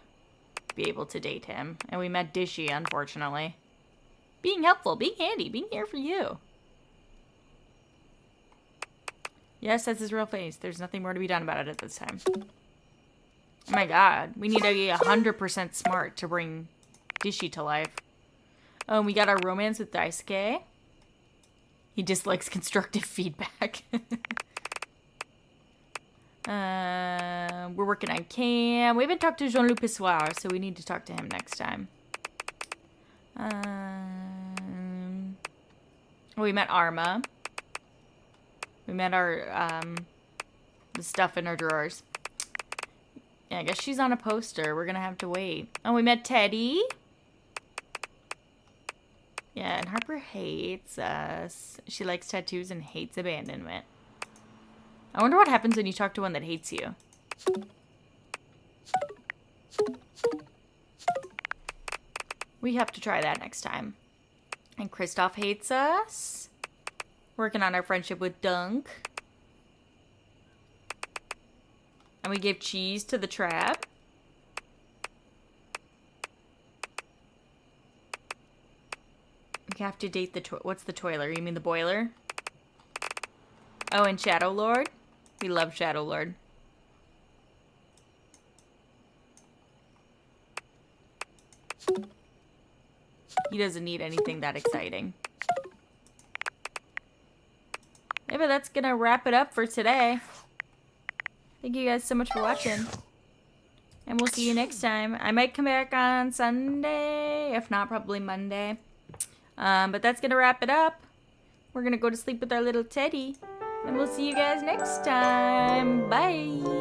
Speaker 1: be able to date him. And we met Dishy, unfortunately. Being helpful, being handy, being here for you. Yes, that's his real face. There's nothing more to be done about it at this time. Oh my god. We need to be 100% smart to bring Dishy to life. Oh, and we got our romance with Daisuke. He dislikes constructive feedback. We're working on Cam. We haven't talked to Jean-Luc Pissoir, so we need to talk to him next time. We met Arma. We met our, the stuff in our drawers. Yeah, I guess she's on a poster. We're gonna have to wait. Oh, we met Teddy. Yeah, and Harper hates us. She likes tattoos and hates abandonment. I wonder what happens when you talk to one that hates you. We have to try that next time. And Kristoff hates us. Working on our friendship with Dunk. And we gave cheese to the trap. We have to date the what's the toiler? You mean the boiler? Oh, and Shadow Lord? We love Shadow Lord. He doesn't need anything that exciting. Yeah, but that's gonna wrap it up for today. Thank you guys so much for watching. And we'll see you next time. I might come back on Sunday. If not, probably Monday. But that's gonna wrap it up. We're gonna go to sleep with our little Teddy. And we'll see you guys next time. Bye.